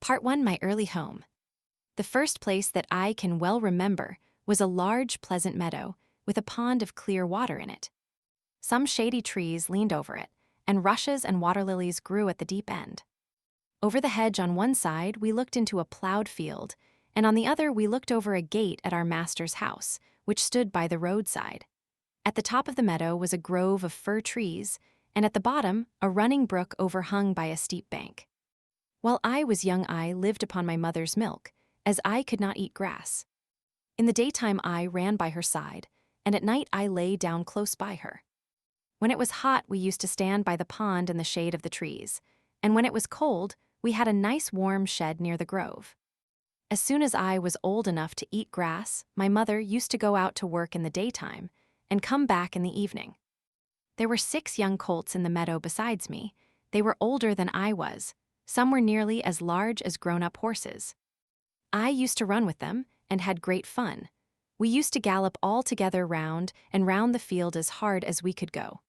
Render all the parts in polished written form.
Part 1. My early home. The first place that I can well remember was a large, pleasant meadow with a pond of clear water in it. Some shady trees leaned over it, and rushes and water lilies grew at the deep end. Over the hedge on one side we looked into a plowed field, and on the other we looked over a gate at our master's house, which stood by the roadside. At the top of the meadow was a grove of fir trees, and at the bottom a running brook overhung by a steep bank. While I was young I lived upon my mother's milk, as I could not eat grass. In the daytime I ran by her side, and at night I lay down close by her. When it was hot we used to stand by the pond in the shade of the trees, and when it was cold we had a nice warm shed near the grove. As soon as I was old enough to eat grass, my mother used to go out to work in the daytime and come back in the evening. There were 6 young colts in the meadow besides me. They were older than I was. Some were nearly as large as grown-up horses. I used to run with them and had great fun. We used to gallop all together round and round the field as hard as we could go.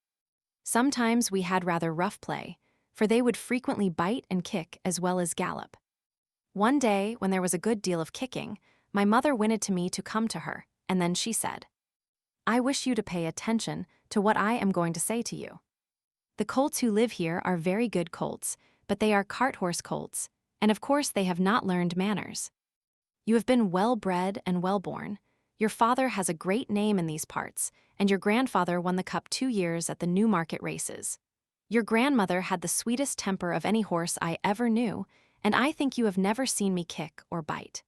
Sometimes we had rather rough play, for they would frequently bite and kick as well as gallop. One day, when there was a good deal of kicking, my mother whinnied to me to come to her, and then she said, "I wish you to pay attention to what I am going to say to you. The colts who live here are very good colts, but they are cart-horse colts, and of course they have not learned manners. You have been well-bred and well-born. Your father has a great name in these parts, and your grandfather won the cup 2 years at the Newmarket races. Your grandmother had the sweetest temper of any horse I ever knew, and I think you have never seen me kick or bite.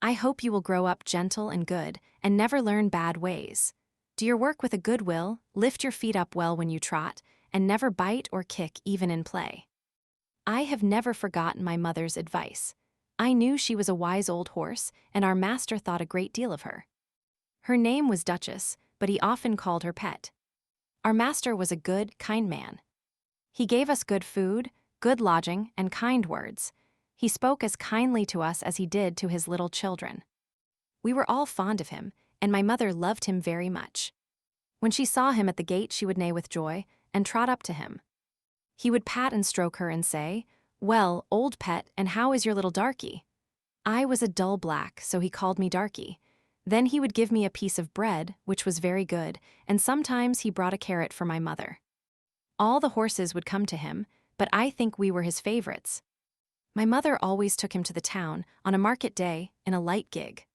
I hope you will grow up gentle and good, and never learn bad ways. Do your work with a good will, lift your feet up well when you trot, and never bite or kick even in play." I have never forgotten my mother's advice. I knew she was a wise old horse, and our master thought a great deal of her. Her name was Duchess, but he often called her Pet. Our master was a good, kind man. He gave us good food, good lodging, and kind words. He spoke as kindly to us as he did to his little children. We were all fond of him, and my mother loved him very much. When she saw him at the gate she would neigh with joy, and trot up to him. He would pat and stroke her and say, "Well, old Pet, and how is your little darky?" I was a dull black, so he called me Darky. Then he would give me a piece of bread, which was very good, and sometimes he brought a carrot for my mother. All the horses would come to him, but I think we were his favorites. My mother always took him to the town, on a market day, in a light gig.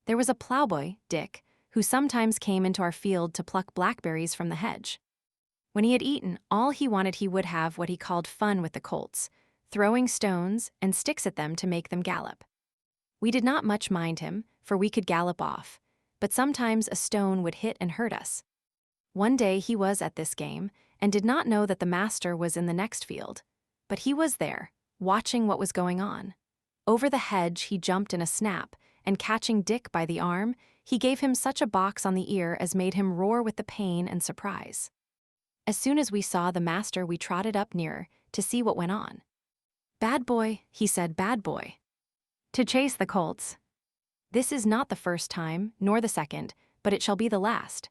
There was a plowboy, Dick, who sometimes came into our field to pluck blackberries from the hedge. When he had eaten all he wanted he would have what he called fun with the colts, throwing stones and sticks at them to make them gallop. We did not much mind him, for we could gallop off, but sometimes a stone would hit and hurt us. One day he was at this game, and did not know that the master was in the next field, but he was there, watching what was going on. Over the hedge he jumped in a snap, and catching Dick by the arm, he gave him such a box on the ear as made him roar with the pain and surprise. As soon as we saw the master we trotted up nearer, to see what went on. "Bad boy," he said, "bad boy. To chase the colts. This is not the first time, nor the second, but it shall be the last.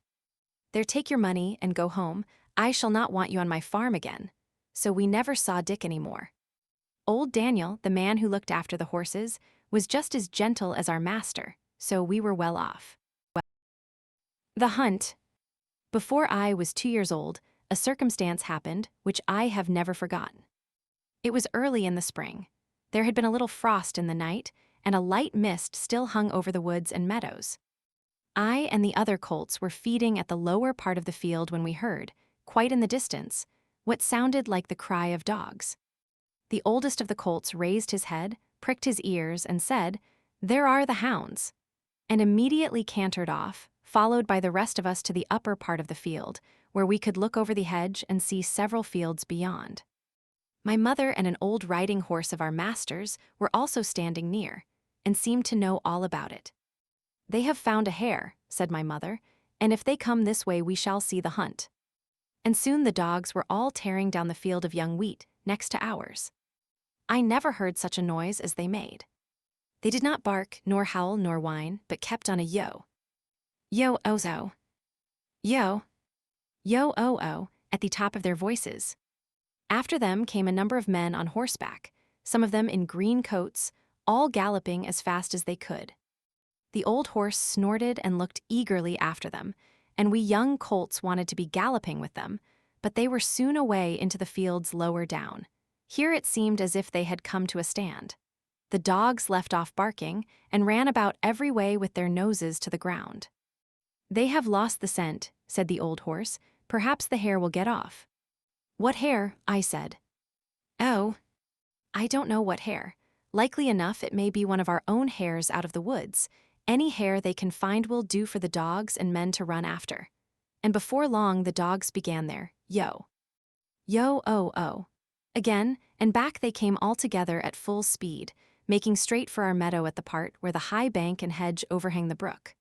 There, take your money and go home. I shall not want you on my farm again." So we never saw Dick any more. Old Daniel, the man who looked after the horses, was just as gentle as our master, so we were well off. The hunt. Before I was 2 years old, a circumstance happened which I have never forgotten. It was early in the spring. There had been a little frost in the night, and a light mist still hung over the woods and meadows. I and the other colts were feeding at the lower part of the field when we heard, quite in the distance, what sounded like the cry of dogs. The oldest of the colts raised his head, pricked his ears, and said, "There are the hounds," and immediately cantered off, followed by the rest of us to the upper part of the field, where we could look over the hedge and see several fields beyond. My mother and an old riding horse of our master's were also standing near, and seemed to know all about it. "They have found a hare," said my mother, "and if they come this way we shall see the hunt." And soon the dogs were all tearing down the field of young wheat next to ours. I never heard such a noise as they made. They did not bark, nor howl, nor whine, but kept on a yo. Yo-ozo. Yo. Yo-o-o, at the top of their voices. After them came a number of men on horseback, some of them in green coats, all galloping as fast as they could. The old horse snorted and looked eagerly after them, and we young colts wanted to be galloping with them, but they were soon away into the fields lower down. Here it seemed as if they had come to a stand. The dogs left off barking and ran about every way with their noses to the ground. "They have lost the scent," said the old horse. "Perhaps the hare will get off." "What hare?" I said. "Oh, I don't know what hare. Likely enough it may be one of our own hares out of the woods. Any hare they can find will do for the dogs and men to run after." And before long the dogs began their yo. Yo, oh, oh. Again, and back they came all together at full speed, making straight for our meadow at the part where the high bank and hedge overhang the brook.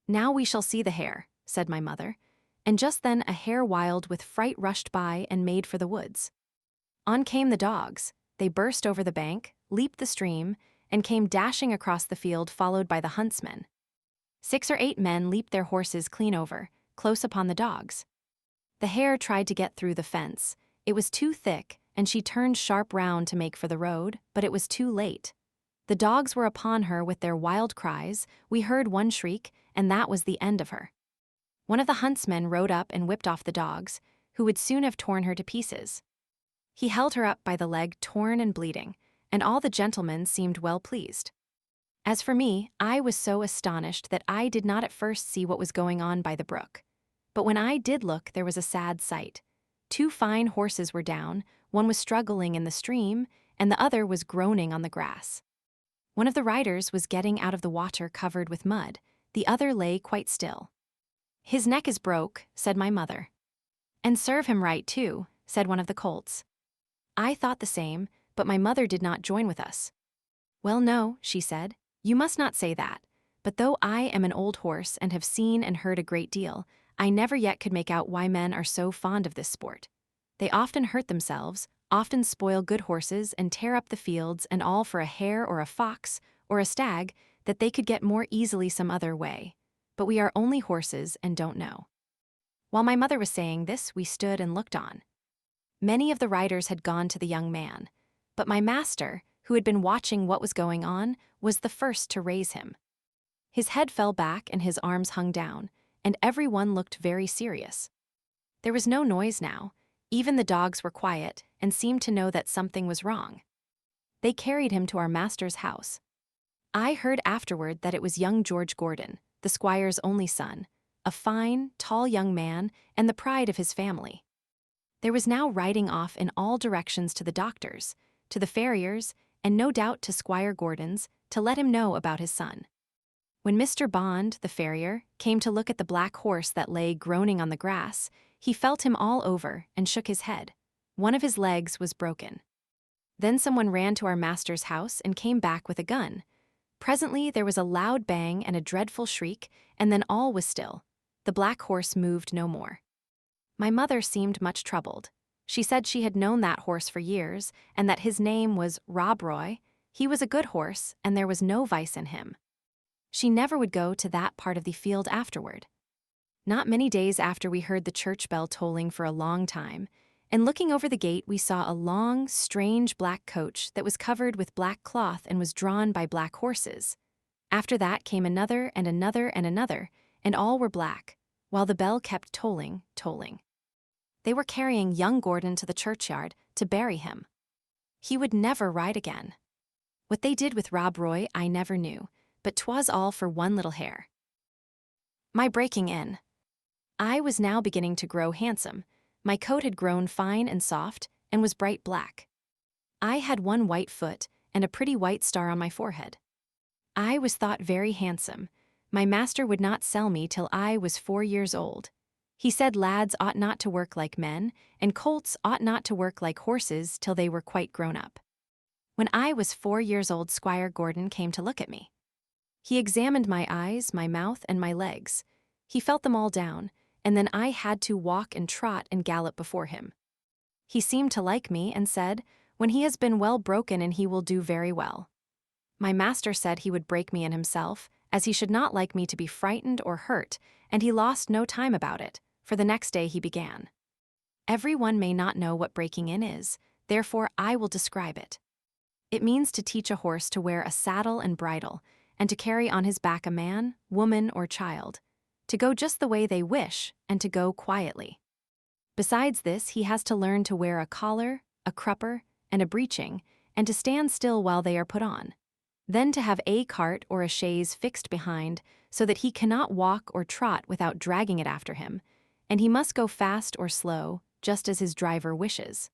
"Now we shall see the hare," said my mother, and just then a hare wild with fright rushed by and made for the woods. On came the dogs. They burst over the bank, leaped the stream, and came dashing across the field followed by the huntsmen. 6 or 8 men leaped their horses clean over, close upon the dogs. The hare tried to get through the fence. It was too thick, and she turned sharp round to make for the road, but it was too late. The dogs were upon her with their wild cries. We heard one shriek, and that was the end of her. One of the huntsmen rode up and whipped off the dogs, who would soon have torn her to pieces. He held her up by the leg torn and bleeding, and all the gentlemen seemed well pleased. As for me, I was so astonished that I did not at first see what was going on by the brook. But when I did look, there was a sad sight. 2 fine horses were down, one was struggling in the stream, and the other was groaning on the grass. One of the riders was getting out of the water covered with mud, the other lay quite still. "His neck is broke," said my mother. "And serve him right, too," said one of the colts. I thought the same, but my mother did not join with us. "Well, no," she said, "you must not say that, but though I am an old horse and have seen and heard a great deal, I never yet could make out why men are so fond of this sport. They often hurt themselves, often spoil good horses and tear up the fields, and all for a hare or a fox or a stag that they could get more easily some other way. But we are only horses and don't know." While my mother was saying this, we stood and looked on. Many of the riders had gone to the young man, but my master, who had been watching what was going on, was the first to raise him. His head fell back and his arms hung down, and every one looked very serious. There was no noise now. Even the dogs were quiet and seemed to know that something was wrong. They carried him to our master's house. I heard afterward that it was young George Gordon, the squire's only son, a fine, tall young man and the pride of his family. There was now riding off in all directions to the doctor's, to the farrier's, and no doubt to Squire Gordon's, to let him know about his son. When Mr. Bond, the farrier, came to look at the black horse that lay groaning on the grass, he felt him all over and shook his head. One of his legs was broken. Then someone ran to our master's house and came back with a gun. Presently there was a loud bang and a dreadful shriek, and then all was still. The black horse moved no more. My mother seemed much troubled. She said she had known that horse for years, and that his name was Rob Roy. He was a good horse, and there was no vice in him. She never would go to that part of the field afterward. Not many days after we heard the church bell tolling for a long time, and looking over the gate we saw a long, strange black coach that was covered with black cloth and was drawn by black horses. After that came another and another and another, and all were black, while the bell kept tolling, tolling. They were carrying young Gordon to the churchyard to bury him. He would never ride again. What they did with Rob Roy I never knew, but 'twas all for one little hare. My breaking in. I was now beginning to grow handsome. My coat had grown fine and soft, and was bright black. I had one white foot, and a pretty white star on my forehead. I was thought very handsome. My master would not sell me till I was 4 years old. He said lads ought not to work like men, and colts ought not to work like horses till they were quite grown up. When I was 4 years old, Squire Gordon came to look at me. He examined my eyes, my mouth, and my legs. He felt them all down, and then I had to walk and trot and gallop before him. He seemed to like me and said, "When he has been well broken and he will do very well." My master said he would break me in himself, as he should not like me to be frightened or hurt, and he lost no time about it, for the next day he began. Every one may not know what breaking in is, therefore I will describe it. It means to teach a horse to wear a saddle and bridle, and to carry on his back a man, woman, or child, to go just the way they wish, and to go quietly. Besides this, he has to learn to wear a collar, a crupper, and a breeching, and to stand still while they are put on. Then to have a cart or a chaise fixed behind, so that he cannot walk or trot without dragging it after him, and he must go fast or slow, just as his driver wishes.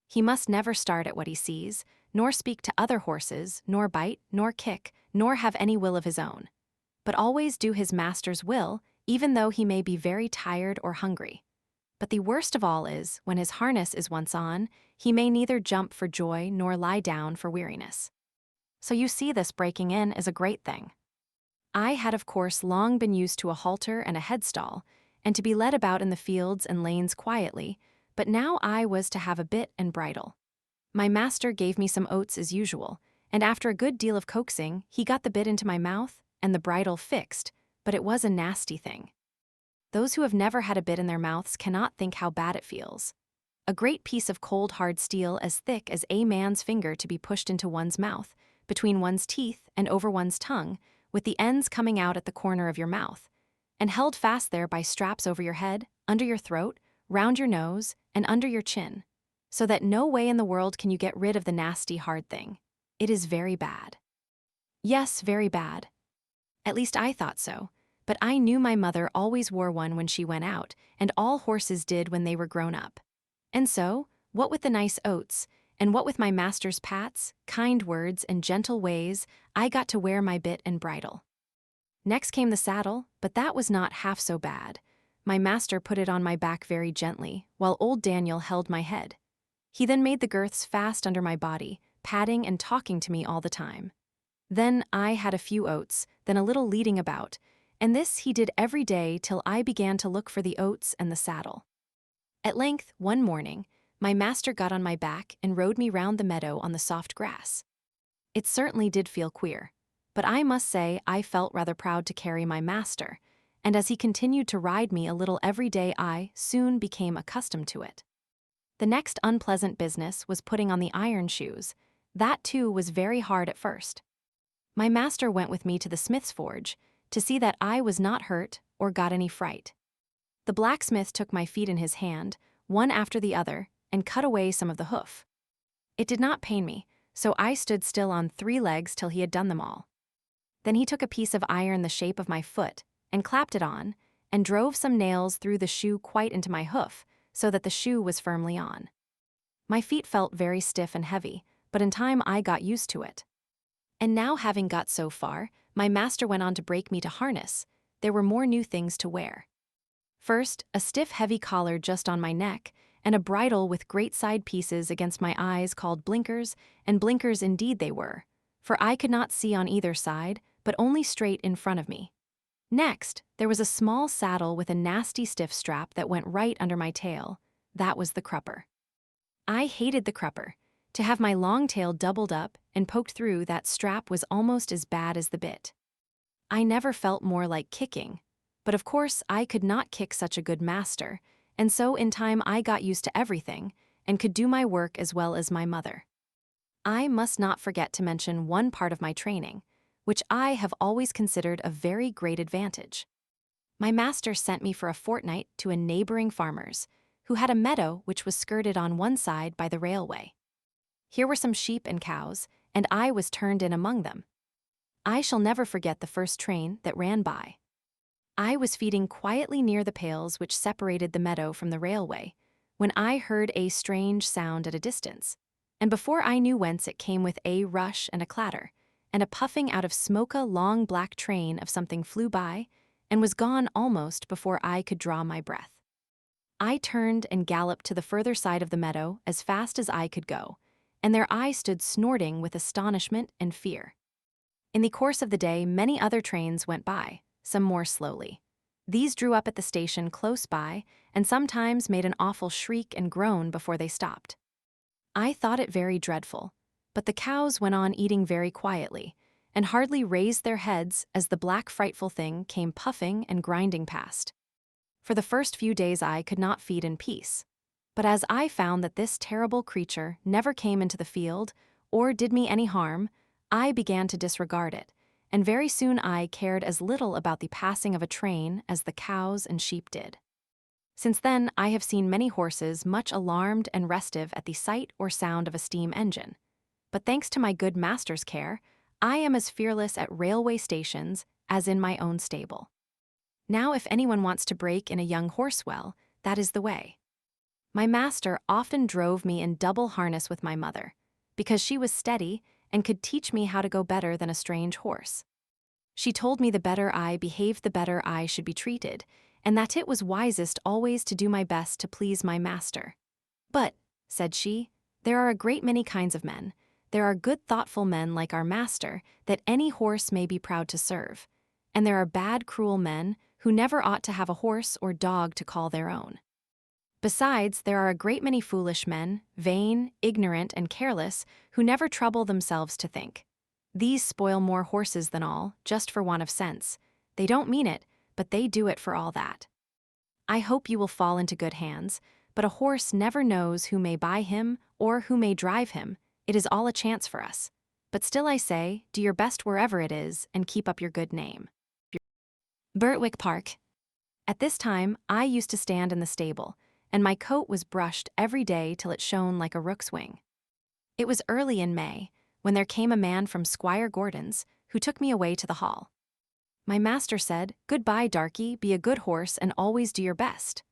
He must never start at what he sees, nor speak to other horses, nor bite, nor kick, nor have any will of his own, but always do his master's will, even though he may be very tired or hungry. But the worst of all is, when his harness is once on, he may neither jump for joy nor lie down for weariness. So you see, this breaking in is a great thing. I had of course long been used to a halter and a headstall, and to be led about in the fields and lanes quietly, but now I was to have a bit and bridle. My master gave me some oats as usual, and after a good deal of coaxing, he got the bit into my mouth and the bridle fixed, but it was a nasty thing. Those who have never had a bit in their mouths cannot think how bad it feels. A great piece of cold hard steel as thick as a man's finger to be pushed into one's mouth, between one's teeth and over one's tongue, with the ends coming out at the corner of your mouth, and held fast there by straps over your head, under your throat, round your nose, and under your chin, so that no way in the world can you get rid of the nasty hard thing. It is very bad. Yes, very bad. At least I thought so, but I knew my mother always wore one when she went out, and all horses did when they were grown up. And so, what with the nice oats, and what with my master's pats, kind words, and gentle ways, I got to wear my bit and bridle. Next came the saddle, but that was not half so bad. My master put it on my back very gently, while old Daniel held my head. He then made the girths fast under my body, patting and talking to me all the time. Then I had a few oats, then a little leading about, and this he did every day till I began to look for the oats and the saddle. At length, one morning, my master got on my back and rode me round the meadow on the soft grass. It certainly did feel queer, but I must say I felt rather proud to carry my master, and as he continued to ride me a little every day, I soon became accustomed to it. The next unpleasant business was putting on the iron shoes. That too was very hard at first. My master went with me to the smith's forge to see that I was not hurt or got any fright. The blacksmith took my feet in his hand, one after the other, and cut away some of the hoof. It did not pain me, so I stood still on 3 legs till he had done them all. Then he took a piece of iron the shape of my foot, and clapped it on, and drove some nails through the shoe quite into my hoof, so that the shoe was firmly on. My feet felt very stiff and heavy, but in time I got used to it. And now, having got so far, my master went on to break me to harness. There were more new things to wear. First, a stiff heavy collar just on my neck, and a bridle with great side pieces against my eyes called blinkers, and blinkers indeed they were, for I could not see on either side, but only straight in front of me. Next, there was a small saddle with a nasty stiff strap that went right under my tail. That was the crupper. I hated the crupper. To have my long tail doubled up and poked through that strap was almost as bad as the bit. I never felt more like kicking, but of course I could not kick such a good master, and so in time I got used to everything and could do my work as well as my mother. I must not forget to mention one part of my training, which I have always considered a very great advantage. My master sent me for a fortnight to a neighboring farmer's, who had a meadow which was skirted on one side by the railway. Here were some sheep and cows, and I was turned in among them. I shall never forget the first train that ran by. I was feeding quietly near the pales which separated the meadow from the railway, when I heard a strange sound at a distance, and before I knew whence it came, with a rush and a clatter, and a puffing out of smoke, a long black train of something flew by, and was gone almost before I could draw my breath. I turned and galloped to the further side of the meadow as fast as I could go, and there I stood snorting with astonishment and fear. In the course of the day, many other trains went by, some more slowly. These drew up at the station close by, and sometimes made an awful shriek and groan before they stopped. I thought it very dreadful, but the cows went on eating very quietly, and hardly raised their heads as the black frightful thing came puffing and grinding past. For the first few days I could not feed in peace, but as I found that this terrible creature never came into the field, or did me any harm, I began to disregard it, and very soon I cared as little about the passing of a train as the cows and sheep did. Since then, I have seen many horses much alarmed and restive at the sight or sound of a steam engine. But thanks to my good master's care, I am as fearless at railway stations as in my own stable. Now if anyone wants to break in a young horse, well, that is the way. My master often drove me in double harness with my mother, because she was steady and could teach me how to go better than a strange horse. She told me the better I behaved, the better I should be treated, and that it was wisest always to do my best to please my master. But, said she, there are a great many kinds of men. There are good thoughtful men like our master that any horse may be proud to serve, and there are bad cruel men who never ought to have a horse or dog to call their own. Besides, there are a great many foolish men, vain, ignorant, and careless, who never trouble themselves to think. These spoil more horses than all, just for want of sense. They don't mean it, but they do it for all that. I hope you will fall into good hands, but a horse never knows who may buy him or who may drive him. It is all a chance for us. But still I say, do your best wherever it is and keep up your good name. Birtwick Park. At this time, I used to stand in the stable, and my coat was brushed every day till it shone like a rook's wing. It was early in May, when there came a man from Squire Gordon's, who took me away to the hall. My master said, "Goodbye, darky, be a good horse and always do your best."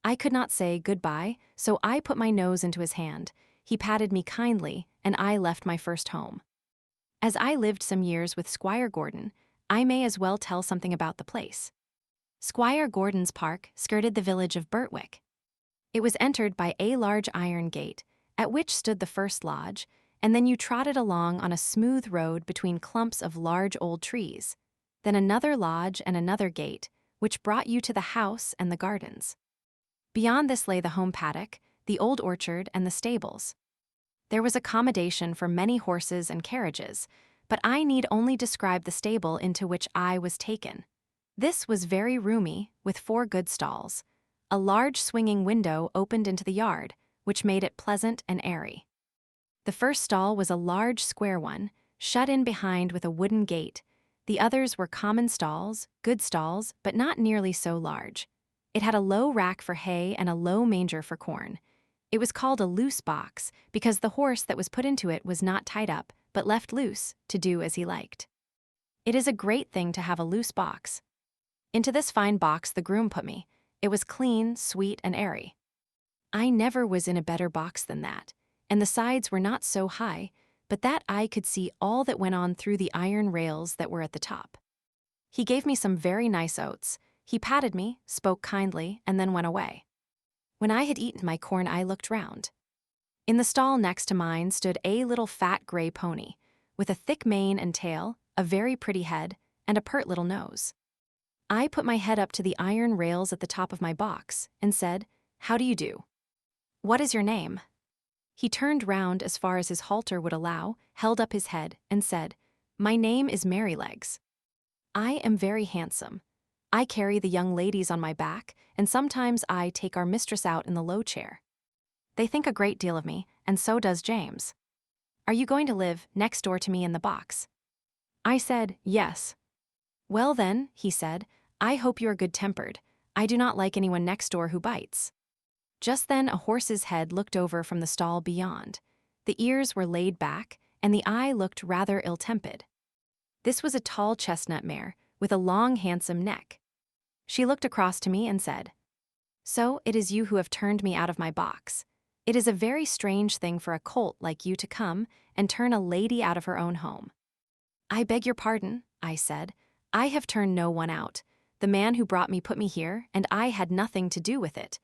I could not say goodbye, so I put my nose into his hand. He patted me kindly, and I left my first home. As I lived some years with Squire Gordon, I may as well tell something about the place. Squire Gordon's park skirted the village of Birtwick. It was entered by a large iron gate, at which stood the first lodge, and then you trotted along on a smooth road between clumps of large old trees, then another lodge and another gate, which brought you to the house and the gardens. Beyond this lay the home paddock, the old orchard, and the stables. There was accommodation for many horses and carriages, but I need only describe the stable into which I was taken. This was very roomy, with 4 good stalls. A large swinging window opened into the yard, which made it pleasant and airy. The first stall was a large square one, shut in behind with a wooden gate. The others were common stalls, good stalls, but not nearly so large. It had a low rack for hay and a low manger for corn. It was called a loose box because the horse that was put into it was not tied up, but left loose to do as he liked. It is a great thing to have a loose box. Into this fine box the groom put me. It was clean, sweet, and airy. I never was in a better box than that, and the sides were not so high, but that I could see all that went on through the iron rails that were at the top. He gave me some very nice oats. He patted me, spoke kindly, and then went away. When I had eaten my corn, I looked round. In the stall next to mine stood a little fat gray pony, with a thick mane and tail, a very pretty head, and a pert little nose. I put my head up to the iron rails at the top of my box and said, "How do you do? What is your name?" He turned round as far as his halter would allow, held up his head, and said, "My name is Merrylegs. I am very handsome. I carry the young ladies on my back, and sometimes I take our mistress out in the low chair. They think a great deal of me, and so does James. Are you going to live next door to me in the box?" I said, "Yes." "Well then," he said, "I hope you are good-tempered. I do not like anyone next door who bites." Just then a horse's head looked over from the stall beyond. The ears were laid back, and the eye looked rather ill-tempered. This was a tall chestnut mare, with a long, handsome neck. She looked across to me and said, "So it is you who have turned me out of my box. It is a very strange thing for a colt like you to come and turn a lady out of her own home." "I beg your pardon," I said. "I have turned no one out. The man who brought me put me here, and I had nothing to do with it.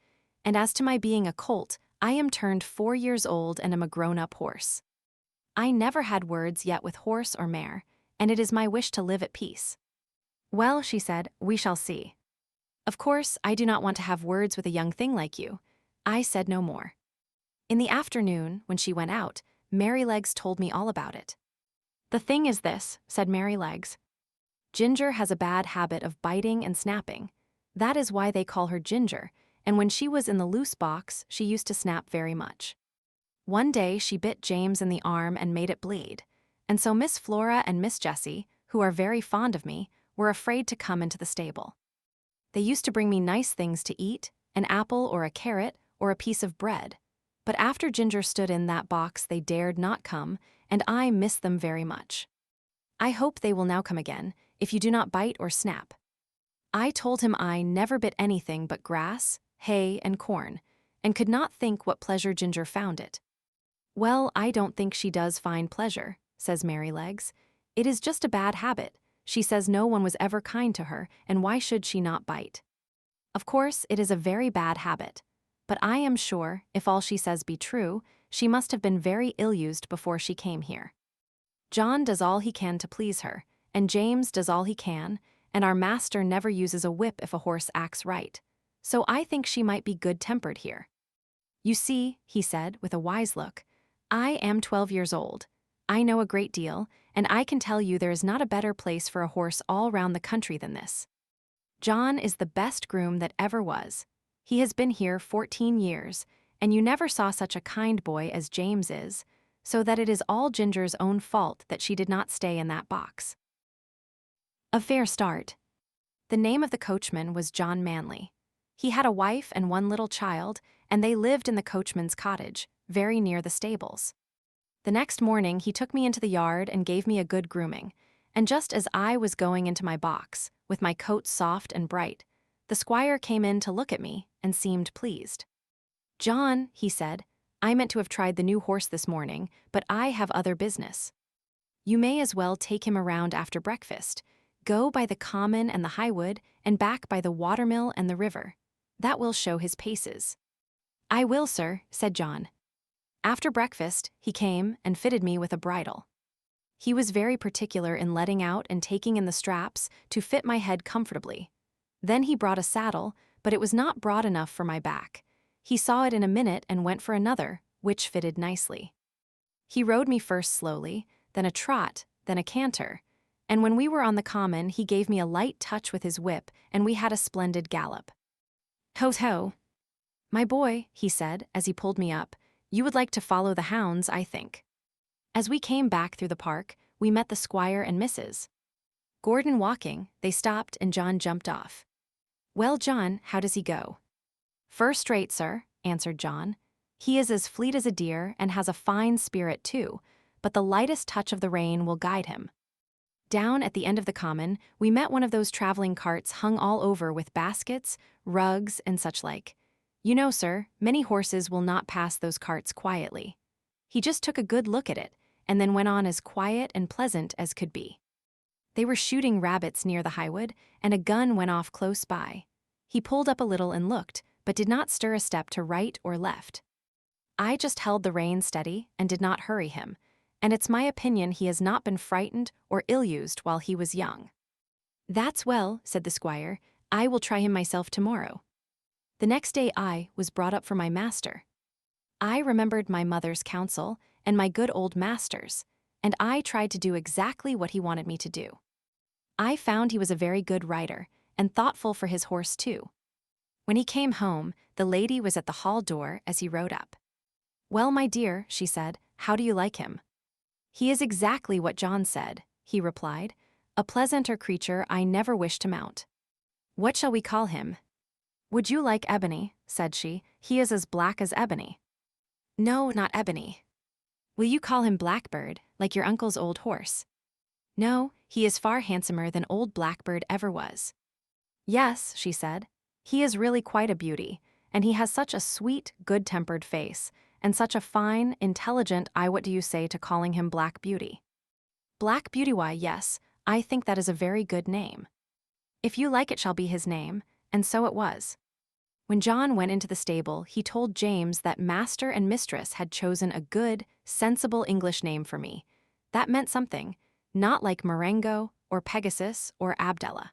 And as to my being a colt, I am turned 4 years old and am a grown-up horse. I never had words yet with horse or mare, and it is my wish to live at peace." "Well," she said, "we shall see. Of course, I do not want to have words with a young thing like you." I said no more. In the afternoon, when she went out, Merrylegs told me all about it. "The thing is this," said Merrylegs. "Ginger has a bad habit of biting and snapping. That is why they call her Ginger, and when she was in the loose box, she used to snap very much. One day she bit James in the arm and made it bleed, and so Miss Flora and Miss Jessie, who are very fond of me, were afraid to come into the stable. They used to bring me nice things to eat, an apple or a carrot or a piece of bread, but after Ginger stood in that box they dared not come, and I miss them very much. I hope they will now come again, if you do not bite or snap. I told him I never bit anything but grass, hay, and corn, and could not think what pleasure Ginger found it. Well, I don't think she does find pleasure, says Merrylegs. It is just a bad habit. She says no one was ever kind to her, and why should she not bite? Of course, it is a very bad habit, but I am sure, if all she says be true, she must have been very ill-used before she came here. John does all he can to please her, and James does all he can, and our master never uses a whip if a horse acts right, so I think she might be good-tempered here. You see, he said, with a wise look, I am 12 years old. I know a great deal, and I can tell you there is not a better place for a horse all round the country than this. John is the best groom that ever was. He has been here 14 years, and you never saw such a kind boy as James is, so that it is all Ginger's own fault that she did not stay in that box. A fair start. The name of the coachman was John Manley. He had a wife and one little child, and they lived in the coachman's cottage, very near the stables. The next morning he took me into the yard and gave me a good grooming, and just as I was going into my box, with my coat soft and bright, the squire came in to look at me and seemed pleased. John, he said, I meant to have tried the new horse this morning, but I have other business. You may as well take him around after breakfast. Go by the common and the highwood, and back by the watermill and the river. That will show his paces. I will, sir, said John. After breakfast, he came and fitted me with a bridle. He was very particular in letting out and taking in the straps to fit my head comfortably. Then he brought a saddle, but it was not broad enough for my back. He saw it in a minute and went for another, which fitted nicely. He rode me first slowly, then a trot, then a canter, and when we were on the common he gave me a light touch with his whip, and we had a splendid gallop. Ho-ho! My boy, he said, as he pulled me up, you would like to follow the hounds, I think. As we came back through the park, we met the squire and Mrs. Gordon walking. They stopped and John jumped off. Well, John, how does he go? First rate, sir, answered John. He is as fleet as a deer and has a fine spirit too, but the lightest touch of the rein will guide him. Down at the end of the common, we met one of those traveling carts hung all over with baskets, rugs, and such like. You know, sir, many horses will not pass those carts quietly. He just took a good look at it, and then went on as quiet and pleasant as could be. They were shooting rabbits near the highwood, and a gun went off close by. He pulled up a little and looked, but did not stir a step to right or left. I just held the rein steady and did not hurry him, and it's my opinion he has not been frightened or ill-used while he was young. That's well, said the squire. I will try him myself tomorrow. The next day I was brought up for my master. I remembered my mother's counsel and my good old master's, and I tried to do exactly what he wanted me to do. I found he was a very good rider, and thoughtful for his horse too. When he came home, the lady was at the hall door as he rode up. Well, my dear, she said, how do you like him? He is exactly what John said, he replied. A pleasanter creature I never wish to mount. What shall we call him? Would you like Ebony, said she. He is as black as ebony. No, not Ebony. Will you call him Blackbird, like your uncle's old horse? No, he is far handsomer than old Blackbird ever was. Yes, she said. He is really quite a beauty, and he has such a sweet, good-tempered face, and such a fine, intelligent eye. What do you say to calling him Black Beauty? Black Beauty, why, yes, I think that is a very good name. If you like, it shall be his name, and so it was. When John went into the stable, he told James that master and mistress had chosen a good, sensible English name for me. That meant something, not like Marengo or Pegasus or Abdallah.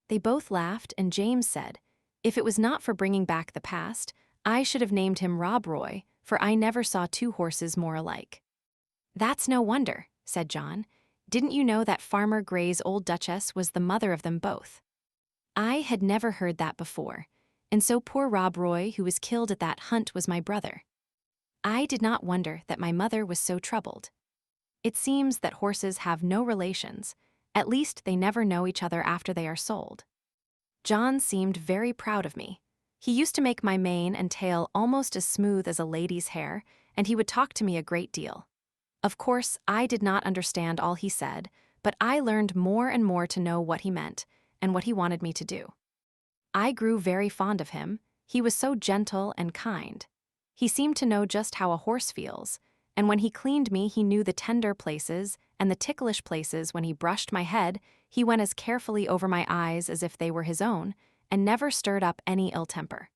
They both laughed, and James said, if it was not for bringing back the past, I should have named him Rob Roy, for I never saw two horses more alike. That's no wonder, said John. Didn't you know that Farmer Gray's old Duchess was the mother of them both? I had never heard that before, and so poor Rob Roy, who was killed at that hunt, was my brother. I did not wonder that my mother was so troubled. It seems that horses have no relations, at least they never know each other after they are sold. John seemed very proud of me. He used to make my mane and tail almost as smooth as a lady's hair, and he would talk to me a great deal. Of course, I did not understand all he said, but I learned more and more to know what he meant and what he wanted me to do. I grew very fond of him. He was so gentle and kind. He seemed to know just how a horse feels, and when he cleaned me, he knew the tender places and the ticklish places. When he brushed my head, he went as carefully over my eyes as if they were his own, and never stirred up any ill temper.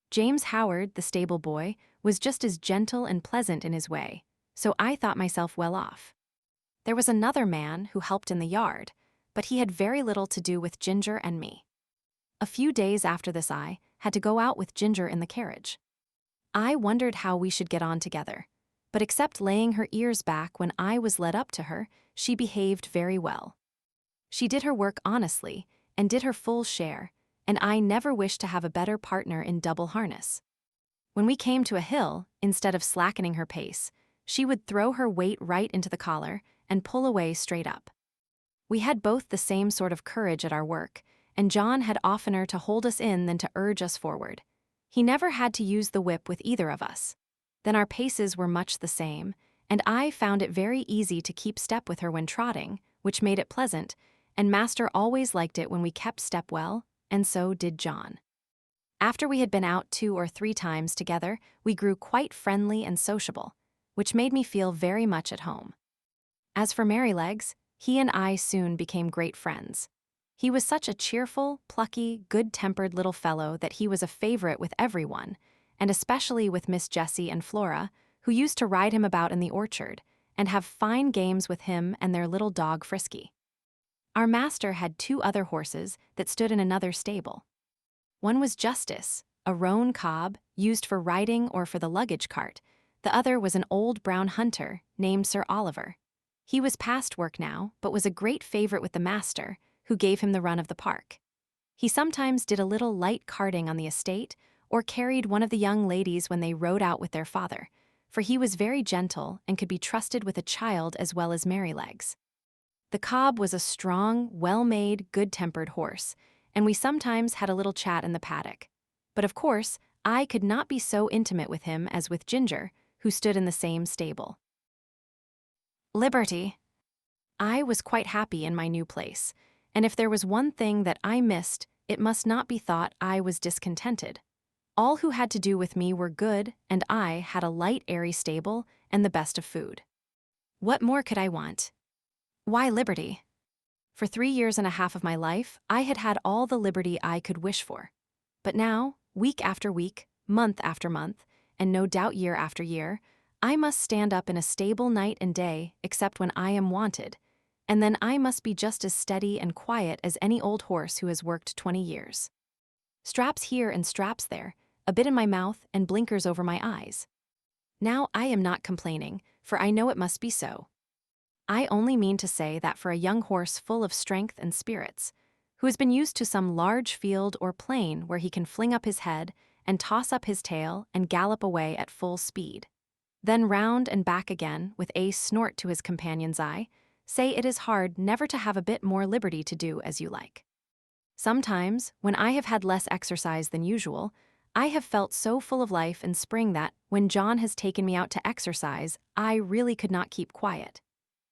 James Howard, the stable boy, was just as gentle and pleasant in his way, so I thought myself well off. There was another man who helped in the yard, but he had very little to do with Ginger and me. A few days after this I had to go out with Ginger in the carriage. I wondered how we should get on together, but except laying her ears back when I was led up to her, she behaved very well. She did her work honestly and did her full share, and I never wished to have a better partner in double harness. When we came to a hill, instead of slackening her pace, she would throw her weight right into the collar and pull away straight up. We had both the same sort of courage at our work, and John had oftener to hold us in than to urge us forward. He never had to use the whip with either of us. Then our paces were much the same, and I found it very easy to keep step with her when trotting, which made it pleasant, and Master always liked it when we kept step well, and so did John. After we had been out 2 or 3 times together, we grew quite friendly and sociable, which made me feel very much at home. As for Merrylegs, he and I soon became great friends. He was such a cheerful, plucky, good-tempered little fellow that he was a favorite with everyone, and especially with Miss Jessie and Flora, who used to ride him about in the orchard and have fine games with him and their little dog Frisky. Our master had 2 other horses that stood in another stable. One was Justice, a roan cob used for riding or for the luggage cart. The other was an old brown hunter named Sir Oliver. He was past work now, but was a great favorite with the master, who gave him the run of the park. He sometimes did a little light carting on the estate, or carried one of the young ladies when they rode out with their father, for he was very gentle and could be trusted with a child as well as Merrylegs. The cob was a strong, well-made, good-tempered horse, and we sometimes had a little chat in the paddock. But of course, I could not be so intimate with him as with Ginger, who stood in the same stable. Liberty. I was quite happy in my new place, and if there was one thing that I missed, it must not be thought I was discontented. All who had to do with me were good, and I had a light, airy stable and the best of food. What more could I want? Why liberty? For 3 years and a half of my life, I had had all the liberty I could wish for. But now, week after week, month after month, and no doubt year after year, I must stand up in a stable night and day except when I am wanted, and then I must be just as steady and quiet as any old horse who has worked 20 years. Straps here and straps there, a bit in my mouth and blinkers over my eyes. Now I am not complaining, for I know it must be so. I only mean to say that for a young horse full of strength and spirits, who has been used to some large field or plain where he can fling up his head and toss up his tail and gallop away at full speed, then round and back again with a snort to his companion's eye, say it is hard never to have a bit more liberty to do as you like. Sometimes, when I have had less exercise than usual, I have felt so full of life and spring that, when John has taken me out to exercise, I really could not keep quiet.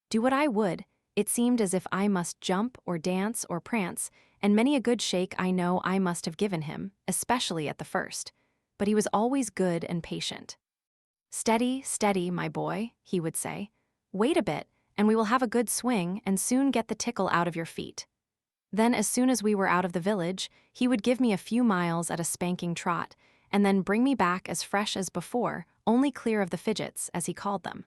Do what I would, it seemed as if I must jump or dance or prance, and many a good shake I know I must have given him, especially at the first. But he was always good and patient. "Steady, steady, my boy," he would say. "Wait a bit, and we will have a good swing and soon get the tickle out of your feet." Then as soon as we were out of the village, he would give me a few miles at a spanking trot, and then bring me back as fresh as before, only clear of the fidgets, as he called them.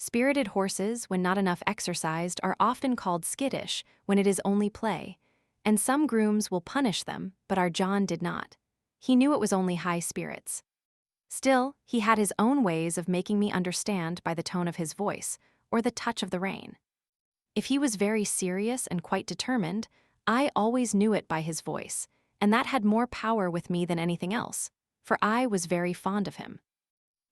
Spirited horses, when not enough exercised, are often called skittish when it is only play, and some grooms will punish them, but our John did not. He knew it was only high spirits. Still, he had his own ways of making me understand by the tone of his voice, or the touch of the rein. If he was very serious and quite determined, I always knew it by his voice, and that had more power with me than anything else, for I was very fond of him.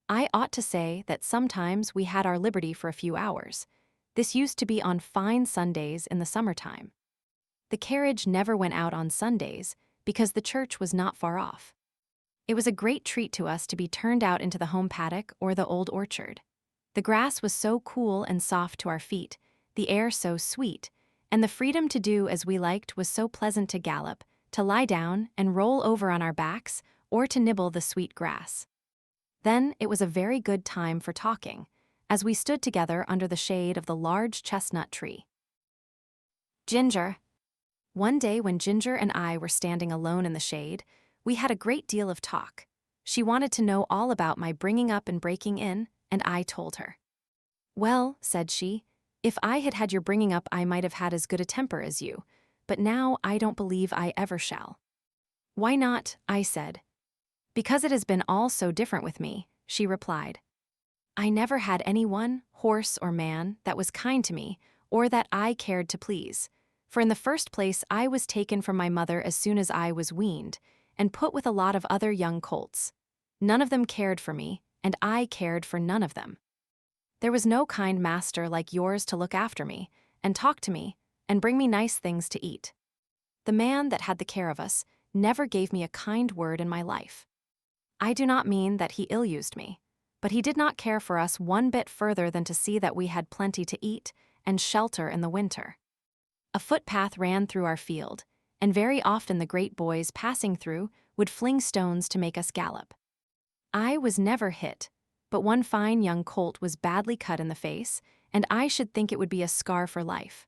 I ought to say that sometimes we had our liberty for a few hours. This used to be on fine Sundays in the summertime. The carriage never went out on Sundays because the church was not far off. It was a great treat to us to be turned out into the home paddock or the old orchard. The grass was so cool and soft to our feet, the air so sweet, and the freedom to do as we liked was so pleasant to gallop, to lie down and roll over on our backs, or to nibble the sweet grass. Then it was a very good time for talking, as we stood together under the shade of the large chestnut tree. Ginger. One day when Ginger and I were standing alone in the shade, we had a great deal of talk. She wanted to know all about my bringing up and breaking in, and I told her. Well, said she, if I had had your bringing up I might have had as good a temper as you, but now I don't believe I ever shall. Why not? I said. Because it has been all so different with me, she replied. I never had anyone, horse or man, that was kind to me, or that I cared to please. For in the first place I was taken from my mother as soon as I was weaned, and put with a lot of other young colts. None of them cared for me, and I cared for none of them. There was no kind master like yours to look after me, and talk to me, and bring me nice things to eat. The man that had the care of us never gave me a kind word in my life. I do not mean that he ill-used me, but he did not care for us one bit further than to see that we had plenty to eat and shelter in the winter. A footpath ran through our field, and very often the great boys passing through would fling stones to make us gallop. I was never hit, but one fine young colt was badly cut in the face, and I should think it would be a scar for life.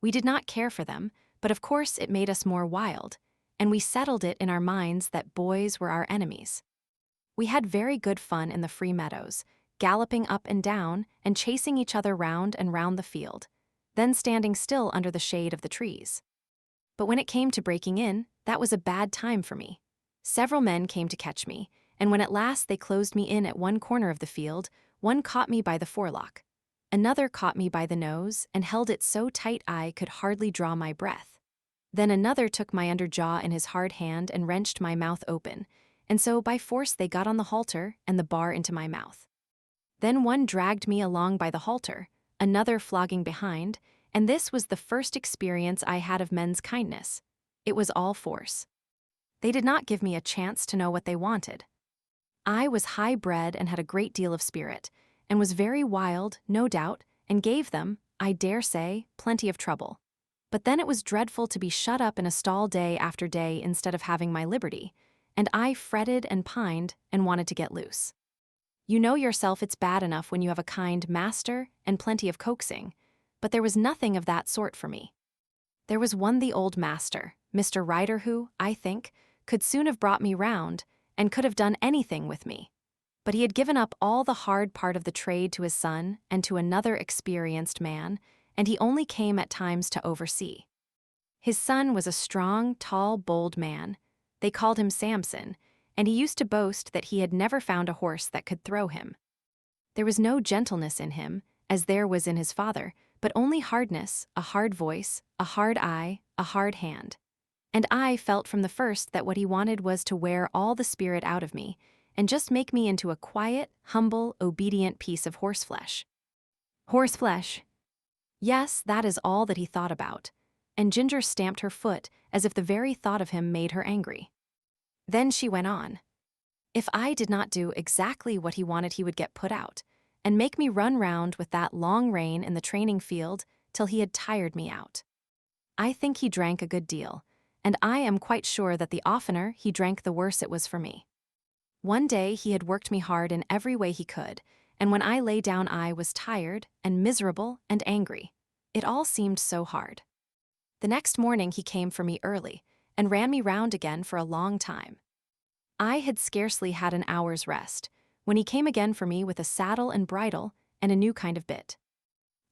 We did not care for them, but of course it made us more wild, and we settled it in our minds that boys were our enemies. We had very good fun in the free meadows, galloping up and down and chasing each other round and round the field, then standing still under the shade of the trees. But when it came to breaking in, that was a bad time for me. Several men came to catch me, and when at last they closed me in at one corner of the field, one caught me by the forelock. Another caught me by the nose and held it so tight I could hardly draw my breath. Then another took my under jaw in his hard hand and wrenched my mouth open, and so by force they got on the halter and the bar into my mouth. Then one dragged me along by the halter, another flogging behind, and this was the first experience I had of men's kindness. It was all force. They did not give me a chance to know what they wanted. I was high-bred and had a great deal of spirit, and was very wild, no doubt, and gave them, I dare say, plenty of trouble. But then it was dreadful to be shut up in a stall day after day instead of having my liberty, and I fretted and pined and wanted to get loose. You know yourself it's bad enough when you have a kind master and plenty of coaxing, but there was nothing of that sort for me. There was the old master, Mr. Ryder, who, I think, could soon have brought me round, and could have done anything with me. But he had given up all the hard part of the trade to his son and to another experienced man, and he only came at times to oversee. His son was a strong, tall, bold man. They called him Samson, and he used to boast that he had never found a horse that could throw him. There was no gentleness in him, as there was in his father, but only hardness, a hard voice, a hard eye, a hard hand. And I felt from the first that what he wanted was to wear all the spirit out of me, and just make me into a quiet, humble, obedient piece of horseflesh. Horseflesh. Yes, that is all that he thought about, and Ginger stamped her foot as if the very thought of him made her angry. Then she went on. If I did not do exactly what he wanted he would get put out, and make me run round with that long rein in the training field till he had tired me out. I think he drank a good deal, and I am quite sure that the oftener he drank the worse it was for me. One day he had worked me hard in every way he could, and when I lay down I was tired and miserable and angry. It all seemed so hard. The next morning he came for me early, and ran me round again for a long time. I had scarcely had an hour's rest, when he came again for me with a saddle and bridle and a new kind of bit.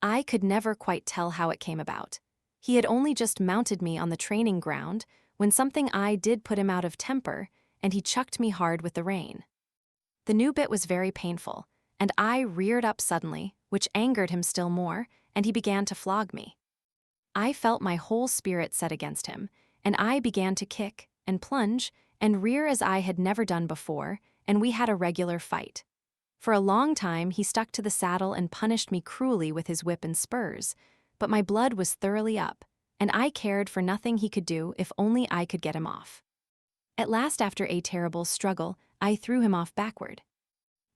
I could never quite tell how it came about. He had only just mounted me on the training ground when something I did put him out of temper, and he chucked me hard with the rein. The new bit was very painful, and I reared up suddenly, which angered him still more, and he began to flog me. I felt my whole spirit set against him, and I began to kick and plunge and rear as I had never done before, and we had a regular fight. For a long time he stuck to the saddle and punished me cruelly with his whip and spurs, but my blood was thoroughly up, and I cared for nothing he could do if only I could get him off. At last, after a terrible struggle, I threw him off backward.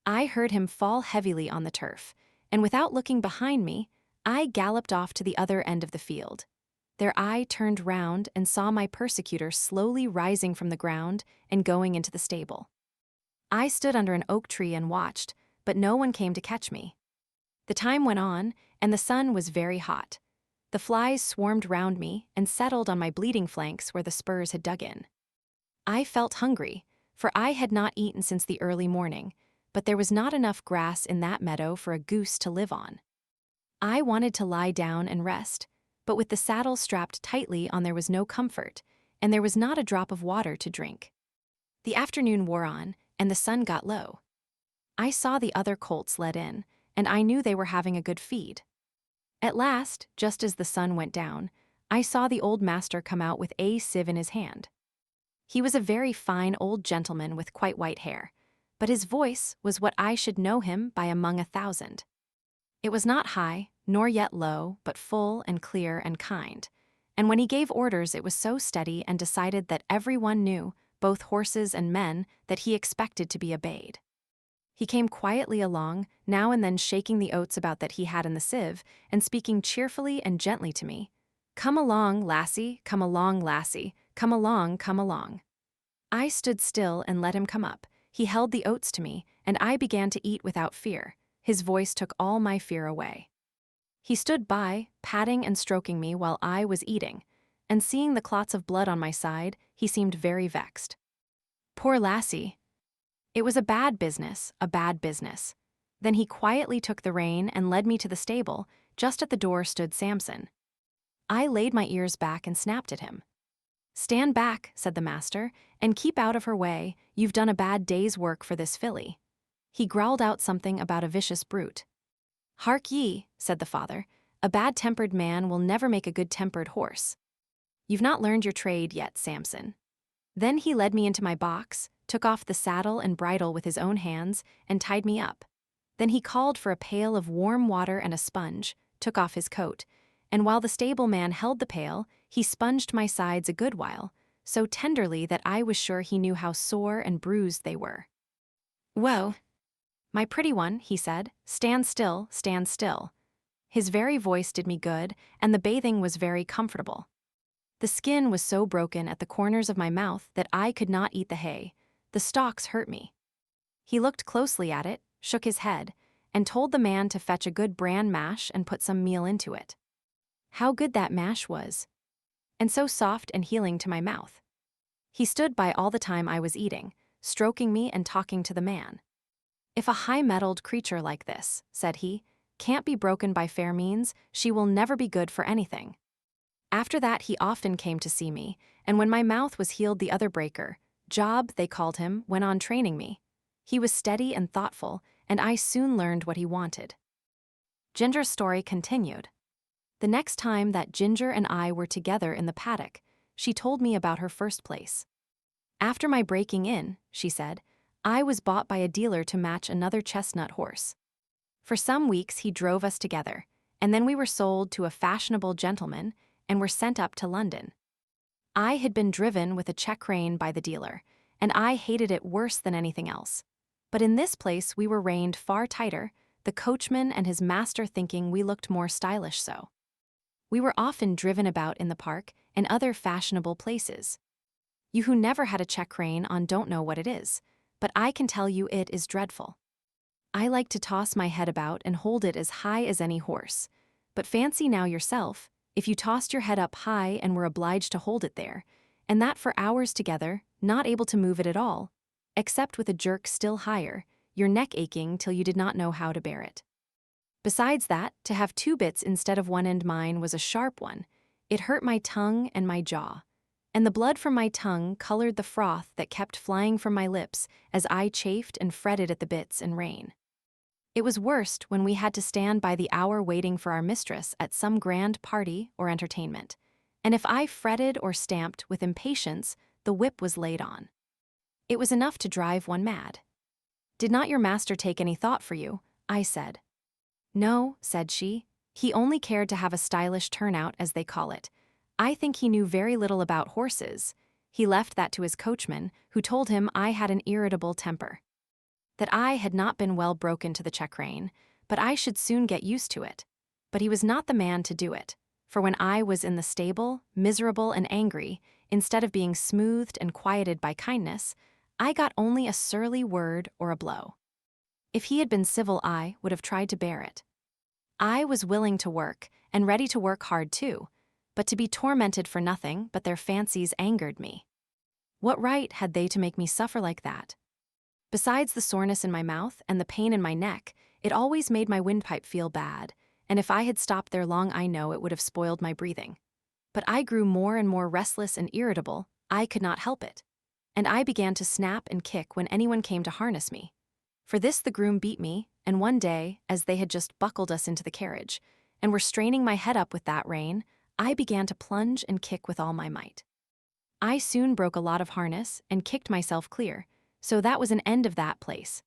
I heard him fall heavily on the turf, and without looking behind me, I galloped off to the other end of the field. There I turned round and saw my persecutor slowly rising from the ground and going into the stable. I stood under an oak tree and watched, but no one came to catch me. The time went on, and the sun was very hot. The flies swarmed round me and settled on my bleeding flanks where the spurs had dug in. I felt hungry, for I had not eaten since the early morning, but there was not enough grass in that meadow for a goose to live on. I wanted to lie down and rest, but with the saddle strapped tightly on there was no comfort, and there was not a drop of water to drink. The afternoon wore on, and the sun got low. I saw the other colts led in, and I knew they were having a good feed. At last, just as the sun went down, I saw the old master come out with a sieve in his hand. He was a very fine old gentleman with quite white hair, but his voice was what I should know him by among 1,000. It was not high, nor yet low, but full and clear and kind, and when he gave orders it was so steady and decided that everyone knew, both horses and men, that he expected to be obeyed. He came quietly along, now and then shaking the oats about that he had in the sieve, and speaking cheerfully and gently to me. "Come along, lassie, come along, lassie, come along, come along." I stood still and let him come up. He held the oats to me, and I began to eat without fear. His voice took all my fear away. He stood by, patting and stroking me while I was eating, and seeing the clots of blood on my side, he seemed very vexed. Poor lassie! It was a bad business, a bad business. Then he quietly took the rein and led me to the stable. Just at the door stood Samson. I laid my ears back and snapped at him. "Stand back," said the master, "and keep out of her way. You've done a bad day's work for this filly." He growled out something about a vicious brute. "Hark ye," said the father, "a bad-tempered man will never make a good-tempered horse. You've not learned your trade yet, Samson." Then he led me into my box, took off the saddle and bridle with his own hands, and tied me up. Then he called for a pail of warm water and a sponge, took off his coat, and while the stable-man held the pail, he sponged my sides a good while, so tenderly that I was sure he knew how sore and bruised they were. "Whoa, my pretty one," he said, stand still, stand still." His very voice did me good, and the bathing was very comfortable. The skin was so broken at the corners of my mouth that I could not eat the hay. The stalks hurt me. He looked closely at it, shook his head, and told the man to fetch a good bran mash and put some meal into it. How good that mash was! And so soft and healing to my mouth. He stood by all the time I was eating, stroking me and talking to the man. "If a high-mettled creature like this," said he, "can't be broken by fair means, she will never be good for anything." After that he often came to see me, and when my mouth was healed the other breaker, Job, they called him, went on training me. He was steady and thoughtful, and I soon learned what he wanted. Ginger's story continued. The next time that Ginger and I were together in the paddock, she told me about her first place. "After my breaking in," she said, "I was bought by a dealer to match another chestnut horse. For some weeks he drove us together, and then we were sold to a fashionable gentleman and were sent up to London. I had been driven with a check rein by the dealer, and I hated it worse than anything else. But in this place we were reined far tighter, the coachman and his master thinking we looked more stylish so. We were often driven about in the park and other fashionable places. You who never had a check rein on don't know what it is, but I can tell you it is dreadful. I like to toss my head about and hold it as high as any horse, but fancy now yourself, if you tossed your head up high and were obliged to hold it there, and that for hours together, not able to move it at all, except with a jerk still higher, your neck aching till you did not know how to bear it. Besides that, to have two bits instead of one and mine was a sharp one. It hurt my tongue and my jaw, and the blood from my tongue colored the froth that kept flying from my lips as I chafed and fretted at the bits and rein. It was worst when we had to stand by the hour waiting for our mistress at some grand party or entertainment, and if I fretted or stamped with impatience, the whip was laid on. It was enough to drive one mad. "Did not your master take any thought for you?" I said. "No," said she. "He only cared to have a stylish turnout, as they call it. I think he knew very little about horses. He left that to his coachman, who told him I had an irritable temper. That I had not been well broken to the check-rein, but I should soon get used to it. But he was not the man to do it, for when I was in the stable, miserable and angry, instead of being smoothed and quieted by kindness, I got only a surly word or a blow. If he had been civil, I would have tried to bear it. I was willing to work, and ready to work hard too, but to be tormented for nothing but their fancies angered me. What right had they to make me suffer like that? Besides the soreness in my mouth and the pain in my neck, it always made my windpipe feel bad, and if I had stopped there long, I know it would have spoiled my breathing. But I grew more and more restless and irritable. I could not help it. And I began to snap and kick when anyone came to harness me. For this the groom beat me, and one day, as they had just buckled us into the carriage, and were straining my head up with that rein, I began to plunge and kick with all my might. I soon broke a lot of harness and kicked myself clear, so that was an end of that place.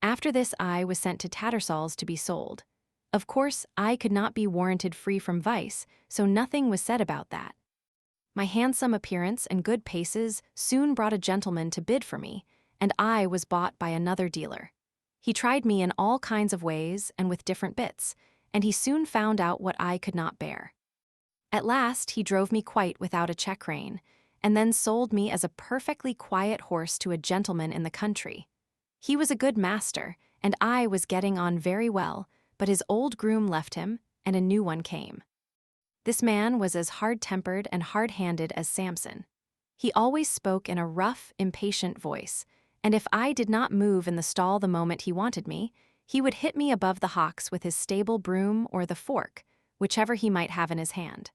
After this I was sent to Tattersall's to be sold. Of course, I could not be warranted free from vice, so nothing was said about that. My handsome appearance and good paces soon brought a gentleman to bid for me, and I was bought by another dealer. He tried me in all kinds of ways and with different bits, and he soon found out what I could not bear. At last he drove me quite without a check-rein, and then sold me as a perfectly quiet horse to a gentleman in the country. He was a good master, and I was getting on very well, but his old groom left him, and a new one came. This man was as hard-tempered and hard-handed as Samson. He always spoke in a rough, impatient voice, and if I did not move in the stall the moment he wanted me, he would hit me above the hocks with his stable broom or the fork, whichever he might have in his hand.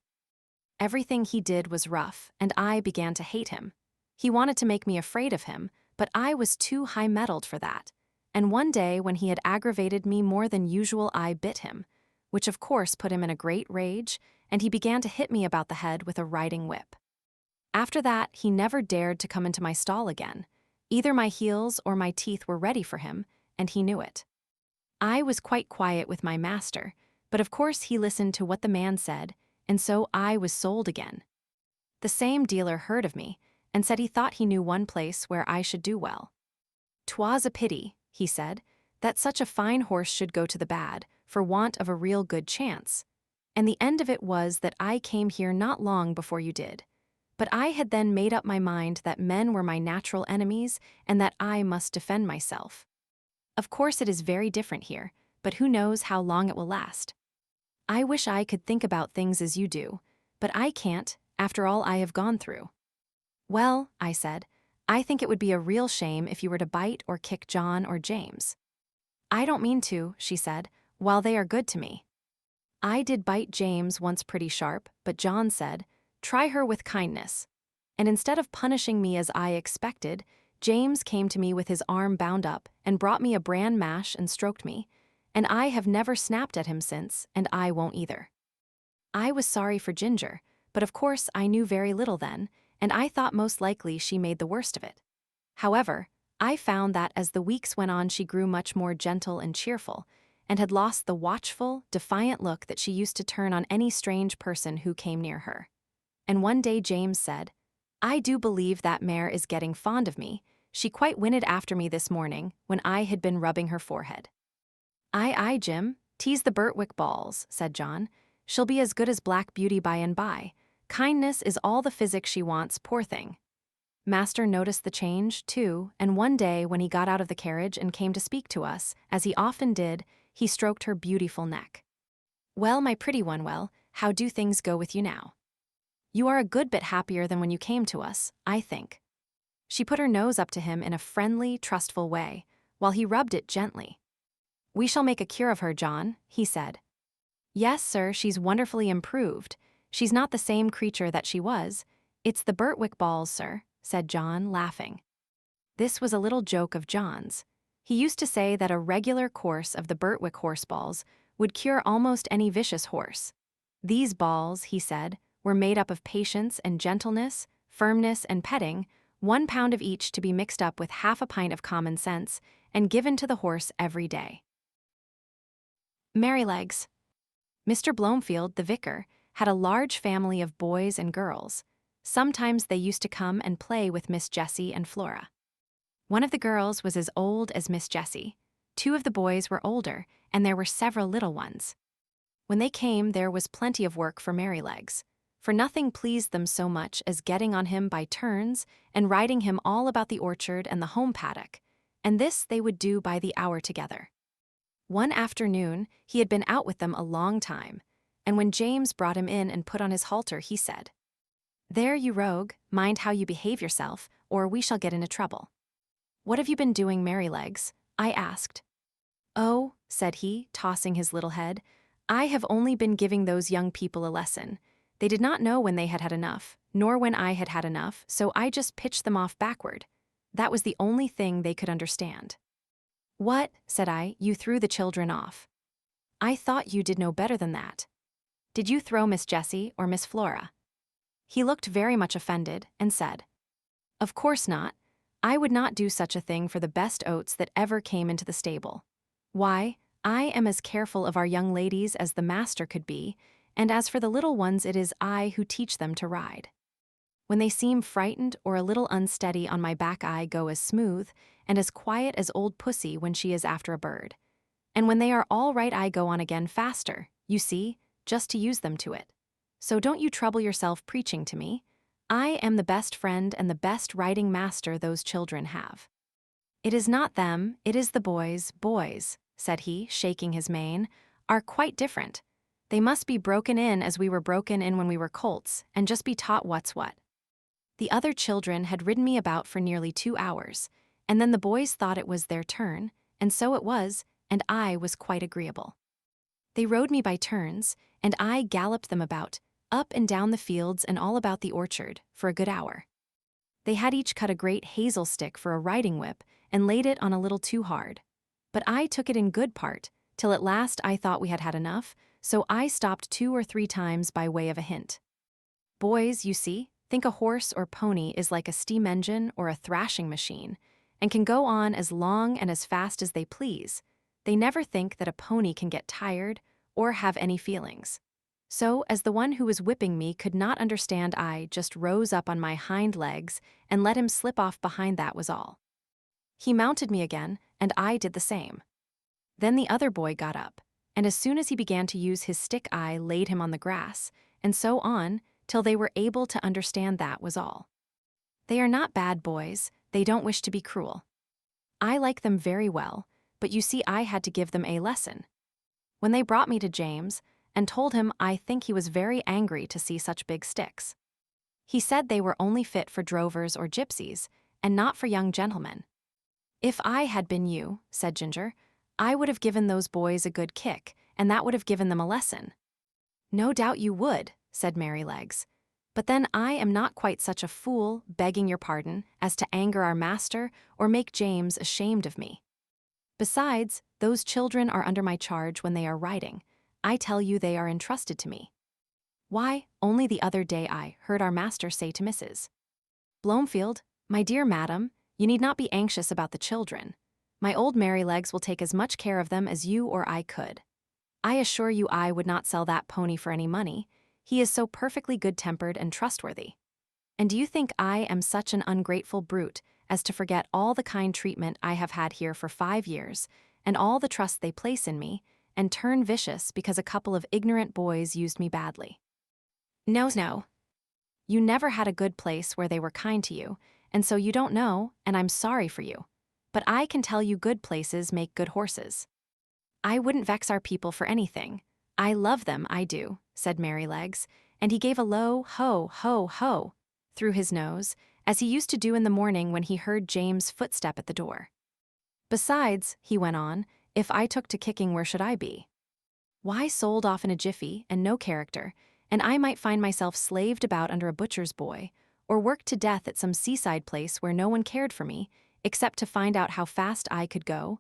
Everything he did was rough, and I began to hate him. He wanted to make me afraid of him, but I was too high-mettled for that, and one day when he had aggravated me more than usual, I bit him, which of course put him in a great rage, and he began to hit me about the head with a riding whip. After that, he never dared to come into my stall again. Either my heels or my teeth were ready for him, and he knew it. I was quite quiet with my master, but of course he listened to what the man said, and so I was sold again. The same dealer heard of me, and said he thought he knew one place where I should do well. "'Twas a pity," he said, "that such a fine horse should go to the bad, for want of a real good chance. And the end of it was that I came here not long before you did. But I had then made up my mind that men were my natural enemies, and that I must defend myself. Of course it is very different here, but who knows how long it will last? I wish I could think about things as you do, but I can't, after all I have gone through." "Well," I said, "I think it would be a real shame if you were to bite or kick John or James." "I don't mean to," she said, "while they are good to me." I did bite James once pretty sharp, but John said, "Try her with kindness." And instead of punishing me as I expected, James came to me with his arm bound up and brought me a bran mash and stroked me, and I have never snapped at him since, and I won't either. I was sorry for Ginger, but of course I knew very little then, and I thought most likely she made the worst of it. However, I found that as the weeks went on she grew much more gentle and cheerful, and had lost the watchful, defiant look that she used to turn on any strange person who came near her. And one day James said, "I do believe that mare is getting fond of me. She quite whinnied after me this morning when I had been rubbing her forehead." Aye, Jim, tease the Birtwick balls," said John. "She'll be as good as Black Beauty by and by. Kindness is all the physic she wants, poor thing." Master noticed the change, too, and one day when he got out of the carriage and came to speak to us, as he often did, he stroked her beautiful neck. "Well, my pretty one, well, how do things go with you now? You are a good bit happier than when you came to us, I think." She put her nose up to him in a friendly, trustful way, while he rubbed it gently. "We shall make a cure of her, John," he said. "Yes, sir, she's wonderfully improved. She's not the same creature that she was. It's the Birtwick balls, sir," said John, laughing. This was a little joke of John's. He used to say that a regular course of the Birtwick horse balls would cure almost any vicious horse. These balls, he said, were made up of patience and gentleness, firmness and petting, 1 pound of each to be mixed up with half a pint of common sense and given to the horse every day. Merrylegs. Mr. Blomefield, the vicar, had a large family of boys and girls. Sometimes they used to come and play with Miss Jessie and Flora. One of the girls was as old as Miss Jessie. 2 of the boys were older, and there were several little ones. When they came, there was plenty of work for Merrylegs, for nothing pleased them so much as getting on him by turns and riding him all about the orchard and the home paddock, and this they would do by the hour together. One afternoon, he had been out with them a long time, and when James brought him in and put on his halter, he said, "There, you rogue, mind how you behave yourself, or we shall get into trouble." "What have you been doing, Merrylegs?" I asked. "Oh," said he, tossing his little head, "I have only been giving those young people a lesson. They did not know when they had had enough, nor when I had had enough, so I just pitched them off backward. That was the only thing they could understand." "What," said I, "you threw the children off? I thought you did know better than that. Did you throw Miss Jessie or Miss Flora?" He looked very much offended and said, "Of course not. I would not do such a thing for the best oats that ever came into the stable. Why, I am as careful of our young ladies as the master could be, and as for the little ones, it is I who teach them to ride. When they seem frightened or a little unsteady on my back, I go as smooth and as quiet as old Pussy when she is after a bird. And when they are all right, I go on again faster, you see, just to use them to it. So don't you trouble yourself preaching to me. I am the best friend and the best riding master those children have." "It is not them, it is the boys, said he, shaking his mane, "are quite different. They must be broken in as we were broken in when we were colts, and just be taught what's what." The other children had ridden me about for nearly 2 hours, and then the boys thought it was their turn, and so it was, and I was quite agreeable. They rode me by turns, and I galloped them about, up and down the fields and all about the orchard, for a good hour. They had each cut a great hazel stick for a riding whip and laid it on a little too hard. But I took it in good part, till at last I thought we had had enough, so I stopped 2 or 3 times by way of a hint. Boys, you see, think a horse or pony is like a steam engine or a thrashing machine, and can go on as long and as fast as they please. They never think that a pony can get tired or have any feelings. So, as the one who was whipping me could not understand, I just rose up on my hind legs and let him slip off behind, that was all. He mounted me again, and I did the same. Then the other boy got up, and as soon as he began to use his stick, I laid him on the grass, and so on, till they were able to understand, that was all. They are not bad boys, they don't wish to be cruel. I like them very well, but you see I had to give them a lesson. When they brought me to James, and told him I think he was very angry to see such big sticks. He said they were only fit for drovers or gypsies, and not for young gentlemen. "If I had been you," said Ginger, "I would have given those boys a good kick, and that would have given them a lesson." "No doubt you would," said Merrylegs, "but then I am not quite such a fool, begging your pardon, as to anger our master or make James ashamed of me. Besides, those children are under my charge when they are riding. I tell you they are entrusted to me. Why, only the other day I heard our master say to Mrs. Blomefield, 'My dear madam, you need not be anxious about the children. My old Merrylegs will take as much care of them as you or I could. I assure you I would not sell that pony for any money. He is so perfectly good-tempered and trustworthy. And do you think I am such an ungrateful brute as to forget all the kind treatment I have had here for 5 years, and all the trust they place in me, and turn vicious because a couple of ignorant boys used me badly? No. You never had a good place where they were kind to you, and so you don't know, and I'm sorry for you. But I can tell you good places make good horses. I wouldn't vex our people for anything. I love them, I do," said Merrylegs, and he gave a low ho, ho, ho, through his nose, as he used to do in the morning when he heard James' footstep at the door. "Besides," he went on, "if I took to kicking, where should I be? Why, sold off in a jiffy, and no character, and I might find myself slaved about under a butcher's boy, or worked to death at some seaside place where no one cared for me, except to find out how fast I could go,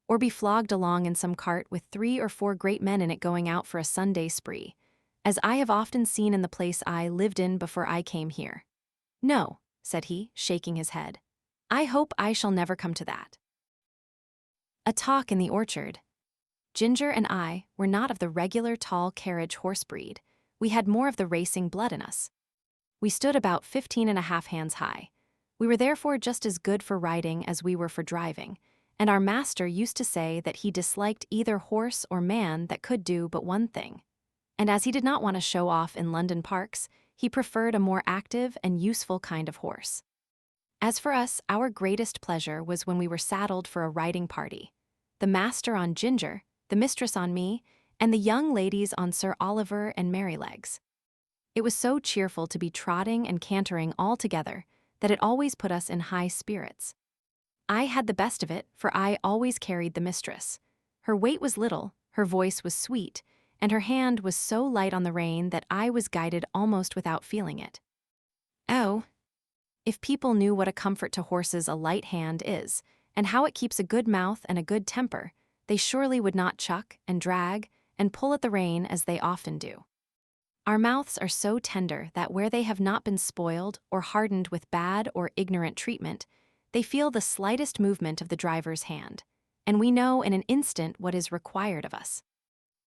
or be flogged along in some cart with 3 or 4 great men in it going out for a Sunday spree, as I have often seen in the place I lived in before I came here. No, said he, shaking his head. I hope I shall never come to that. A talk in the orchard. Ginger and I were not of the regular tall carriage horse breed. We had more of the racing blood in us. We stood about 15½ hands high. We were therefore just as good for riding as we were for driving, and our master used to say that he disliked either horse or man that could do but one thing. And as he did not want to show off in London parks, he preferred a more active and useful kind of horse. As for us, our greatest pleasure was when we were saddled for a riding party. The master on Ginger, the mistress on me, and the young ladies on Sir Oliver and Merrylegs. It was so cheerful to be trotting and cantering all together that it always put us in high spirits. I had the best of it, for I always carried the mistress. Her weight was little, her voice was sweet, and her hand was so light on the rein that I was guided almost without feeling it. Oh, if people knew what a comfort to horses a light hand is, and how it keeps a good mouth and a good temper, they surely would not chuck and drag and pull at the rein as they often do. Our mouths are so tender that where they have not been spoiled or hardened with bad or ignorant treatment, they feel the slightest movement of the driver's hand, and we know in an instant what is required of us.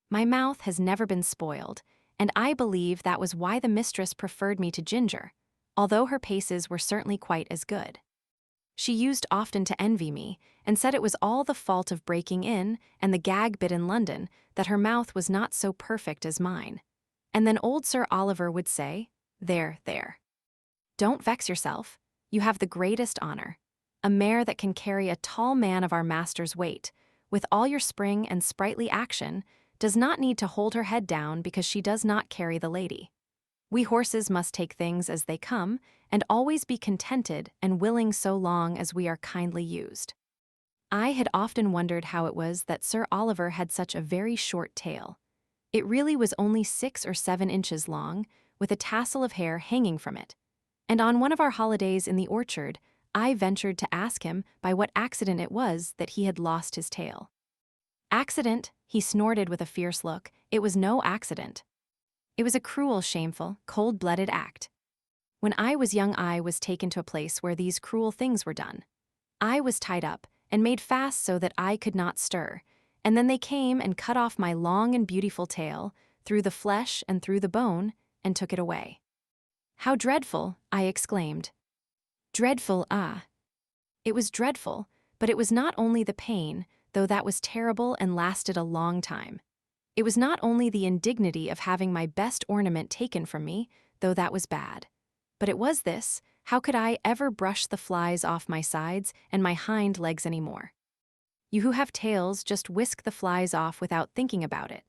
My mouth has never been spoiled, and I believe that was why the mistress preferred me to Ginger, although her paces were certainly quite as good. She used often to envy me, and said it was all the fault of breaking in and the gag bit in London that her mouth was not so perfect as mine. And then old Sir Oliver would say, There, there. Don't vex yourself. You have the greatest honor. A mare that can carry a tall man of our master's weight, with all your spring and sprightly action, does not need to hold her head down because she does not carry the lady. We horses must take things as they come, and always be contented and willing so long as we are kindly used. I had often wondered how it was that Sir Oliver had such a very short tail. It really was only 6 or 7 inches long, with a tassel of hair hanging from it. And on one of our holidays in the orchard, I ventured to ask him by what accident it was that he had lost his tail. Accident, he snorted with a fierce look. It was no accident. It was a cruel, shameful, cold-blooded act. When I was young, I was taken to a place where these cruel things were done. I was tied up and made fast so that I could not stir, and then they came and cut off my long and beautiful tail, through the flesh and through the bone, and took it away. How dreadful, I exclaimed. Dreadful, ah. It was dreadful, but it was not only the pain, though that was terrible and lasted a long time. It was not only the indignity of having my best ornament taken from me, though that was bad. But it was this: how could I ever brush the flies off my sides and my hind legs any more? You who have tails just whisk the flies off without thinking about it,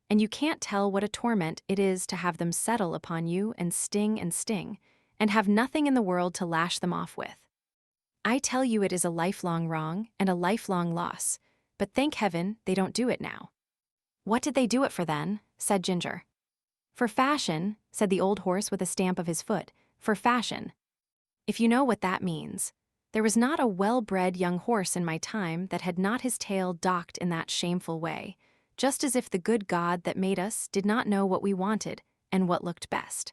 and you can't tell what a torment it is to have them settle upon you and sting, and have nothing in the world to lash them off with. I tell you it is a lifelong wrong and a lifelong loss, but thank heaven they don't do it now. What did they do it for then? Said Ginger. For fashion, said the old horse with a stamp of his foot, for fashion. If you know what that means. There was not a well-bred young horse in my time that had not his tail docked in that shameful way, just as if the good God that made us did not know what we wanted and what looked best.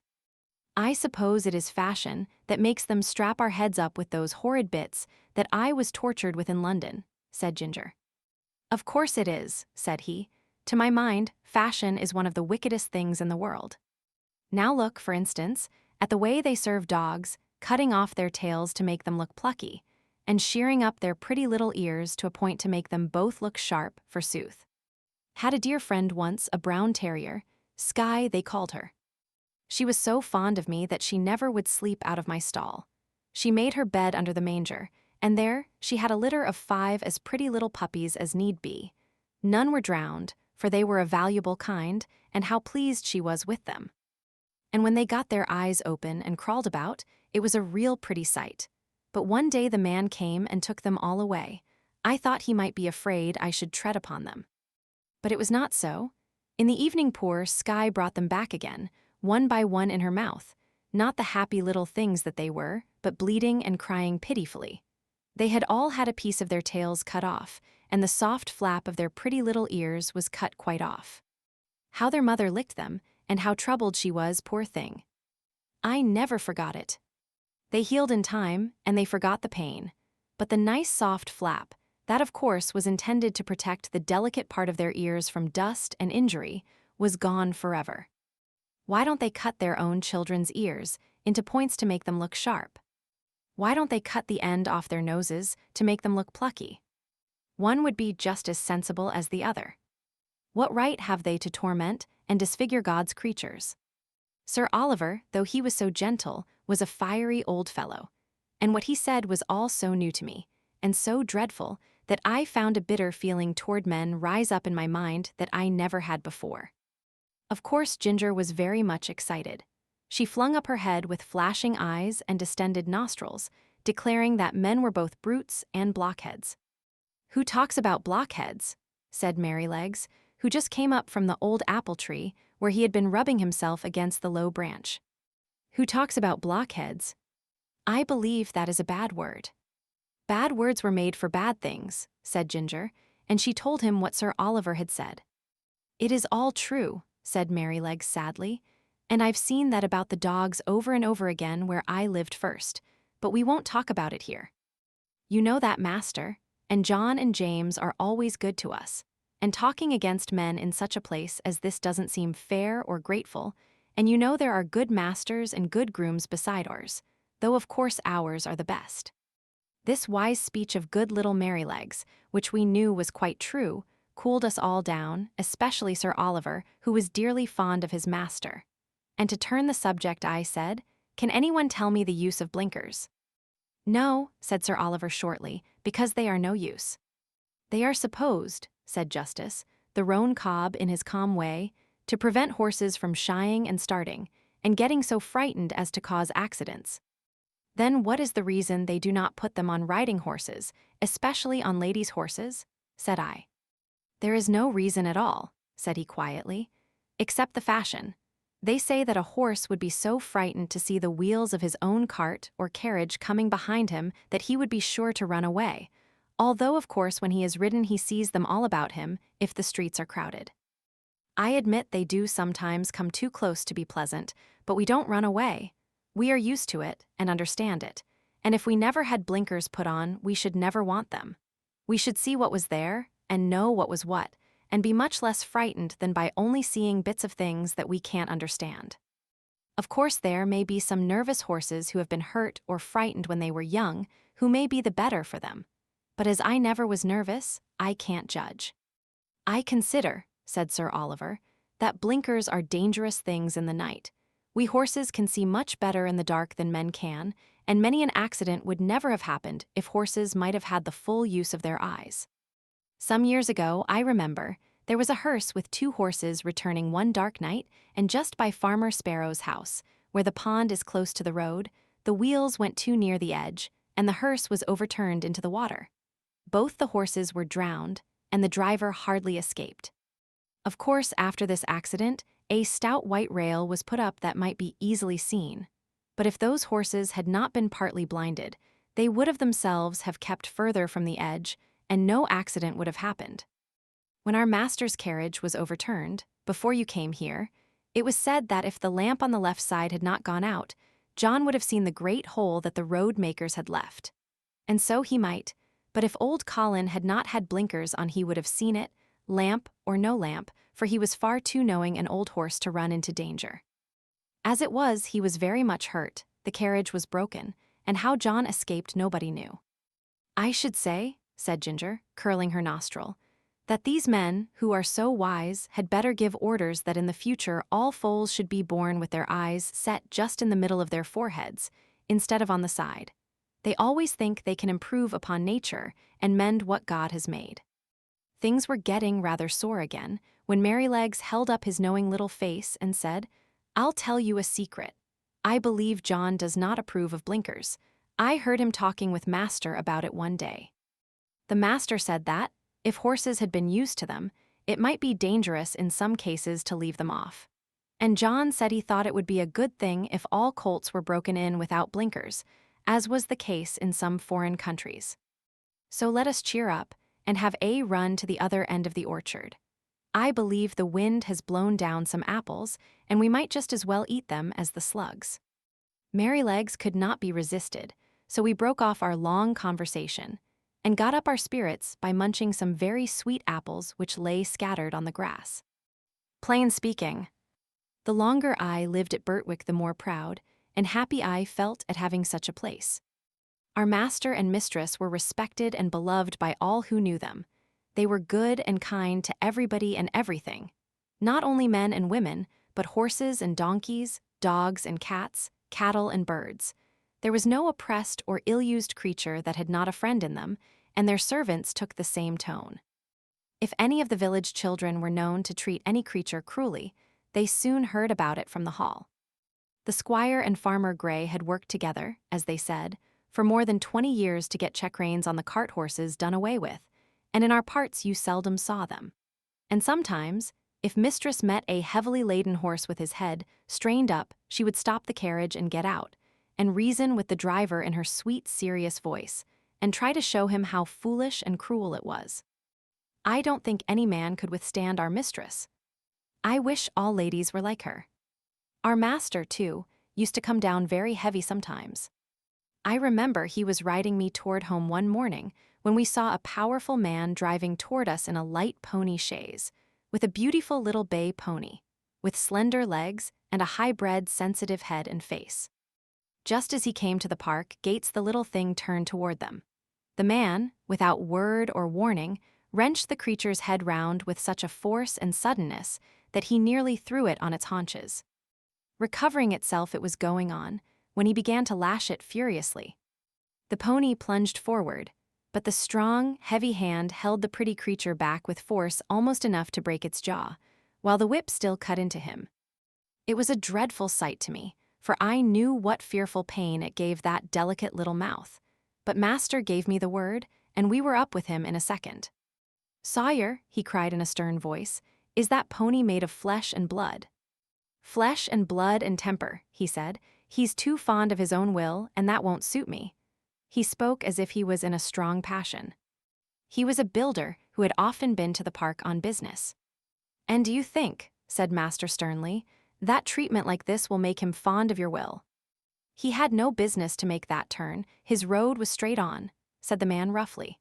I suppose it is fashion that makes them strap our heads up with those horrid bits that I was tortured with in London, said Ginger. Of course it is, said he. To my mind, fashion is one of the wickedest things in the world. Now look, for instance, at the way they serve dogs, cutting off their tails to make them look plucky, and shearing up their pretty little ears to a point to make them both look sharp, forsooth. Had a dear friend once, a brown terrier, Skye they called her. She was so fond of me that she never would sleep out of my stall. She made her bed under the manger, and there she had a litter of 5 as pretty little puppies as need be. None were drowned, for they were a valuable kind, and how pleased she was with them. And when they got their eyes open and crawled about, it was a real pretty sight. But one day the man came and took them all away. I thought he might be afraid I should tread upon them. But it was not so. In the evening poor Skye brought them back again, one by one in her mouth, not the happy little things that they were, but bleating and crying pitifully. They had all had a piece of their tails cut off, and the soft flap of their pretty little ears was cut quite off. How their mother licked them, and how troubled she was, poor thing. I never forgot it. They healed in time, and they forgot the pain. But the nice soft flap, that of course was intended to protect the delicate part of their ears from dust and injury, was gone forever. Why don't they cut their own children's ears into points to make them look sharp? Why don't they cut the end off their noses to make them look plucky? One would be just as sensible as the other. What right have they to torment and disfigure God's creatures? Sir Oliver, though he was so gentle, was a fiery old fellow, and what he said was all so new to me, and so dreadful, that I found a bitter feeling toward men rise up in my mind that I never had before. Of course, Ginger was very much excited. She flung up her head with flashing eyes and distended nostrils, declaring that men were both brutes and blockheads. "Who talks about blockheads?" said Merrylegs, who just came up from the old apple tree where he had been rubbing himself against the low branch. "Who talks about blockheads? I believe that is a bad word." "Bad words were made for bad things," said Ginger, and she told him what Sir Oliver had said. "It is all true," said Merrylegs sadly, "and I've seen that about the dogs over and over again where I lived first, but we won't talk about it here. You know that master, and John and James are always good to us, and talking against men in such a place as this doesn't seem fair or grateful, and you know there are good masters and good grooms beside ours, though of course ours are the best." This wise speech of good little Merrylegs, which we knew was quite true, cooled us all down, especially Sir Oliver, who was dearly fond of his master. And to turn the subject, I said, "Can anyone tell me the use of blinkers?" "No," said Sir Oliver shortly, "because they are no use." "They are supposed," said Justice, the roan cob in his calm way, "to prevent horses from shying and starting, and getting so frightened as to cause accidents." "Then what is the reason they do not put them on riding horses, especially on ladies' horses?" said I. "There is no reason at all," said he quietly, "except the fashion. They say that a horse would be so frightened to see the wheels of his own cart or carriage coming behind him that he would be sure to run away, although of course when he is ridden he sees them all about him if the streets are crowded. I admit they do sometimes come too close to be pleasant, but we don't run away. We are used to it and understand it, and if we never had blinkers put on, we should never want them. We should see what was there and know what was what, and be much less frightened than by only seeing bits of things that we can't understand. Of course there may be some nervous horses who have been hurt or frightened when they were young, who may be the better for them. But as I never was nervous, I can't judge. "I consider," said Sir Oliver, "that blinkers are dangerous things in the night. We horses can see much better in the dark than men can, and many an accident would never have happened if horses might have had the full use of their eyes. Some years ago, I remember, there was a hearse with 2 horses returning one dark night, and just by Farmer Sparrow's house, where the pond is close to the road, the wheels went too near the edge, and the hearse was overturned into the water. Both the horses were drowned, and the driver hardly escaped. Of course, after this accident, a stout white rail was put up that might be easily seen. But if those horses had not been partly blinded, they would of themselves have kept further from the edge, and no accident would have happened. When our master's carriage was overturned, before you came here, it was said that if the lamp on the left side had not gone out, John would have seen the great hole that the road makers had left. And so he might, but if old Colin had not had blinkers on he would have seen it, lamp or no lamp, for he was far too knowing an old horse to run into danger. As it was, he was very much hurt, the carriage was broken, and how John escaped nobody knew. "I should say," said Ginger, curling her nostril, "that these men, who are so wise, had better give orders that in the future all foals should be born with their eyes set just in the middle of their foreheads, instead of on the side. They always think they can improve upon nature and mend what God has made." Things were getting rather sore again, when Merrylegs held up his knowing little face and said, "I'll tell you a secret. I believe John does not approve of blinkers. I heard him talking with Master about it one day. The master said that, if horses had been used to them, it might be dangerous in some cases to leave them off. And John said he thought it would be a good thing if all colts were broken in without blinkers, as was the case in some foreign countries. So let us cheer up, and have A run to the other end of the orchard. I believe the wind has blown down some apples, and we might just as well eat them as the slugs." Merrylegs could not be resisted, so we broke off our long conversation and got up our spirits by munching some very sweet apples which lay scattered on the grass. Plain speaking, the longer I lived at Birtwick, the more proud and happy I felt at having such a place. Our master and mistress were respected and beloved by all who knew them. They were good and kind to everybody and everything, not only men and women, but horses and donkeys, dogs and cats, cattle and birds. There was no oppressed or ill-used creature that had not a friend in them, and their servants took the same tone. If any of the village children were known to treat any creature cruelly, they soon heard about it from the hall. The squire and Farmer Gray had worked together, as they said, for more than 20 years to get check-reins on the cart horses done away with, and in our parts you seldom saw them. And sometimes, if mistress met a heavily laden horse with his head strained up, she would stop the carriage and get out, and reason with the driver in her sweet, serious voice, and try to show him how foolish and cruel it was. I don't think any man could withstand our mistress. I wish all ladies were like her. Our master, too, used to come down very heavy sometimes. I remember he was riding me toward home one morning when we saw a powerful man driving toward us in a light pony chaise, with a beautiful little bay pony, with slender legs and a high-bred, sensitive head and face. Just as he came to the park gates, the little thing turned toward them. The man, without word or warning, wrenched the creature's head round with such a force and suddenness that he nearly threw it on its haunches. Recovering itself, it was going on, when he began to lash it furiously. The pony plunged forward, but the strong, heavy hand held the pretty creature back with force almost enough to break its jaw, while the whip still cut into him. It was a dreadful sight to me, for I knew what fearful pain it gave that delicate little mouth. But master gave me the word, and we were up with him in a second. "Sawyer," he cried in a stern voice, "is that pony made of flesh and blood?" "Flesh and blood and temper," he said. "He's too fond of his own will, and that won't suit me." He spoke as if he was in a strong passion. He was a builder who had often been to the park on business. "And do you think," said master sternly, "that treatment like this will make him fond of your will?" "He had no business to make that turn. His road was straight on," said the man roughly.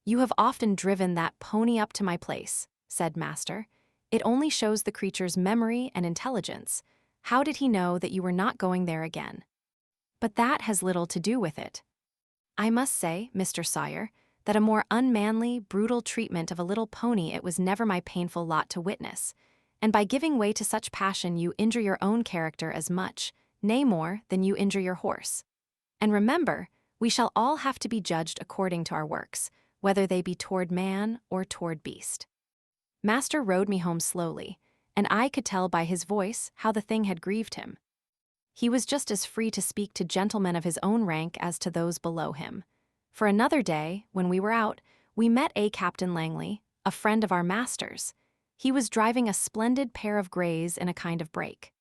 "You have often driven that pony up to my place," said master. "It only shows the creature's memory and intelligence. How did he know that you were not going there again? But that has little to do with it. I must say, Mr. Sawyer, that a more unmanly, brutal treatment of a little pony it was never my painful lot to witness, and by giving way to such passion you injure your own character as much, nay more, than you injure your horse. And remember, we shall all have to be judged according to our works, whether they be toward man or toward beast." Master rode me home slowly, and I could tell by his voice how the thing had grieved him. He was just as free to speak to gentlemen of his own rank as to those below him. For another day, when we were out, we met a Captain Langley, a friend of our master's. He was driving a splendid pair of greys in a kind of break.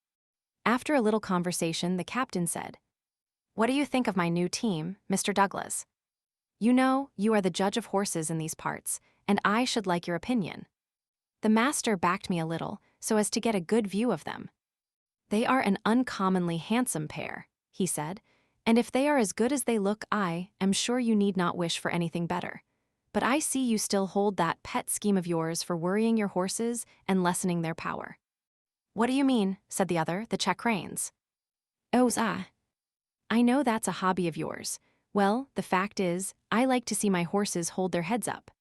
After a little conversation, the captain said, "What do you think of my new team, Mr. Douglas? You know, you are the judge of horses in these parts, and I should like your opinion." The master backed me a little, so as to get a good view of them. "They are an uncommonly handsome pair," he said, "and if they are as good as they look, I am sure you need not wish for anything better. But I see you still hold that pet scheme of yours for worrying your horses and lessening their power." "What do you mean?" said the other, "the check-reins?" "Oh, I know that's a hobby of yours. Well, the fact is, I like to see my horses hold their heads up."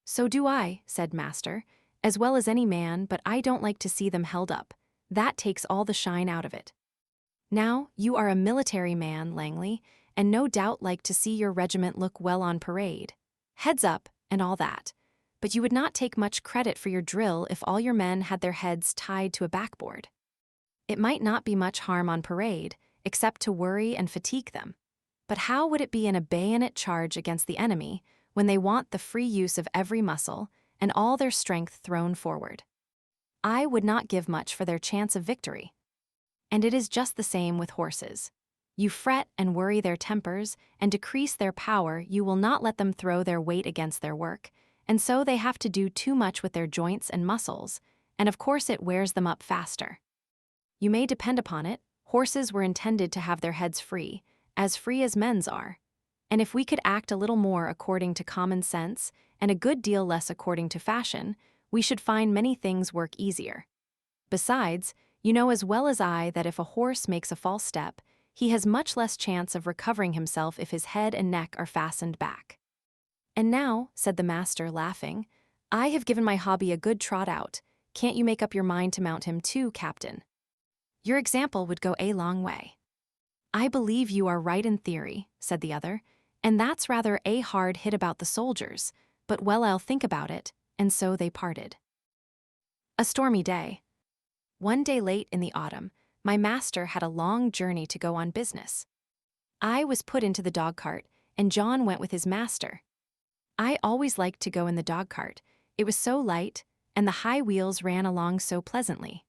"So do I," said master, "as well as any man, but I don't like to see them held up. That takes all the shine out of it. Now, you are a military man, Langley, and no doubt like to see your regiment look well on parade. Heads up, and all that. But you would not take much credit for your drill if all your men had their heads tied to a backboard. It might not be much harm on parade, except to worry and fatigue them. But how would it be in a bayonet charge against the enemy, when they want the free use of every muscle, and all their strength thrown forward? I would not give much for their chance of victory. And it is just the same with horses. You fret and worry their tempers, and decrease their power, you will not let them throw their weight against their work, and so they have to do too much with their joints and muscles, and of course it wears them up faster. You may depend upon it, Horses were intended to have their heads free as men's are. And if we could act a little more according to common sense and a good deal less according to fashion, we should find many things work easier. Besides, you know as well as I that if a horse makes a false step, he has much less chance of recovering himself if his head and neck are fastened back. And now, said the master, laughing, I have given my hobby a good trot out. Can't you make up your mind to mount him too, Captain? Your example would go a long way. I believe you are right in theory, said the other, and that's rather a hard hit about the soldiers, but well, I'll think about it, and so they parted. A stormy day. One day late in the autumn, my master had a long journey to go on business. I was put into the dog cart, and John went with his master. I always liked to go in the dog cart. It was so light, and the high wheels ran along so pleasantly.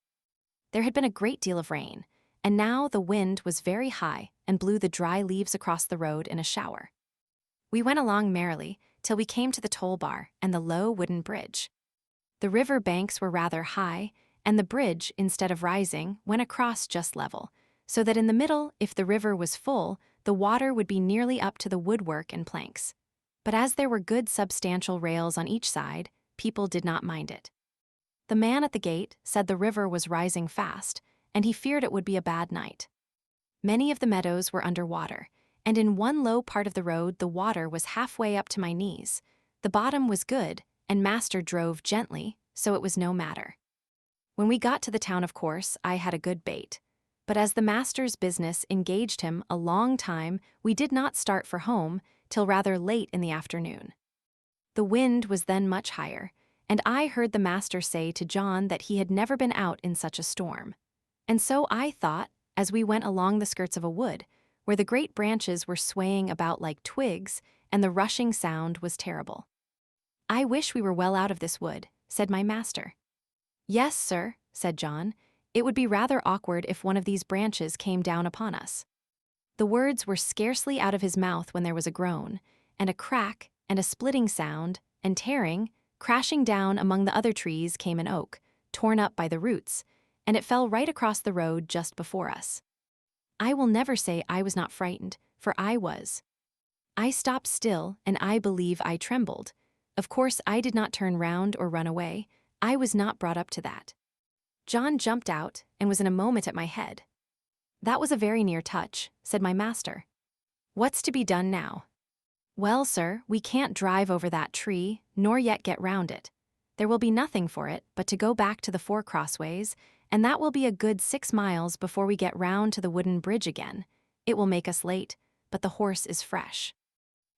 There had been a great deal of rain, and now the wind was very high and blew the dry leaves across the road in a shower. We went along merrily till we came to the toll bar and the low wooden bridge. The river banks were rather high, and the bridge, instead of rising, went across just level, so that in the middle, if the river was full, the water would be nearly up to the woodwork and planks. But as there were good substantial rails on each side, people did not mind it. The man at the gate said the river was rising fast, and he feared it would be a bad night. Many of the meadows were under water, and in one low part of the road the water was halfway up to my knees. The bottom was good, and master drove gently, so it was no matter. When we got to the town, of course, I had a good bait. But as the master's business engaged him a long time, we did not start for home till rather late in the afternoon. The wind was then much higher, and I heard the master say to John that he had never been out in such a storm. And so I thought, as we went along the skirts of a wood, where the great branches were swaying about like twigs, and the rushing sound was terrible. I wish we were well out of this wood, said my master. Yes, sir, said John. It would be rather awkward if one of these branches came down upon us. The words were scarcely out of his mouth when there was a groan, and a crack, and a splitting sound, and tearing, crashing down among the other trees came an oak, torn up by the roots, and it fell right across the road just before us. I will never say I was not frightened, for I was. I stopped still, and I believe I trembled. Of course, I did not turn round or run away. I was not brought up to that. John jumped out and was in a moment at my head. That was a very near touch, said my master. What's to be done now? Well, sir, we can't drive over that tree, nor yet get round it. There will be nothing for it but to go back to the 4 crossways, and that will be a good 6 miles before we get round to the wooden bridge again. It will make us late, but the horse is fresh.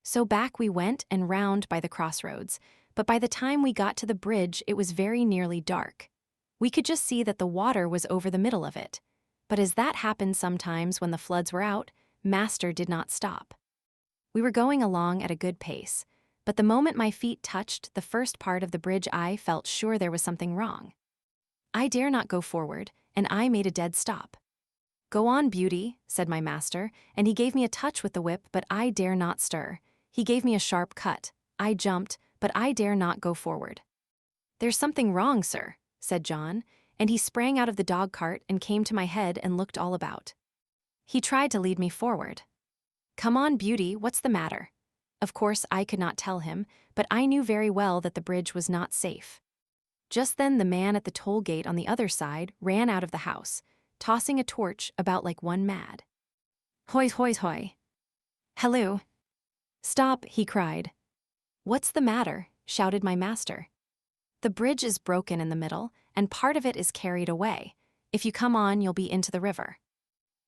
So back we went and round by the crossroads, but by the time we got to the bridge it was very nearly dark. We could just see that the water was over the middle of it. But as that happened sometimes when the floods were out, master did not stop. We were going along at a good pace, but the moment my feet touched the first part of the bridge I felt sure there was something wrong. I dare not go forward, and I made a dead stop. Go on, Beauty, said my master, and he gave me a touch with the whip, but I dare not stir. He gave me a sharp cut. I jumped, but I dare not go forward. There's something wrong, sir, said John, and he sprang out of the dog cart and came to my head and looked all about. He tried to lead me forward. Come on, Beauty, what's the matter? Of course, I could not tell him, but I knew very well that the bridge was not safe. Just then the man at the toll gate on the other side ran out of the house, tossing a torch about like one mad. Hoy, hoy, hoy. Halloo. Stop, he cried. What's the matter? Shouted my master. The bridge is broken in the middle, and part of it is carried away. If you come on, you'll be into the river.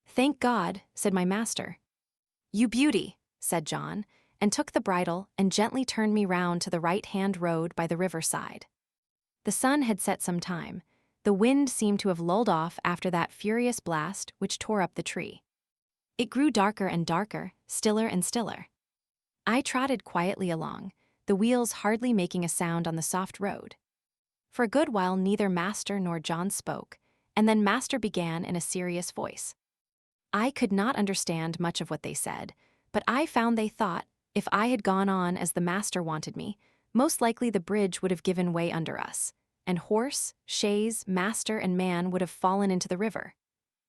Thank God, said my master. You beauty, said John, and took the bridle and gently turned me round to the right-hand road by the riverside. The sun had set some time. The wind seemed to have lulled off after that furious blast which tore up the tree. It grew darker and darker, stiller and stiller. I trotted quietly along, the wheels hardly making a sound on the soft road. For a good while neither master nor John spoke, and then master began in a serious voice. I could not understand much of what they said, but I found they thought, if I had gone on as the master wanted me, most likely the bridge would have given way under us, and horse, chaise, master, and man would have fallen into the river.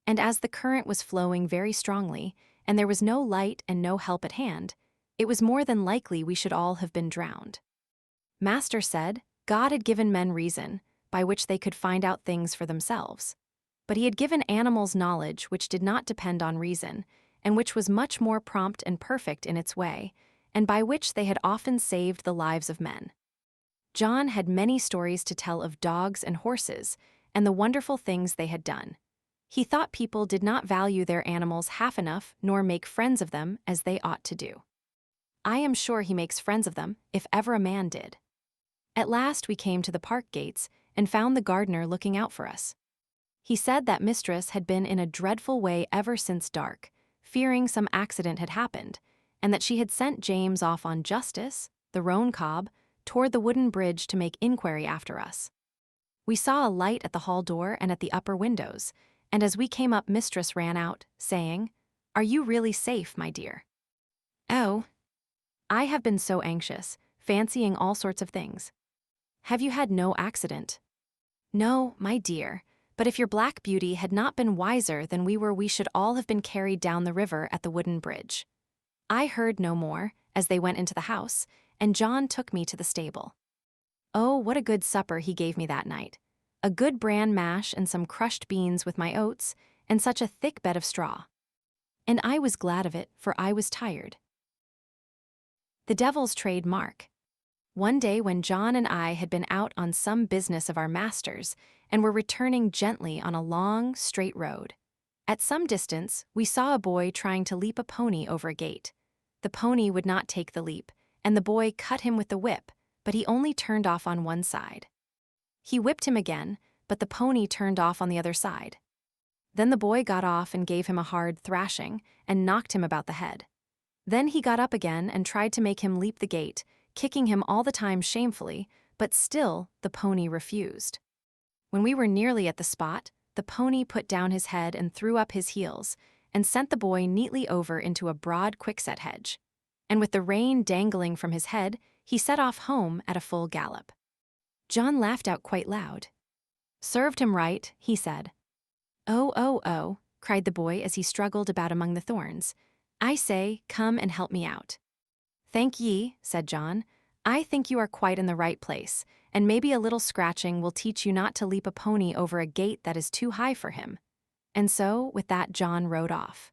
And as the current was flowing very strongly, and there was no light and no help at hand, it was more than likely we should all have been drowned. Master said God had given men reason, by which they could find out things for themselves. But he had given animals knowledge which did not depend on reason, and which was much more prompt and perfect in its way, and by which they had often saved the lives of men. John had many stories to tell of dogs and horses, and the wonderful things they had done. He thought people did not value their animals half enough nor make friends of them as they ought to do. I am sure he makes friends of them, if ever a man did. At last we came to the park gates and found the gardener looking out for us. He said that mistress had been in a dreadful way ever since dark, fearing some accident had happened, and that she had sent James off on Justice, the roan cob, toward the wooden bridge to make inquiry after us. We saw a light at the hall door and at the upper windows, and as we came up mistress ran out, saying, "Are you really safe, my dear?" "Oh, I have been so anxious, fancying all sorts of things." "Have you had no accident?" "No, my dear, but if your black beauty had not been wiser than we were, we should all have been carried down the river at the wooden bridge." I heard no more, as they went into the house, and John took me to the stable. Oh, what a good supper he gave me that night. A good bran mash and some crushed beans with my oats, and such a thick bed of straw. And I was glad of it, for I was tired. The Devil's Trade Mark. One day when John and I had been out on some business of our master's, and were returning gently on a long, straight road. At some distance, we saw a boy trying to leap a pony over a gate. The pony would not take the leap, and the boy cut him with the whip, but he only turned off on one side. He whipped him again, but the pony turned off on the other side. Then the boy got off and gave him a hard thrashing, and knocked him about the head. Then he got up again and tried to make him leap the gate, kicking him all the time shamefully, but still the pony refused. When we were nearly at the spot, the pony put down his head and threw up his heels, and sent the boy neatly over into a broad quickset hedge. And with the rein dangling from his head, he set off home at a full gallop. John laughed out quite loud. "Served him right," he said. "Oh, oh, oh," cried the boy as he struggled about among the thorns. "I say, come and help me out." "Thank ye," said John. "I think you are quite in the right place, and maybe a little scratching will teach you not to leap a pony over a gate that is too high for him." And so, with that, John rode off.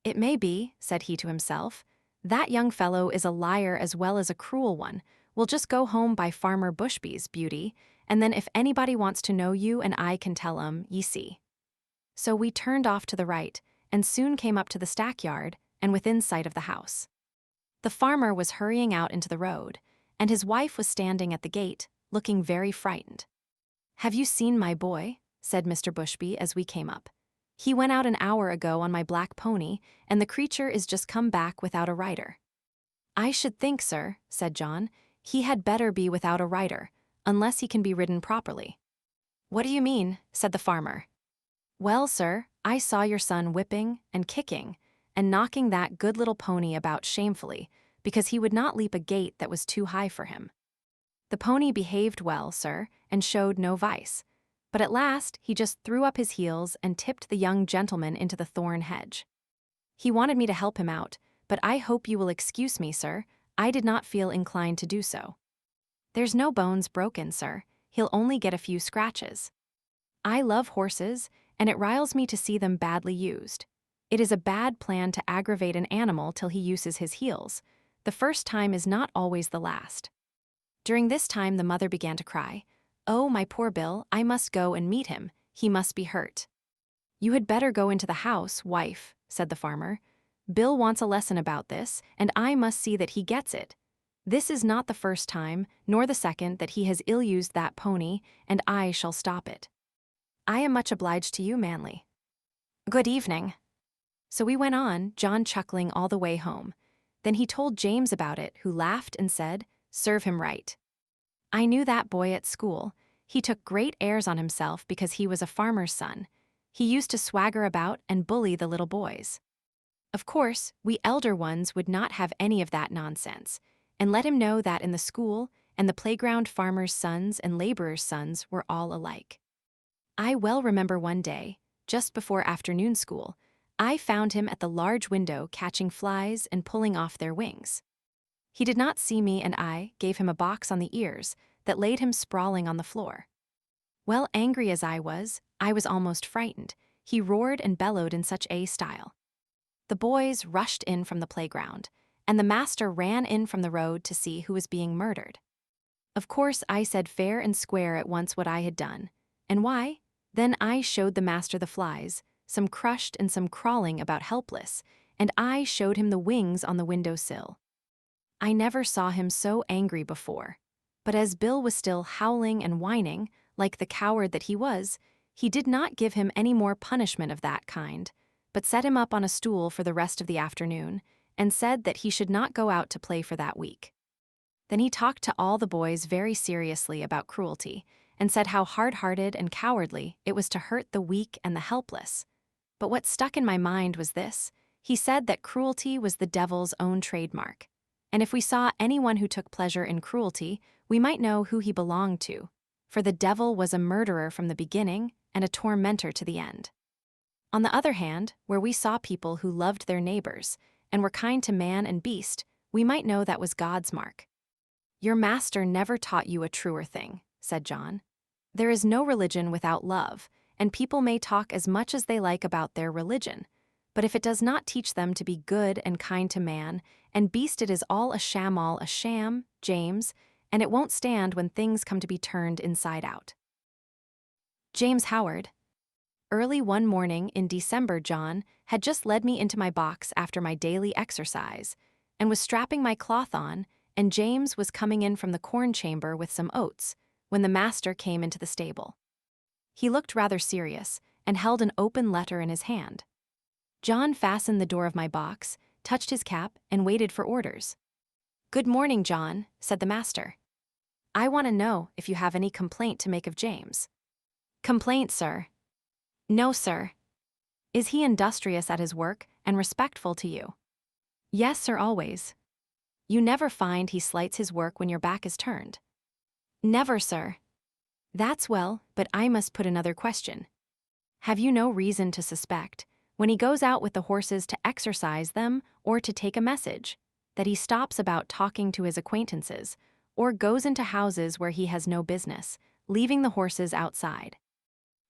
"It may be," said he to himself, "that young fellow is a liar as well as a cruel one. We'll just go home by Farmer Bushby's, Beauty, and then if anybody wants to know you and I can tell 'em, ye see." So we turned off to the right, and soon came up to the stackyard, and within sight of the house. The farmer was hurrying out into the road, and his wife was standing at the gate, looking very frightened. "Have you seen my boy?" said Mr. Bushby as we came up. "He went out an hour ago on my black pony, and the creature is just come back without a rider." "I should think, sir," said John, "he had better be without a rider, unless he can be ridden properly." "What do you mean?" said the farmer. "Well, sir, I saw your son whipping and kicking and knocking that good little pony about shamefully, because he would not leap a gate that was too high for him. The pony behaved well, sir, and showed no vice, but at last he just threw up his heels and tipped the young gentleman into the thorn hedge. He wanted me to help him out, but I hope you will excuse me, sir, I did not feel inclined to do so. There's no bones broken, sir, he'll only get a few scratches. I love horses, and it riles me to see them badly used. It is a bad plan to aggravate an animal till he uses his heels. The first time is not always the last." During this time the mother began to cry, "Oh, my poor Bill, I must go and meet him, he must be hurt." "You had better go into the house, wife," said the farmer. "Bill wants a lesson about this, and I must see that he gets it. This is not the first time, nor the second, that he has ill-used that pony, and I shall stop it. I am much obliged to you, Manly. Good evening." So we went on, John chuckling all the way home. Then he told James about it, who laughed and said, "Serve him right." I knew that boy at school. He took great airs on himself because he was a farmer's son. He used to swagger about and bully the little boys. Of course, we elder ones would not have any of that nonsense, and let him know that in the school and the playground farmers' sons and laborers' sons were all alike. I well remember one day, just before afternoon school, I found him at the large window catching flies and pulling off their wings. He did not see me, and I gave him a box on the ears that laid him sprawling on the floor. Well, angry as I was almost frightened. He roared and bellowed in such a style. The boys rushed in from the playground, and the master ran in from the road to see who was being murdered. Of course, I said fair and square at once what I had done. And why? Then I showed the master the flies, some crushed and some crawling about helpless, and I showed him the wings on the window sill. I never saw him so angry before. But as Bill was still howling and whining, like the coward that he was, he did not give him any more punishment of that kind, but set him up on a stool for the rest of the afternoon, and said that he should not go out to play for that week. Then he talked to all the boys very seriously about cruelty, and said how hard-hearted and cowardly it was to hurt the weak and the helpless. But what stuck in my mind was this: he said that cruelty was the devil's own trademark, and if we saw anyone who took pleasure in cruelty, we might know who he belonged to, for the devil was a murderer from the beginning and a tormentor to the end. On the other hand, where we saw people who loved their neighbors and were kind to man and beast, we might know that was God's mark. "Your master never taught you a truer thing," said John. "There is no religion without love, and people may talk as much as they like about their religion, but if it does not teach them to be good and kind to man and beast, it is all a sham, James, and it won't stand when things come to be turned inside out." James Howard. Early one morning in December, John had just led me into my box after my daily exercise and was strapping my cloth on, and James was coming in from the corn chamber with some oats when the master came into the stable. He looked rather serious and held an open letter in his hand. John fastened the door of my box, touched his cap, and waited for orders. "Good morning, John," said the master. "I want to know if you have any complaint to make of James." "Complaint, sir?" "No, sir." "Is he industrious at his work and respectful to you?" "Yes, sir, always." "You never find he slights his work when your back is turned?" "Never, sir." "That's well, but I must put another question. Have you no reason to suspect, when he goes out with the horses to exercise them or to take a message, that he stops about talking to his acquaintances, or goes into houses where he has no business, leaving the horses outside?"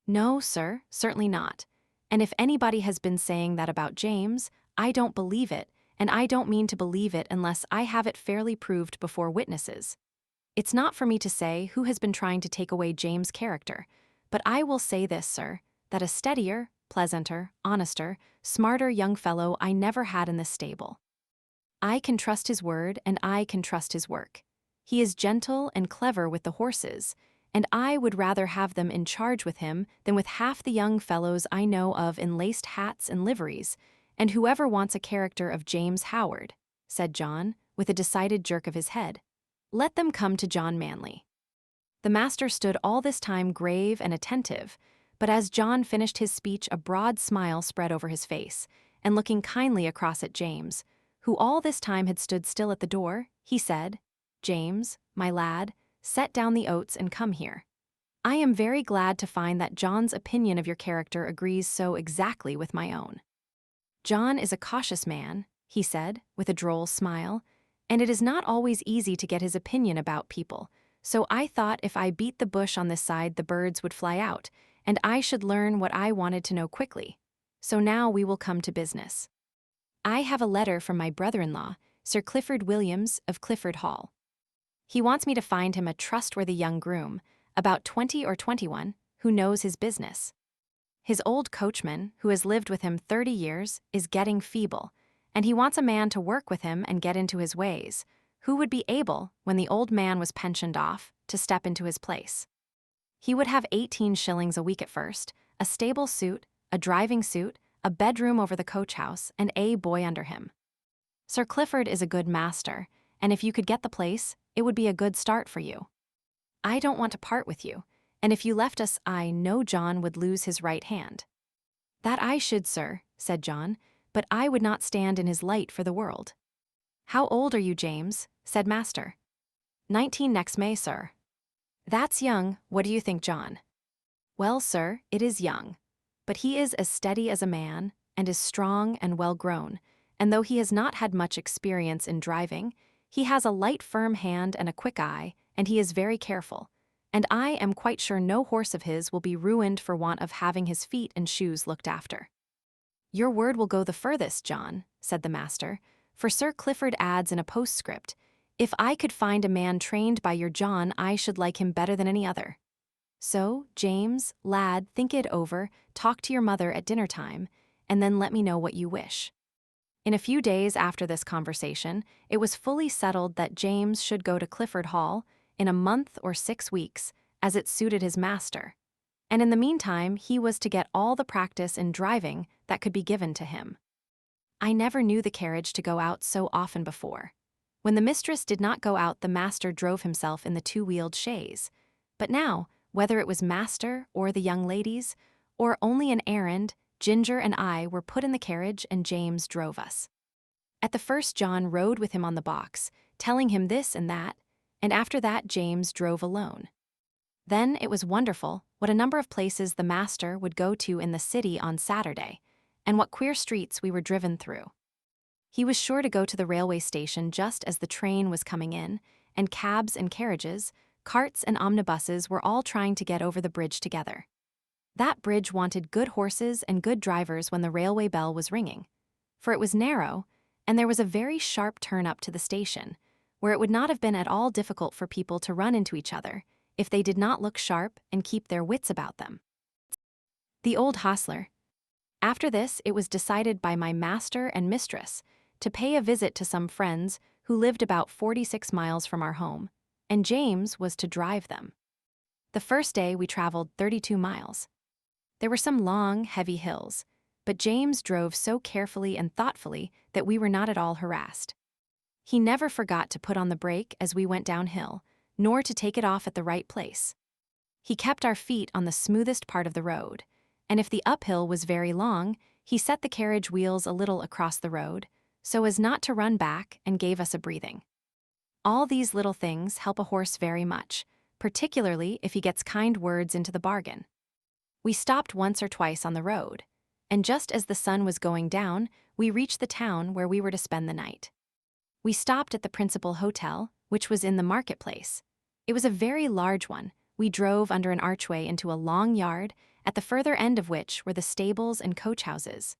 "No, sir, certainly not. And if anybody has been saying that about James, I don't believe it, and I don't mean to believe it unless I have it fairly proved before witnesses. It's not for me to say who has been trying to take away James' character, but I will say this, sir, that a steadier, pleasanter, honester, smarter young fellow I never had in this stable. I can trust his word, and I can trust his work. He is gentle and clever with the horses, and I would rather have them in charge with him than with half the young fellows I know of in laced hats and liveries, and whoever wants a character of James Howard," said John, with a decided jerk of his head, "let them come to John Manley." The master stood all this time grave and attentive, but as John finished his speech a broad smile spread over his face, and looking kindly across at James, who all this time had stood still at the door, he said, "James, my lad, set down the oats and come here. I am very glad to find that John's opinion of your character agrees so exactly with my own. John is a cautious man," he said, with a droll smile, "and it is not always easy to get his opinion about people, so I thought if I beat the bush on this side the birds would fly out, and I should learn what I wanted to know quickly. So now we will come to business. I have a letter from my brother-in-law, Sir Clifford Williams of Clifford Hall. He wants me to find him a trustworthy young groom, about 20 or 21, who knows his business. His old coachman, who has lived with him 30 years, is getting feeble, and he wants a man to work with him and get into his ways, who would be able, when the old man was pensioned off, to step into his place. He would have 18 shillings a week at first, a stable suit, a driving suit, a bedroom over the coach house, and a boy under him. Sir Clifford is a good master, and if you could get the place, it would be a good start for you. I don't want to part with you, and if you left us, I know John would lose his right hand." "That I should, sir," said John, "but I would not stand in his light for the world." "How old are you, James?" said master. 19 next May, sir." "That's young. What do you think, John?" "Well, sir, it is young. But he is as steady as a man, and is strong and well-grown, and though he has not had much experience in driving, he has a light firm hand and a quick eye, and he is very careful, and I am quite sure no horse of his will be ruined for want of having his feet and shoes looked after. Your word will go the furthest, John, said the master, for Sir Clifford adds in a postscript, if I could find a man trained by your John, I should like him better than any other. So, James, lad, think it over, talk to your mother at dinner time, and then let me know what you wish. In a few days after this conversation, it was fully settled that James should go to Clifford Hall in a month or 6 weeks, as it suited his master, and in the meantime he was to get all the practice in driving that could be given to him. I never knew the carriage to go out so often before. When the mistress did not go out, the master drove himself in the 2-wheeled chaise, but now, whether it was master or the young ladies, or only an errand, Ginger and I were put in the carriage and James drove us. At the first John rode with him on the box, telling him this and that, and after that James drove alone. Then it was wonderful what a number of places the master would go to in the city on Saturday, and what queer streets we were driven through. He was sure to go to the railway station just as the train was coming in, and cabs and carriages, carts and omnibuses were all trying to get over the bridge together. That bridge wanted good horses and good drivers when the railway bell was ringing, for it was narrow, and there was a very sharp turn up to the station, where it would not have been at all difficult for people to run into each other if they did not look sharp and keep their wits about them. The Old Hostler. After this, it was decided by my master and mistress to pay a visit to some friends who lived about 46 miles from our home, and James was to drive them. The first day we traveled 32 miles. There were some long, heavy hills, but James drove so carefully and thoughtfully that we were not at all harassed. He never forgot to put on the brake as we went downhill, nor to take it off at the right place. He kept our feet on the smoothest part of the road, and if the uphill was very long, he set the carriage wheels a little across the road, so as not to run back, and gave us a breathing. All these little things help a horse very much, particularly if he gets kind words into the bargain. We stopped once or twice on the road, and just as the sun was going down, we reached the town where we were to spend the night. We stopped at the principal hotel, which was in the marketplace. It was a very large one. We drove under an archway into a long yard, at the further end of which were the stables and coach houses.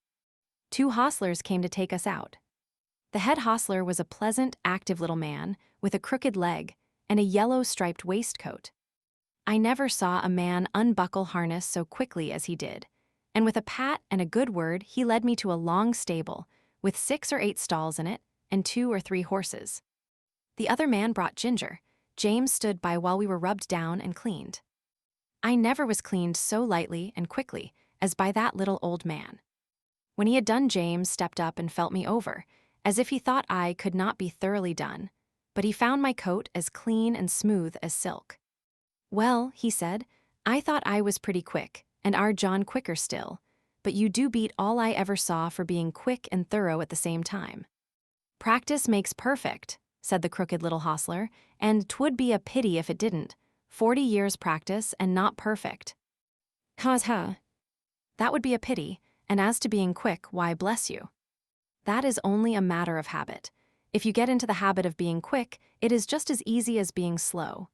2 hostlers came to take us out. The head hostler was a pleasant, active little man with a crooked leg and a yellow striped waistcoat. I never saw a man unbuckle harness so quickly as he did, and with a pat and a good word he led me to a long stable, with 6 or 8 stalls in it, and 2 or 3 horses. The other man brought Ginger. James stood by while we were rubbed down and cleaned. I never was cleaned so lightly and quickly as by that little old man. When he had done, James stepped up and felt me over, as if he thought I could not be thoroughly done, but he found my coat as clean and smooth as silk. Well, he said, I thought I was pretty quick, and our John quicker still, but you do beat all I ever saw for being quick and thorough at the same time. Practice makes perfect, said the crooked little hostler, and 'twould be a pity if it didn't. 40 years' practice and not perfect. Ha. That would be a pity, and as to being quick, why, bless you. That is only a matter of habit. If you get into the habit of being quick, it is just as easy as being slow.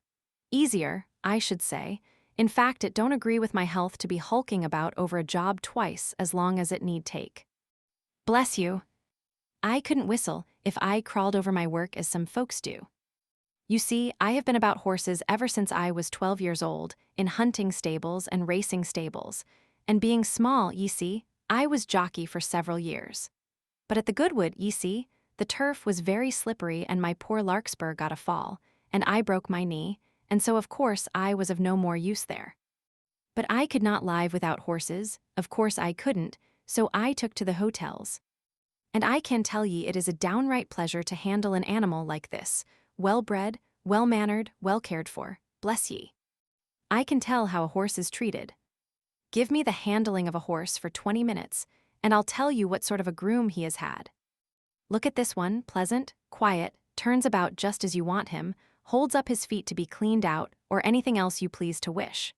Easier, I should say. In fact, it don't agree with my health to be hulking about over a job twice as long as it need take. Bless you. I couldn't whistle if I crawled over my work as some folks do. You see, I have been about horses ever since I was 12 years old, in hunting stables and racing stables, and being small, ye see, I was jockey for several years. But at the Goodwood, ye see, the turf was very slippery and my poor Larkspur got a fall, and I broke my knee, and so of course I was of no more use there. But I could not live without horses, of course I couldn't, so I took to the hotels. And I can tell ye it is a downright pleasure to handle an animal like this, well-bred, well-mannered, well-cared for, bless ye. I can tell how a horse is treated. Give me the handling of a horse for 20 minutes, and I'll tell you what sort of a groom he has had. Look at this one, pleasant, quiet, turns about just as you want him, holds up his feet to be cleaned out, or anything else you please to wish.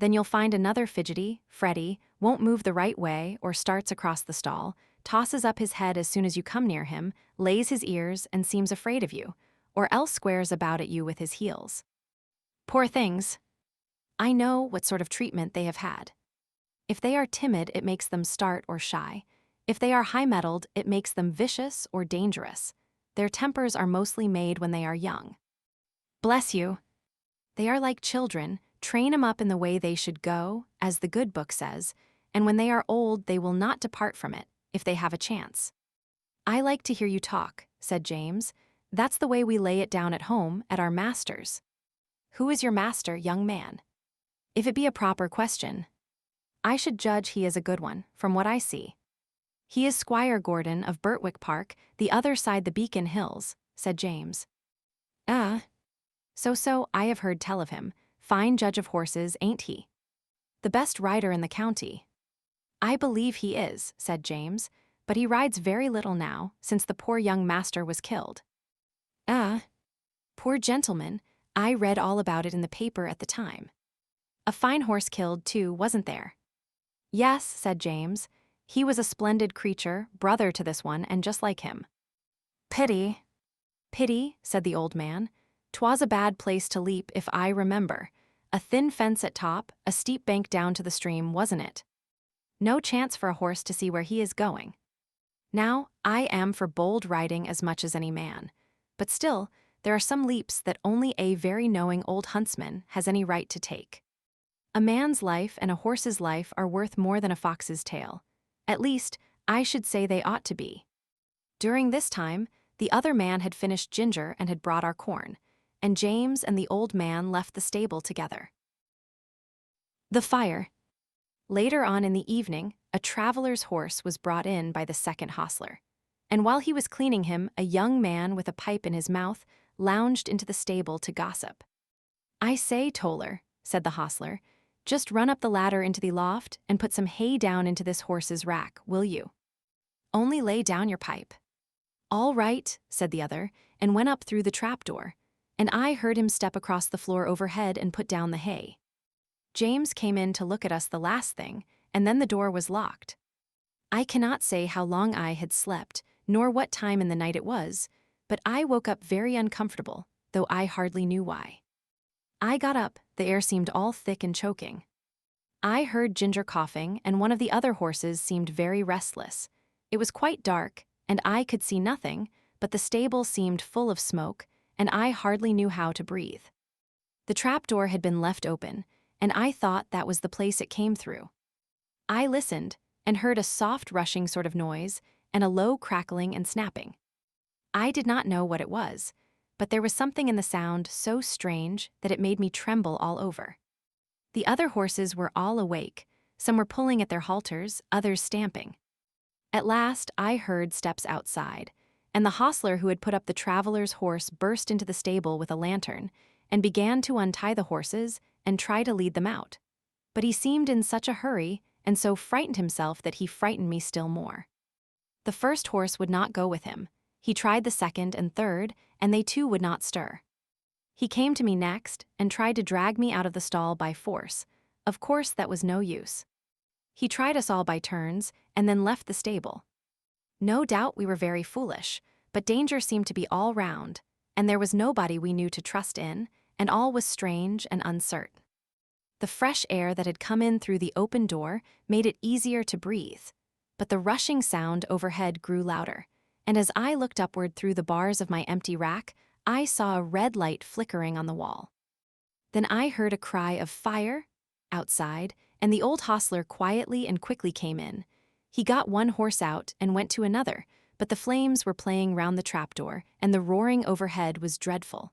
Then you'll find another fidgety, fretty, won't move the right way or starts across the stall, tosses up his head as soon as you come near him, lays his ears and seems afraid of you, or else squares about at you with his heels. Poor things! I know what sort of treatment they have had. If they are timid, it makes them start or shy. If they are high-mettled, it makes them vicious or dangerous. Their tempers are mostly made when they are young. Bless you! They are like children, train 'em up in the way they should go, as the good book says, and when they are old they will not depart from it, if they have a chance. I like to hear you talk, said James. That's the way we lay it down at home, at our master's. Who is your master, young man? If it be a proper question, I should judge he is a good one, from what I see. He is Squire Gordon of Birtwick Park, the other side the Beacon Hills, said James. So I have heard tell of him. Fine judge of horses, ain't he? The best rider in the county. I believe he is, said James, but he rides very little now, since the poor young master was killed. Poor gentleman, I read all about it in the paper at the time. A fine horse killed, too, wasn't there? Yes, said James. He was a splendid creature, brother to this one, and just like him. Pity. Pity, said the old man. 'Twas a bad place to leap, if I remember. A thin fence at top, a steep bank down to the stream, wasn't it? No chance for a horse to see where he is going. Now, I am for bold riding as much as any man. But still, there are some leaps that only a very knowing old huntsman has any right to take. A man's life and a horse's life are worth more than a fox's tail. At least, I should say they ought to be. During this time, the other man had finished ginger and had brought our corn, and James and the old man left the stable together. The fire. Later on in the evening, a traveler's horse was brought in by the second hostler, and while he was cleaning him, a young man with a pipe in his mouth lounged into the stable to gossip. I say, Toller, said the hostler, just run up the ladder into the loft and put some hay down into this horse's rack, will you? Only lay down your pipe. All right, said the other, and went up through the trapdoor, and I heard him step across the floor overhead and put down the hay. James came in to look at us the last thing, and then the door was locked. I cannot say how long I had slept, nor what time in the night it was, but I woke up very uncomfortable, though I hardly knew why. I got up, the air seemed all thick and choking. I heard Ginger coughing, and one of the other horses seemed very restless. It was quite dark, and I could see nothing, but the stable seemed full of smoke, and I hardly knew how to breathe. The trapdoor had been left open, and I thought that was the place it came through. I listened, and heard a soft rushing sort of noise, and a low crackling and snapping. I did not know what it was, but there was something in the sound so strange that it made me tremble all over. The other horses were all awake, some were pulling at their halters, others stamping. At last I heard steps outside, and the hostler who had put up the traveler's horse burst into the stable with a lantern, and began to untie the horses and try to lead them out. But he seemed in such a hurry, and so frightened himself that he frightened me still more. The first horse would not go with him. He tried the second and third, and they too would not stir. He came to me next, and tried to drag me out of the stall by force. Of course that was no use. He tried us all by turns, and then left the stable. No doubt we were very foolish, but danger seemed to be all round, and there was nobody we knew to trust in, and all was strange and uncertain. The fresh air that had come in through the open door made it easier to breathe, but the rushing sound overhead grew louder, and as I looked upward through the bars of my empty rack, I saw a red light flickering on the wall. Then I heard a cry of fire outside, and the old hostler quietly and quickly came in. He got one horse out and went to another, but the flames were playing round the trapdoor, and the roaring overhead was dreadful.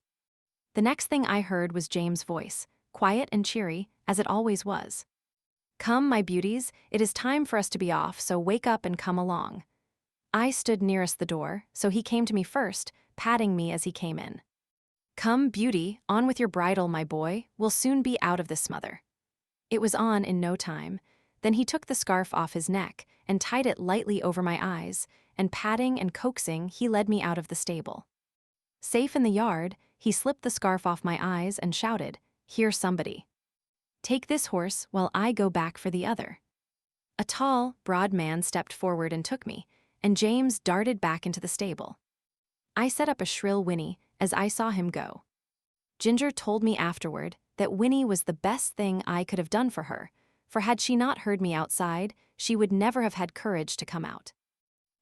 The next thing I heard was James' voice, quiet and cheery, as it always was. Come, my beauties, it is time for us to be off, so wake up and come along. I stood nearest the door, so he came to me first, patting me as he came in. Come, beauty, on with your bridle, my boy, we'll soon be out of this smother. It was on in no time. Then he took the scarf off his neck and tied it lightly over my eyes, and patting and coaxing, he led me out of the stable. Safe in the yard, he slipped the scarf off my eyes and shouted, "Here's somebody." Take this horse while I go back for the other." A tall, broad man stepped forward and took me, and James darted back into the stable. I set up a shrill whinny as I saw him go. Ginger told me afterward that whinny was the best thing I could have done for her, for had she not heard me outside, she would never have had courage to come out.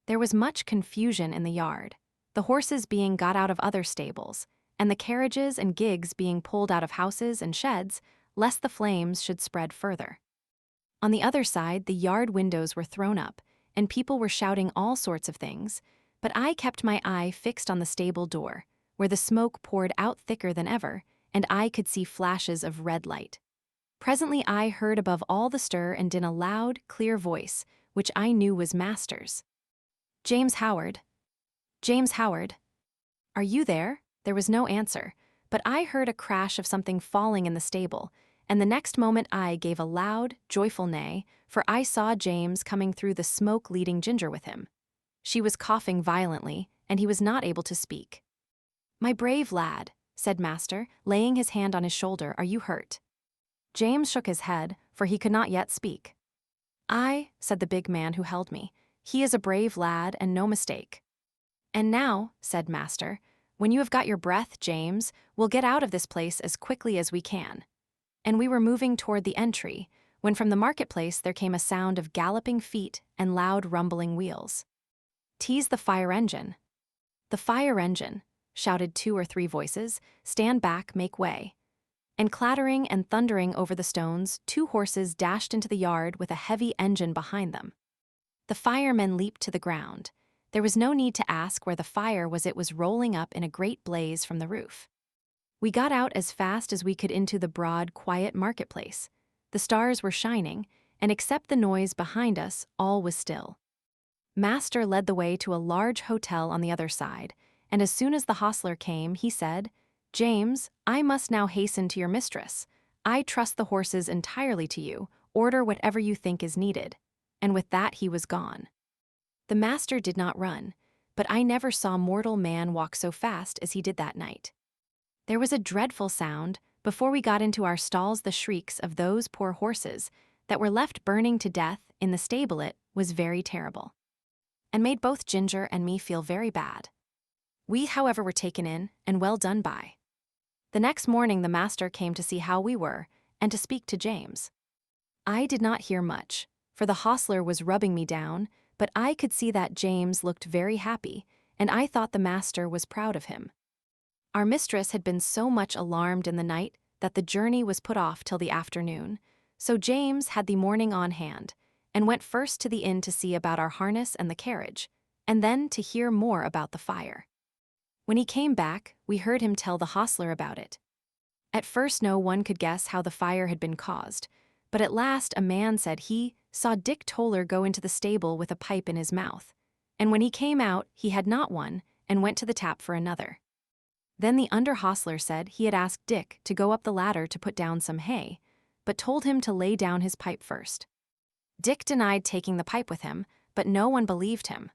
There was much confusion in the yard, the horses being got out of other stables, and the carriages and gigs being pulled out of houses and sheds, lest the flames should spread further. On the other side, the yard windows were thrown up, and people were shouting all sorts of things, but I kept my eye fixed on the stable door, where the smoke poured out thicker than ever, and I could see flashes of red light. Presently I heard above all the stir and din a loud, clear voice, which I knew was Master's. "James Howard. James Howard. Are you there?" There was no answer, but I heard a crash of something falling in the stable, and the next moment I gave a loud, joyful neigh, for I saw James coming through the smoke leading Ginger with him. She was coughing violently, and he was not able to speak. "My brave lad," said Master, laying his hand on his shoulder, "are you hurt?" James shook his head, for he could not yet speak. "Aye," said the big man who held me, "he is a brave lad, and no mistake." "And now," said Master, "when you have got your breath, James, we'll get out of this place as quickly as we can." And we were moving toward the entry, when from the marketplace there came a sound of galloping feet and loud rumbling wheels. "'Tis the fire engine." "The fire engine," shouted 2 or 3 voices, "stand back, make way." And clattering and thundering over the stones, 2 horses dashed into the yard with a heavy engine behind them. The firemen leaped to the ground. There was no need to ask where the fire was. It was rolling up in a great blaze from the roof. We got out as fast as we could into the broad, quiet marketplace. The stars were shining, and except the noise behind us, all was still. Master led the way to a large hotel on the other side, and as soon as the hostler came, he said, "James, I must now hasten to your mistress. I trust the horses entirely to you. Order whatever you think is needed." And with that he was gone. The master did not run, but I never saw mortal man walk so fast as he did that night. There was a dreadful sound before we got into our stalls. The shrieks of those poor horses that were left burning to death in the stable. It was very terrible, and made both Ginger and me feel very bad. We, however, were taken in and well done by. The next morning the master came to see how we were and to speak to James. I did not hear much, for the hostler was rubbing me down, but I could see that James looked very happy, and I thought the master was proud of him. Our mistress had been so much alarmed in the night that the journey was put off till the afternoon, so James had the morning on hand, and went first to the inn to see about our harness and the carriage, and then to hear more about the fire. When he came back, we heard him tell the hostler about it. At first no one could guess how the fire had been caused, but at last a man said he saw Dick Toller go into the stable with a pipe in his mouth, and when he came out he had not one, and went to the tap for another. Then the under-hostler said he had asked Dick to go up the ladder to put down some hay, but told him to lay down his pipe first. Dick denied taking the pipe with him, but no one believed him.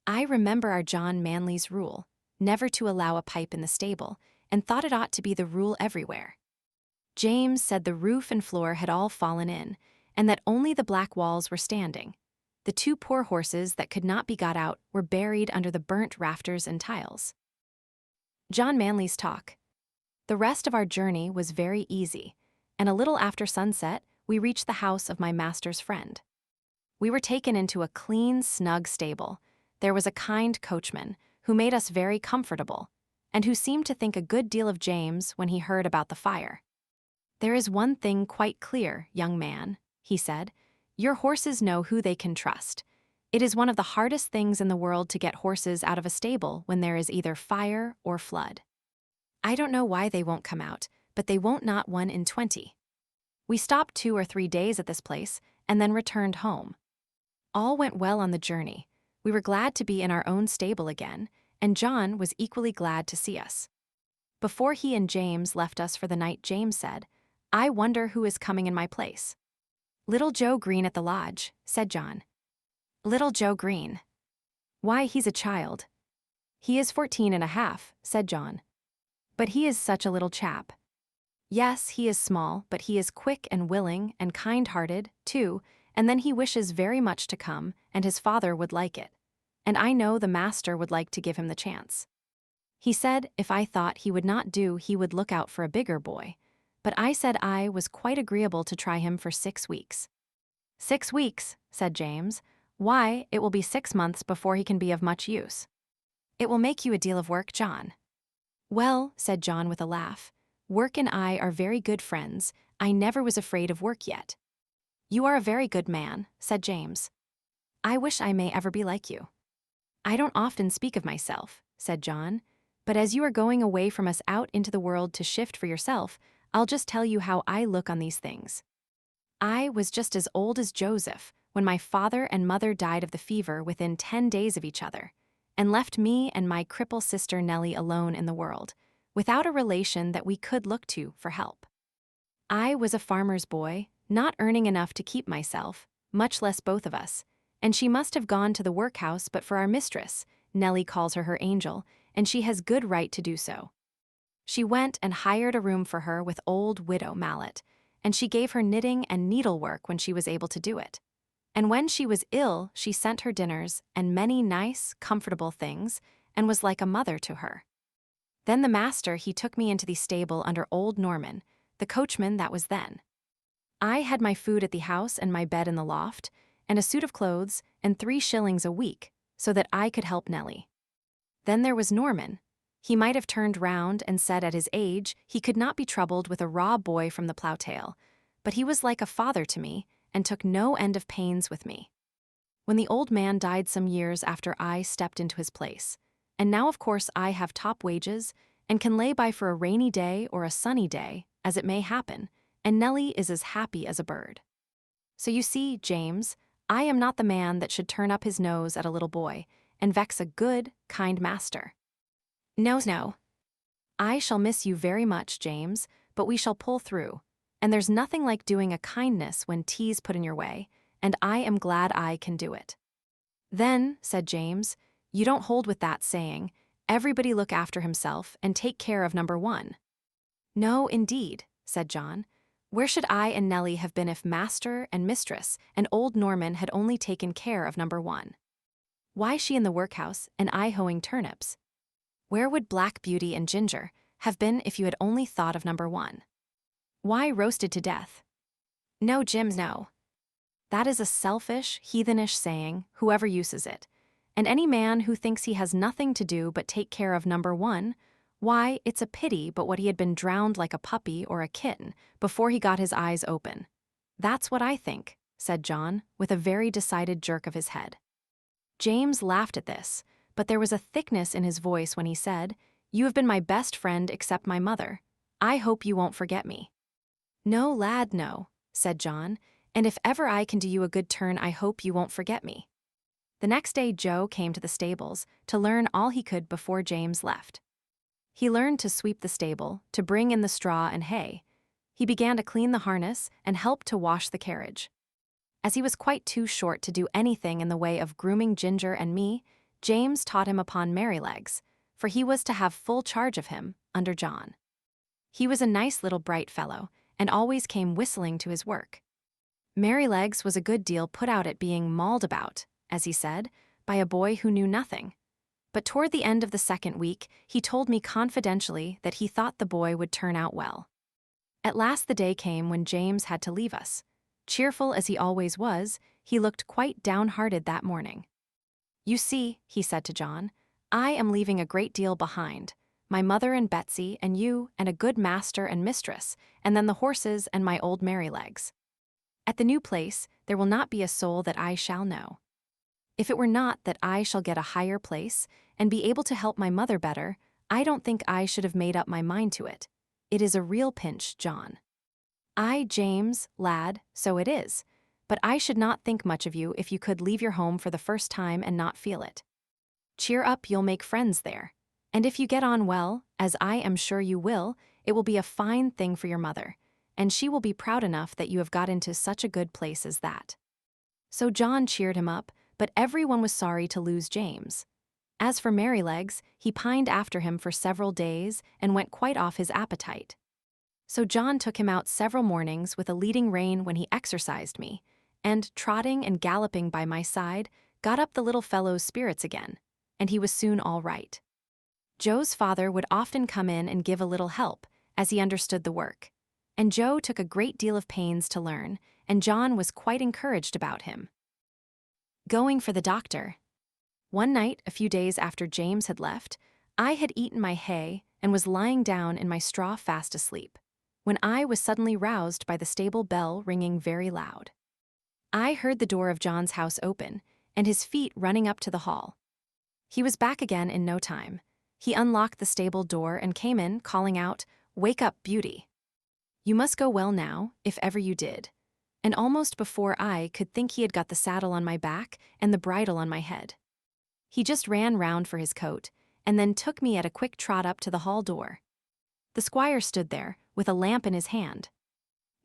I remember our John Manley's rule, never to allow a pipe in the stable, and thought it ought to be the rule everywhere. James said the roof and floor had all fallen in, and that only the black walls were standing. The 2 poor horses that could not be got out were buried under the burnt rafters and tiles. John Manley's talk. The rest of our journey was very easy, and a little after sunset, we reached the house of my master's friend. We were taken into a clean, snug stable. There was a kind coachman, who made us very comfortable, and who seemed to think a good deal of James when he heard about the fire. "There is one thing quite clear, young man," he said. "Your horses know who they can trust. It is one of the hardest things in the world to get horses out of a stable when there is either fire or flood. I don't know why they won't come out, but they won't, not 1 in 20. We stopped 2 or 3 days at this place, and then returned home. All went well on the journey. We were glad to be in our own stable again, and John was equally glad to see us. Before he and James left us for the night, James said, "I wonder who is coming in my place." "Little Joe Green at the lodge," said John. "Little Joe Green? Why, he's a child." "He is 14 and a half," said John. "But he is such a little chap." Yes, he is small, but he is quick and willing and kind-hearted, too, and then he wishes very much to come, and his father would like it. And I know the master would like to give him the chance. He said if I thought he would not do, he would look out for a bigger boy. But I said I was quite agreeable to try him for 6 weeks. 6 weeks, said James. Why, it will be 6 months before he can be of much use. It will make you a deal of work, John. Well, said John with a laugh, work and I are very good friends. I never was afraid of work yet. You are a very good man, said James. I wish I may ever be like you. I don't often speak of myself, said John, but as you are going away from us out into the world to shift for yourself, I'll just tell you how I look on these things. I was just as old as Joseph when my father and mother died of the fever within 10 days of each other, and left me and my cripple sister Nellie alone in the world, without a relation that we could look to for help. I was a farmer's boy, not earning enough to keep myself, much less both of us, and she must have gone to the workhouse but for our mistress, Nellie calls her angel, and she has good right to do so. She went and hired a room for her with old widow Mallet, and she gave her knitting and needlework when she was able to do it. And when she was ill, she sent her dinners and many nice, comfortable things, and was like a mother to her. Then the master he took me into the stable under old Norman, the coachman that was then. I had my food at the house and my bed in the loft, and a suit of clothes and 3 shillings a week, so that I could help Nellie. Then there was Norman. He might have turned round and said at his age he could not be troubled with a raw boy from the plough-tail, but he was like a father to me and took no end of pains with me. When the old man died some years after I stepped into his place, and now of course I have top wages and can lay by for a rainy day or a sunny day, as it may happen, and Nellie is as happy as a bird. So you see, James, I am not the man that should turn up his nose at a little boy and vex a good, kind master. No. I shall miss you very much, James, but we shall pull through, and there's nothing like doing a kindness when tea's put in your way, and I am glad I can do it. Then, said James, you don't hold with that saying, everybody look after himself and take care of number 1. No, indeed, said John. Where should I and Nellie have been if master and mistress and old Norman had only taken care of number 1? Why she in the workhouse and I hoeing turnips? Where would Black Beauty and Ginger have been if you had only thought of number 1? Why roasted to death? No, Jims, no. That is a selfish, heathenish saying, whoever uses it. And any man who thinks he has nothing to do but take care of number 1, why, it's a pity but what he had been drowned like a puppy or a kitten before he got his eyes open. That's what I think, said John, with a very decided jerk of his head. James laughed at this, but there was a thickness in his voice when he said, You have been my best friend except my mother. I hope you won't forget me. No, lad, no, said John, and if ever I can do you a good turn, I hope you won't forget me. The next day Joe came to the stables to learn all he could before James left. He learned to sweep the stable, to bring in the straw and hay. He began to clean the harness and helped to wash the carriage. As he was quite too short to do anything in the way of grooming Ginger and me, James taught him upon Merrylegs, for he was to have full charge of him, under John. He was a nice little bright fellow, and always came whistling to his work. Merrylegs was a good deal put out at being mauled about, as he said, by a boy who knew nothing. But toward the end of the 2nd week, he told me confidentially that he thought the boy would turn out well. At last the day came when James had to leave us. Cheerful as he always was, he looked quite downhearted that morning. You see, he said to John, I am leaving a great deal behind, my mother and Betsy and you and a good master and mistress, and then the horses and my old Merrylegs. At the new place, there will not be a soul that I shall know. If it were not that I shall get a higher place and be able to help my mother better, I don't think I should have made up my mind to it. It is a real pinch, John. I, James, lad, so it is, but I should not think much of you if you could leave your home for the first time and not feel it. Cheer up, you'll make friends there, and if you get on well, as I am sure you will, it will be a fine thing for your mother, and she will be proud enough that you have got into such a good place as that. So John cheered him up, but everyone was sorry to lose James. As for Merrylegs, he pined after him for several days and went quite off his appetite. So John took him out several mornings with a leading rein when he exercised me, and, trotting and galloping by my side, got up the little fellow's spirits again, and he was soon all right. Joe's father would often come in and give a little help, as he understood the work, and Joe took a great deal of pains to learn, and John was quite encouraged about him. Going for the doctor. One night, a few days after James had left, I had eaten my hay and was lying down in my straw fast asleep, when I was suddenly roused by the stable bell ringing very loud. I heard the door of John's house open, and his feet running up to the hall. He was back again in no time. He unlocked the stable door and came in, calling out, "Wake up, Beauty. You must go well now, if ever you did." And almost before I could think he had got the saddle on my back and the bridle on my head. He just ran round for his coat, and then took me at a quick trot up to the hall door. The squire stood there, with a lamp in his hand.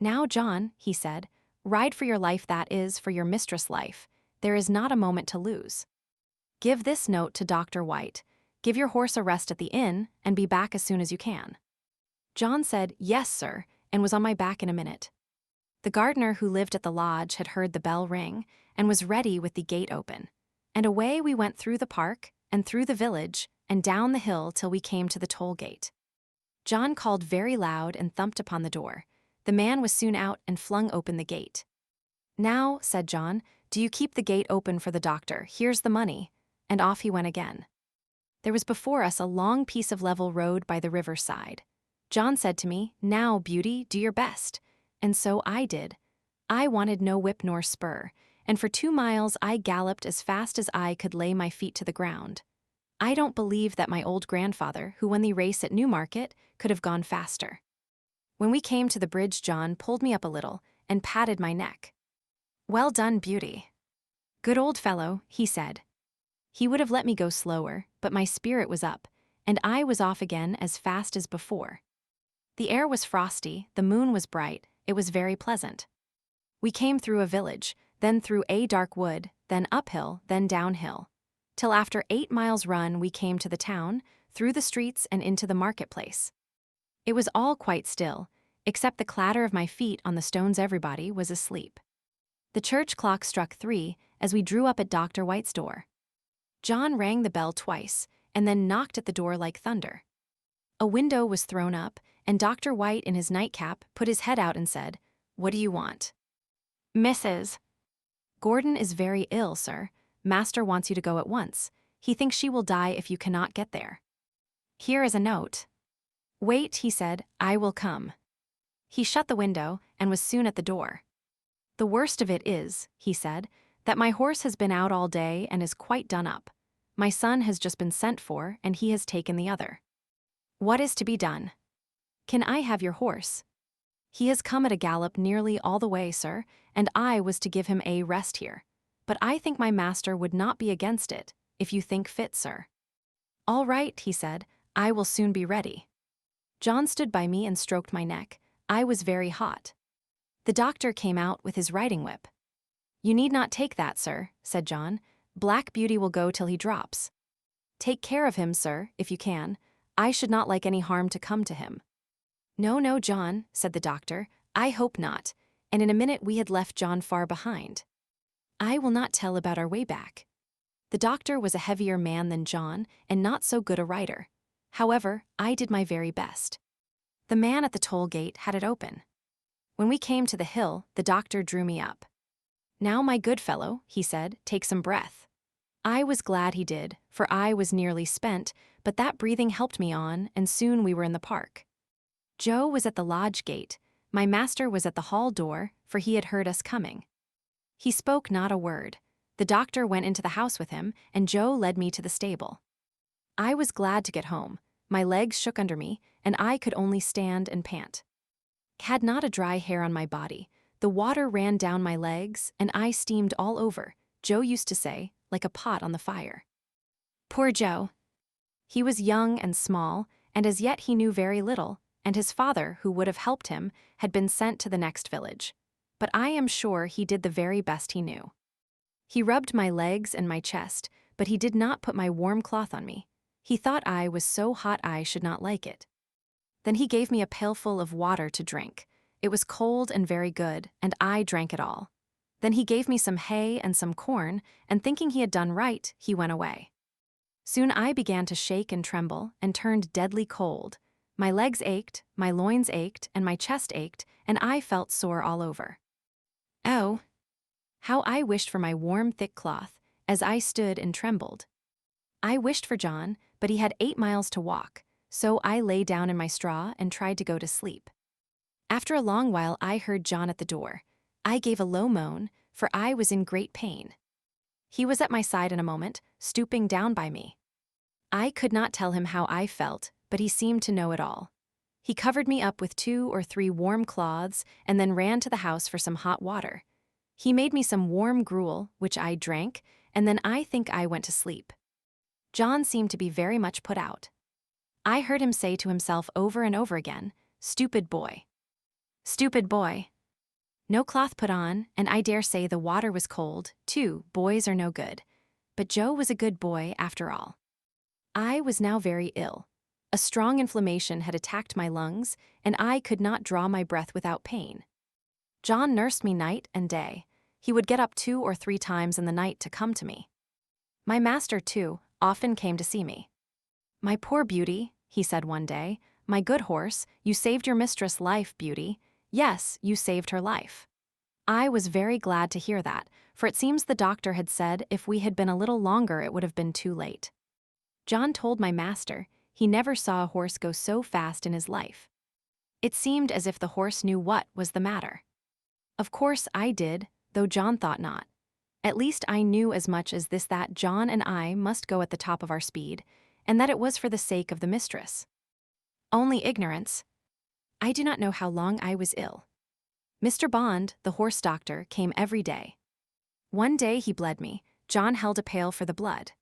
"Now, John," he said, "ride for your life, that is, for your mistress' life. There is not a moment to lose. Give this note to Dr. White, give your horse a rest at the inn, and be back as soon as you can." John said, "Yes, sir," and was on my back in a minute. The gardener who lived at the lodge had heard the bell ring, and was ready with the gate open, and away we went through the park, and through the village, and down the hill till we came to the toll gate. John called very loud and thumped upon the door. The man was soon out and flung open the gate. "Now," said John, "do you keep the gate open for the doctor, here's the money," and off he went again. There was before us a long piece of level road by the river side. John said to me, "Now, Beauty, do your best," and so I did. I wanted no whip nor spur, and for 2 miles I galloped as fast as I could lay my feet to the ground. I don't believe that my old grandfather, who won the race at Newmarket, could have gone faster. When we came to the bridge, John pulled me up a little and patted my neck. "Well done, Beauty. Good old fellow," he said. He would have let me go slower, but my spirit was up, and I was off again as fast as before. The air was frosty, the moon was bright, it was very pleasant. We came through a village, then through a dark wood, then uphill, then downhill, till after 8 miles' run we came to the town, through the streets and into the marketplace. It was all quite still, except the clatter of my feet on the stones. Everybody was asleep. The church clock struck 3 as we drew up at Dr. White's door. John rang the bell twice, and then knocked at the door like thunder. A window was thrown up, and Dr. White in his nightcap put his head out and said, "What do you want?" "Mrs. Gordon is very ill, sir. Master wants you to go at once. He thinks she will die if you cannot get there. Here is a note." "Wait," he said, "I will come." He shut the window and was soon at the door. "The worst of it is," he said, "that my horse has been out all day and is quite done up. My son has just been sent for, and he has taken the other. What is to be done? Can I have your horse? He has come at a gallop nearly all the way, sir, and I was to give him a rest here. But I think my master would not be against it, if you think fit, sir." "All right," he said, "I will soon be ready." John stood by me and stroked my neck. I was very hot. The doctor came out with his riding whip. "You need not take that, sir," said John. "Black Beauty will go till he drops. Take care of him, sir, if you can. I should not like any harm to come to him." "No, no, John," said the doctor, "I hope not," and in a minute we had left John far behind. I will not tell about our way back. The doctor was a heavier man than John, and not so good a rider. However, I did my very best. The man at the toll gate had it open. When we came to the hill, the doctor drew me up. "Now, my good fellow," he said, "take some breath." I was glad he did, for I was nearly spent, but that breathing helped me on, and soon we were in the park. Joe was at the lodge gate. My master was at the hall door, for he had heard us coming. He spoke not a word. The doctor went into the house with him, and Joe led me to the stable. I was glad to get home. My legs shook under me, and I could only stand and pant. Had not a dry hair on my body. The water ran down my legs, and I steamed all over, Joe used to say, like a pot on the fire. Poor Joe! He was young and small, and as yet he knew very little, and his father, who would have helped him, had been sent to the next village. But I am sure he did the very best he knew. He rubbed my legs and my chest, but he did not put my warm cloth on me. He thought I was so hot I should not like it. Then he gave me a pailful of water to drink. It was cold and very good, and I drank it all. Then he gave me some hay and some corn, and thinking he had done right, he went away. Soon I began to shake and tremble, and turned deadly cold. My legs ached, my loins ached, and my chest ached, and I felt sore all over. Oh, how I wished for my warm, thick cloth, as I stood and trembled. I wished for John, but he had 8 miles to walk, so I lay down in my straw and tried to go to sleep. After a long while I heard John at the door. I gave a low moan, for I was in great pain. He was at my side in a moment, stooping down by me. I could not tell him how I felt, but he seemed to know it all. He covered me up with 2 or 3 warm cloths and then ran to the house for some hot water. He made me some warm gruel, which I drank, and then I think I went to sleep. John seemed to be very much put out. I heard him say to himself over and over again, "Stupid boy. Stupid boy." No cloth put on, and I dare say the water was cold, too. Boys are no good. But Joe was a good boy after all. I was now very ill. A strong inflammation had attacked my lungs, and I could not draw my breath without pain. John nursed me night and day. He would get up 2 or 3 times in the night to come to me. My master, too, often came to see me. "My poor Beauty," he said one day, "my good horse, you saved your mistress' life, Beauty. Yes, you saved her life." I was very glad to hear that, for it seems the doctor had said if we had been a little longer it would have been too late. John told my master he never saw a horse go so fast in his life. It seemed as if the horse knew what was the matter. Of course I did, though John thought not. At least I knew as much as this, that John and I must go at the top of our speed, and that it was for the sake of the mistress. Only ignorance. I do not know how long I was ill. Mr. Bond, the horse doctor, came every day. One day he bled me. John held a pail for the blood.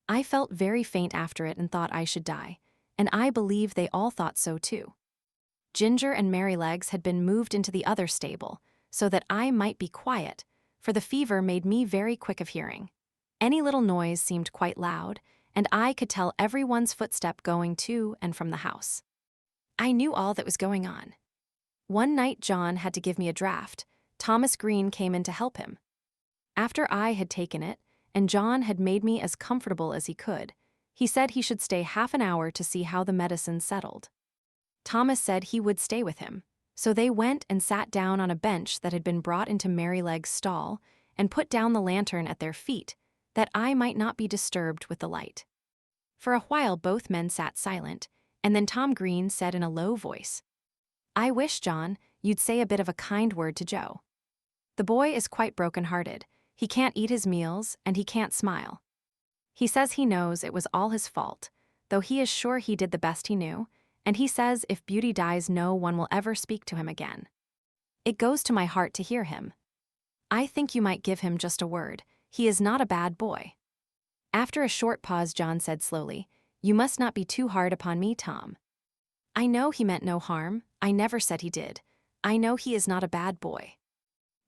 I felt very faint after it and thought I should die, and I believe they all thought so too. Ginger and Merrylegs had been moved into the other stable, so that I might be quiet, for the fever made me very quick of hearing. Any little noise seemed quite loud, and I could tell everyone's footstep going to and from the house. I knew all that was going on. One night John had to give me a draught. Thomas Green came in to help him. After I had taken it, and John had made me as comfortable as he could, he said he should stay half an hour to see how the medicine settled. Thomas said he would stay with him, so they went and sat down on a bench that had been brought into Merrylegs' stall and put down the lantern at their feet, that I might not be disturbed with the light. For a while both men sat silent, and then Tom Green said in a low voice, "I wish, John, you'd say a bit of a kind word to Joe. The boy is quite broken-hearted. He can't eat his meals, and he can't smile. He says he knows it was all his fault, though he is sure he did the best he knew, and he says if Beauty dies no one will ever speak to him again. It goes to my heart to hear him. I think you might give him just a word. He is not a bad boy." After a short pause John said slowly, "You must not be too hard upon me, Tom. I know he meant no harm. I never said he did. I know he is not a bad boy.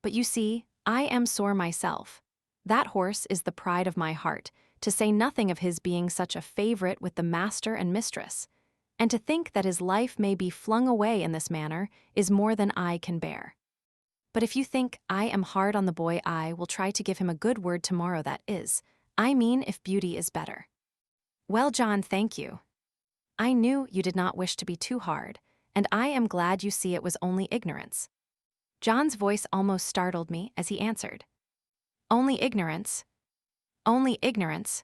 But you see, I am sore myself. That horse is the pride of my heart, to say nothing of his being such a favorite with the master and mistress. And to think that his life may be flung away in this manner is more than I can bear. But if you think I am hard on the boy, I will try to give him a good word tomorrow, that is, I mean if Beauty is better." "Well, John, thank you. I knew you did not wish to be too hard, and I am glad you see it was only ignorance." John's voice almost startled me as he answered, "Only ignorance? Only ignorance?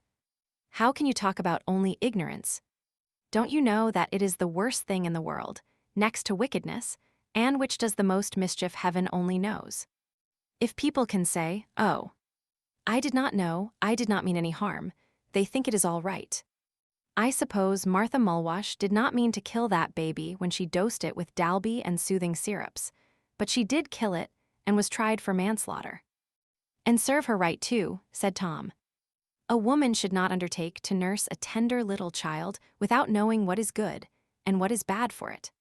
How can you talk about only ignorance? Don't you know that it is the worst thing in the world, next to wickedness, and which does the most mischief heaven only knows? If people can say, 'Oh, I did not know, I did not mean any harm,' they think it is all right. I suppose Martha Mulwash did not mean to kill that baby when she dosed it with Dalby and soothing syrups, but she did kill it and was tried for manslaughter." "And serve her right too," said Tom. "A woman should not undertake to nurse a tender little child without knowing what is good and what is bad for it.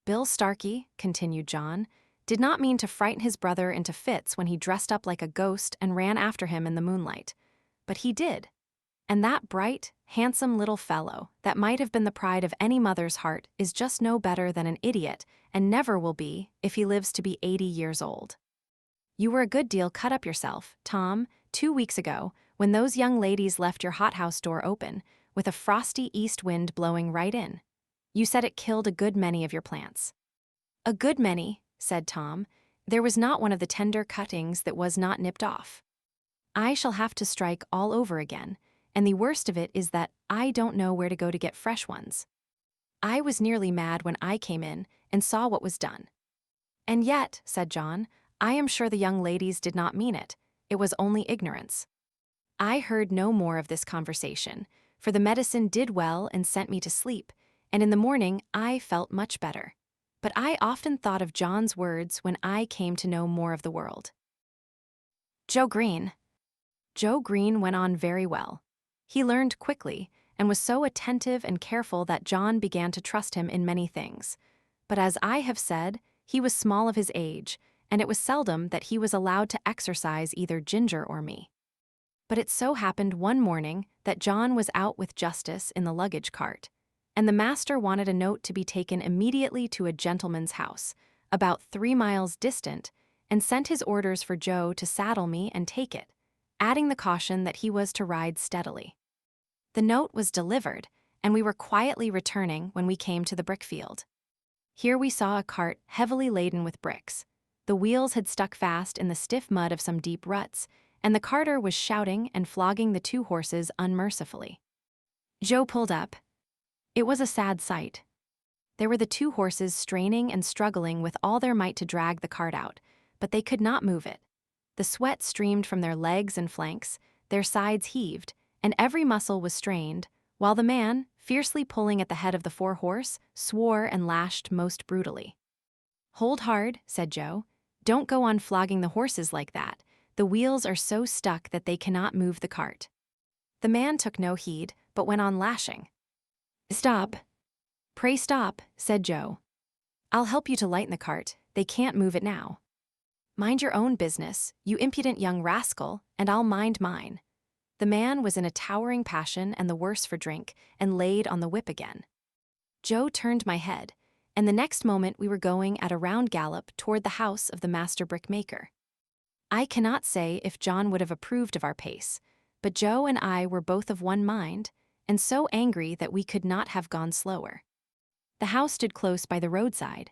Bill Starkey," continued John, "did not mean to frighten his brother into fits when he dressed up like a ghost and ran after him in the moonlight. But he did. And that bright, handsome little fellow that might have been the pride of any mother's heart is just no better than an idiot and never will be if he lives to be 80 years old. You were a good deal cut up yourself, Tom, 2 weeks ago, when those young ladies left your hothouse door open, with a frosty east wind blowing right in. You said it killed a good many of your plants. A good many, said Tom. There was not one of the tender cuttings that was not nipped off. I shall have to strike all over again, and the worst of it is that I don't know where to go to get fresh ones. I was nearly mad when I came in and saw what was done. And yet, said John, I am sure the young ladies did not mean it. It was only ignorance. I heard no more of this conversation, for the medicine did well and sent me to sleep, and in the morning I felt much better. But I often thought of John's words when I came to know more of the world. Joe Green. Joe Green went on very well. He learned quickly and was so attentive and careful that John began to trust him in many things. But as I have said, he was small of his age, and it was seldom that he was allowed to exercise either Ginger or me. But it so happened one morning that John was out with Justice in the luggage cart, and the master wanted a note to be taken immediately to a gentleman's house, about 3 miles distant, and sent his orders for Joe to saddle me and take it, adding the caution that he was to ride steadily. The note was delivered, and we were quietly returning when we came to the brickfield. Here we saw a cart heavily laden with bricks. The wheels had stuck fast in the stiff mud of some deep ruts, and the carter was shouting and flogging the 2 horses unmercifully. Joe pulled up. It was a sad sight. There were the 2 horses straining and struggling with all their might to drag the cart out, but they could not move it. The sweat streamed from their legs and flanks, their sides heaved, and every muscle was strained, while the man, fiercely pulling at the head of the 4-horse, swore and lashed most brutally. Hold hard, said Joe. Don't go on flogging the horses like that. The wheels are so stuck that they cannot move the cart. The man took no heed, but went on lashing. Stop. Pray stop, said Joe. I'll help you to lighten the cart. They can't move it now. Mind your own business, you impudent young rascal, and I'll mind mine. The man was in a towering passion and the worse for drink, and laid on the whip again. Joe turned my head, and the next moment we were going at a round gallop toward the house of the master brickmaker. I cannot say if John would have approved of our pace, but Joe and I were both of one mind, and so angry that we could not have gone slower. The house stood close by the roadside.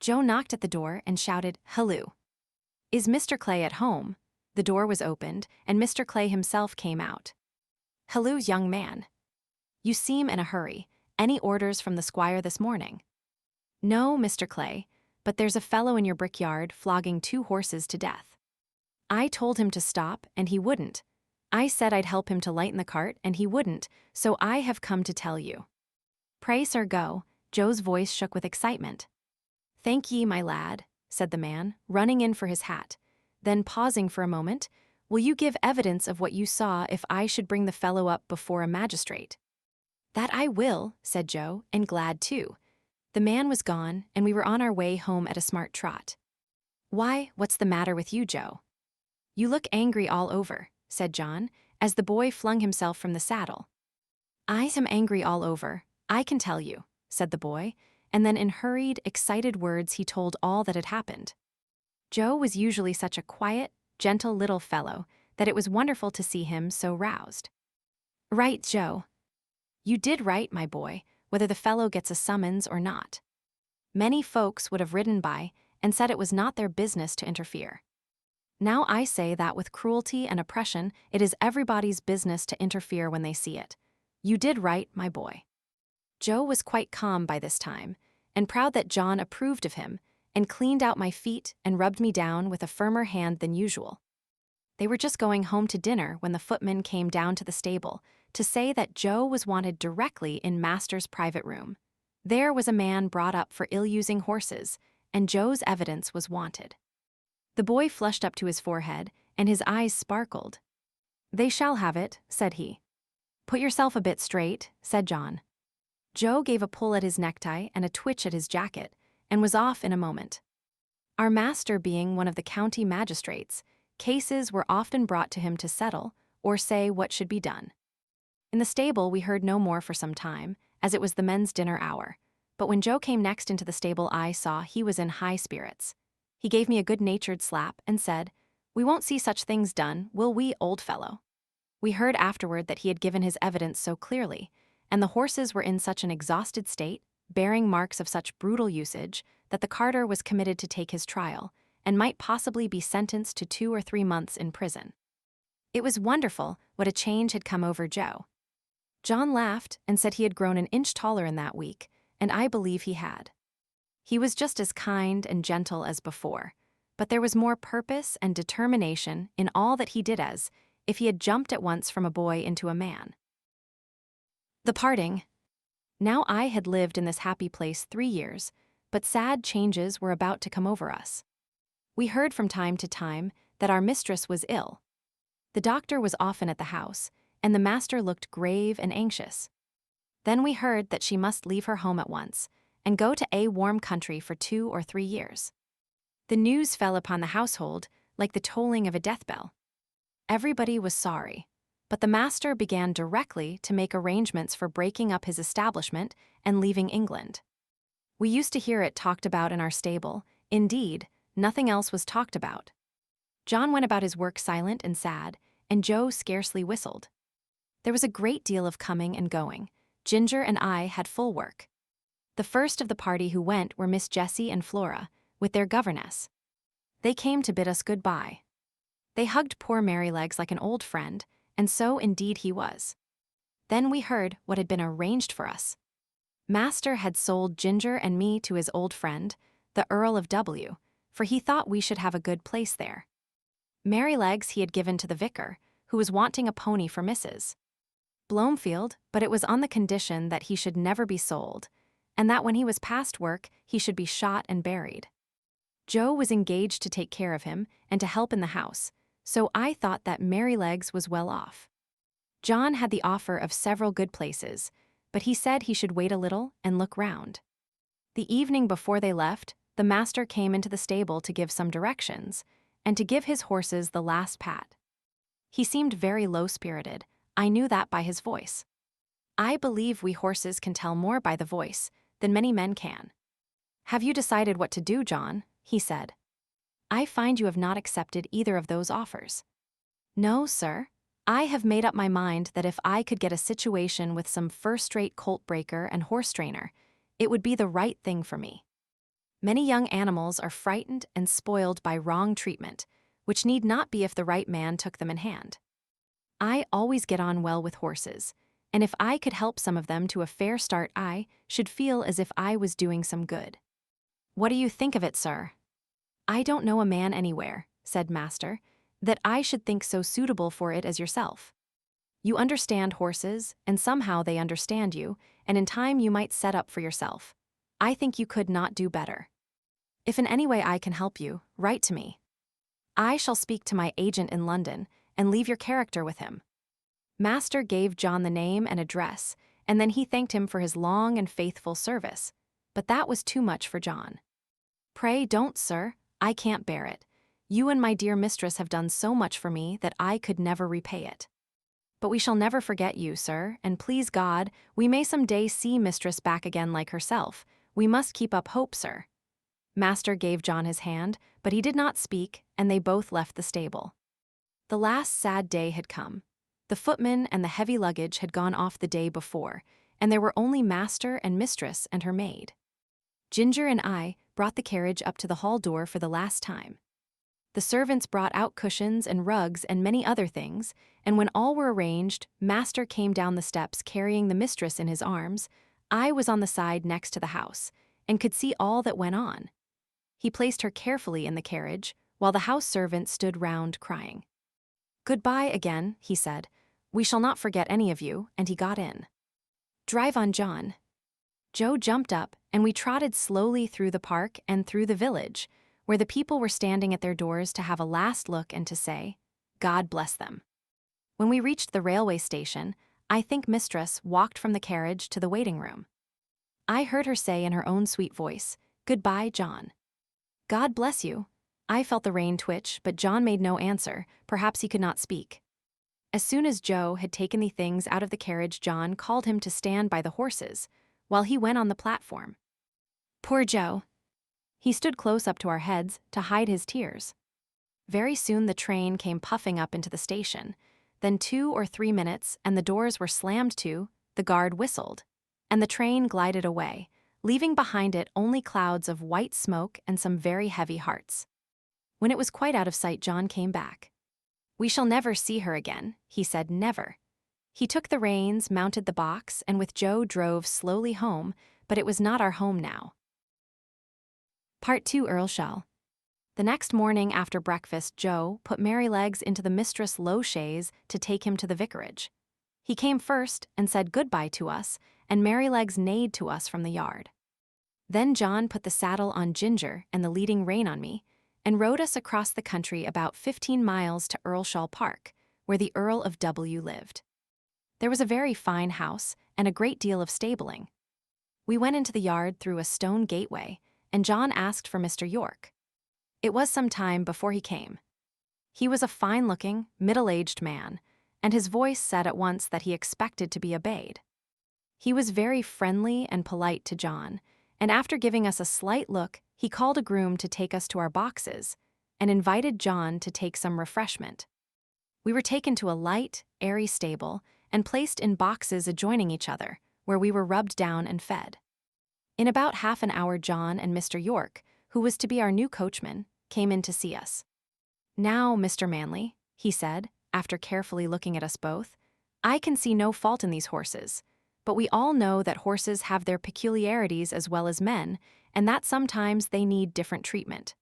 Joe knocked at the door and shouted, "Halloo! Is Mr. Clay at home?" The door was opened, and Mr. Clay himself came out. "Halloo, young man. You seem in a hurry. Any orders from the squire this morning?" "No, Mr. Clay, but there's a fellow in your brickyard flogging 2 horses to death. I told him to stop, and he wouldn't. I said I'd help him to lighten the cart, and he wouldn't, so I have come to tell you." "Pray, sir, go." Joe's voice shook with excitement. "Thank ye, my lad," said the man, running in for his hat. Then pausing for a moment, "Will you give evidence of what you saw if I should bring the fellow up before a magistrate?" "That I will," said Joe, and glad too. The man was gone, and we were on our way home at a smart trot. "Why, what's the matter with you, Joe? You look angry all over," said John, as the boy flung himself from the saddle. "I am angry all over, I can tell you," said the boy, and then in hurried, excited words he told all that had happened. Joe was usually such a quiet, gentle little fellow that it was wonderful to see him so roused. "Right, Joe. You did right, my boy, whether the fellow gets a summons or not. Many folks would have ridden by and said it was not their business to interfere. Now I say that with cruelty and oppression it is everybody's business to interfere when they see it. You did right, my boy." Joe was quite calm by this time, and proud that John approved of him, and cleaned out my feet and rubbed me down with a firmer hand than usual. They were just going home to dinner when the footman came down to the stable to say that Joe was wanted directly in Master's private room. There was a man brought up for ill-using horses, and Joe's evidence was wanted. The boy flushed up to his forehead, and his eyes sparkled. "They shall have it," said he. "Put yourself a bit straight," said John. Joe gave a pull at his necktie and a twitch at his jacket, and was off in a moment. Our master being one of the county magistrates, cases were often brought to him to settle or say what should be done. In the stable, we heard no more for some time, as it was the men's dinner hour. But when Joe came next into the stable, I saw he was in high spirits. He gave me a good-natured slap and said, "We won't see such things done, will we, old fellow?" We heard afterward that he had given his evidence so clearly, and the horses were in such an exhausted state, bearing marks of such brutal usage, that the carter was committed to take his trial, and might possibly be sentenced to 2 or 3 months in prison. It was wonderful what a change had come over Joe. John laughed and said he had grown an inch taller in that week, and I believe he had. He was just as kind and gentle as before, but there was more purpose and determination in all that he did as if he had jumped at once from a boy into a man. The parting. Now I had lived in this happy place 3 years, but sad changes were about to come over us. We heard from time to time that our mistress was ill. The doctor was often at the house, and the master looked grave and anxious. Then we heard that she must leave her home at once and go to a warm country for 2 or 3 years. The news fell upon the household like the tolling of a death bell. Everybody was sorry, but the master began directly to make arrangements for breaking up his establishment and leaving England. We used to hear it talked about in our stable. Indeed, nothing else was talked about. John went about his work silent and sad, and Joe scarcely whistled. There was a great deal of coming and going. Ginger and I had full work. The first of the party who went were Miss Jessie and Flora, with their governess. They came to bid us good-bye. They hugged poor Merrylegs like an old friend, and so indeed he was. Then we heard what had been arranged for us. Master had sold Ginger and me to his old friend, the Earl of W., for he thought we should have a good place there. Merrylegs he had given to the vicar, who was wanting a pony for Mrs. Blomefield, but it was on the condition that he should never be sold, and that when he was past work he should be shot and buried. Joe was engaged to take care of him and to help in the house, so I thought that Merrylegs was well off. John had the offer of several good places, but he said he should wait a little and look round. The evening before they left, the master came into the stable to give some directions, and to give his horses the last pat. He seemed very low-spirited. I knew that by his voice. I believe we horses can tell more by the voice than many men can. "Have you decided what to do, John?" he said. "I find you have not accepted either of those offers." "No, sir. I have made up my mind that if I could get a situation with some first-rate colt breaker and horse trainer, it would be the right thing for me. Many young animals are frightened and spoiled by wrong treatment, which need not be if the right man took them in hand. I always get on well with horses, and if I could help some of them to a fair start, I should feel as if I was doing some good. What do you think of it, sir?" "I don't know a man anywhere," said master, "that I should think so suitable for it as yourself. You understand horses, and somehow they understand you, and in time you might set up for yourself. I think you could not do better. If in any way I can help you, write to me. I shall speak to my agent in London and leave your character with him." Master gave John the name and address, and then he thanked him for his long and faithful service, but that was too much for John. "Pray don't, sir. I can't bear it. You and my dear mistress have done so much for me that I could never repay it. But we shall never forget you, sir, and please God, we may some day see mistress back again like herself. We must keep up hope, sir." Master gave John his hand, but he did not speak, and they both left the stable. The last sad day had come. The footman and the heavy luggage had gone off the day before, and there were only master and mistress and her maid. Ginger and I brought the carriage up to the hall door for the last time. The servants brought out cushions and rugs and many other things, and when all were arranged, master came down the steps carrying the mistress in his arms. I was on the side next to the house, and could see all that went on. He placed her carefully in the carriage, while the house servants stood round crying. "Goodbye again," he said. "We shall not forget any of you," and he got in. "Drive on, John." Joe jumped up, and we trotted slowly through the park and through the village, where the people were standing at their doors to have a last look and to say, "God bless them." When we reached the railway station, I think mistress walked from the carriage to the waiting room. I heard her say in her own sweet voice, "Goodbye, John." "God bless you." I felt the rein twitch, but John made no answer. Perhaps he could not speak. As soon as Joe had taken the things out of the carriage, John called him to stand by the horses, while he went on the platform. Poor Joe! He stood close up to our heads to hide his tears. Very soon the train came puffing up into the station. Then 2 or 3 minutes and the doors were slammed to, the guard whistled, and the train glided away, leaving behind it only clouds of white smoke and some very heavy hearts. When it was quite out of sight, John came back. We shall never see her again, he said, never. He took the reins, mounted the box, and with Joe drove slowly home, but it was not our home now. Part 2, Earlshall. The next morning after breakfast, Joe put Merrylegs into the mistress' low chaise to take him to the vicarage. He came first and said good-bye to us, and Merrylegs neighed to us from the yard. Then John put the saddle on Ginger and the leading rein on me, and rode us across the country about 15 miles to Earlshall Park, where the Earl of W. lived. There was a very fine house and a great deal of stabling. We went into the yard through a stone gateway, and John asked for Mr. York. It was some time before he came. He was a fine-looking, middle-aged man, and his voice said at once that he expected to be obeyed. He was very friendly and polite to John, and after giving us a slight look, he called a groom to take us to our boxes and invited John to take some refreshment. We were taken to a light, airy stable and placed in boxes adjoining each other, where we were rubbed down and fed. In about half an hour, John and Mr. York, who was to be our new coachman, came in to see us. Now, Mr. Manley, he said, after carefully looking at us both, I can see no fault in these horses, but we all know that horses have their peculiarities as well as men, and that sometimes they need different treatment.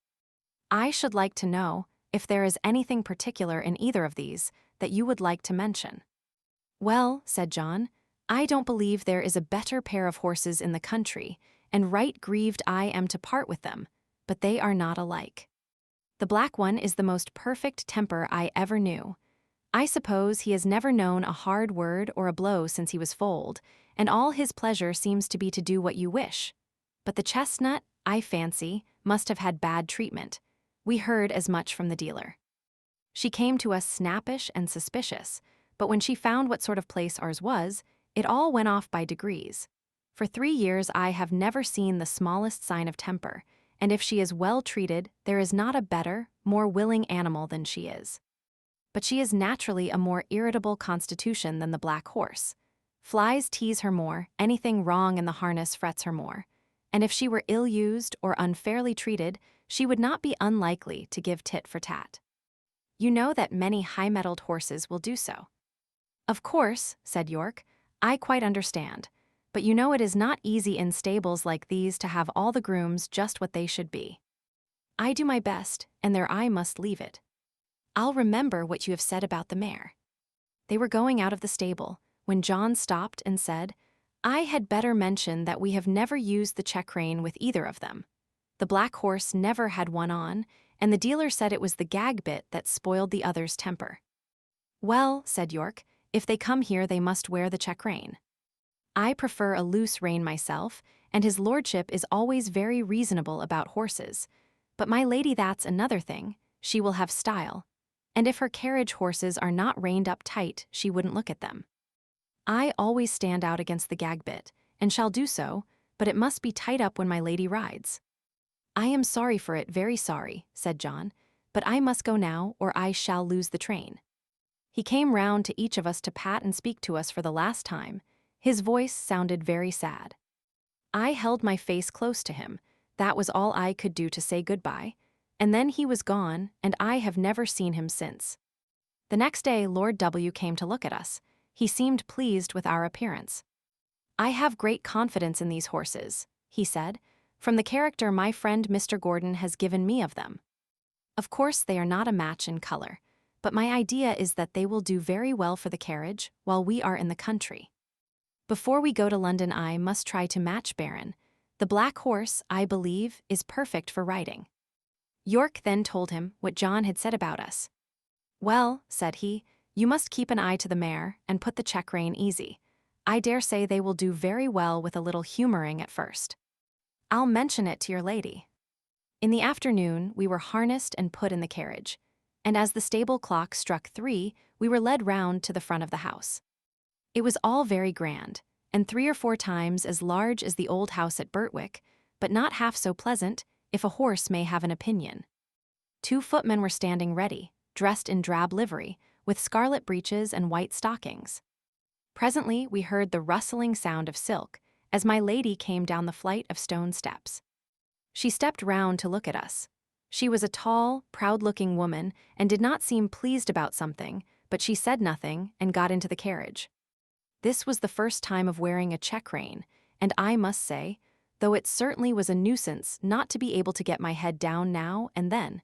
I should like to know if there is anything particular in either of these that you would like to mention. Well, said John, I don't believe there is a better pair of horses in the country, and right grieved I am to part with them, but they are not alike. The black one is the most perfect temper I ever knew. I suppose he has never known a hard word or a blow since he was foaled, and all his pleasure seems to be to do what you wish. But the chestnut, I fancy, must have had bad treatment. We heard as much from the dealer. She came to us snappish and suspicious, but when she found what sort of place ours was, it all went off by degrees. For 3 years I have never seen the smallest sign of temper, and if she is well treated, there is not a better, more willing animal than she is. But she is naturally a more irritable constitution than the black horse. Flies tease her more, anything wrong in the harness frets her more, and if she were ill-used or unfairly treated, she would not be unlikely to give tit for tat. You know that many high-mettled horses will do so. Of course, said York, I quite understand, but you know it is not easy in stables like these to have all the grooms just what they should be. I do my best, and there I must leave it. I'll remember what you have said about the mare. They were going out of the stable, when John stopped and said, I had better mention that we have never used the check rein with either of them. The black horse never had one on, and the dealer said it was the gag bit that spoiled the other's temper. Well, said York, if they come here they must wear the check rein. I prefer a loose rein myself, and his lordship is always very reasonable about horses. But my lady, that's another thing, she will have style. And if her carriage horses are not reined up tight, she wouldn't look at them. I always stand out against the gag bit, and shall do so, but it must be tight up when my lady rides. I am sorry for it, very sorry, said John, but I must go now, or I shall lose the train. He came round to each of us to pat and speak to us for the last time. His voice sounded very sad. I held my face close to him. That was all I could do to say goodbye, and then he was gone, and I have never seen him since. The next day Lord W. came to look at us. He seemed pleased with our appearance. I have great confidence in these horses, he said, from the character my friend Mr. Gordon has given me of them. Of course they are not a match in color, but my idea is that they will do very well for the carriage while we are in the country. Before we go to London I must try to match Baron. The black horse, I believe, is perfect for riding. York then told him what John had said about us. Well, said he, you must keep an eye to the mare and put the check rein easy. I dare say they will do very well with a little humoring at first. I'll mention it to your lady. In the afternoon we were harnessed and put in the carriage, and as the stable clock struck 3, we we were led round to the front of the house. It was all very grand, and 3 or 4 times as large as the old house at Birtwick, but not half so pleasant, if a horse may have an opinion. 2 footmen were standing ready, dressed in drab livery, with scarlet breeches and white stockings. Presently we heard the rustling sound of silk, as my lady came down the flight of stone steps. She stepped round to look at us. She was a tall, proud-looking woman, and did not seem pleased about something, but she said nothing and got into the carriage. This was the first time of wearing a check rein, and I must say, though it certainly was a nuisance not to be able to get my head down now and then,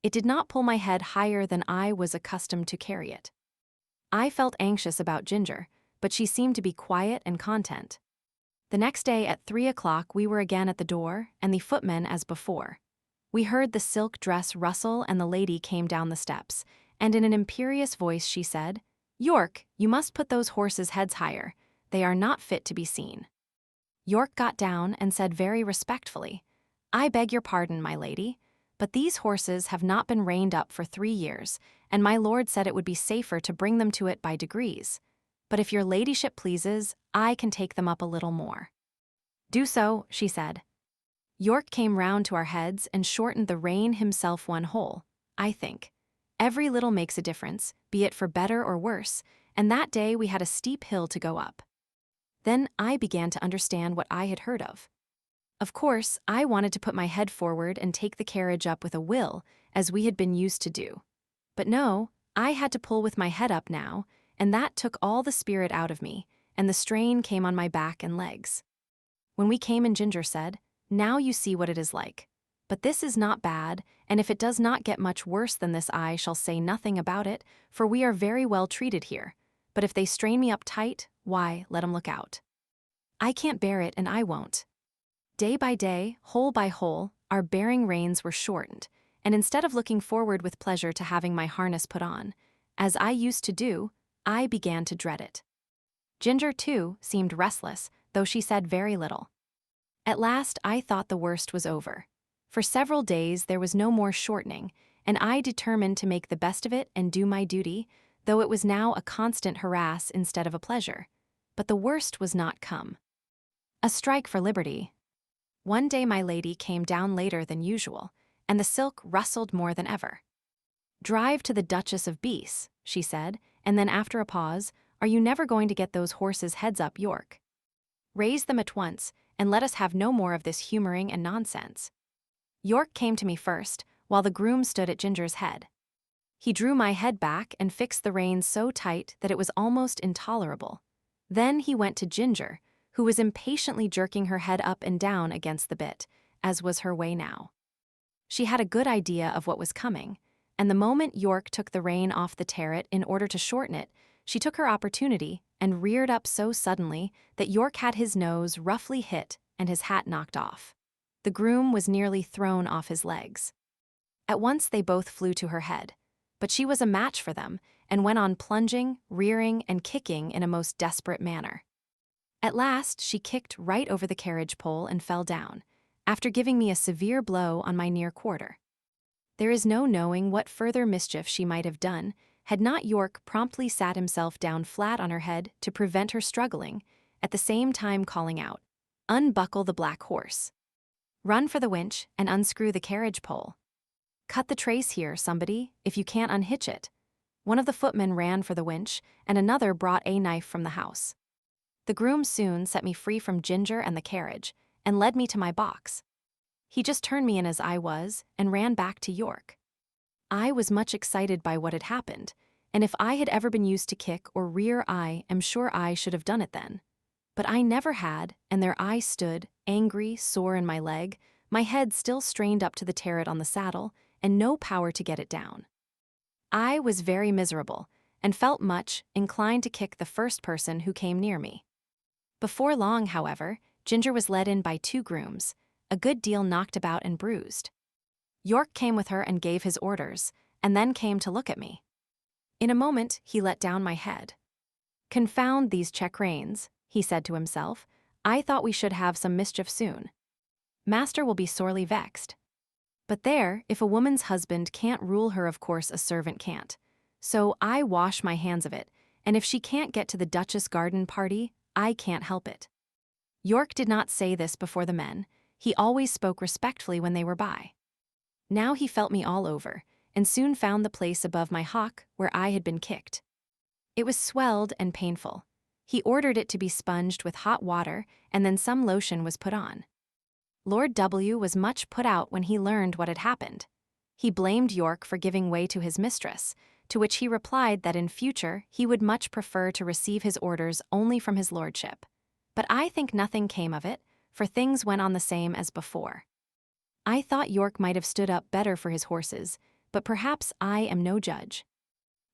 it did not pull my head higher than I was accustomed to carry it. I felt anxious about Ginger, but she seemed to be quiet and content. The next day at 3 o'clock we were again at the door, and the footmen as before. We heard the silk dress rustle, and the lady came down the steps, and in an imperious voice she said, "York, you must put those horses' heads higher. They are not fit to be seen." York got down and said very respectfully, "I beg your pardon, my lady, but these horses have not been reined up for 3 years, and my lord said it would be safer to bring them to it by degrees. But if your ladyship pleases, I can take them up a little more." "Do so," she said. York came round to our heads and shortened the rein himself 1 hole, I think. Every little makes a difference, be it for better or worse, and that day we had a steep hill to go up. Then I began to understand what I had heard of. Of course, I wanted to put my head forward and take the carriage up with a will, as we had been used to do. But no, I had to pull with my head up now, and that took all the spirit out of me, and the strain came on my back and legs. When we came in, Ginger said, "Now you see what it is like. But this is not bad, and if it does not get much worse than this I shall say nothing about it, for we are very well treated here. But if they strain me up tight, why, let 'em look out. I can't bear it, and I won't." Day by day, hole by hole, our bearing reins were shortened, and instead of looking forward with pleasure to having my harness put on, as I used to do, I began to dread it. Ginger, too, seemed restless, though she said very little. At last I thought the worst was over. For several days there was no more shortening, and I determined to make the best of it and do my duty, though it was now a constant harass instead of a pleasure. But the worst was not come. A strike for liberty. One day my lady came down later than usual, and the silk rustled more than ever. "Drive to the Duchess of Beas," she said, and then after a pause, "Are you never going to get those horses' heads up, York? Raise them at once, and let us have no more of this humoring and nonsense." York came to me first, while the groom stood at Ginger's head. He drew my head back and fixed the reins so tight that it was almost intolerable. Then he went to Ginger, who was impatiently jerking her head up and down against the bit, as was her way now. She had a good idea of what was coming, and the moment York took the rein off the terret in order to shorten it, she took her opportunity and reared up so suddenly that York had his nose roughly hit and his hat knocked off. The groom was nearly thrown off his legs. At once they both flew to her head, but she was a match for them and went on plunging, rearing, and kicking in a most desperate manner. At last she kicked right over the carriage pole and fell down, after giving me a severe blow on my near quarter. There is no knowing what further mischief she might have done, had not York promptly sat himself down flat on her head to prevent her struggling, at the same time calling out, "Unbuckle the black horse. Run for the winch and unscrew the carriage pole. Cut the trace here, somebody, if you can't unhitch it." One of the footmen ran for the winch, and another brought a knife from the house. The groom soon set me free from Ginger and the carriage, and led me to my box. He just turned me in as I was, and ran back to York. I was much excited by what had happened, and if I had ever been used to kick or rear, I am sure I should have done it then. But I never had, and there I stood, angry, sore in my leg, my head still strained up to the terret on the saddle, and no power to get it down. I was very miserable, and felt much inclined to kick the first person who came near me. Before long, however, Ginger was led in by 2 grooms, a good deal knocked about and bruised. York came with her and gave his orders, and then came to look at me. In a moment he let down my head. "Confound these check reins," he said to himself. "I thought we should have some mischief soon. Master will be sorely vexed. But there, if a woman's husband can't rule her, of course a servant can't. So I wash my hands of it, and if she can't get to the Duchess garden party, I can't help it. York did not say this before the men. He always spoke respectfully when they were by. Now he felt me all over, and soon found the place above my hock where I had been kicked. It was swelled and painful. He ordered it to be sponged with hot water, and then some lotion was put on. Lord W. was much put out when he learned what had happened. He blamed York for giving way to his mistress, to which he replied that in future he would much prefer to receive his orders only from his lordship. But I think nothing came of it, for things went on the same as before. I thought York might have stood up better for his horses, but perhaps I am no judge.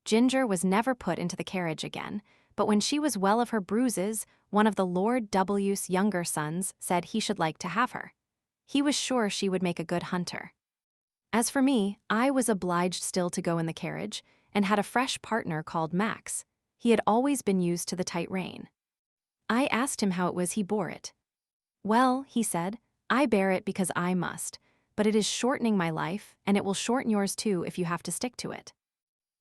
Ginger was never put into the carriage again, but when she was well of her bruises, one of the Lord W.'s younger sons said he should like to have her. He was sure she would make a good hunter. As for me, I was obliged still to go in the carriage, and had a fresh partner called Max. He had always been used to the tight rein. I asked him how it was he bore it. Well, he said, I bear it because I must, but it is shortening my life, and it will shorten yours too if you have to stick to it.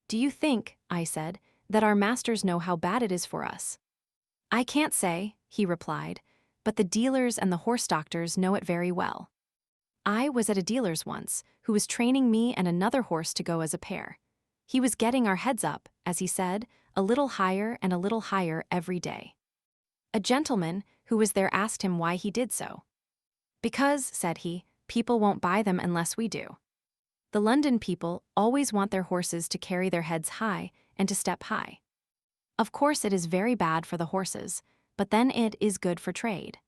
Do you think, I said, that our masters know how bad it is for us? I can't say, he replied, but the dealers and the horse doctors know it very well. I was at a dealer's once, who was training me and another horse to go as a pair. He was getting our heads up, as he said, a little higher and a little higher every day. A gentleman who was there asked him why he did so. Because, said he, people won't buy them unless we do. The London people always want their horses to carry their heads high and to step high. Of course it is very bad for the horses, but then it is good for trade.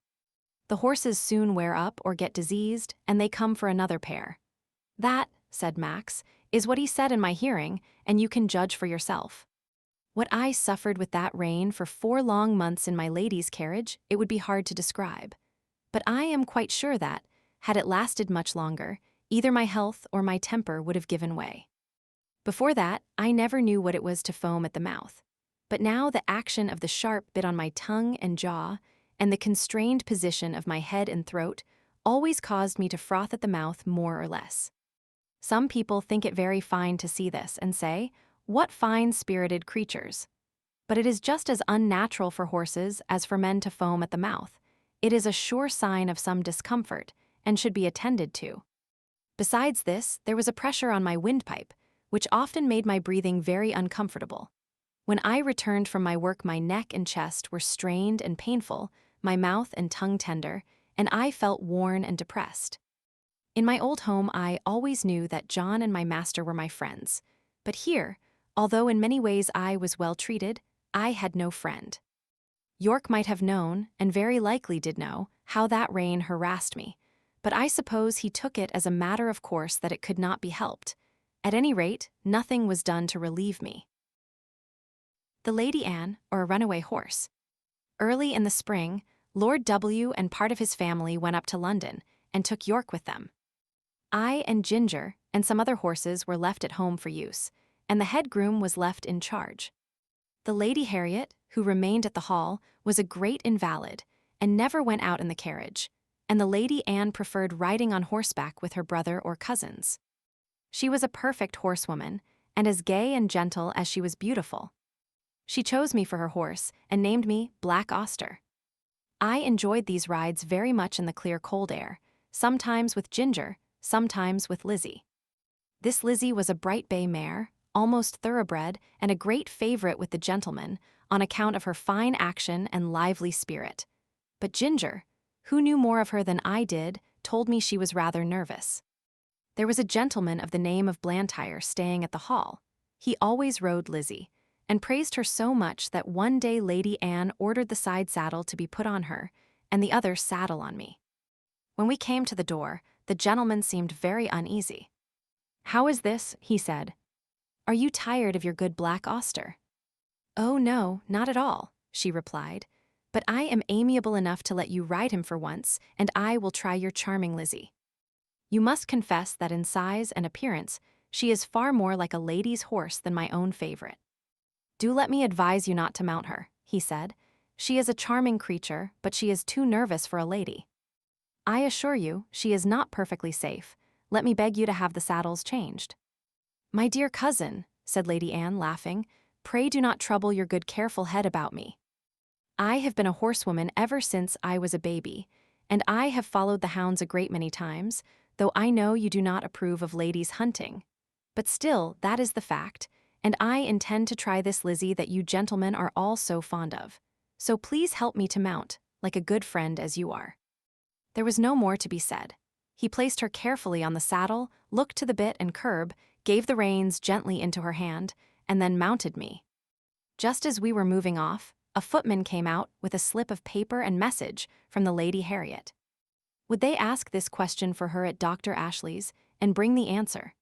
The horses soon wear up or get diseased, and they come for another pair. That, said Max, is what he said in my hearing, and you can judge for yourself. What I suffered with that rein for 4 long months in my lady's carriage, it would be hard to describe. But I am quite sure that, had it lasted much longer, either my health or my temper would have given way. Before that, I never knew what it was to foam at the mouth. But now the action of the sharp bit on my tongue and jaw, and the constrained position of my head and throat, always caused me to froth at the mouth more or less. Some people think it very fine to see this and say, what fine-spirited creatures. But it is just as unnatural for horses as for men to foam at the mouth. It is a sure sign of some discomfort, and should be attended to. Besides this, there was a pressure on my windpipe, which often made my breathing very uncomfortable. When I returned from my work, my neck and chest were strained and painful, my mouth and tongue tender, and I felt worn and depressed. In my old home, I always knew that John and my master were my friends. But here, although in many ways I was well treated, I had no friend. York might have known, and very likely did know, how that rein harassed me, but I suppose he took it as a matter of course that it could not be helped. At any rate, nothing was done to relieve me. The Lady Anne, or a runaway horse. Early in the spring, Lord W. and part of his family went up to London, and took York with them. I and Ginger and some other horses were left at home for use, and the head groom was left in charge. The Lady Harriet, who remained at the hall, was a great invalid, and never went out in the carriage, and the Lady Anne preferred riding on horseback with her brother or cousins. She was a perfect horsewoman, and as gay and gentle as she was beautiful. She chose me for her horse, and named me Black Auster. I enjoyed these rides very much in the clear cold air, sometimes with Ginger, sometimes with Lizzie. This Lizzie was a bright bay mare, almost thoroughbred, and a great favorite with the gentlemen, on account of her fine action and lively spirit. But Ginger, who knew more of her than I did, told me she was rather nervous. There was a gentleman of the name of Blantyre staying at the hall. He always rode Lizzie, and praised her so much that one day Lady Anne ordered the side saddle to be put on her, and the other saddle on me. When we came to the door, the gentleman seemed very uneasy. "How is this?" he said. "Are you tired of your good Black Auster?" "Oh no, not at all," she replied, "but I am amiable enough to let you ride him for once, and I will try your charming Lizzie. You must confess that in size and appearance, she is far more like a lady's horse than my own favorite. Do let me advise you not to mount her," he said. "She is a charming creature, but she is too nervous for a lady. I assure you, she is not perfectly safe. Let me beg you to have the saddles changed." "My dear cousin," said Lady Anne, laughing. "Pray do not trouble your good careful head about me. I have been a horsewoman ever since I was a baby, and I have followed the hounds a great many times, though I know you do not approve of ladies hunting. But still, that is the fact, and I intend to try this Lizzie that you gentlemen are all so fond of. So please help me to mount, like a good friend as you are." There was no more to be said. He placed her carefully on the saddle, looked to the bit and curb, gave the reins gently into her hand, and then mounted me. Just as we were moving off, a footman came out with a slip of paper and message from the Lady Harriet. Would they ask this question for her at Dr. Ashley's and bring the answer?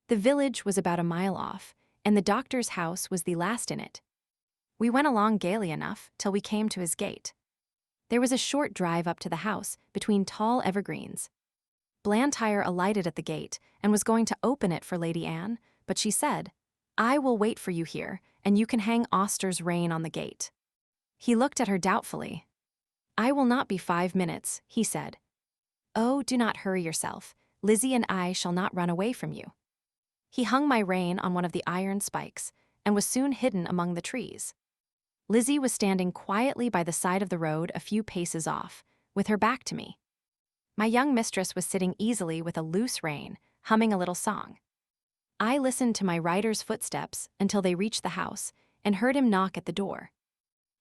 The village was about a mile off, and the doctor's house was the last in it. We went along gaily enough till we came to his gate. There was a short drive up to the house between tall evergreens. Blantyre alighted at the gate and was going to open it for Lady Anne, but she said, "I will wait for you here, and you can hang Auster's rein on the gate." He looked at her doubtfully. "I will not be 5 minutes," he said. "Oh, do not hurry yourself. Lizzie and I shall not run away from you." He hung my rein on one of the iron spikes and was soon hidden among the trees. Lizzie was standing quietly by the side of the road a few paces off, with her back to me. My young mistress was sitting easily with a loose rein, humming a little song. I listened to my rider's footsteps until they reached the house and heard him knock at the door.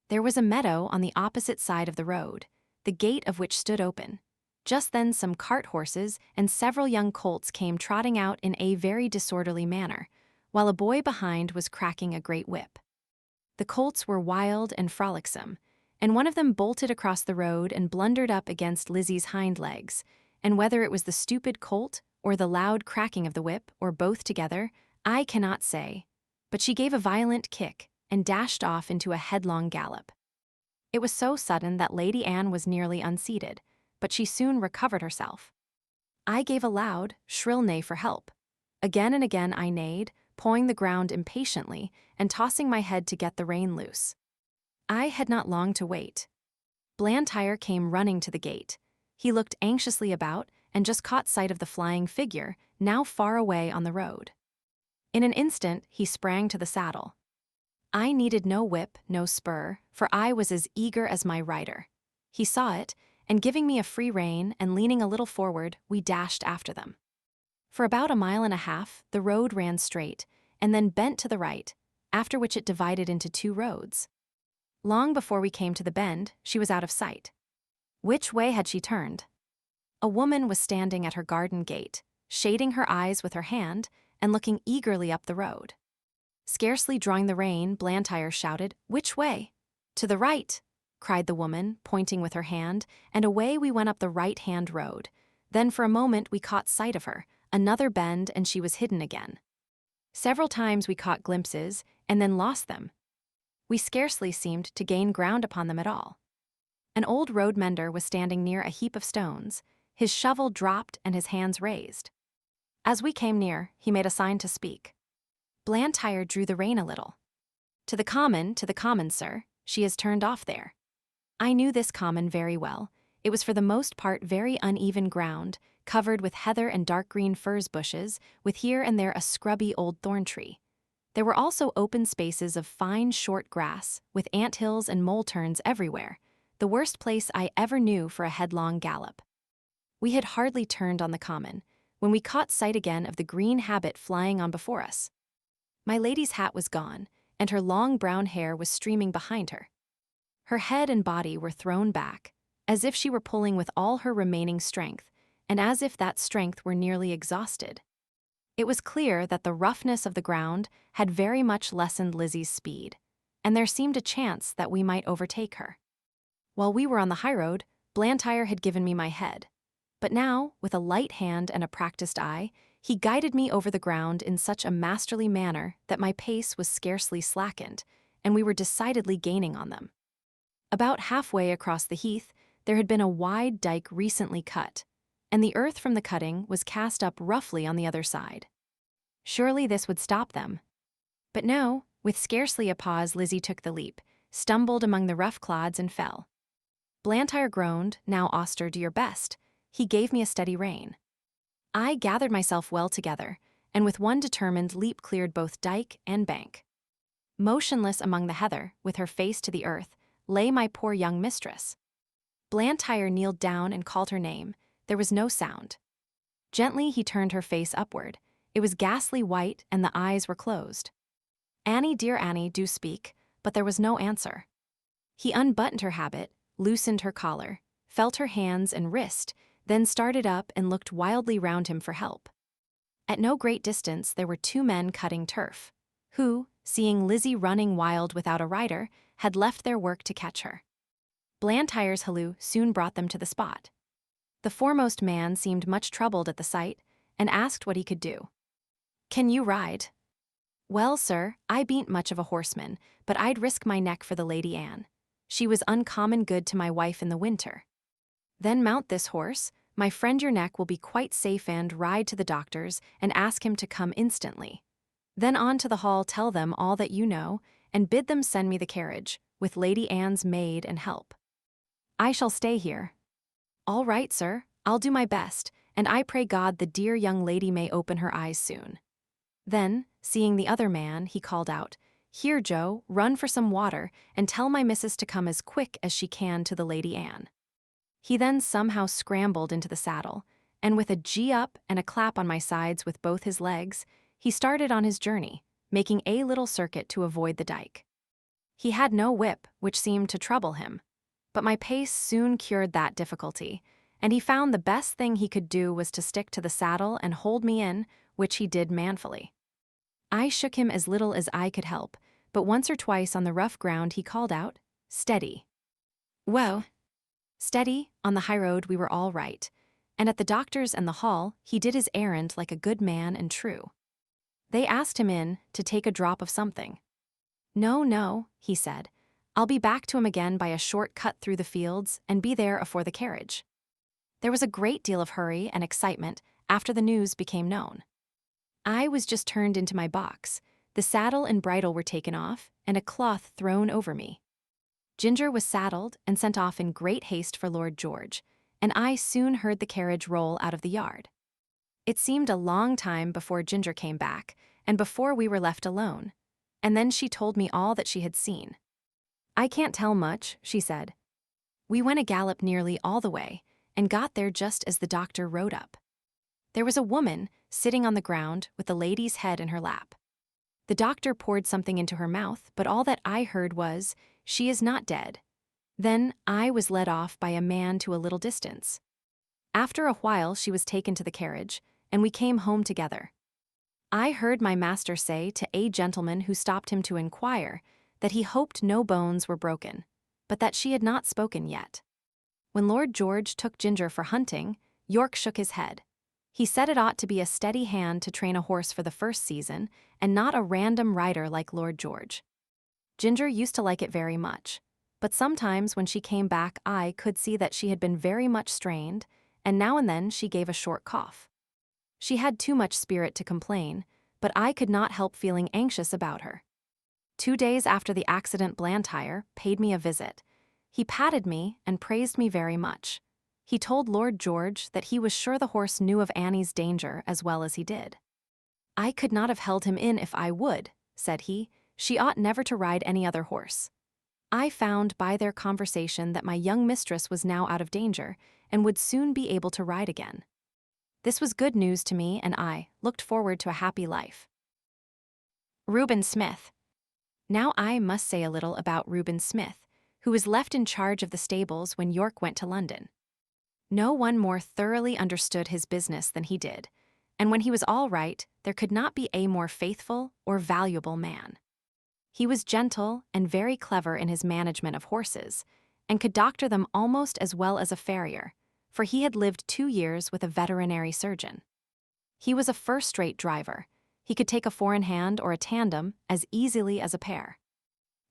There was a meadow on the opposite side of the road, the gate of which stood open. Just then some cart horses and several young colts came trotting out in a very disorderly manner, while a boy behind was cracking a great whip. The colts were wild and frolicsome, and one of them bolted across the road and blundered up against Lizzie's hind legs, and whether it was the stupid colt or the loud cracking of the whip, or both together, I cannot say, but she gave a violent kick and dashed off into a headlong gallop. It was so sudden that Lady Anne was nearly unseated, but she soon recovered herself. I gave a loud, shrill neigh for help. Again and again I neighed, pawing the ground impatiently and tossing my head to get the rein loose. I had not long to wait. Blantyre came running to the gate. He looked anxiously about and just caught sight of the flying figure, now far away on the road. In an instant he sprang to the saddle. I needed no whip, no spur, for I was as eager as my rider. He saw it, and giving me a free rein and leaning a little forward, we dashed after them. For about 1.5 miles, the road ran straight, and then bent to the right, after which it divided into 2 roads. Long before we came to the bend, she was out of sight. Which way had she turned? A woman was standing at her garden gate, shading her eyes with her hand and looking eagerly up the road. Scarcely drawing the rein, Blantyre shouted, "Which way?" "To the right," cried the woman, pointing with her hand, and away we went up the right-hand road. Then for a moment we caught sight of her, another bend, and she was hidden again. Several times we caught glimpses, and then lost them. We scarcely seemed to gain ground upon them at all. An old road mender was standing near a heap of stones, his shovel dropped and his hands raised. As we came near, he made a sign to speak. Blantyre drew the rein a little. To the common, sir. She has turned off there." I knew this common very well. It was for the most part very uneven ground, covered with heather and dark green furze bushes, with here and there a scrubby old thorn tree. There were also open spaces of fine short grass, with anthills and mole turns everywhere, the worst place I ever knew for a headlong gallop. We had hardly turned on the common, when we caught sight again of the green habit flying on before us. My lady's hat was gone, and her long brown hair was streaming behind her. Her head and body were thrown back, as if she were pulling with all her remaining strength, and as if that strength were nearly exhausted. It was clear that the roughness of the ground had very much lessened Lizzie's speed, and there seemed a chance that we might overtake her. While we were on the highroad, Blantyre had given me my head, but now, with a light hand and a practiced eye, he guided me over the ground in such a masterly manner that my pace was scarcely slackened, and we were decidedly gaining on them. About halfway across the heath, there had been a wide dike recently cut, and the earth from the cutting was cast up roughly on the other side. Surely this would stop them. But no, with scarcely a pause Lizzie took the leap, stumbled among the rough clods and fell. Blantyre groaned, "Now, Auster, do your best." He gave me a steady rein. I gathered myself well together, and with one determined leap cleared both dike and bank. Motionless among the heather, with her face to the earth, lay my poor young mistress. Blantyre kneeled down and called her name. There was no sound. Gently he turned her face upward. It was ghastly white, and the eyes were closed. "Annie, dear Annie, do speak," but there was no answer. He unbuttoned her habit, loosened her collar, felt her hands and wrist, then started up and looked wildly round him for help. At no great distance there were two men cutting turf, who, seeing Lizzie running wild without a rider, had left their work to catch her. Blantyre's halloo soon brought them to the spot. The foremost man seemed much troubled at the sight, and asked what he could do. "Can you ride?" "Well, sir, I bean't much of a horseman, but I'd risk my neck for the Lady Anne. She was uncommon good to my wife in the winter." "Then mount this horse, my friend, your neck will be quite safe, and ride to the doctor's and ask him to come instantly. Then on to the hall, tell them all that you know, and bid them send me the carriage, with Lady Anne's maid and help. I shall stay here." "All right, sir, I'll do my best, and I pray God the dear young lady may open her eyes soon." Then, seeing the other man, he called out, "Here, Joe, run for some water, and tell my missus to come as quick as she can to the Lady Anne." He then somehow scrambled into the saddle, and with a gee up and a clap on my sides with both his legs, he started on his journey, making a little circuit to avoid the dike. He had no whip, which seemed to trouble him, but my pace soon cured that difficulty, and he found the best thing he could do was to stick to the saddle and hold me in, which he did manfully. I shook him as little as I could help, but once or twice on the rough ground he called out, "Steady." Whoa! Steady, on the highroad we were all right, and at the doctor's and the hall he did his errand like a good man and true. They asked him in to take a drop of something. "No, no," he said, "I'll be back to him again by a short cut through the fields and be there afore the carriage." There was a great deal of hurry and excitement after the news became known. I was just turned into my box, the saddle and bridle were taken off, and a cloth thrown over me. Ginger was saddled and sent off in great haste for Lord George, and I soon heard the carriage roll out of the yard. It seemed a long time before Ginger came back, and before we were left alone, and then she told me all that she had seen. "I can't tell much," she said. "We went a gallop nearly all the way, and got there just as the doctor rode up. There was a woman sitting on the ground with the lady's head in her lap. The doctor poured something into her mouth, but all that I heard was, 'She is not dead.' Then I was led off by a man to a little distance. After a while she was taken to the carriage, and we came home together. I heard my master say to a gentleman who stopped him to inquire that he hoped no bones were broken, but that she had not spoken yet. When Lord George took Ginger for hunting, York shook his head. He said it ought to be a steady hand to train a horse for the first season, and not a random rider like Lord George. Ginger used to like it very much, but sometimes when she came back I could see that she had been very much strained, and now and then she gave a short cough. She had too much spirit to complain, but I could not help feeling anxious about her. 2 days after the accident Blantyre paid me a visit. He patted me and praised me very much. He told Lord George that he was sure the horse knew of Annie's danger as well as he did. "I could not have held him in if I would," said he. "She ought never to ride any other horse." I found by their conversation that my young mistress was now out of danger and would soon be able to ride again. This was good news to me, and I looked forward to a happy life. Reuben Smith. Now I must say a little about Reuben Smith, who was left in charge of the stables when York went to London. No one more thoroughly understood his business than he did, and when he was all right, there could not be a more faithful or valuable man. He was gentle and very clever in his management of horses, and could doctor them almost as well as a farrier, for he had lived 2 years with a veterinary surgeon. He was a first-rate driver. He could take a four-in-hand or a tandem as easily as a pair.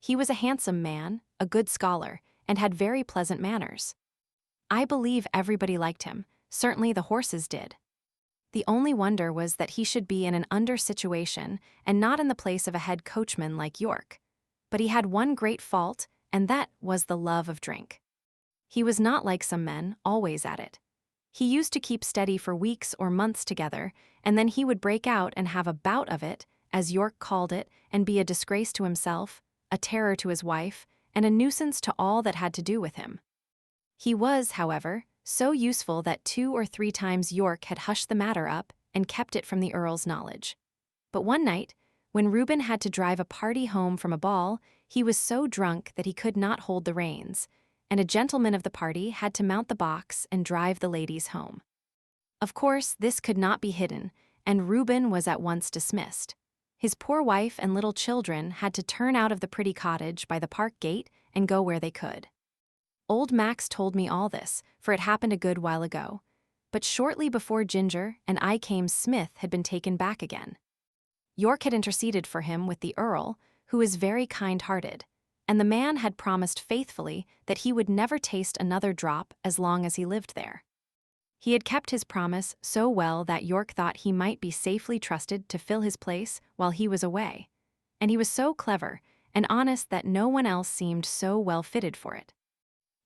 He was a handsome man, a good scholar, and had very pleasant manners. I believe everybody liked him, certainly the horses did. The only wonder was that he should be in an under situation and not in the place of a head coachman like York. But he had one great fault, and that was the love of drink. He was not like some men, always at it. He used to keep steady for weeks or months together, and then he would break out and have a bout of it, as York called it, and be a disgrace to himself, a terror to his wife, and a nuisance to all that had to do with him. He was, however, so useful that 2 or 3 times York had hushed the matter up and kept it from the Earl's knowledge. But one night, when Reuben had to drive a party home from a ball, he was so drunk that he could not hold the reins, and a gentleman of the party had to mount the box and drive the ladies home. Of course, this could not be hidden, and Reuben was at once dismissed. His poor wife and little children had to turn out of the pretty cottage by the park gate and go where they could. Old Max told me all this, for it happened a good while ago. But shortly before Ginger and I came, Smith had been taken back again. York had interceded for him with the Earl, who is very kind-hearted, and the man had promised faithfully that he would never taste another drop as long as he lived there. He had kept his promise so well that York thought he might be safely trusted to fill his place while he was away, and he was so clever and honest that no one else seemed so well fitted for it.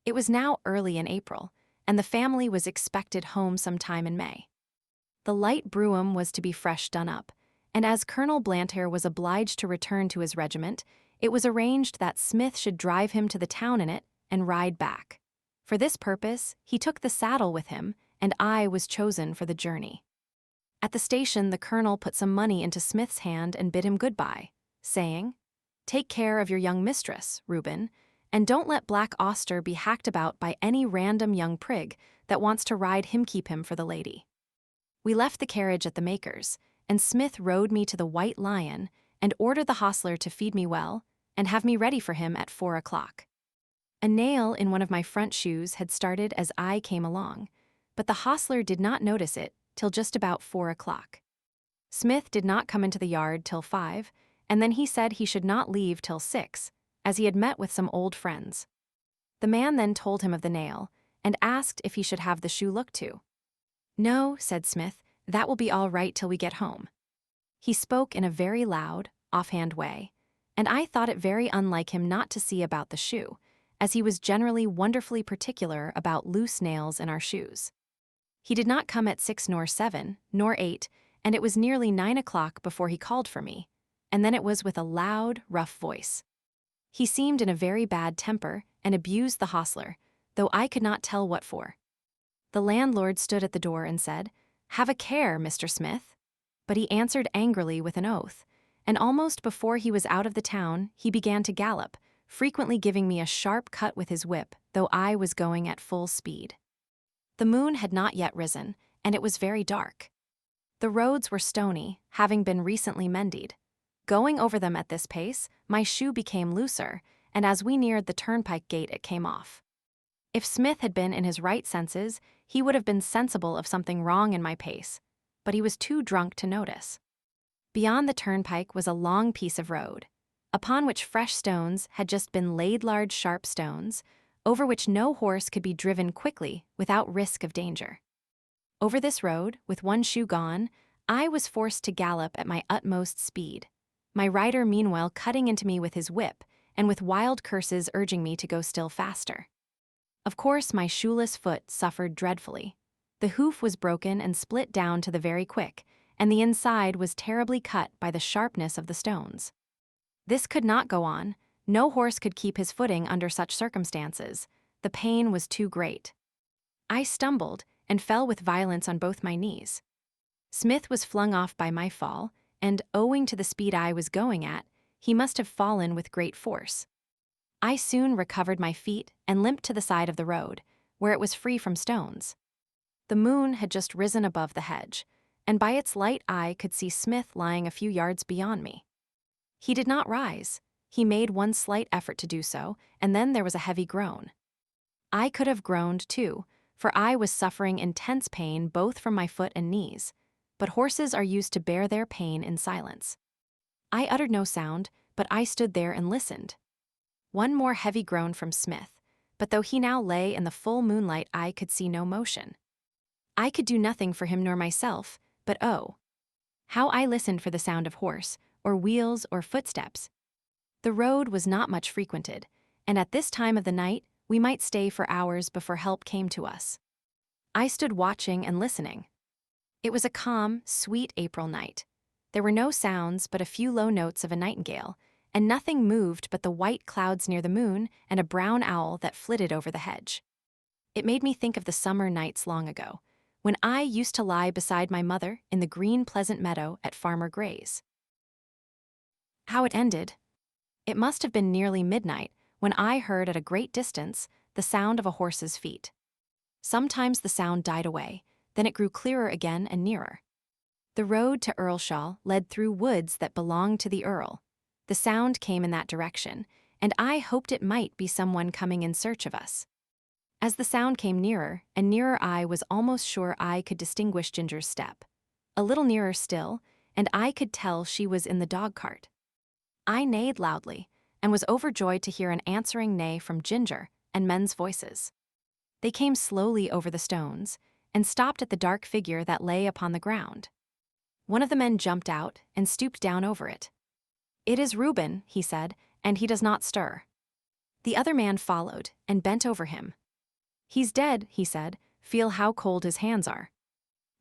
It was now early in April, and the family was expected home sometime in May. The light brougham was to be fresh done up, and as Colonel Blantyre was obliged to return to his regiment, it was arranged that Smith should drive him to the town in it and ride back. For this purpose, he took the saddle with him, and I was chosen for the journey. At the station, the colonel put some money into Smith's hand and bid him goodbye, saying, "Take care of your young mistress, Reuben, and don't let Black Auster be hacked about by any random young prig that wants to ride him. Keep him for the lady." We left the carriage at the maker's, and Smith rode me to the White Lion and ordered the hostler to feed me well and have me ready for him at 4 o'clock. A nail in one of my front shoes had started as I came along, but the hostler did not notice it till just about 4 o'clock. Smith did not come into the yard till 5, and then he said he should not leave till 6, as he had met with some old friends. The man then told him of the nail, and asked if he should have the shoe looked to. "No," said Smith, "that will be all right till we get home." He spoke in a very loud, offhand way, and I thought it very unlike him not to see about the shoe, as he was generally wonderfully particular about loose nails in our shoes. He did not come at 6 nor 7, nor 8, and it was nearly 9 o'clock before he called for me, and then it was with a loud, rough voice. He seemed in a very bad temper and abused the hostler, though I could not tell what for. The landlord stood at the door and said, "Have a care, Mr. Smith." But he answered angrily with an oath, and almost before he was out of the town, he began to gallop, frequently giving me a sharp cut with his whip, though I was going at full speed. The moon had not yet risen, and it was very dark. The roads were stony, having been recently mended. Going over them at this pace, my shoe became looser, and as we neared the turnpike gate it came off. If Smith had been in his right senses, he would have been sensible of something wrong in my pace, but he was too drunk to notice. Beyond the turnpike was a long piece of road, upon which fresh stones had just been laid, large sharp stones, over which no horse could be driven quickly without risk of danger. Over this road, with one shoe gone, I was forced to gallop at my utmost speed, my rider meanwhile cutting into me with his whip, and with wild curses urging me to go still faster. Of course, my shoeless foot suffered dreadfully. The hoof was broken and split down to the very quick, and the inside was terribly cut by the sharpness of the stones. This could not go on. No horse could keep his footing under such circumstances. The pain was too great. I stumbled and fell with violence on both my knees. Smith was flung off by my fall, and owing to the speed I was going at, he must have fallen with great force. I soon recovered my feet and limped to the side of the road, where it was free from stones. The moon had just risen above the hedge, and by its light I could see Smith lying a few yards beyond me. He did not rise. He made one slight effort to do so, and then there was a heavy groan. I could have groaned too, for I was suffering intense pain both from my foot and knees, but horses are used to bear their pain in silence. I uttered no sound, but I stood there and listened. One more heavy groan from Smith, but though he now lay in the full moonlight I could see no motion. I could do nothing for him nor myself, but oh, how I listened for the sound of horse, or wheels, or footsteps. The road was not much frequented, and at this time of the night we might stay for hours before help came to us. I stood watching and listening. It was a calm, sweet April night. There were no sounds but a few low notes of a nightingale, and nothing moved but the white clouds near the moon and a brown owl that flitted over the hedge. It made me think of the summer nights long ago, when I used to lie beside my mother in the green pleasant meadow at Farmer Gray's. How it ended. It must have been nearly midnight when I heard at a great distance the sound of a horse's feet. Sometimes the sound died away, then it grew clearer again and nearer. The road to Earlshall led through woods that belonged to the Earl. The sound came in that direction, and I hoped it might be someone coming in search of us. As the sound came nearer and nearer, I was almost sure I could distinguish Ginger's step. A little nearer still, and I could tell she was in the dog-cart. I neighed loudly, and was overjoyed to hear an answering neigh from Ginger and men's voices. They came slowly over the stones, and stopped at the dark figure that lay upon the ground. One of the men jumped out and stooped down over it. "It is Reuben," he said, "and he does not stir." The other man followed and bent over him. "He's dead," he said. "Feel how cold his hands are."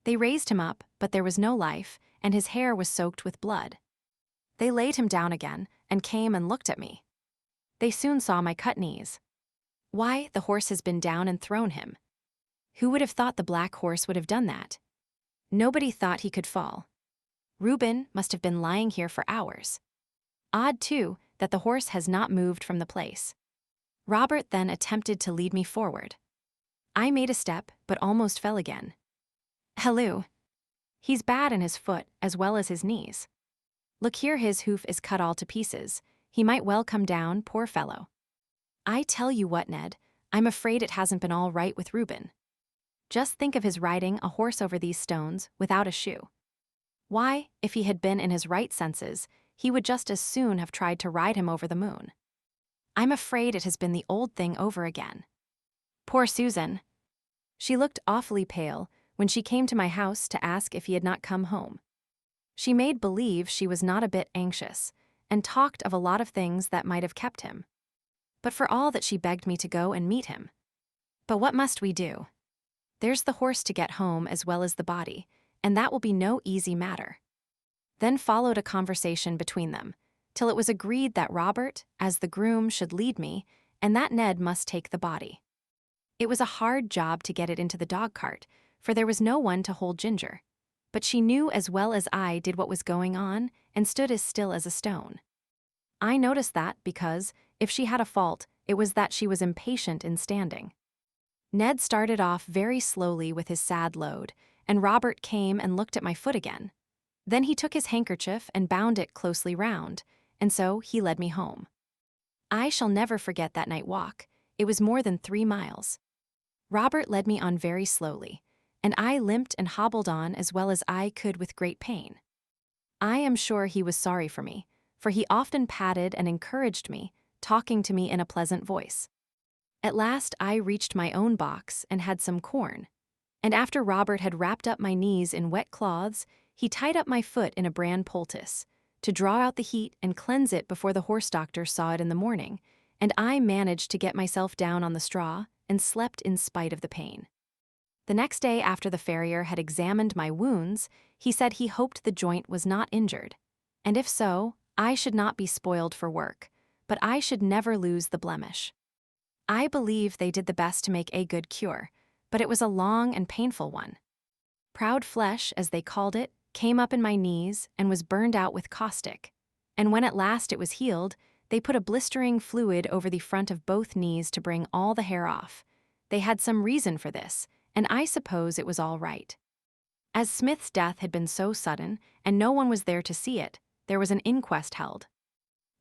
They raised him up, but there was no life, and his hair was soaked with blood. They laid him down again and came and looked at me. They soon saw my cut knees. "Why, the horse has been down and thrown him." Who would have thought the black horse would have done that? Nobody thought he could fall. Reuben must have been lying here for hours. Odd, too, that the horse has not moved from the place. Robert then attempted to lead me forward. I made a step, but almost fell again. "Halloo. He's bad in his foot as well as his knees. Look here, his hoof is cut all to pieces. He might well come down, poor fellow. I tell you what, Ned, I'm afraid it hasn't been all right with Reuben. Just think of his riding a horse over these stones without a shoe. Why, if he had been in his right senses, he would just as soon have tried to ride him over the moon. I'm afraid it has been the old thing over again. Poor Susan. She looked awfully pale when she came to my house to ask if he had not come home. She made believe she was not a bit anxious, and talked of a lot of things that might have kept him. But for all that, she begged me to go and meet him. But what must we do? There's the horse to get home as well as the body, and that will be no easy matter. Then followed a conversation between them, till it was agreed that Robert, as the groom, should lead me, and that Ned must take the body. It was a hard job to get it into the dog-cart, for there was no one to hold Ginger. But she knew as well as I did what was going on, and stood as still as a stone. I noticed that because, if she had a fault, it was that she was impatient in standing. Ned started off very slowly with his sad load, and Robert came and looked at my foot again. Then he took his handkerchief and bound it closely round, and so he led me home. I shall never forget that night walk. It was more than 3 miles. Robert led me on very slowly, and I limped and hobbled on as well as I could with great pain. I am sure he was sorry for me, for he often patted and encouraged me, talking to me in a pleasant voice. At last I reached my own box and had some corn, and after Robert had wrapped up my knees in wet cloths, he tied up my foot in a bran poultice, to draw out the heat and cleanse it before the horse doctor saw it in the morning, and I managed to get myself down on the straw and slept in spite of the pain. The next day, after the farrier had examined my wounds, he said he hoped the joint was not injured, and if so, I should not be spoiled for work, but I should never lose the blemish. I believe they did the best to make a good cure, but it was a long and painful one. Proud flesh, as they called it, came up in my knees and was burned out with caustic, and when at last it was healed, they put a blistering fluid over the front of both knees to bring all the hair off. They had some reason for this, and I suppose it was all right. As Smith's death had been so sudden, and no one was there to see it, there was an inquest held.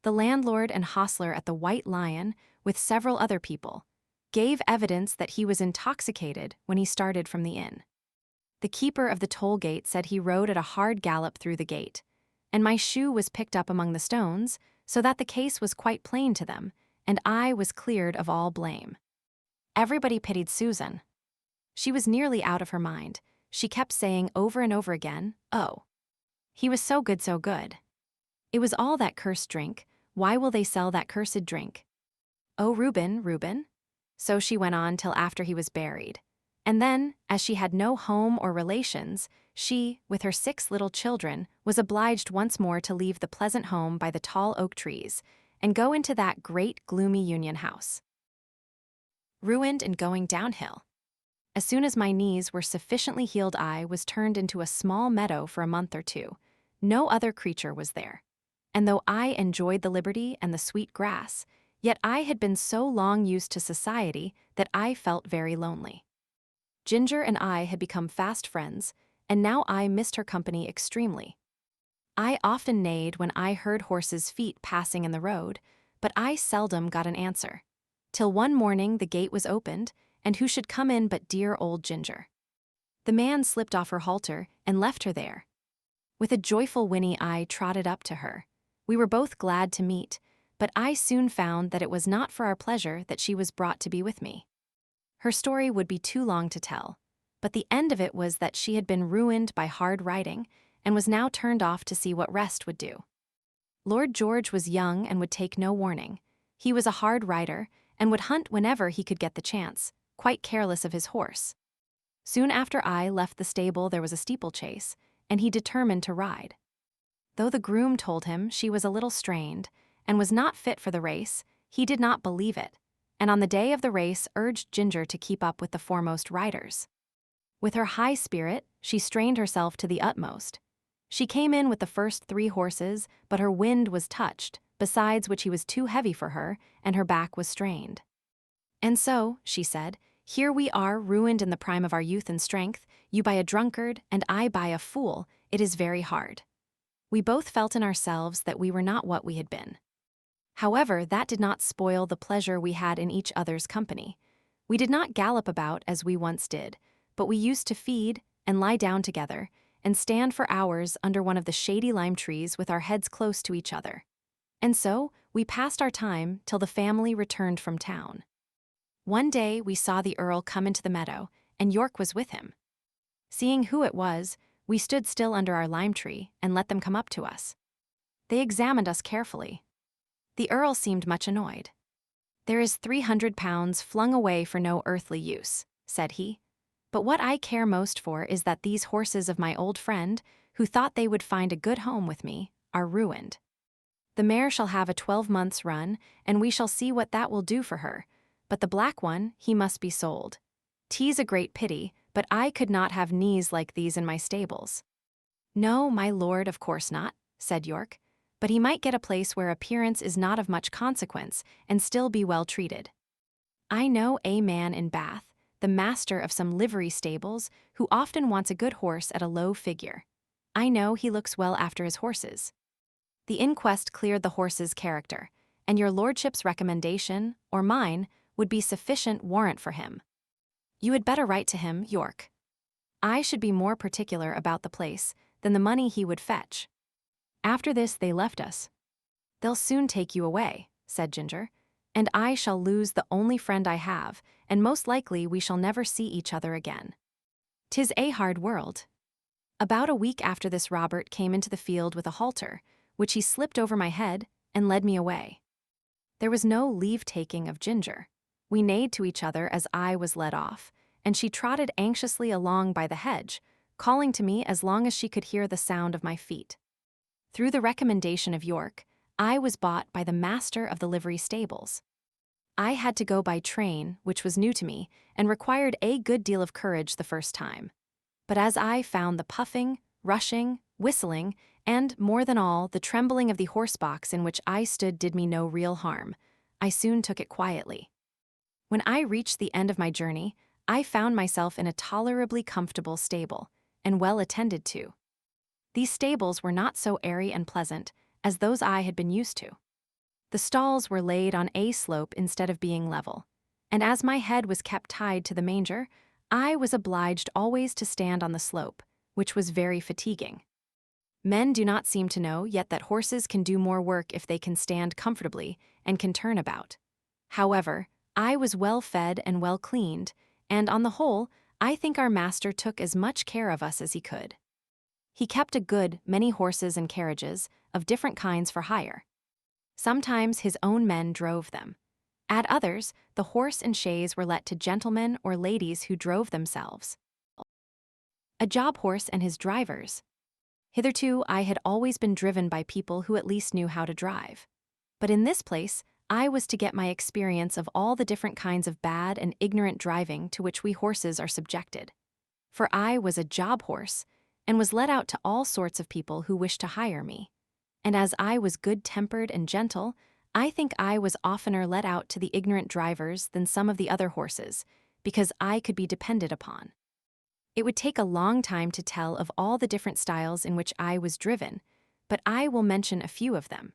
The landlord and hostler at the White Lion, with several other people, gave evidence that he was intoxicated when he started from the inn. The keeper of the toll gate said he rode at a hard gallop through the gate, and my shoe was picked up among the stones, so that the case was quite plain to them, and I was cleared of all blame. Everybody pitied Susan. She was nearly out of her mind. She kept saying over and over again, "Oh, he was so good, so good. It was all that cursed drink. Why will they sell that cursed drink? Oh, Reuben, Reuben." So she went on till after he was buried. And then, as she had no home or relations, she, with her 6 little children, was obliged once more to leave the pleasant home by the tall oak trees and go into that great gloomy Union house. Ruined and going downhill. As soon as my knees were sufficiently healed, I was turned into a small meadow for a month or two. No other creature was there. And though I enjoyed the liberty and the sweet grass, yet I had been so long used to society that I felt very lonely. Ginger and I had become fast friends, and now I missed her company extremely. I often neighed when I heard horses' feet passing in the road, but I seldom got an answer. Till one morning the gate was opened, and who should come in but dear old Ginger. The man slipped off her halter and left her there. With a joyful whinny I trotted up to her. We were both glad to meet, but I soon found that it was not for our pleasure that she was brought to be with me. Her story would be too long to tell, but the end of it was that she had been ruined by hard riding and was now turned off to see what rest would do. Lord George was young and would take no warning. He was a hard rider and would hunt whenever he could get the chance, quite careless of his horse. Soon after I left the stable there was a steeplechase, and he determined to ride. Though the groom told him she was a little strained and was not fit for the race, he did not believe it, and on the day of the race urged Ginger to keep up with the foremost riders. With her high spirit, she strained herself to the utmost. She came in with the first 3 horses, but her wind was touched, besides which he was too heavy for her, and her back was strained. And so, she said, here we are ruined in the prime of our youth and strength, you by a drunkard, and I by a fool. It is very hard. We both felt in ourselves that we were not what we had been. However, that did not spoil the pleasure we had in each other's company. We did not gallop about as we once did, but we used to feed and lie down together and stand for hours under one of the shady lime trees with our heads close to each other. And so we passed our time till the family returned from town. One day we saw the Earl come into the meadow, and York was with him. Seeing who it was, we stood still under our lime tree and let them come up to us. They examined us carefully. The Earl seemed much annoyed. There is 300 pounds flung away for no earthly use, said he. But what I care most for is that these horses of my old friend, who thought they would find a good home with me, are ruined. The mare shall have a 12 months' run, and we shall see what that will do for her, but the black one, he must be sold. 'Tis a great pity, but I could not have knees like these in my stables. No, my lord, of course not, said York, but he might get a place where appearance is not of much consequence and still be well treated. I know a man in Bath, the master of some livery stables, who often wants a good horse at a low figure. I know he looks well after his horses. The inquest cleared the horse's character, and your lordship's recommendation, or mine, would be sufficient warrant for him. You had better write to him, York. I should be more particular about the place than the money he would fetch. After this they left us. They'll soon take you away, said Ginger, and I shall lose the only friend I have, and most likely we shall never see each other again. 'Tis a hard world. About a week after this Robert came into the field with a halter, which he slipped over my head and led me away. There was no leave-taking of Ginger. We neighed to each other as I was led off, and she trotted anxiously along by the hedge, calling to me as long as she could hear the sound of my feet. Through the recommendation of York, I was bought by the master of the livery stables. I had to go by train, which was new to me, and required a good deal of courage the first time. But as I found the puffing, rushing, whistling, and, more than all, the trembling of the horse-box in which I stood did me no real harm, I soon took it quietly. When I reached the end of my journey, I found myself in a tolerably comfortable stable, and well attended to. These stables were not so airy and pleasant as those I had been used to. The stalls were laid on a slope instead of being level, and as my head was kept tied to the manger, I was obliged always to stand on the slope, which was very fatiguing. Men do not seem to know yet that horses can do more work if they can stand comfortably and can turn about. However, I was well fed and well cleaned, and on the whole, I think our master took as much care of us as he could. He kept a good many horses and carriages of different kinds for hire. Sometimes his own men drove them, At others, the horse and chaise were let to gentlemen or ladies who drove themselves. A job horse and his drivers. Hitherto, I had always been driven by people who at least knew how to drive. But in this place, I was to get my experience of all the different kinds of bad and ignorant driving to which we horses are subjected. For I was a job horse, and was let out to all sorts of people who wished to hire me. And as I was good-tempered and gentle, I think I was oftener let out to the ignorant drivers than some of the other horses, because I could be depended upon. It would take a long time to tell of all the different styles in which I was driven, but I will mention a few of them.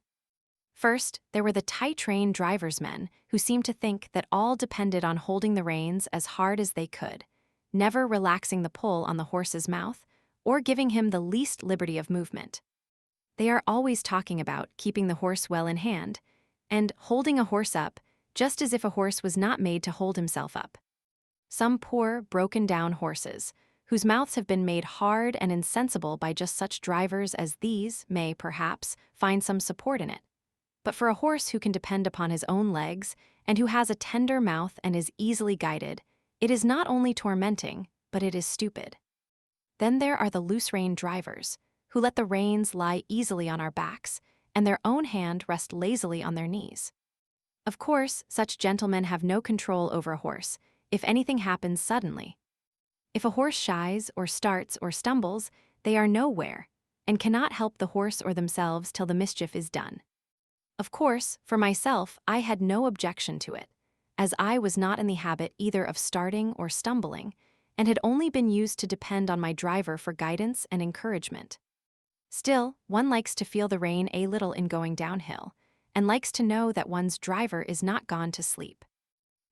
First, there were the tight-trained driver's men who seemed to think that all depended on holding the reins as hard as they could, never relaxing the pull on the horse's mouth or giving him the least liberty of movement. They are always talking about keeping the horse well in hand and holding a horse up just as if a horse was not made to hold himself up. Some poor, broken-down horses, whose mouths have been made hard and insensible by just such drivers as these, may, perhaps, find some support in it. But for a horse who can depend upon his own legs and who has a tender mouth and is easily guided, it is not only tormenting, but it is stupid. Then there are the loose-reined drivers, who let the reins lie easily on our backs and their own hand rest lazily on their knees. Of course, such gentlemen have no control over a horse if anything happens suddenly. If a horse shies or starts or stumbles, they are nowhere and cannot help the horse or themselves till the mischief is done. Of course, for myself, I had no objection to it, as I was not in the habit either of starting or stumbling, and had only been used to depend on my driver for guidance and encouragement. Still, one likes to feel the rein a little in going downhill, and likes to know that one's driver is not gone to sleep.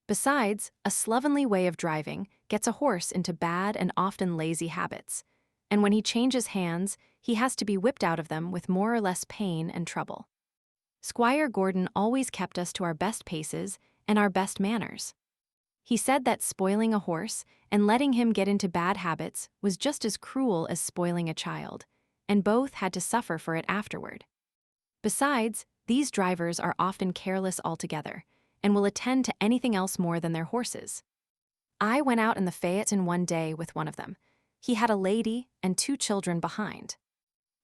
Besides, a slovenly way of driving gets a horse into bad and often lazy habits, and when he changes hands, he has to be whipped out of them with more or less pain and trouble. Squire Gordon always kept us to our best paces and our best manners. He said that spoiling a horse and letting him get into bad habits was just as cruel as spoiling a child, and both had to suffer for it afterward. Besides, these drivers are often careless altogether, and will attend to anything else more than their horses. I went out in the phaeton one day with one of them. He had a lady and 2 children behind.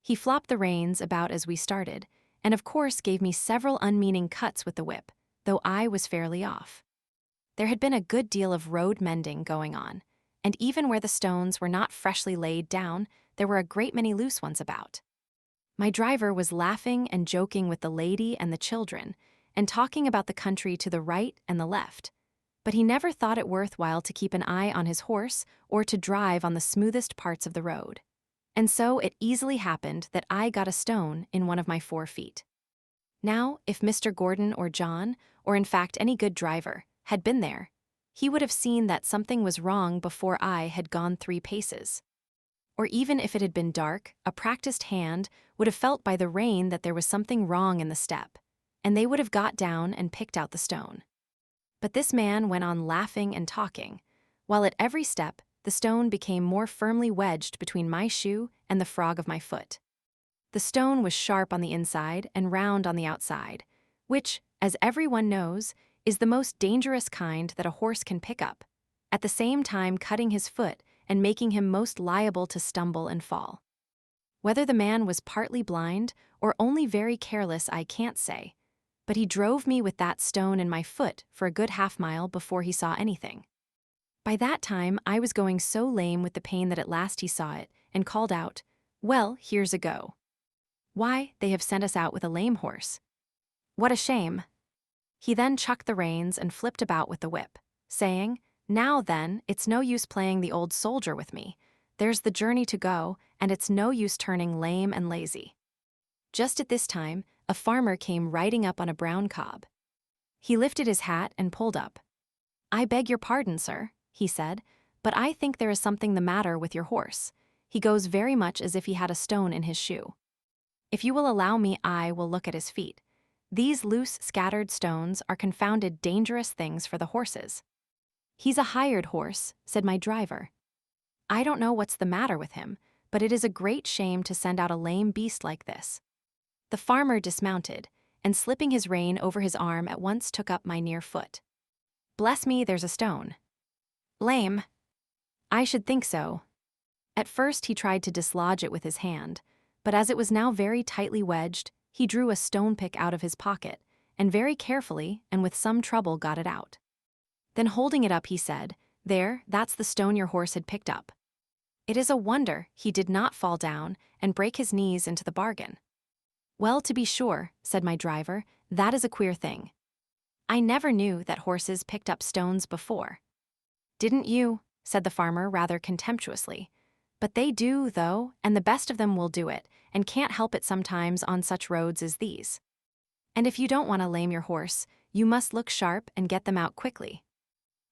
He flopped the reins about as we started, and of course gave me several unmeaning cuts with the whip, though I was fairly off. There had been a good deal of road mending going on, and even where the stones were not freshly laid down, there were a great many loose ones about. My driver was laughing and joking with the lady and the children, and talking about the country to the right and the left, but he never thought it worth while to keep an eye on his horse or to drive on the smoothest parts of the road. And so it easily happened that I got a stone in one of my 4 feet. Now, if Mr. Gordon or John, or in fact any good driver, had been there, he would have seen that something was wrong before I had gone 3 paces. Or even if it had been dark, a practiced hand would have felt by the rein that there was something wrong in the step, and they would have got down and picked out the stone. But this man went on laughing and talking, while at every step the stone became more firmly wedged between my shoe and the frog of my foot. The stone was sharp on the inside and round on the outside, which, as everyone knows, is the most dangerous kind that a horse can pick up, at the same time cutting his foot and making him most liable to stumble and fall. Whether the man was partly blind or only very careless I can't say, but he drove me with that stone in my foot for a good half-mile before he saw anything. By that time I was going so lame with the pain that at last he saw it and called out, "Well, here's a go. Why, they have sent us out with a lame horse. What a shame." He then chucked the reins and flipped about with the whip, saying, "Now then, it's no use playing the old soldier with me. There's the journey to go, and it's no use turning lame and lazy." Just at this time, a farmer came riding up on a brown cob. He lifted his hat and pulled up. "I beg your pardon, sir," he said, "but I think there is something the matter with your horse. He goes very much as if he had a stone in his shoe. If you will allow me, I will look at his feet. These loose, scattered stones are confounded dangerous things for the horses." "He's a hired horse," said my driver. "I don't know what's the matter with him, but it is a great shame to send out a lame beast like this." The farmer dismounted, and slipping his rein over his arm at once took up my near foot. Bless me, there's a stone. Lame. I should think so. At first he tried to dislodge it with his hand, but as it was now very tightly wedged, he drew a stone pick out of his pocket, and very carefully and with some trouble got it out. Then holding it up he said, "There, that's the stone your horse had picked up. It is a wonder he did not fall down and break his knees into the bargain." "Well, to be sure," said my driver, "that is a queer thing. I never knew that horses picked up stones before." "Didn't you?" said the farmer rather contemptuously. "But they do, though, and the best of them will do it, and can't help it sometimes on such roads as these. And if you don't want to lame your horse, you must look sharp and get them out quickly.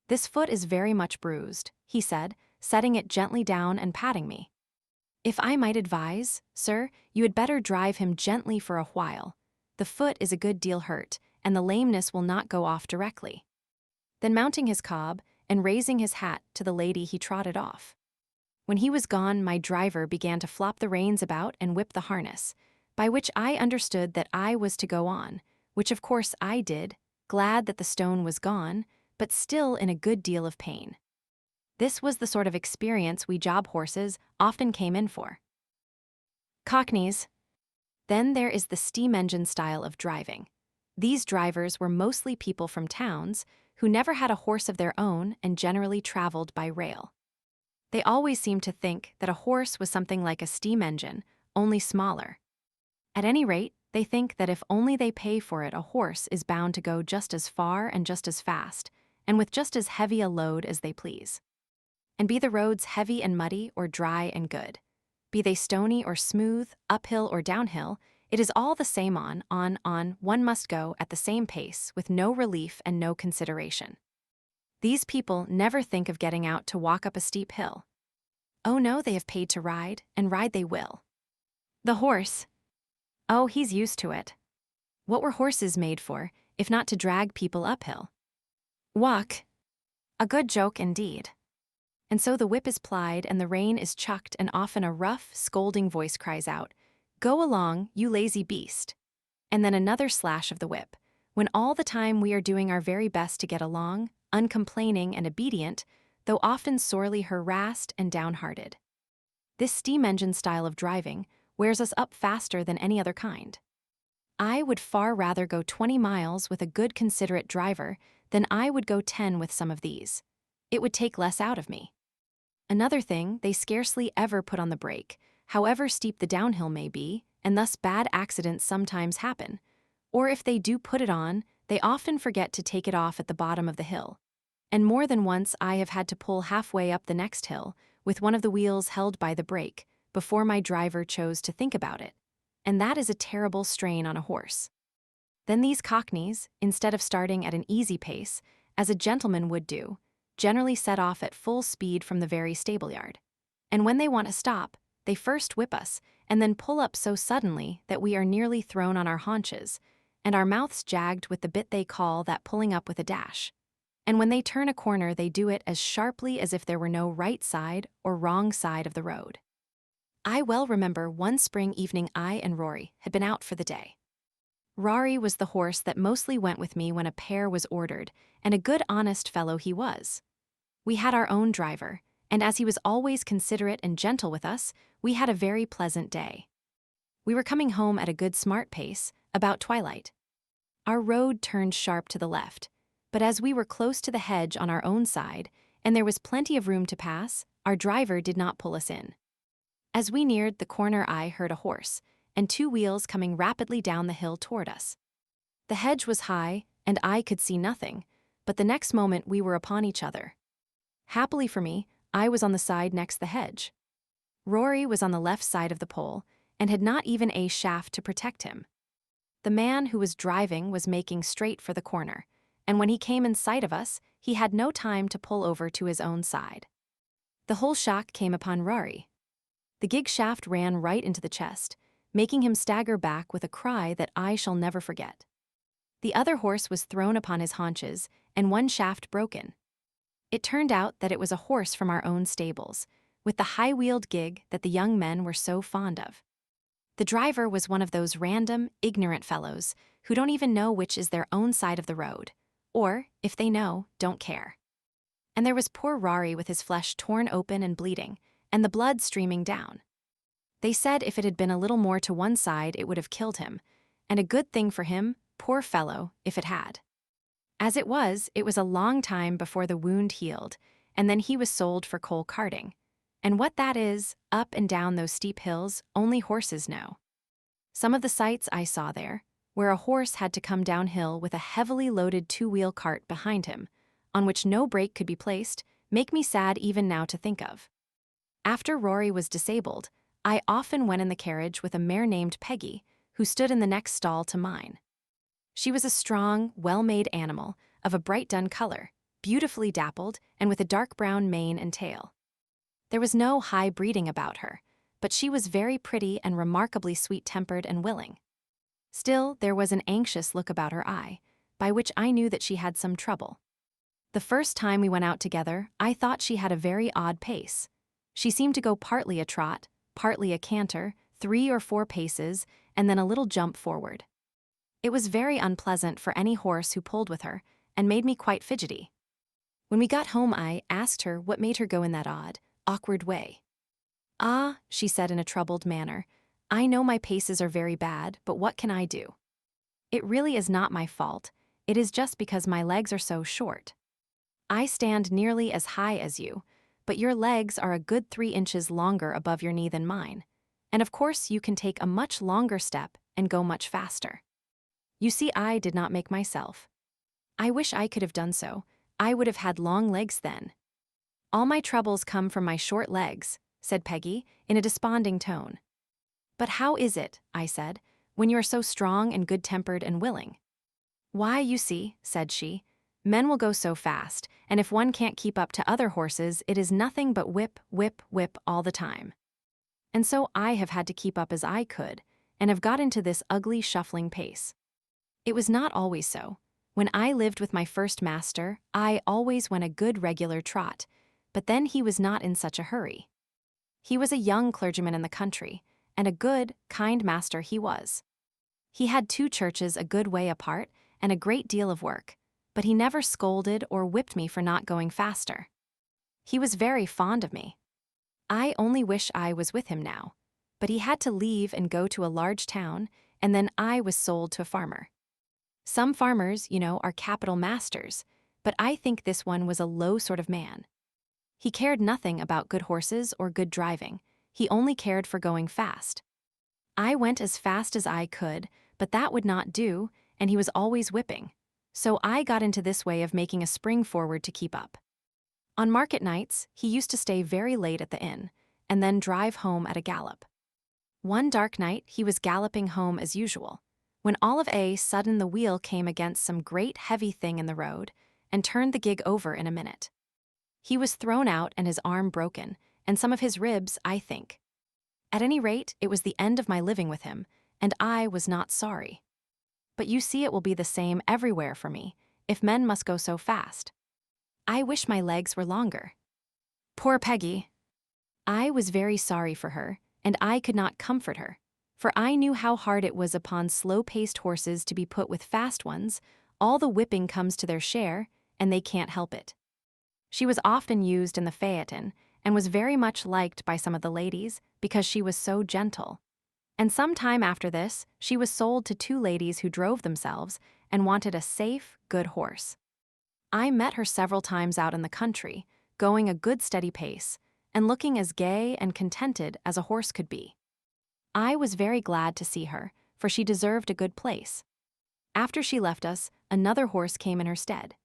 This foot is very much bruised," he said, setting it gently down and patting me. "If I might advise, sir, you had better drive him gently for a while. The foot is a good deal hurt, and the lameness will not go off directly." Then mounting his cob and raising his hat to the lady, he trotted off. When he was gone, my driver began to flop the reins about and whip the harness, by which I understood that I was to go on, which of course I did, glad that the stone was gone, but still in a good deal of pain. This was the sort of experience we job horses often came in for. Cockneys. Then there is the steam engine style of driving. These drivers were mostly people from towns who never had a horse of their own and generally traveled by rail. They always seemed to think that a horse was something like a steam engine, only smaller. At any rate, they think that if only they pay for it, a horse is bound to go just as far and just as fast, and with just as heavy a load as they please. And be the roads heavy and muddy or dry and good, be they stony or smooth, uphill or downhill, it is all the same on, one must go at the same pace with no relief and no consideration. These people never think of getting out to walk up a steep hill. Oh no, they have paid to ride, and ride they will. The horse. Oh, he's used to it. What were horses made for, if not to drag people uphill? Walk. A good joke indeed. And so the whip is plied and the rein is chucked, and often a rough, scolding voice cries out, "Go along, you lazy beast." And then another slash of the whip, when all the time we are doing our very best to get along, uncomplaining and obedient, though often sorely harassed and downhearted. This steam engine style of driving wears us up faster than any other kind. I would far rather go 20 miles with a good considerate driver than I would go 10 with some of these. It would take less out of me. Another thing, they scarcely ever put on the brake, however steep the downhill may be, and thus bad accidents sometimes happen. Or if they do put it on, they often forget to take it off at the bottom of the hill. And more than once I have had to pull halfway up the next hill, with one of the wheels held by the brake, before my driver chose to think about it. And that is a terrible strain on a horse. Then these Cockneys, instead of starting at an easy pace, as a gentleman would do, generally set off at full speed from the very stable-yard. And when they want to stop, they first whip us, and then pull up so suddenly that we are nearly thrown on our haunches, and our mouths jagged with the bit they call that pulling up with a dash. And when they turn a corner, they do it as sharply as if there were no right side or wrong side of the road. I well remember one spring evening I and Rory had been out for the day. Rory was the horse that mostly went with me when a pair was ordered, and a good honest fellow he was. We had our own driver, and as he was always considerate and gentle with us, we had a very pleasant day. We were coming home at a good smart pace, about twilight. Our road turned sharp to the left, but as we were close to the hedge on our own side, and there was plenty of room to pass, our driver did not pull us in. As we neared the corner, I heard a horse, and 2 wheels coming rapidly down the hill toward us. The hedge was high, and I could see nothing, but the next moment we were upon each other. Happily for me, I was on the side next the hedge. Rory was on the left side of the pole, and had not even a shaft to protect him. The man who was driving was making straight for the corner, and when he came in sight of us, he had no time to pull over to his own side. The whole shock came upon Rory. The gig shaft ran right into the chest, making him stagger back with a cry that I shall never forget. The other horse was thrown upon his haunches, and one shaft broken. It turned out that it was a horse from our own stables, with the high-wheeled gig that the young men were so fond of. The driver was one of those random, ignorant fellows who don't even know which is their own side of the road, or, if they know, don't care. And there was poor Rory with his flesh torn open and bleeding, and the blood streaming down. They said if it had been a little more to one side it would have killed him, and a good thing for him, poor fellow, if it had. As it was a long time before the wound healed, and then he was sold for coal carting. And what that is, up and down those steep hills, only horses know. Some of the sights I saw there, where a horse had to come downhill with a heavily loaded two-wheel cart behind him, on which no brake could be placed, make me sad even now to think of. After Rory was disabled, I often went in the carriage with a mare named Peggy, who stood in the next stall to mine. She was a strong, well-made animal, of a bright dun color, beautifully dappled, and with a dark brown mane and tail. There was no high breeding about her, but she was very pretty and remarkably sweet-tempered and willing. Still, there was an anxious look about her eye, by which I knew that she had some trouble. The first time we went out together, I thought she had a very odd pace. She seemed to go partly a trot, partly a canter, 3 or 4 paces, and then a little jump forward. It was very unpleasant for any horse who pulled with her, and made me quite fidgety. When we got home I asked her what made her go in that odd, awkward way. "Ah," she said in a troubled manner, "I know my paces are very bad, but what can I do? It really is not my fault, it is just because my legs are so short. I stand nearly as high as you, but your legs are a good 3 inches longer above your knee than mine, and of course you can take a much longer step and go much faster. You see, I did not make myself. I wish I could have done so, I would have had long legs then. All my troubles come from my short legs," said Peggy, in a desponding tone. "But how is it," I said, "when you are so strong and good-tempered and willing?" "Why, you see," said she, "men will go so fast, and if one can't keep up to other horses, it is nothing but whip, whip, whip all the time. And so I have had to keep up as I could, and have got into this ugly shuffling pace. It was not always so. When I lived with my first master, I always went a good regular trot, but then he was not in such a hurry. He was a young clergyman in the country, and a good, kind master he was. He had 2 churches a good way apart, and a great deal of work, but he never scolded or whipped me for not going faster. He was very fond of me. I only wish I was with him now, but he had to leave and go to a large town, and then I was sold to a farmer. Some farmers, you know, are capital masters, but I think this one was a low sort of man. He cared nothing about good horses or good driving, he only cared for going fast. I went as fast as I could, but that would not do, and he was always whipping. So I got into this way of making a spring forward to keep up. On market nights, he used to stay very late at the inn, and then drive home at a gallop. One dark night he was galloping home as usual, when all of a sudden the wheel came against some great heavy thing in the road, and turned the gig over in a minute. He was thrown out and his arm broken, and some of his ribs, I think. At any rate, it was the end of my living with him, and I was not sorry. But you see it will be the same everywhere for me, if men must go so fast. I wish my legs were longer. Poor Peggy! I was very sorry for her, and I could not comfort her, for I knew how hard it was upon slow-paced horses to be put with fast ones. All the whipping comes to their share, and they can't help it. She was often used in the phaeton, and was very much liked by some of the ladies, because she was so gentle. And some time after this, she was sold to 2 ladies who drove themselves, and wanted a safe, good horse. I met her several times out in the country, going a good steady pace, and looking as gay and contented as a horse could be. I was very glad to see her, for she deserved a good place. After she left us, another horse came in her stead.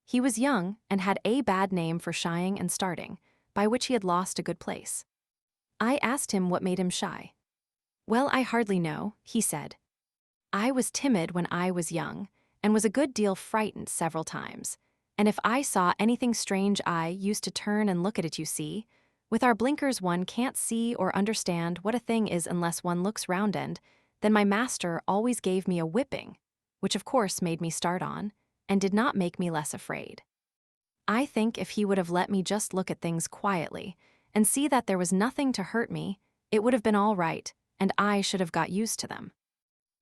He was young, and had a bad name for shying and starting, by which he had lost a good place. I asked him what made him shy. "Well, I hardly know," he said. "I was timid when I was young, and was a good deal frightened several times, and if I saw anything strange I used to turn and look at it, you see. With our blinkers one can't see or understand what a thing is unless one looks round, and then my master always gave me a whipping, which of course made me start on, and did not make me less afraid. I think if he would have let me just look at things quietly, and see that there was nothing to hurt me, it would have been all right, and I should have got used to them.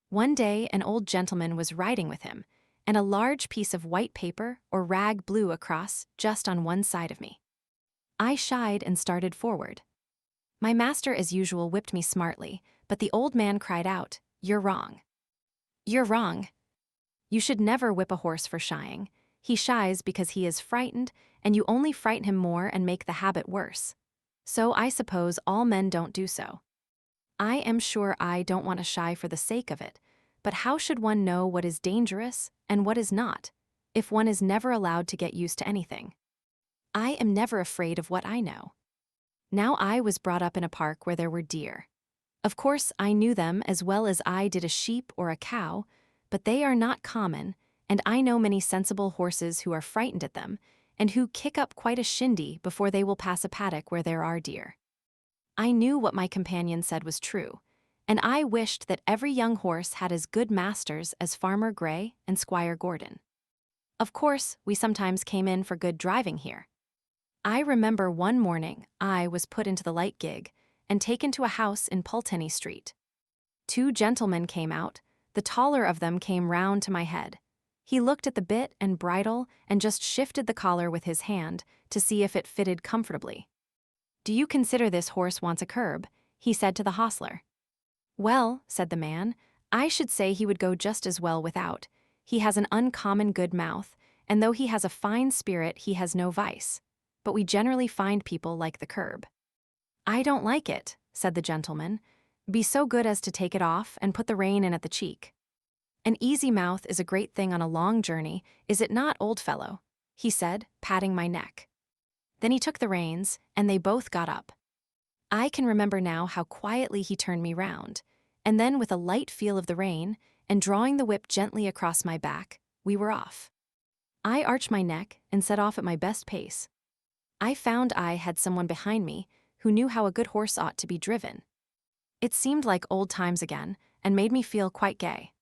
One day, an old gentleman was riding with him, and a large piece of white paper or rag blew across just on one side of me. I shied and started forward. My master, as usual, whipped me smartly, but the old man cried out, "You're wrong. You're wrong. You should never whip a horse for shying. He shies because he is frightened, and you only frighten him more and make the habit worse. So I suppose all men don't do so. I am sure I don't want to shy for the sake of it, but how should one know what is dangerous and what is not, if one is never allowed to get used to anything? I am never afraid of what I know. Now I was brought up in a park where there were deer. Of course, I knew them as well as I did a sheep or a cow, but they are not common, and I know many sensible horses who are frightened at them, and who kick up quite a shindy before they will pass a paddock where there are deer. I knew what my companion said was true, and I wished that every young horse had as good masters as Farmer Gray and Squire Gordon. Of course, we sometimes came in for good driving here. I remember one morning I was put into the light gig and taken to a house in Pulteney Street. Two gentlemen came out. The taller of them came round to my head. He looked at the bit and bridle and just shifted the collar with his hand to see if it fitted comfortably. "Do you consider this horse wants a curb?" he said to the hostler. "Well," said the man, "I should say he would go just as well without. He has an uncommon good mouth, and though he has a fine spirit, he has no vice. But we generally find people like the curb." "I don't like it," said the gentleman. "Be so good as to take it off and put the rein in at the cheek." "An easy mouth is a great thing on a long journey, is it not, old fellow?" he said, patting my neck. Then he took the reins, and they both got up. I can remember now how quietly he turned me round, and then with a light feel of the rein, and drawing the whip gently across my back, we were off. I arched my neck and set off at my best pace. I found I had someone behind me who knew how a good horse ought to be driven. It seemed like old times again, and made me feel quite gay.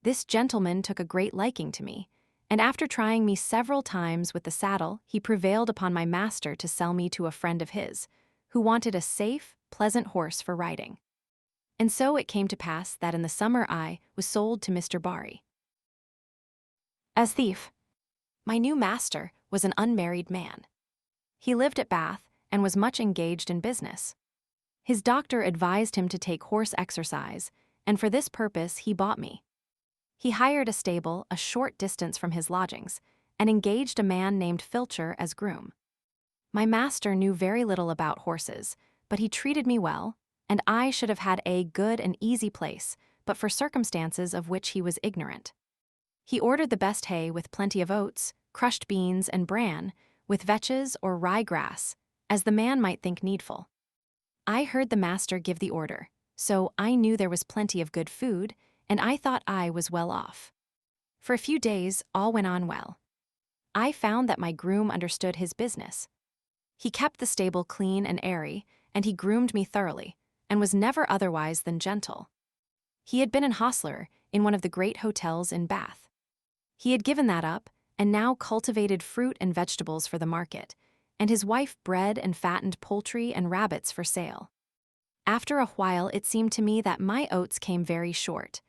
This gentleman took a great liking to me, and after trying me several times with the saddle, he prevailed upon my master to sell me to a friend of his, who wanted a safe, pleasant horse for riding. And so it came to pass that in the summer I was sold to Mr. Barry. As thief. My new master was an unmarried man. He lived at Bath and was much engaged in business. His doctor advised him to take horse exercise, and for this purpose he bought me. He hired a stable a short distance from his lodgings, and engaged a man named Filcher as groom. My master knew very little about horses, but he treated me well, and I should have had a good and easy place, but for circumstances of which he was ignorant. He ordered the best hay with plenty of oats, crushed beans, and bran, with vetches or rye-grass, as the man might think needful. I heard the master give the order, so I knew there was plenty of good food, and I thought I was well off. For a few days, all went on well. I found that my groom understood his business. He kept the stable clean and airy, and he groomed me thoroughly, and was never otherwise than gentle. He had been an hostler in one of the great hotels in Bath. He had given that up, and now cultivated fruit and vegetables for the market, and his wife bred and fattened poultry and rabbits for sale. After a while it seemed to me that my oats came very short.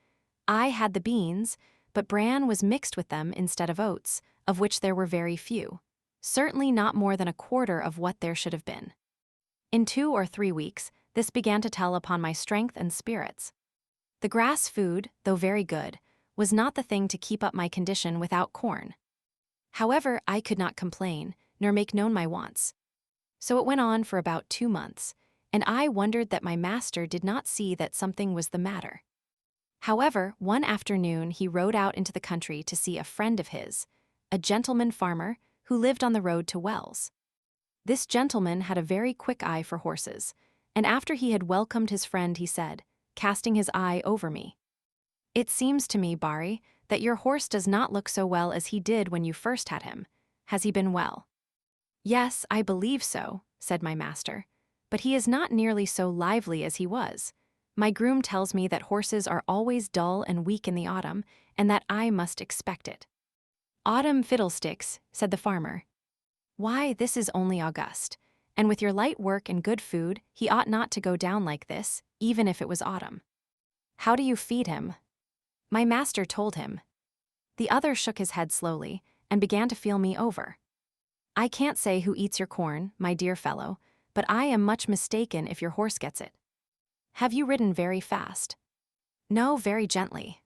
I had the beans, but bran was mixed with them instead of oats, of which there were very few, certainly not more than a quarter of what there should have been. In 2 or 3 weeks, this began to tell upon my strength and spirits. The grass food, though very good, was not the thing to keep up my condition without corn. However, I could not complain, nor make known my wants. So it went on for about 2 months, and I wondered that my master did not see that something was the matter. However, one afternoon he rode out into the country to see a friend of his, a gentleman farmer who lived on the road to Wells. This gentleman had a very quick eye for horses, and after he had welcomed his friend he said, casting his eye over me, "It seems to me, Barry, that your horse does not look so well as he did when you first had him. Has he been well?" "Yes, I believe so," said my master, "but he is not nearly so lively as he was. My groom tells me that horses are always dull and weak in the autumn, and that I must expect it." "Autumn fiddlesticks," said the farmer. "Why, this is only August, And with your light work and good food, he ought not to go down like this, even if it was autumn. How do you feed him? My master told him. The other shook his head slowly and began to feel me over. I can't say who eats your corn, my dear fellow, but I am much mistaken if your horse gets it. Have you ridden very fast? No, very gently.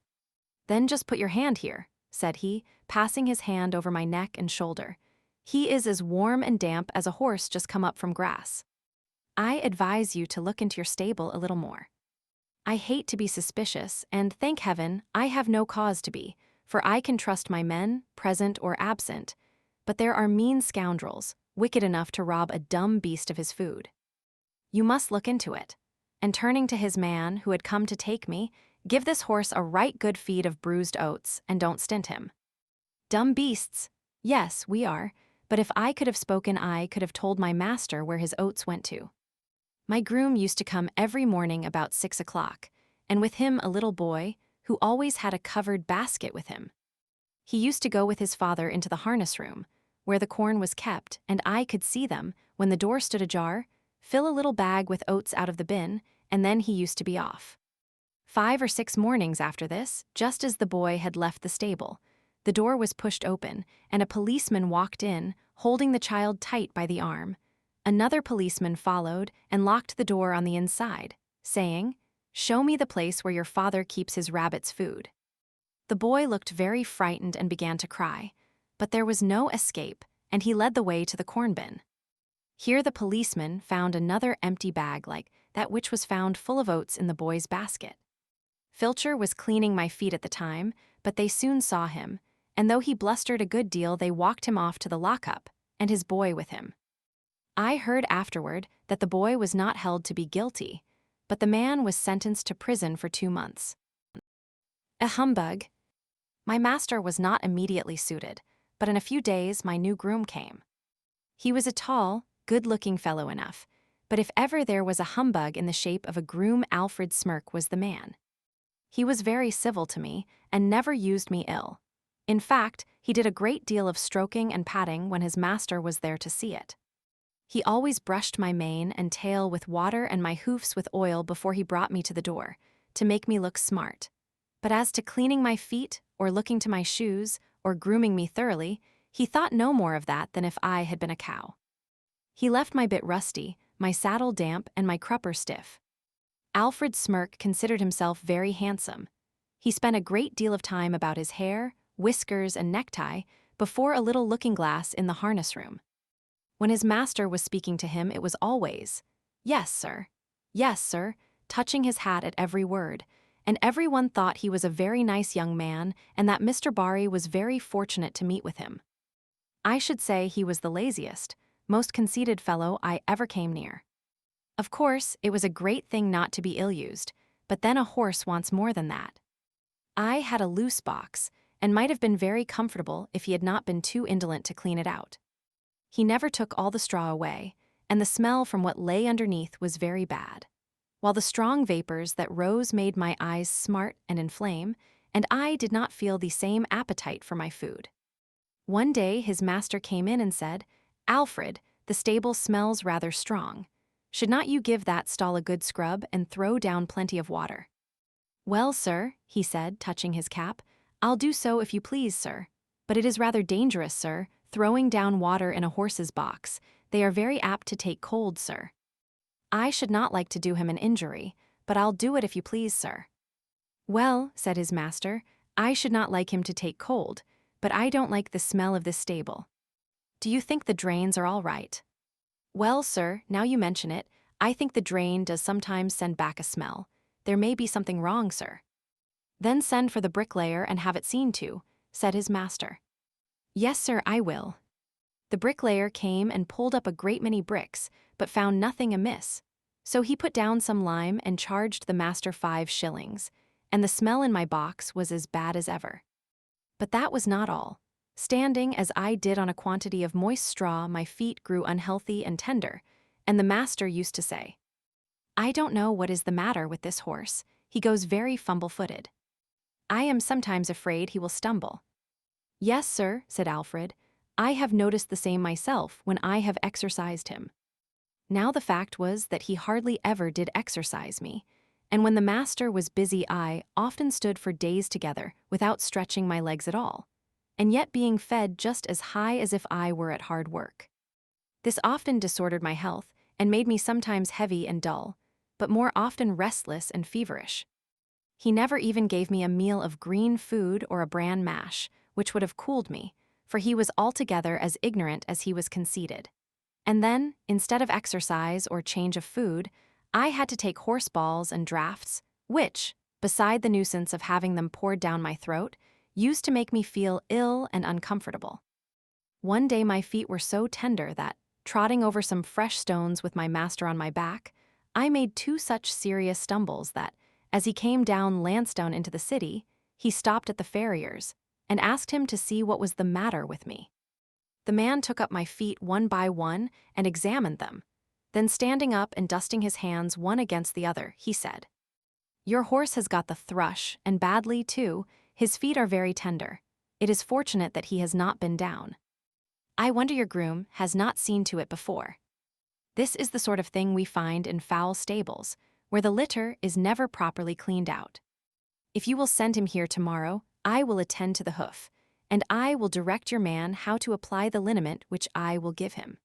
Then just put your hand here, said he, passing his hand over my neck and shoulder. He is as warm and damp as a horse just come up from grass. I advise you to look into your stable a little more. I hate to be suspicious, and thank heaven, I have no cause to be, for I can trust my men, present or absent, but there are mean scoundrels, wicked enough to rob a dumb beast of his food. You must look into it. And turning to his man, who had come to take me, give this horse a right good feed of bruised oats, and don't stint him. Dumb beasts? Yes, we are, but if I could have spoken, I could have told my master where his oats went to. My groom used to come every morning about 6 o'clock, and with him a little boy, who always had a covered basket with him. He used to go with his father into the harness room, where the corn was kept, and I could see them, when the door stood ajar, fill a little bag with oats out of the bin, and then he used to be off. 5 or 6 mornings after this, just as the boy had left the stable, the door was pushed open, and a policeman walked in, holding the child tight by the arm. Another policeman followed and locked the door on the inside, saying, "Show me the place where your father keeps his rabbits' food." The boy looked very frightened and began to cry, but there was no escape, and he led the way to the corn bin. Here the policeman found another empty bag like that which was found full of oats in the boy's basket. Filcher was cleaning my feet at the time, but they soon saw him, and though he blustered a good deal, they walked him off to the lockup, and his boy with him. I heard afterward that the boy was not held to be guilty, but the man was sentenced to prison for 2 months. A humbug. My master was not immediately suited, but in a few days my new groom came. He was a tall, good-looking fellow enough, but if ever there was a humbug in the shape of a groom, Alfred Smirk was the man. He was very civil to me, and never used me ill. In fact, he did a great deal of stroking and patting when his master was there to see it. He always brushed my mane and tail with water and my hoofs with oil before he brought me to the door, to make me look smart. But as to cleaning my feet, or looking to my shoes, or grooming me thoroughly, he thought no more of that than if I had been a cow. He left my bit rusty, my saddle damp, and my crupper stiff. Alfred Smirk considered himself very handsome. He spent a great deal of time about his hair, whiskers, and necktie before a little looking-glass in the harness room. When his master was speaking to him, it was always, "Yes, sir. Yes, sir," touching his hat at every word, and everyone thought he was a very nice young man and that Mr. Barry was very fortunate to meet with him. I should say he was the laziest, most conceited fellow I ever came near. Of course, it was a great thing not to be ill-used, but then a horse wants more than that. I had a loose box, and might have been very comfortable if he had not been too indolent to clean it out. He never took all the straw away, and the smell from what lay underneath was very bad, while the strong vapors that rose made my eyes smart and inflame, and I did not feel the same appetite for my food. One day his master came in and said, "Alfred, the stable smells rather strong. Should not you give that stall a good scrub and throw down plenty of water?" "Well, sir," he said, touching his cap, "I'll do so if you please, sir. But it is rather dangerous, sir, throwing down water in a horse's box. They are very apt to take cold, sir." I should not like to do him an injury, but I'll do it if you please, sir. "Well," said his master, "I should not like him to take cold, but I don't like the smell of this stable. Do you think the drains are all right?" "Well, sir, now you mention it, I think the drain does sometimes send back a smell. There may be something wrong, sir." "Then send for the bricklayer and have it seen to," said his master. "Yes, sir, I will." The bricklayer came and pulled up a great many bricks, but found nothing amiss. So he put down some lime and charged the master 5 shillings, and the smell in my box was as bad as ever. But that was not all. Standing as I did on a quantity of moist straw, my feet grew unhealthy and tender, and the master used to say, "I don't know what is the matter with this horse. He goes very fumble-footed. I am sometimes afraid he will stumble." "Yes, sir," said Alfred, "I have noticed the same myself when I have exercised him." Now the fact was that he hardly ever did exercise me, and when the master was busy I often stood for days together without stretching my legs at all, and yet being fed just as high as if I were at hard work. This often disordered my health and made me sometimes heavy and dull, but more often restless and feverish. He never even gave me a meal of green food or a bran mash, which would have cooled me, for he was altogether as ignorant as he was conceited. And then, instead of exercise or change of food, I had to take horse balls and draughts, which, beside the nuisance of having them poured down my throat, used to make me feel ill and uncomfortable. One day my feet were so tender that, trotting over some fresh stones with my master on my back, I made 2 such serious stumbles that, as he came down Lansdowne into the city, he stopped at the farrier's and asked him to see what was the matter with me. The man took up my feet one by one and examined them. Then, standing up and dusting his hands one against the other, he said, "Your horse has got the thrush, and badly, too. His feet are very tender. It is fortunate that he has not been down. I wonder your groom has not seen to it before." This is the sort of thing we find in foul stables, where the litter is never properly cleaned out. If you will send him here tomorrow, I will attend to the hoof, and I will direct your man how to apply the liniment which I will give him.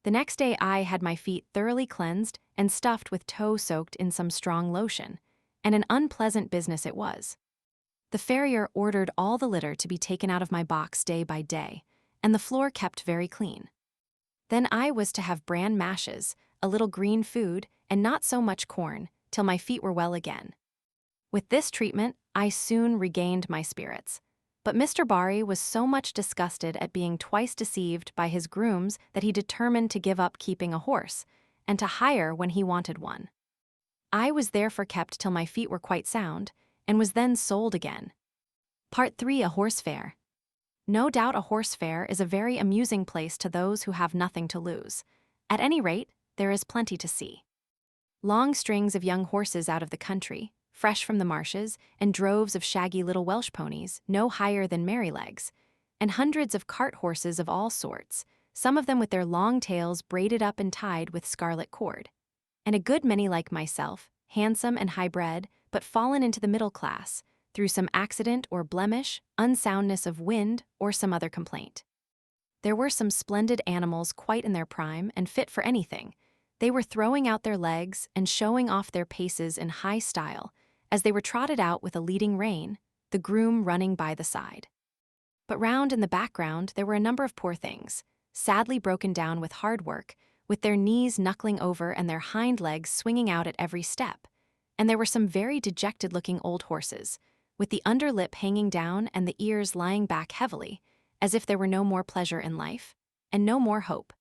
The next day I had my feet thoroughly cleansed and stuffed with tow soaked in some strong lotion, and an unpleasant business it was. The farrier ordered all the litter to be taken out of my box day by day, and the floor kept very clean. Then I was to have bran mashes, a little green food, and not so much corn, till my feet were well again. With this treatment, I soon regained my spirits. But Mr. Barry was so much disgusted at being twice deceived by his grooms that he determined to give up keeping a horse, and to hire when he wanted one. I was therefore kept till my feet were quite sound, and was then sold again. Part 3. A Horse Fair. No doubt a horse fair is a very amusing place to those who have nothing to lose. At any rate, there is plenty to see. Long strings of young horses out of the country, fresh from the marshes, and droves of shaggy little Welsh ponies, no higher than Merrylegs, and hundreds of cart horses of all sorts, some of them with their long tails braided up and tied with scarlet cord, and a good many like myself, handsome and high-bred, but fallen into the middle class, through some accident or blemish, unsoundness of wind, or some other complaint. There were some splendid animals quite in their prime and fit for anything. They were throwing out their legs and showing off their paces in high style, as they were trotted out with a leading rein, the groom running by the side. But round in the background there were a number of poor things, sadly broken down with hard work, with their knees knuckling over and their hind legs swinging out at every step, and there were some very dejected-looking old horses, with the under lip hanging down and the ears lying back heavily, as if there were no more pleasure in life, and no more hope.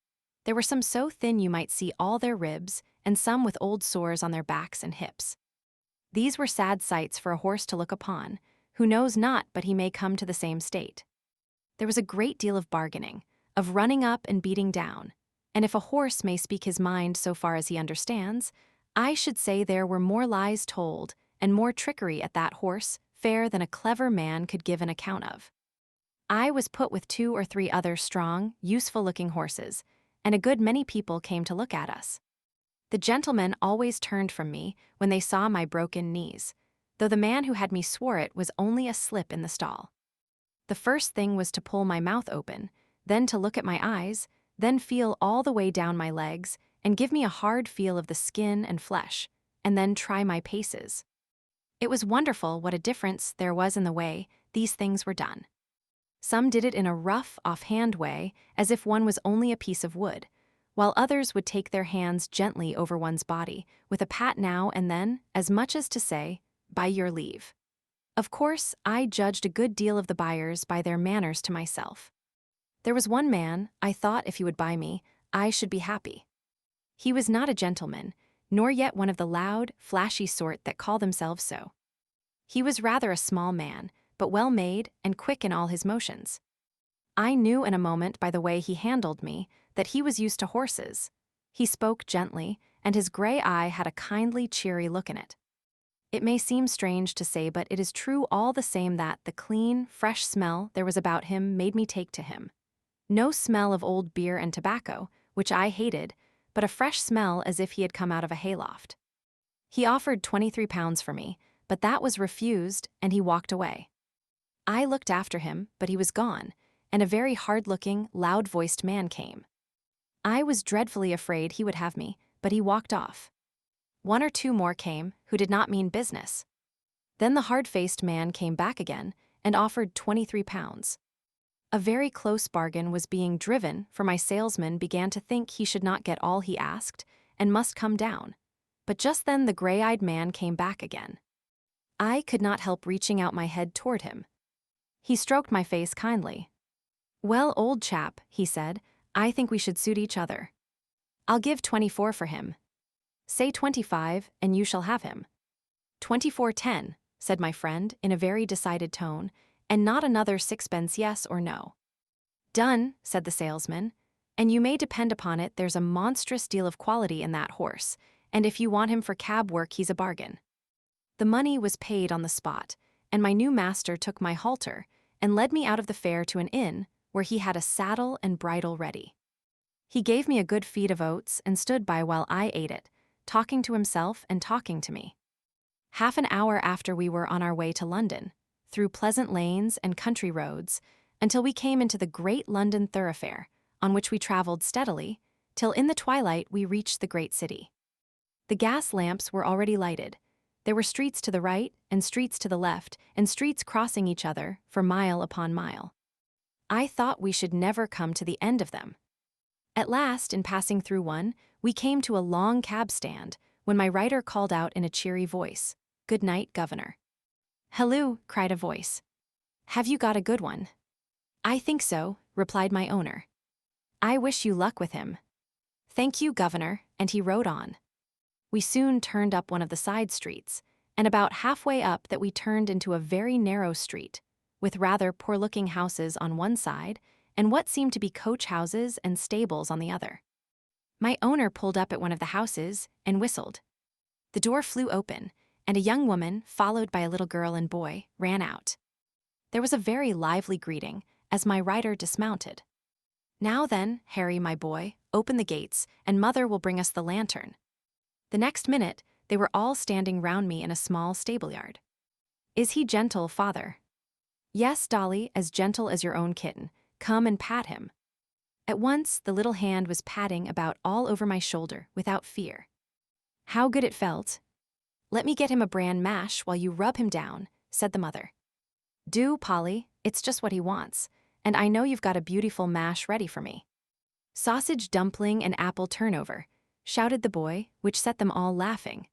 There were some so thin you might see all their ribs, and some with old sores on their backs and hips. These were sad sights for a horse to look upon, who knows not but he may come to the same state. There was a great deal of bargaining, of running up and beating down, and if a horse may speak his mind so far as he understands, I should say there were more lies told, and more trickery at that horse fair than a clever man could give an account of. I was put with 2 or 3 other strong, useful-looking horses, and a good many people came to look at us. The gentlemen always turned from me when they saw my broken knees, though the man who had me swore it was only a slip in the stall. The first thing was to pull my mouth open, then to look at my eyes, then feel all the way down my legs, and give me a hard feel of the skin and flesh, and then try my paces. It was wonderful what a difference there was in the way these things were done. Some did it in a rough, off-hand way, as if one was only a piece of wood, while others would take their hands gently over one's body, with a pat now and then, as much as to say, "By your leave." Of course, I judged a good deal of the buyers by their manners to myself. There was one man, I thought if he would buy me, I should be happy. He was not a gentleman, nor yet one of the loud, flashy sort that call themselves so. He was rather a small man, but well made and quick in all his motions. I knew in a moment by the way he handled me that he was used to horses. He spoke gently, and his gray eye had a kindly, cheery look in it. It may seem strange to say, but it is true all the same that the clean, fresh smell there was about him made me take to him. No smell of old beer and tobacco, which I hated, but a fresh smell as if he had come out of a hayloft. He offered £23 for me, but that was refused, and he walked away. I looked after him, but he was gone, and a very hard-looking, loud-voiced man came. I was dreadfully afraid he would have me, but he walked off. 1 or 2 more came, who did not mean business. Then the hard-faced man came back again and offered £23. A very close bargain was being driven, for my salesman began to think he should not get all he asked and must come down. But just then the gray-eyed man came back again. I could not help reaching out my head toward him. He stroked my face kindly. "Well, old chap," he said, "I think we should suit each other. I'll give 24 for him. Say 25, and you shall have him." 24.10, said my friend in a very decided tone, and not another sixpence yes or no. "Done," said the salesman, "and you may depend upon it there's a monstrous deal of quality in that horse, and if you want him for cab work he's a bargain." The money was paid on the spot, and my new master took my halter and led me out of the fair to an inn where he had a saddle and bridle ready. He gave me a good feed of oats and stood by while I ate it, talking to himself and talking to me. Half an hour after we were on our way to London, through pleasant lanes and country roads, until we came into the great London thoroughfare, on which we traveled steadily, till in the twilight we reached the great city. The gas lamps were already lighted. There were streets to the right and streets to the left, and streets crossing each other for mile upon mile. I thought we should never come to the end of them. At last, in passing through one, we came to a long cab stand, when my rider called out in a cheery voice, "Good night, governor." "Halloo," cried a voice. "Have you got a good one?" "I think so," replied my owner. "I wish you luck with him." "Thank you, governor," and he rode on. We soon turned up one of the side streets, and about halfway up that we turned into a very narrow street, with rather poor-looking houses on one side and what seemed to be coach houses and stables on the other. My owner pulled up at one of the houses and whistled. The door flew open, and a young woman, followed by a little girl and boy, ran out. There was a very lively greeting as my rider dismounted. "Now then, Harry, my boy, open the gates, and mother will bring us the lantern." The next minute, they were all standing round me in a small stable-yard. "Is he gentle, father?" "Yes, Dolly, as gentle as your own kitten. Come and pat him." At once, the little hand was patting about all over my shoulder without fear. How good it felt! "Let me get him a bran mash while you rub him down," said the mother. "Do, Polly, it's just what he wants, and I know you've got a beautiful mash ready for me." "Sausage dumpling and apple turnover," shouted the boy, which set them all laughing.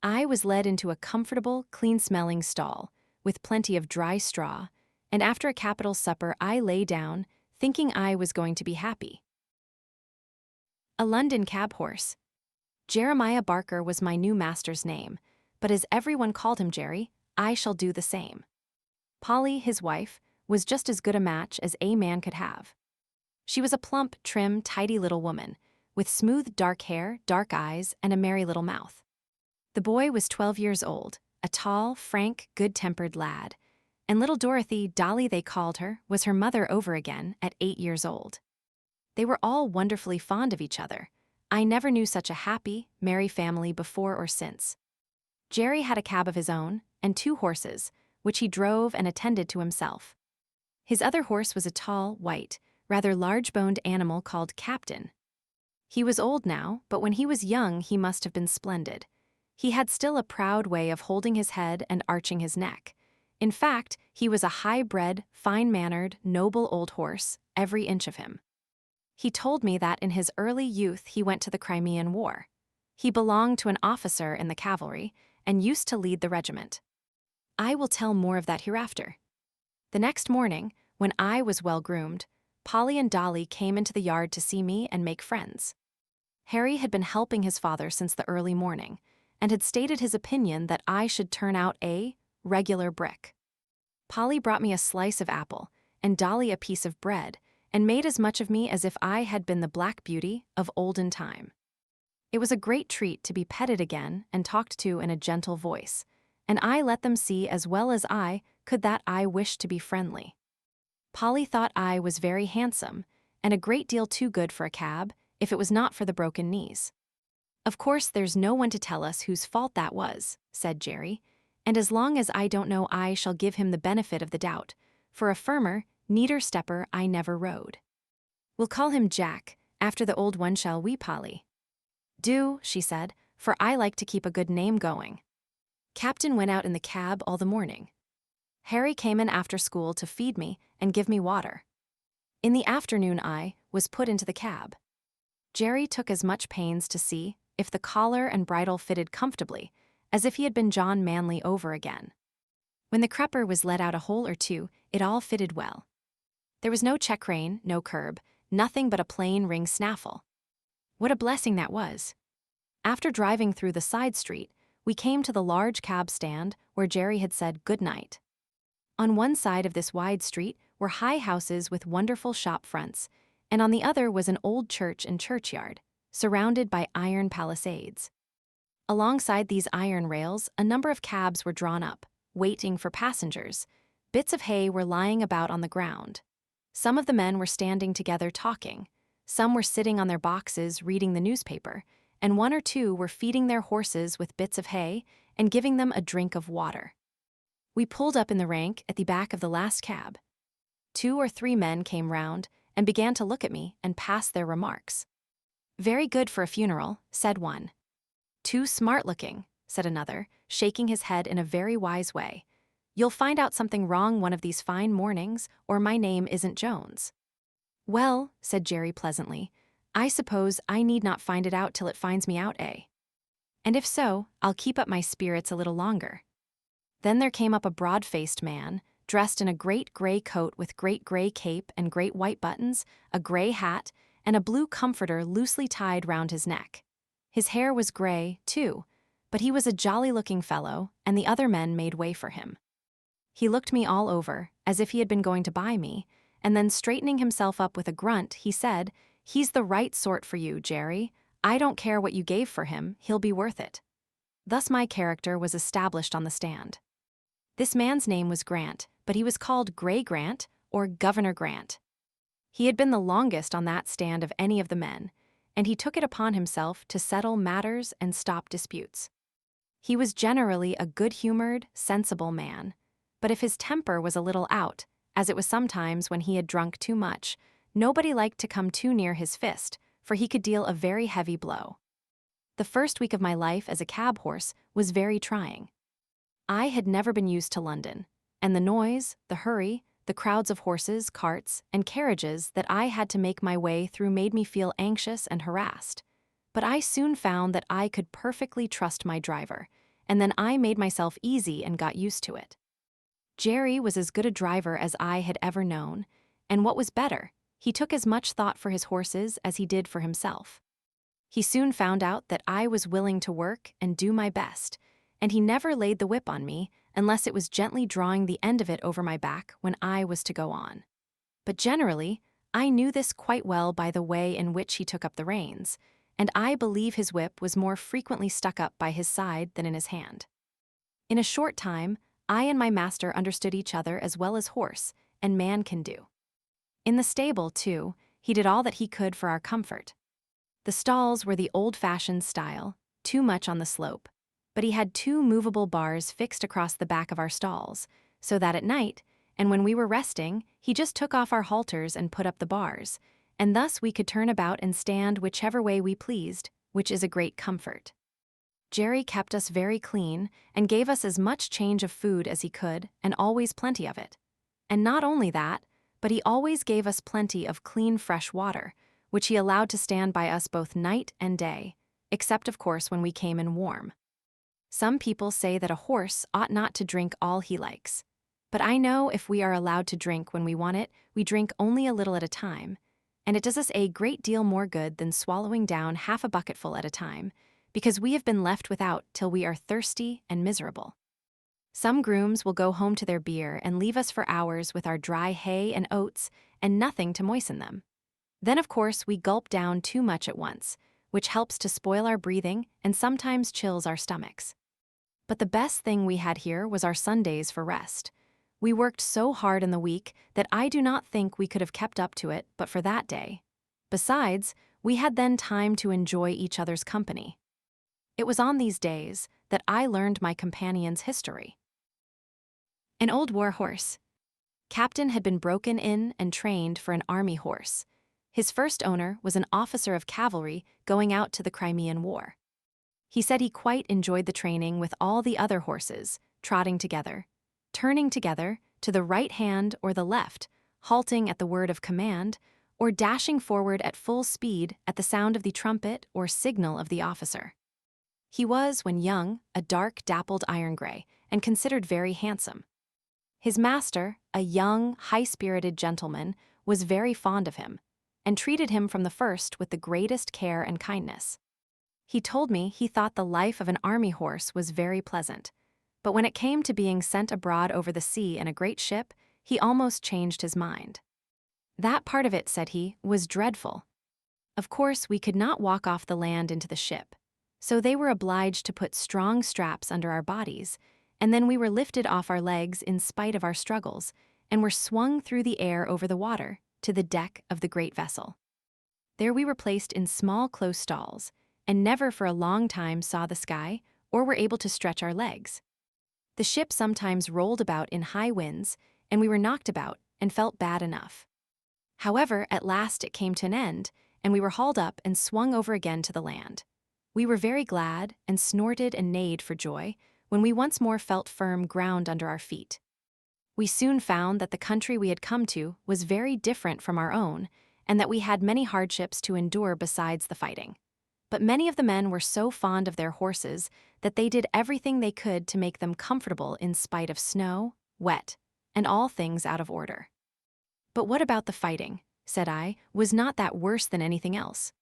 I was led into a comfortable, clean-smelling stall, with plenty of dry straw, and after a capital supper I lay down, thinking I was going to be happy. A London cab horse. Jeremiah Barker was my new master's name, but as everyone called him Jerry, I shall do the same. Polly, his wife, was just as good a match as a man could have. She was a plump, trim, tidy little woman, with smooth dark hair, dark eyes, and a merry little mouth. The boy was 12 years old, a tall, frank, good-tempered lad, and little Dorothy, Dolly they called her, was her mother over again at 8 years old. They were all wonderfully fond of each other. I never knew such a happy, merry family before or since. Jerry had a cab of his own, and 2 horses, which he drove and attended to himself. His other horse was a tall, white, rather large-boned animal called Captain. He was old now, but when he was young he must have been splendid. He had still a proud way of holding his head and arching his neck. In fact, he was a high-bred, fine-mannered, noble old horse, every inch of him. He told me that in his early youth he went to the Crimean War. He belonged to an officer in the cavalry and used to lead the regiment. I will tell more of that hereafter. The next morning, when I was well groomed, Polly and Dolly came into the yard to see me and make friends. Harry had been helping his father since the early morning, and had stated his opinion that I should turn out a regular brick. Polly brought me a slice of apple, and Dolly a piece of bread, and made as much of me as if I had been the Black Beauty of olden time. It was a great treat to be petted again and talked to in a gentle voice, and I let them see as well as I could that I wished to be friendly. Polly thought I was very handsome, and a great deal too good for a cab, if it was not for the broken knees. Of course, there's no one to tell us whose fault that was, said Jerry, and as long as I don't know I shall give him the benefit of the doubt, for a firmer, neater stepper I never rode. We'll call him Jack, after the old one, shall we, Polly? Do, she said, for I like to keep a good name going. Captain went out in the cab all the morning. Harry came in after school to feed me and give me water. In the afternoon I was put into the cab. Jerry took as much pains to see if the collar and bridle fitted comfortably as if he had been John Manley over again. When the crupper was let out a hole or two, it all fitted well. There was no check rein, no curb, nothing but a plain ring snaffle. What a blessing that was! After driving through the side street, we came to the large cab stand where Jerry had said good night. On one side of this wide street were high houses with wonderful shop fronts, and on the other was an old church and churchyard, surrounded by iron palisades. Alongside these iron rails, a number of cabs were drawn up, waiting for passengers. Bits of hay were lying about on the ground. Some of the men were standing together talking. Some were sitting on their boxes reading the newspaper, and one or two were feeding their horses with bits of hay and giving them a drink of water. We pulled up in the rank at the back of the last cab. 2 or 3 men came round and began to look at me and pass their remarks. Very good for a funeral, said one. Too smart-looking, said another, shaking his head in a very wise way. You'll find out something wrong one of these fine mornings, or my name isn't Jones. Well, said Jerry pleasantly, I suppose I need not find it out till it finds me out, eh? And if so, I'll keep up my spirits a little longer. Then there came up a broad-faced man, dressed in a great gray coat with great gray cape and great white buttons, a gray hat, and a blue comforter loosely tied round his neck. His hair was gray, too, but he was a jolly-looking fellow, and the other men made way for him. He looked me all over, as if he had been going to buy me, and then straightening himself up with a grunt, he said, He's the right sort for you, Jerry. I don't care what you gave for him, he'll be worth it. Thus my character was established on the stand. This man's name was Grant, but he was called Gray Grant, or Governor Grant. He had been the longest on that stand of any of the men, and he took it upon himself to settle matters and stop disputes. He was generally a good-humored, sensible man, but if his temper was a little out, as it was sometimes when he had drunk too much, nobody liked to come too near his fist, for he could deal a very heavy blow. The first week of my life as a cab horse was very trying. I had never been used to London, and the noise, the hurry, the crowds of horses, carts, and carriages that I had to make my way through made me feel anxious and harassed. But I soon found that I could perfectly trust my driver, and then I made myself easy and got used to it. Jerry was as good a driver as I had ever known, and what was better, he took as much thought for his horses as he did for himself. He soon found out that I was willing to work and do my best, and he never laid the whip on me unless it was gently drawing the end of it over my back when I was to go on. But generally, I knew this quite well by the way in which he took up the reins, and I believe his whip was more frequently stuck up by his side than in his hand. In a short time, I and my master understood each other as well as horse and man can do. In the stable, too, he did all that he could for our comfort. The stalls were the old-fashioned style, too much on the slope, but he had 2 movable bars fixed across the back of our stalls, so that at night, and when we were resting, he just took off our halters and put up the bars, and thus we could turn about and stand whichever way we pleased, which is a great comfort. Jerry kept us very clean and gave us as much change of food as he could, and always plenty of it. And not only that, but he always gave us plenty of clean fresh water, which he allowed to stand by us both night and day, except of course when we came in warm. Some people say that a horse ought not to drink all he likes, but I know if we are allowed to drink when we want it, we drink only a little at a time, and it does us a great deal more good than swallowing down half a bucketful at a time, because we have been left without till we are thirsty and miserable. Some grooms will go home to their beer and leave us for hours with our dry hay and oats and nothing to moisten them. Then of course we gulp down too much at once, which helps to spoil our breathing and sometimes chills our stomachs. But the best thing we had here was our Sundays for rest. We worked so hard in the week that I do not think we could have kept up to it but for that day. Besides, We had then time to enjoy each other's company. It was on these days that I learned my companion's history. An old war horse. Captain had been broken in and trained for an army horse. His first owner was an officer of cavalry going out to the Crimean War. He said he quite enjoyed the training with all the other horses, trotting together, turning together to the right hand or the left, halting at the word of command, or dashing forward at full speed at the sound of the trumpet or signal of the officer. He was, when young, a dark, dappled iron gray, and considered very handsome. His master, a young, high-spirited gentleman, was very fond of him, and treated him from the first with the greatest care and kindness. He told me he thought the life of an army horse was very pleasant, but when it came to being sent abroad over the sea in a great ship, he almost changed his mind. That part of it, said he, was dreadful. Of course, we could not walk off the land into the ship, so they were obliged to put strong straps under our bodies, and then we were lifted off our legs in spite of our struggles, and were swung through the air over the water to the deck of the great vessel. There we were placed in small close stalls, and never for a long time saw the sky or were able to stretch our legs. The ship sometimes rolled about in high winds, and we were knocked about and felt bad enough. However, at last it came to an end, and we were hauled up and swung over again to the land. We were very glad and snorted and neighed for joy when we once more felt firm ground under our feet. We soon found that the country we had come to was very different from our own, and that we had many hardships to endure besides the fighting. But many of the men were so fond of their horses that they did everything they could to make them comfortable in spite of snow, wet, and all things out of order. But what about the fighting? Said I. Was not that worse than anything else?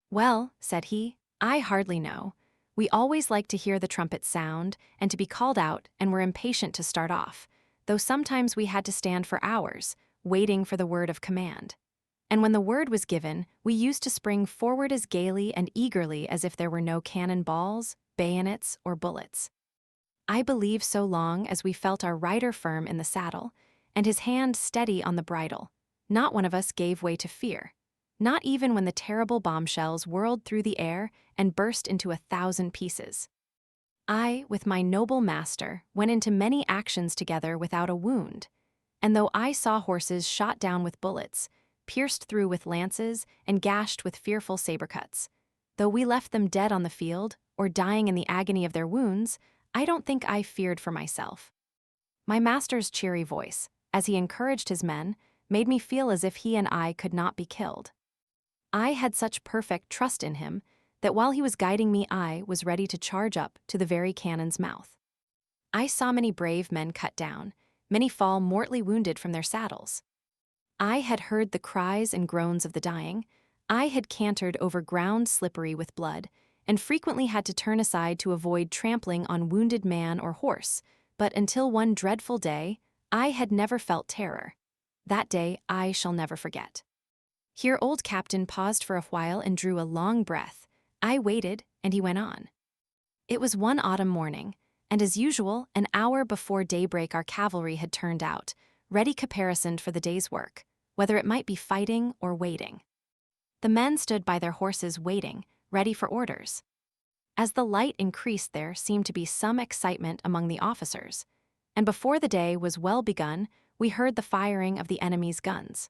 Well, said he, I hardly know. We always liked to hear the trumpet sound and to be called out, and were impatient to start off, though sometimes we had to stand for hours, waiting for the word of command. And when the word was given, we used to spring forward as gaily and eagerly as if there were no cannon balls, bayonets, or bullets. I believe so long as we felt our rider firm in the saddle, and his hand steady on the bridle, not one of us gave way to fear, not even when the terrible bombshells whirled through the air and burst into 1,000 pieces. I, with my noble master, went into many actions together without a wound, and though I saw horses shot down with bullets, pierced through with lances, and gashed with fearful saber cuts, though we left them dead on the field, or dying in the agony of their wounds, I don't think I feared for myself. My master's cheery voice, as he encouraged his men, made me feel as if he and I could not be killed. I had such perfect trust in him that while he was guiding me, I was ready to charge up to the very cannon's mouth. I saw many brave men cut down, many fall mortally wounded from their saddles. I had heard the cries and groans of the dying. I had cantered over ground slippery with blood, and frequently had to turn aside to avoid trampling on wounded man or horse, but until one dreadful day, I had never felt terror. That day I shall never forget. Here old Captain paused for a while and drew a long breath. I waited, and he went on. It was one autumn morning, and as usual, an hour before daybreak our cavalry had turned out, ready caparisoned for the day's work, whether it might be fighting or waiting. The men stood by their horses waiting, ready for orders. As the light increased, there seemed to be some excitement among the officers, and before the day was well begun, we heard the firing of the enemy's guns.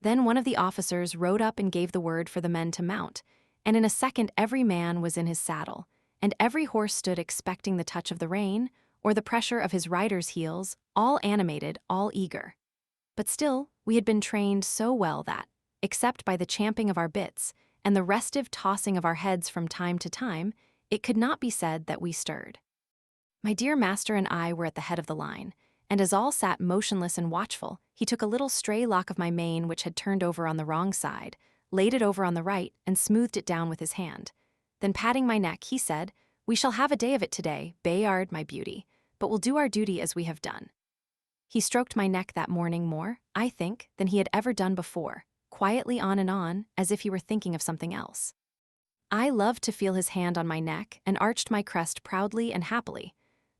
Then one of the officers rode up and gave the word for the men to mount, and in a second every man was in his saddle, and every horse stood expecting the touch of the rein or the pressure of his rider's heels, all animated, all eager. But still, we had been trained so well that, except by the champing of our bits and the restive tossing of our heads from time to time, it could not be said that we stirred. My dear master and I were at the head of the line, and as all sat motionless and watchful, he took a little stray lock of my mane which had turned over on the wrong side, laid it over on the right, and smoothed it down with his hand. Then patting my neck, he said, "We shall have a day of it today, Bayard, my beauty, but we'll do our duty as we have done." He stroked my neck that morning more, I think, than he had ever done before, quietly on, as if he were thinking of something else. I loved to feel his hand on my neck and arched my crest proudly and happily,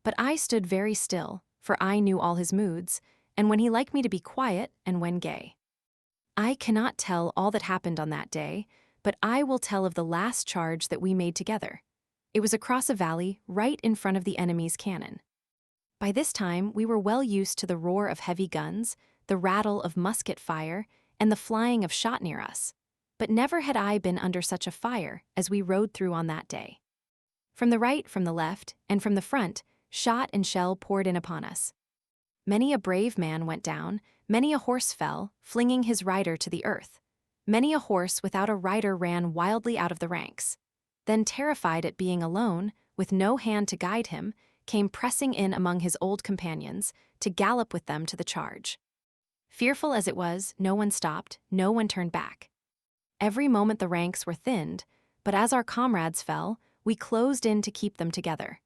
but I stood very still, for I knew all his moods, and when he liked me to be quiet and when gay. I cannot tell all that happened on that day, but I will tell of the last charge that we made together. It was across a valley right in front of the enemy's cannon. By this time, we were well used to the roar of heavy guns, the rattle of musket fire, and the flying of shot near us. But never had I been under such a fire as we rode through on that day. From the right, from the left, and from the front, shot and shell poured in upon us. Many a brave man went down, many a horse fell, flinging his rider to the earth. Many a horse without a rider ran wildly out of the ranks. Then, terrified at being alone, with no hand to guide him, came pressing in among his old companions, to gallop with them to the charge. Fearful as it was, no one stopped, no one turned back. Every moment the ranks were thinned, but as our comrades fell, we closed in to keep them together.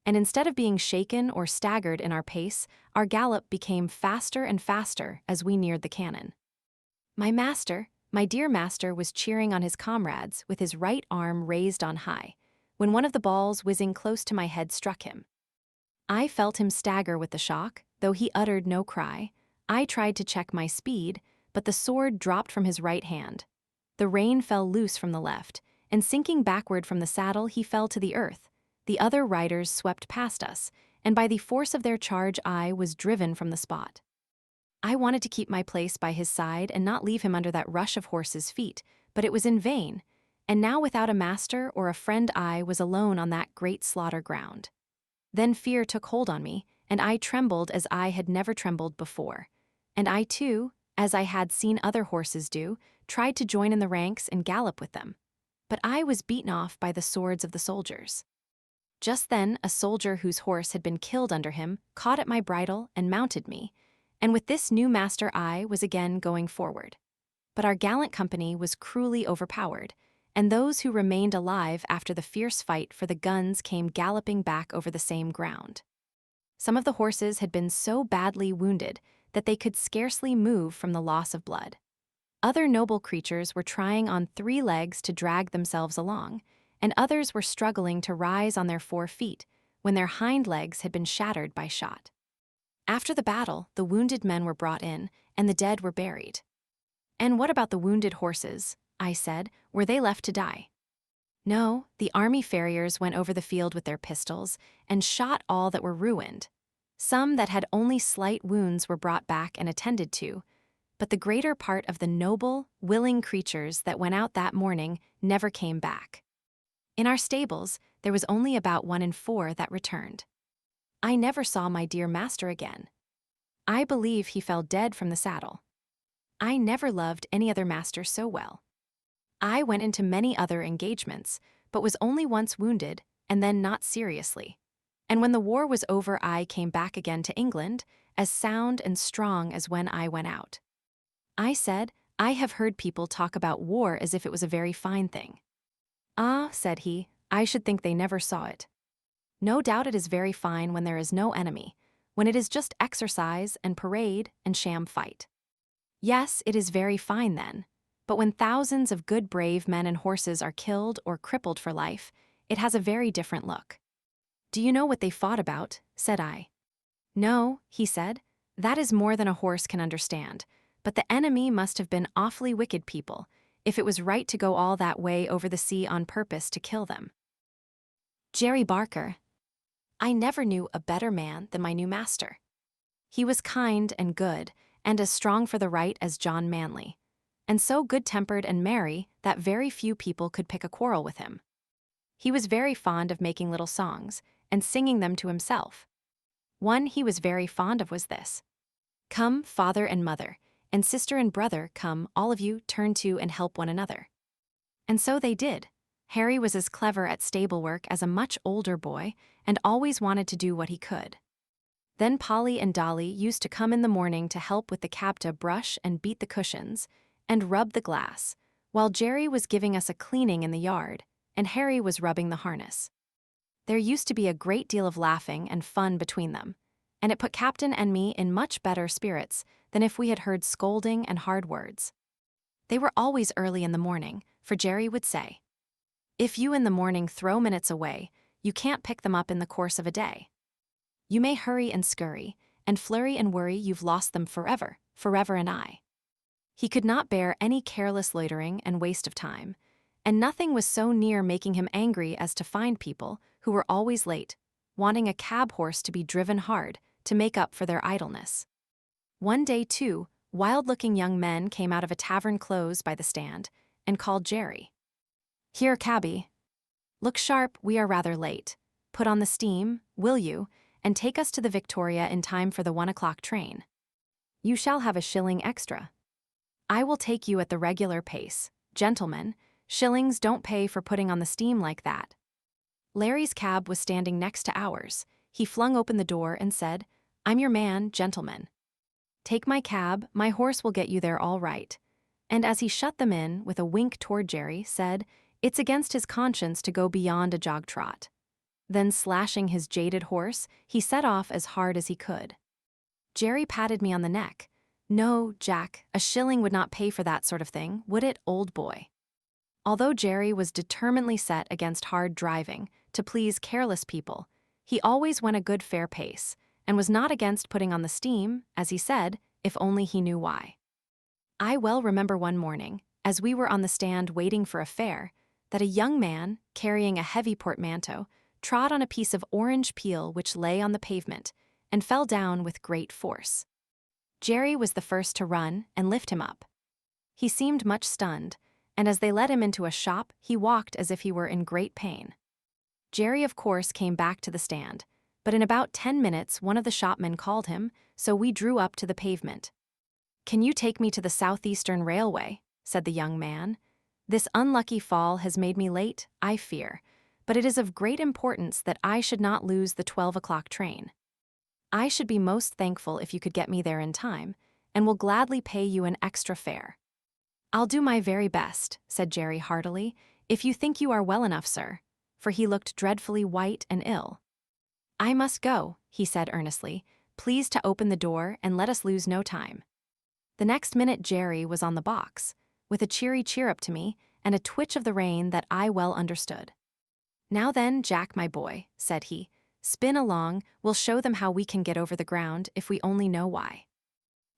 And instead of being shaken or staggered in our pace, our gallop became faster and faster as we neared the cannon. My master, my dear master, was cheering on his comrades with his right arm raised on high, when one of the balls whizzing close to my head struck him. I felt him stagger with the shock, though he uttered no cry. I tried to check my speed, but the sword dropped from his right hand. The rein fell loose from the left, and sinking backward from the saddle, he fell to the earth. The other riders swept past us, and by the force of their charge I was driven from the spot. I wanted to keep my place by his side and not leave him under that rush of horses' feet, but it was in vain, and now without a master or a friend I was alone on that great slaughter ground. Then fear took hold on me, and I trembled as I had never trembled before. And I too, as I had seen other horses do, tried to join in the ranks and gallop with them. But I was beaten off by the swords of the soldiers. Just then a soldier whose horse had been killed under him caught at my bridle and mounted me, and with this new master I was again going forward. But our gallant company was cruelly overpowered, and those who remained alive after the fierce fight for the guns came galloping back over the same ground. Some of the horses had been so badly wounded that they could scarcely move from the loss of blood. Other noble creatures were trying on 3 legs to drag themselves along, and others were struggling to rise on their 4 feet when their hind legs had been shattered by shot. After the battle, the wounded men were brought in, and the dead were buried. "And what about the wounded horses?" I said. "Were they left to die?" "No, the army farriers went over the field with their pistols and shot all that were ruined. Some that had only slight wounds were brought back and attended to, but the greater part of the noble, willing creatures that went out that morning never came back. In our stables, there was only about 1 in 4 that returned. I never saw my dear master again. I believe he fell dead from the saddle. I never loved any other master so well. I went into many other engagements, but was only once wounded, and then not seriously. And when the war was over, I came back again to England, as sound and strong as when I went out." I said, "I have heard people talk about war as if it was a very fine thing." "Ah," said he, "I should think they never saw it. No doubt it is very fine when there is no enemy, when it is just exercise and parade and sham fight. Yes, it is very fine then, but when thousands of good brave men and horses are killed or crippled for life, it has a very different look." "Do you know what they fought about?" said I. "No," he said, "that is more than a horse can understand, but the enemy must have been awfully wicked people, if it was right to go all that way over the sea on purpose to kill them." Jerry Barker. I never knew a better man than my new master. He was kind and good, and as strong for the right as John Manley, and so good-tempered and merry that very few people could pick a quarrel with him. He was very fond of making little songs, and singing them to himself. One he was very fond of was this: "Come, father and mother, and sister and brother, come, all of you, turn to and help one another." And so they did. Harry was as clever at stable work as a much older boy, and always wanted to do what he could. Then Polly and Dolly used to come in the morning to help with the cab to brush and beat the cushions, and rub the glass, while Jerry was giving us a cleaning in the yard, and Harry was rubbing the harness. There used to be a great deal of laughing and fun between them, and it put Captain and me in much better spirits than if we had heard scolding and hard words. They were always early in the morning, for Jerry would say, "If you in the morning throw minutes away, you can't pick them up in the course of a day. You may hurry and scurry, and flurry and worry, you've lost them forever and aye." He could not bear any careless loitering and waste of time, And nothing was so near making him angry as to find people, who were always late, wanting a cab horse to be driven hard, to make up for their idleness. One day, too, wild-looking young men came out of a tavern close by the stand, and called Jerry. "Here, cabby. Look sharp, we are rather late. Put on the steam, will you, and take us to the Victoria in time for the 1 o'clock train. You shall have a shilling extra. I will take you at the regular pace. Gentlemen, shillings don't pay for putting on the steam like that." Larry's cab was standing next to ours. He flung open the door and said, "I'm your man, gentlemen. Take my cab, my horse will get you there all right." And as he shut them in, with a wink toward Jerry, said, "It's against his conscience to go beyond a jog trot." Then, slashing his jaded horse, he set off as hard as he could. Jerry patted me on the neck. "No, Jack, a shilling would not pay for that sort of thing, would it, old boy?" Although Jerry was determinedly set against hard driving, to please careless people, he always went a good fair pace, and was not against putting on the steam, as he said, if only he knew why. I well remember one morning, as we were on the stand waiting for a fare, that a young man, carrying a heavy portmanteau, trod on a piece of orange peel which lay on the pavement, and fell down with great force. Jerry was the first to run and lift him up. He seemed much stunned, and as they led him into a shop, he walked as if he were in great pain. Jerry, of course, came back to the stand, but in about 10 minutes one of the shopmen called him, so we drew up to the pavement. "Can you take me to the Southeastern Railway?" said the young man. "This unlucky fall has made me late, I fear, but it is of great importance that I should not lose the 12 o'clock train. I should be most thankful if you could get me there in time, and will gladly pay you an extra fare." "I'll do my very best," said Jerry heartily, "if you think you are well enough, sir," for he looked dreadfully white and ill. "I must go," he said earnestly. "Please to open the door and let us lose no time." The next minute Jerry was on the box, with a cheery cheer-up to me and a twitch of the rein that I well understood. "Now then, Jack, my boy," said he, "spin along, we'll show them how we can get over the ground if we only know why."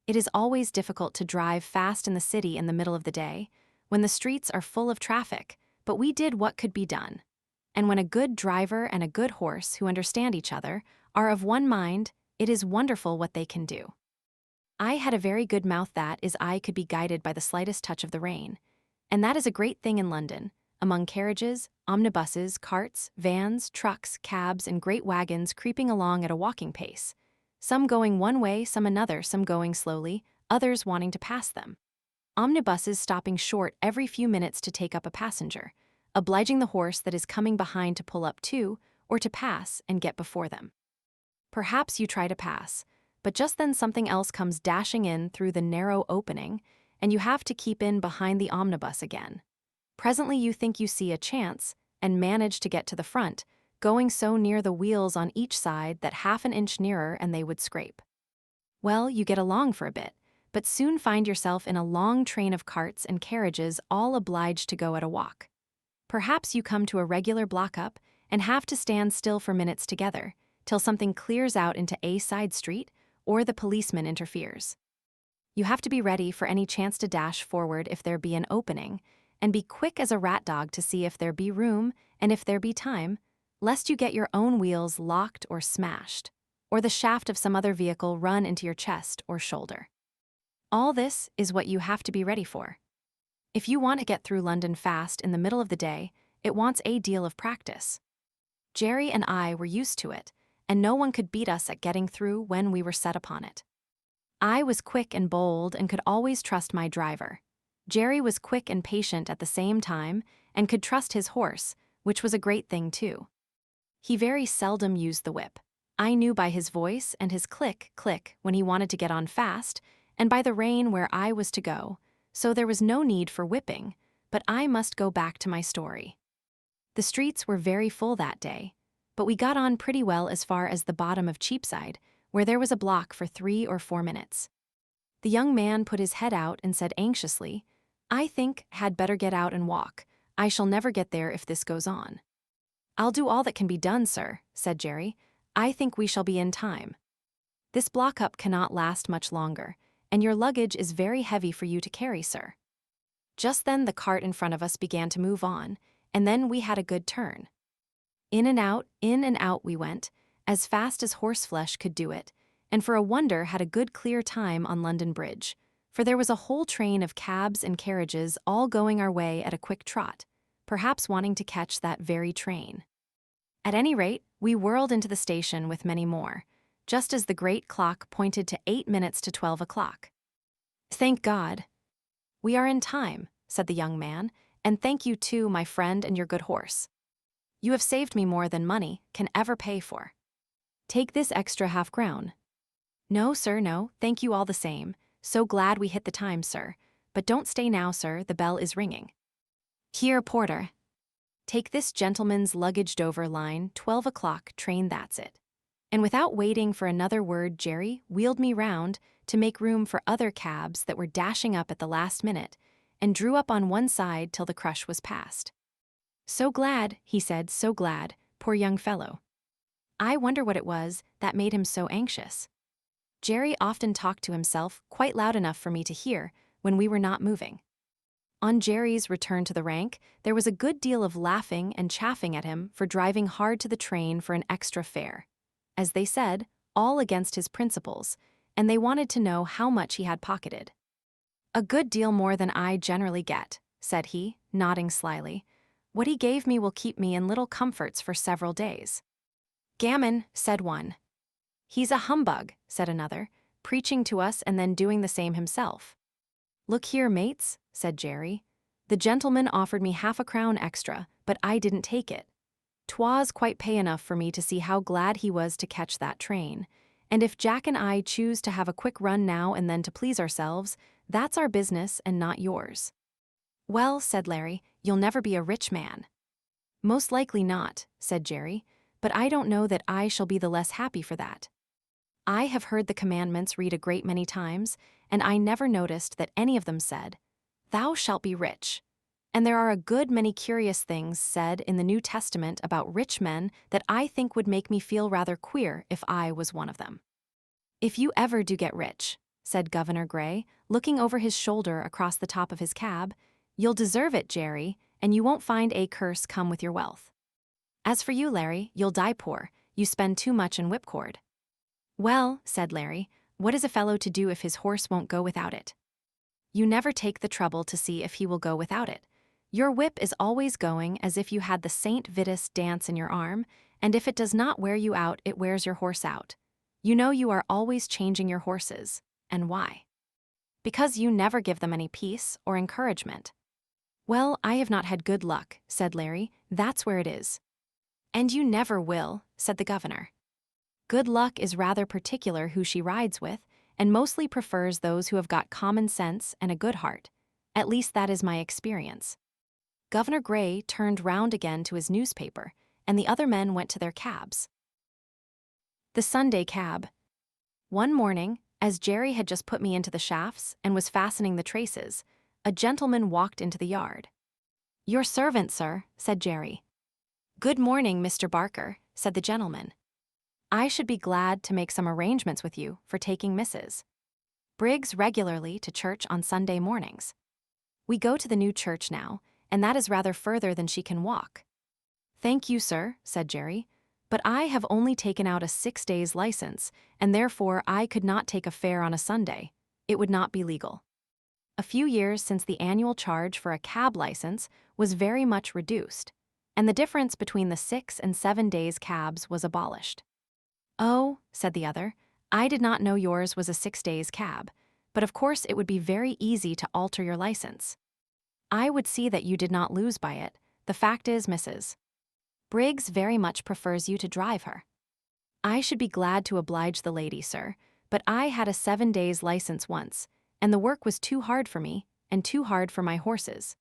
It is always difficult to drive fast in the city in the middle of the day, when the streets are full of traffic, but we did what could be done. And when a good driver and a good horse who understand each other are of one mind, it is wonderful what they can do. I had a very good mouth that is eye could be guided by the slightest touch of the rein, and that is a great thing in London, among carriages, omnibuses, carts, vans, trucks, cabs, and great wagons creeping along at a walking pace, some going one way, some another, some going slowly, others wanting to pass them. Omnibuses stopping short every few minutes to take up a passenger, obliging the horse that is coming behind to pull up too, or to pass and get before them. Perhaps you try to pass, but just then something else comes dashing in through the narrow opening, and you have to keep in behind the omnibus again. Presently you think you see a chance, and manage to get to the front, going so near the wheels on each side that half an inch nearer and they would scrape. Well, you get along for a bit, but soon find yourself in a long train of carts and carriages all obliged to go at a walk. Perhaps you come to a regular block-up and have to stand still for minutes together, till something clears out into a side street, or the policeman interferes. You have to be ready for any chance to dash forward if there be an opening, and be quick as a rat dog to see if there be room, and if there be time, lest you get your own wheels locked or smashed, or the shaft of some other vehicle run into your chest or shoulder. All this is what you have to be ready for. If you want to get through London fast in the middle of the day, it wants a deal of practice. Jerry and I were used to it, and no one could beat us at getting through when we were set upon it. I was quick and bold and could always trust my driver. Jerry was quick and patient at the same time and could trust his horse, which was a great thing too. He very seldom used the whip. I knew by his voice and his click, click when he wanted to get on fast, and by the rein where I was to go, so there was no need for whipping, but I must go back to my story. The streets were very full that day, but we got on pretty well as far as the bottom of Cheapside, where there was a block for 3 or 4 minutes. The young man put his head out and said anxiously, "I think had better get out and walk. I shall never get there if this goes on." "I'll do all that can be done, sir," said Jerry. "I think we shall be in time. This block-up cannot last much longer, and your luggage is very heavy for you to carry, sir." Just then the cart in front of us began to move on, and then we had a good turn. In and out we went, as fast as horseflesh could do it, and for a wonder had a good clear time on London Bridge, for there was a whole train of cabs and carriages all going our way at a quick trot, perhaps wanting to catch that very train. At any rate, we whirled into the station with many more, just as the great clock pointed to 8 minutes to 12 o'clock. "Thank God. We are in time," said the young man, "and thank you too, my friend, and your good horse. You have saved me more than money can ever pay for. Take this extra half-crown." "No, sir, no, thank you all the same. So glad we hit the time, sir. But don't stay now, sir, the bell is ringing. Here, porter. Take this gentleman's luggage Dover line, 12 o'clock train, that's it." And without waiting for another word, Jerry wheeled me round to make room for other cabs that were dashing up at the last minute, and drew up on one side till the crush was past. "So glad," he said, "so glad, poor young fellow. I wonder what it was that made him so anxious." Jerry often talked to himself quite loud enough for me to hear when we were not moving. On Jerry's return to the rank, there was a good deal of laughing and chaffing at him for driving hard to the train for an extra fare. As they said, all against his principles, and they wanted to know how much he had pocketed. "A good deal more than I generally get," said he, nodding slyly. "What he gave me will keep me in little comforts for several days." "Gammon," said one. "He's a humbug," said another, preaching to us and then doing the same himself. "Look here, mates," said Jerry. "The gentleman offered me half-a-crown extra, but I didn't take it. 'Twas quite pay enough for me to see how glad he was to catch that train, and if Jack and I choose to have a quick run now and then to please ourselves, that's our business and not yours." "Well," said Larry, "you'll never be a rich man." "Most likely not," said Jerry, "but I don't know that I shall be the less happy for that. I have heard the commandments read a great many times, and I never noticed that any of them said, 'Thou shalt be rich.' And there are a good many curious things said in the New Testament about rich men that I think would make me feel rather queer if I was one of them." "If you ever do get rich," said Governor Gray, looking over his shoulder across the top of his cab, "you'll deserve it, Jerry, and you won't find a curse come with your wealth. As for you, Larry, you'll die poor. You spend too much in whipcord." "Well," said Larry, "what is a fellow to do if his horse won't go without it? You never take the trouble to see if he will go without it. Your whip is always going as if you had the St. Vitus dance in your arm, and if it does not wear you out, it wears your horse out. You know you are always changing your horses. And why? Because you never give them any peace or encouragement." "Well, I have not had good luck," said Larry, "that's where it is." "And you never will," said the governor. "Good luck is rather particular who she rides with, and mostly prefers those who have got common sense and a good heart. At least that is my experience." Governor Gray turned round again to his newspaper, and the other men went to their cabs. The Sunday cab. One morning, as Jerry had just put me into the shafts and was fastening the traces, a gentleman walked into the yard. "Your servant, sir," said Jerry. "Good morning, Mr. Barker," said the gentleman. "I should be glad to make some arrangements with you for taking Mrs. Briggs regularly to church on Sunday mornings. We go to the new church now, and that is rather further than she can walk." "Thank you, sir," said Jerry, "but I have only taken out a 6 days' license, and therefore I could not take a fare on a Sunday. It would not be legal." A few years since the annual charge for a cab license was very much reduced, and the difference between the 6 and 7 days cabs was abolished. "Oh," said the other, "I did not know yours was a 6 days cab, but of course it would be very easy to alter your license. I would see that you did not lose by it. The fact is, Mrs. Briggs very much prefers you to drive her." "I should be glad to oblige the lady, sir, but I had a 7 days license once, and the work was too hard for me, and too hard for my horses.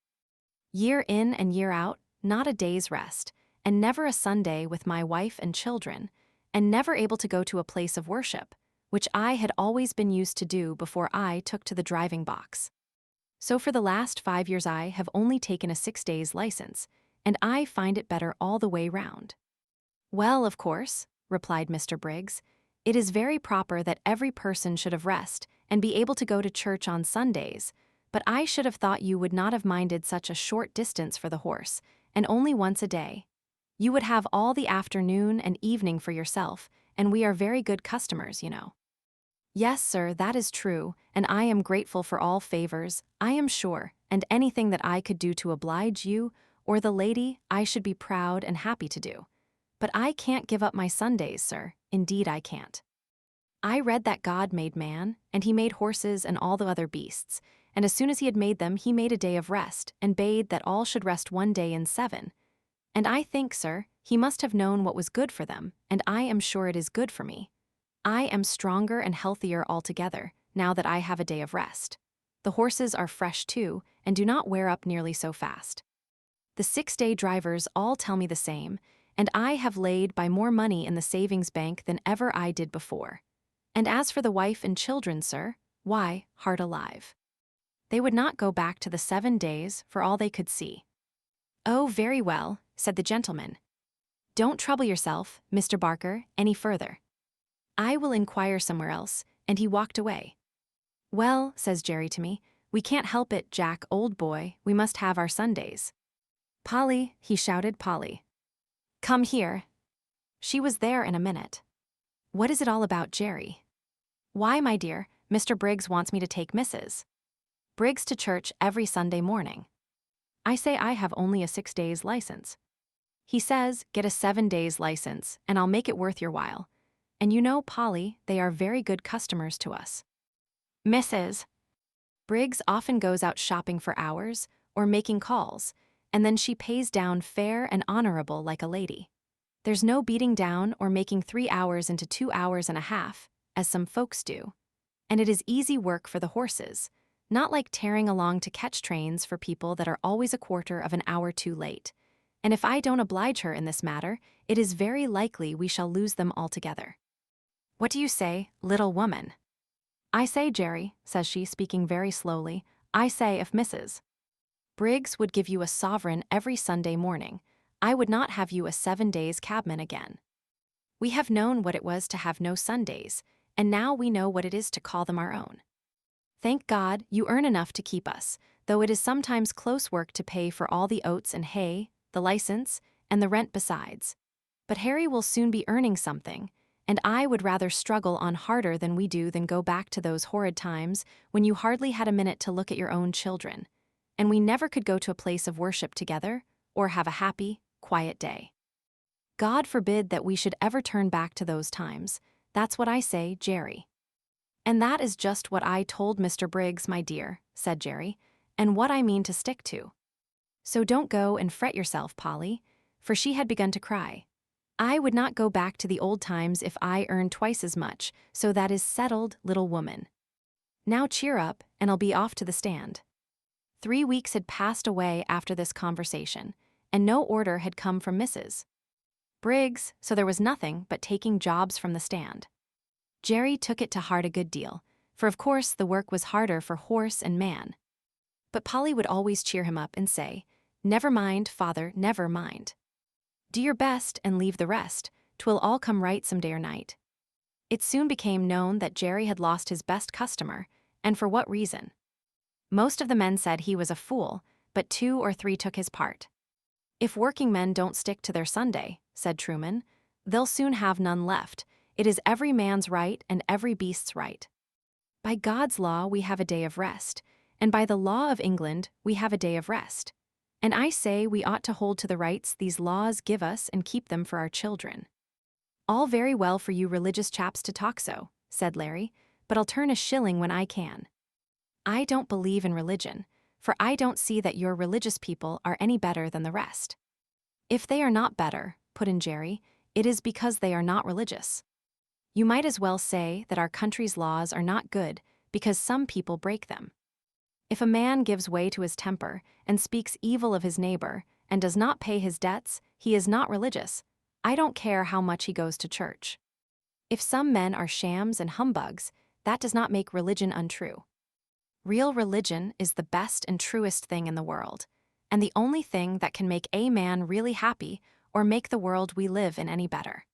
Year in and year out, not a day's rest, and never a Sunday with my wife and children, and never able to go to a place of worship, which I had always been used to do before I took to the driving box. So for the last 5 years I have only taken a 6 days license, and I find it better all the way round." "Well, of course," replied Mr. Briggs, "it is very proper that every person should have rest and be able to go to church on Sundays, But I should have thought you would not have minded such a short distance for the horse, and only once a day. You would have all the afternoon and evening for yourself, and we are very good customers, you know." "Yes, sir, that is true, and I am grateful for all favors, I am sure, and anything that I could do to oblige you, or the lady, I should be proud and happy to do. But I can't give up my Sundays, sir, indeed I can't. I read that God made man, and he made horses and all the other beasts, and as soon as he had made them, he made a day of rest, and bade that all should rest one day in 7. And I think, sir, he must have known what was good for them, and I am sure it is good for me. I am stronger and healthier altogether, now that I have a day of rest. The horses are fresh too, and do not wear up nearly so fast. The 6-day drivers all tell me the same, and I have laid by more money in the savings bank than ever I did before. And as for the wife and children, sir, why, heart alive, they would not go back to the 7 days for all they could see." "Oh, very well," said the gentleman. "Don't trouble yourself, Mr. Barker, any further. I will inquire somewhere else," and he walked away. "Well," says Jerry to me, "we can't help it, Jack, old boy, we must have our Sundays. Polly," he shouted, "Polly, come here." She was there in a minute. "What is it all about, Jerry?" "Why, my dear, Mr. Briggs wants me to take Mrs. Briggs to church every Sunday morning. I say I have only a 6 days license. He says, get a 7 days license, and I'll make it worth your while. And you know, Polly, they are very good customers to us. Mrs. Briggs often goes out shopping for hours, or making calls, and then she pays down fair and honorable like a lady. There's no beating down or making 3 hours into 2 hours and a half, as some folks do. And it is easy work for the horses, not like tearing along to catch trains for people that are always a quarter of an hour too late. And if I don't oblige her in this matter, it is very likely we shall lose them altogether. What do you say, little woman?" "I say, Jerry," says she, speaking very slowly, "I say if Mrs. Briggs would give you a sovereign every Sunday morning, I would not have you a 7 days cabman again. We have known what it was to have no Sundays, and now we know what it is to call them our own. Thank God, you earn enough to keep us, though it is sometimes close work to pay for all the oats and hay, the license, and the rent besides. But Harry will soon be earning something, and I would rather struggle on harder than we do than go back to those horrid times when you hardly had a minute to look at your own children, and we never could go to a place of worship together, or have a happy, quiet day. God forbid that we should ever turn back to those times. That's what I say, Jerry." "And that is just what I told Mr. Briggs, my dear," said Jerry, "and what I mean to stick to. So don't go and fret yourself, Polly," for she had begun to cry. "I would not go back to the old times if I earned twice as much, so that is settled, little woman. Now cheer up, and I'll be off to the stand." 3 weeks had passed away after this conversation, and no order had come from Mrs. Briggs, so there was nothing but taking jobs from the stand. Jerry took it to heart a good deal, for of course the work was harder for horse and man. But Polly would always cheer him up and say, "Never mind, father, never mind. Do your best and leave the rest, 'twill all come right some day or night." It soon became known that Jerry had lost his best customer, and for what reason. Most of the men said he was a fool, but 2 or 3 took his part. "If working men don't stick to their Sunday," said Truman, "they'll soon have none left. It is every man's right and every beast's right. By God's law we have a day of rest, and by the law of England we have a day of rest. And I say we ought to hold to the rights these laws give us and keep them for our children." "All very well for you religious chaps to talk so," said Larry, "but I'll turn a shilling when I can. I don't believe in religion, for I don't see that your religious people are any better than the rest." "If they are not better," put in Jerry, "it is because they are not religious. You might as well say that our country's laws are not good because some people break them. If a man gives way to his temper and speaks evil of his neighbor and does not pay his debts, he is not religious. I don't care how much he goes to church. If some men are shams and humbugs, that does not make religion untrue. Real religion is the best and truest thing in the world, and the only thing that can make a man really happy or make the world we live in any better.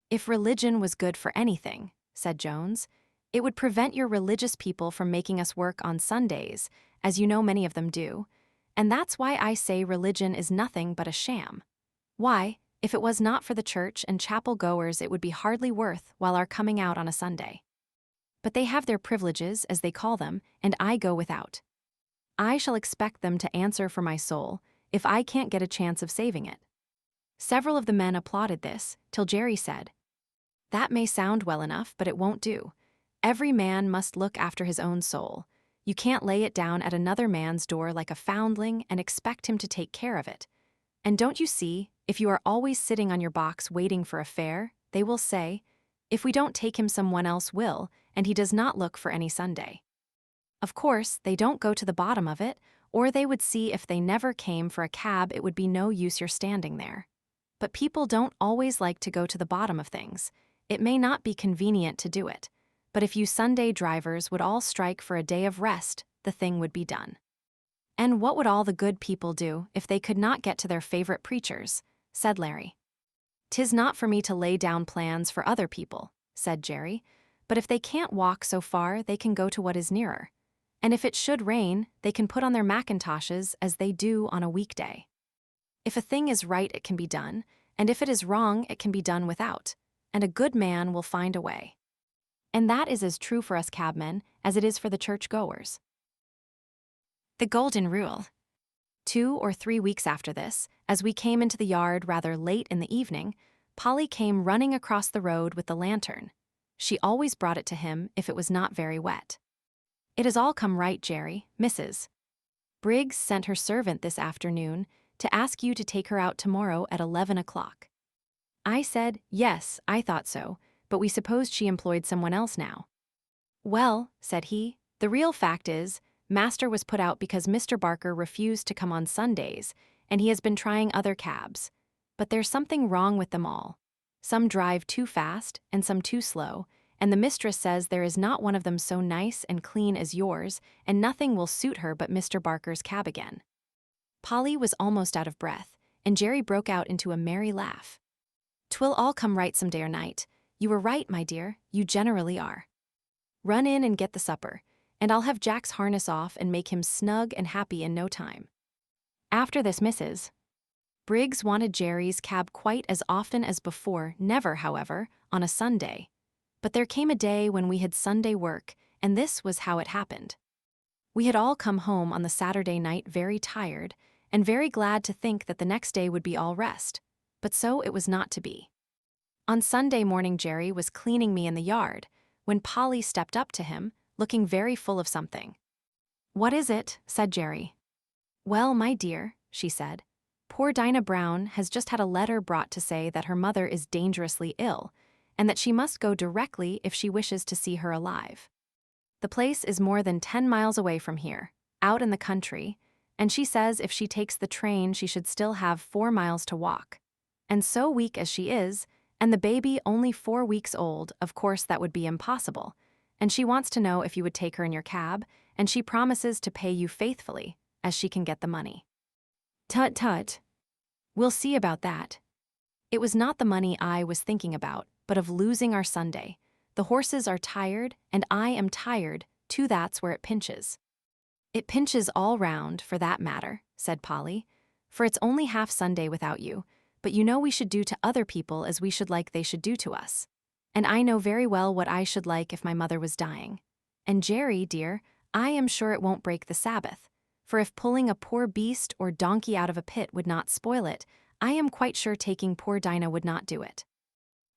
If religion was good for anything," said Jones, "it would prevent your religious people from making us work on Sundays, as you know many of them do, and that's why I say religion is nothing but a sham. Why, if it was not for the church and chapel goers, it would be hardly worth while our coming out on a Sunday. But they have their privileges, as they call them, and I go without. I shall expect them to answer for my soul if I can't get a chance of saving it." Several of the men applauded this, till Jerry said, "That may sound well enough, but it won't do. Every man must look after his own soul. You can't lay it down at another man's door like a foundling and expect him to take care of it. And don't you see, if you are always sitting on your box waiting for a fare, they will say, 'If we don't take him, someone else will, and he does not look for any Sunday.' Of course, they don't go to the bottom of it, or they would see if they never came for a cab it would be no use your standing there. But people don't always like to go to the bottom of things. It may not be convenient to do it, but if you Sunday drivers would all strike for a day of rest, the thing would be done." "And what would all the good people do if they could not get to their favorite preachers?" said Larry. "'Tis not for me to lay down plans for other people," said Jerry, "but if they can't walk so far, they can go to what is nearer. And if it should rain, they can put on their mackintoshes as they do on a weekday. If a thing is right, it can be done, and if it is wrong, it can be done without, and a good man will find a way." And that is as true for us cabmen as it is for the church-goers. The Golden Rule. 2 or 3 weeks after this, as we came into the yard rather late in the evening, Polly came running across the road with the lantern. She always brought it to him if it was not very wet. "It has all come right, Jerry, Mrs. Briggs sent her servant this afternoon to ask you to take her out tomorrow at 11 o'clock. I said, yes, I thought so, but we supposed she employed someone else now." "Well," said he, "the real fact is, Master was put out because Mr. Barker refused to come on Sundays, and he has been trying other cabs. But there's something wrong with them all. Some drive too fast, and some too slow, and the mistress says there is not one of them so nice and clean as yours, and nothing will suit her but Mr. Barker's cab again." Polly was almost out of breath, and Jerry broke out into a merry laugh. "'Twill all come right some day or night. You were right, my dear, you generally are. Run in and get the supper, and I'll have Jack's harness off and make him snug and happy in no time." After this, Mrs. Briggs wanted Jerry's cab quite as often as before, never, however, on a Sunday. But there came a day when we had Sunday work, and this was how it happened. We had all come home on the Saturday night very tired, and very glad to think that the next day would be all rest, but so it was not to be. On Sunday morning Jerry was cleaning me in the yard, when Polly stepped up to him, looking very full of something. "What is it?" said Jerry. "Well, my dear," she said, "poor Dinah Brown has just had a letter brought to say that her mother is dangerously ill, and that she must go directly if she wishes to see her alive. The place is more than 10 miles away from here, out in the country, and she says if she takes the train she should still have 4 miles to walk. And so weak as she is, and the baby only 4 weeks old, of course that would be impossible, and she wants to know if you would take her in your cab, and she promises to pay you faithfully, as she can get the money." "Tut, tut. We'll see about that. It was not the money I was thinking about, but of losing our Sunday. The horses are tired, and I am tired, too. That's where it pinches." "It pinches all round, for that matter," said Polly, "for it's only half Sunday without you, but you know we should do to other people as we should like they should do to us. And I know very well what I should like if my mother was dying. And Jerry, dear, I am sure it won't break the Sabbath, for if pulling a poor beast or donkey out of a pit would not spoil it, I am quite sure taking poor Dinah would not do it."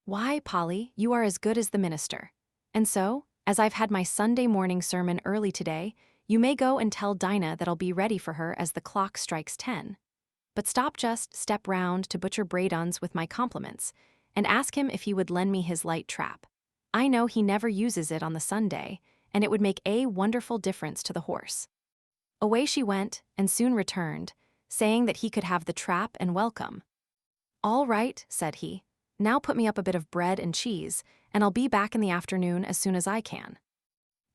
"Why, Polly, you are as good as the minister. And so, as I've had my Sunday morning sermon early today, you may go and tell Dinah that I'll be ready for her as the clock strikes 10. But step round to Butcher Braydon's with my compliments, and ask him if he would lend me his light trap. I know he never uses it on the Sunday, and it would make a wonderful difference to the horse." Away she went, and soon returned, saying that he could have the trap and welcome. "All right," said he. "Now put me up a bit of bread and cheese, and I'll be back in the afternoon as soon as I can."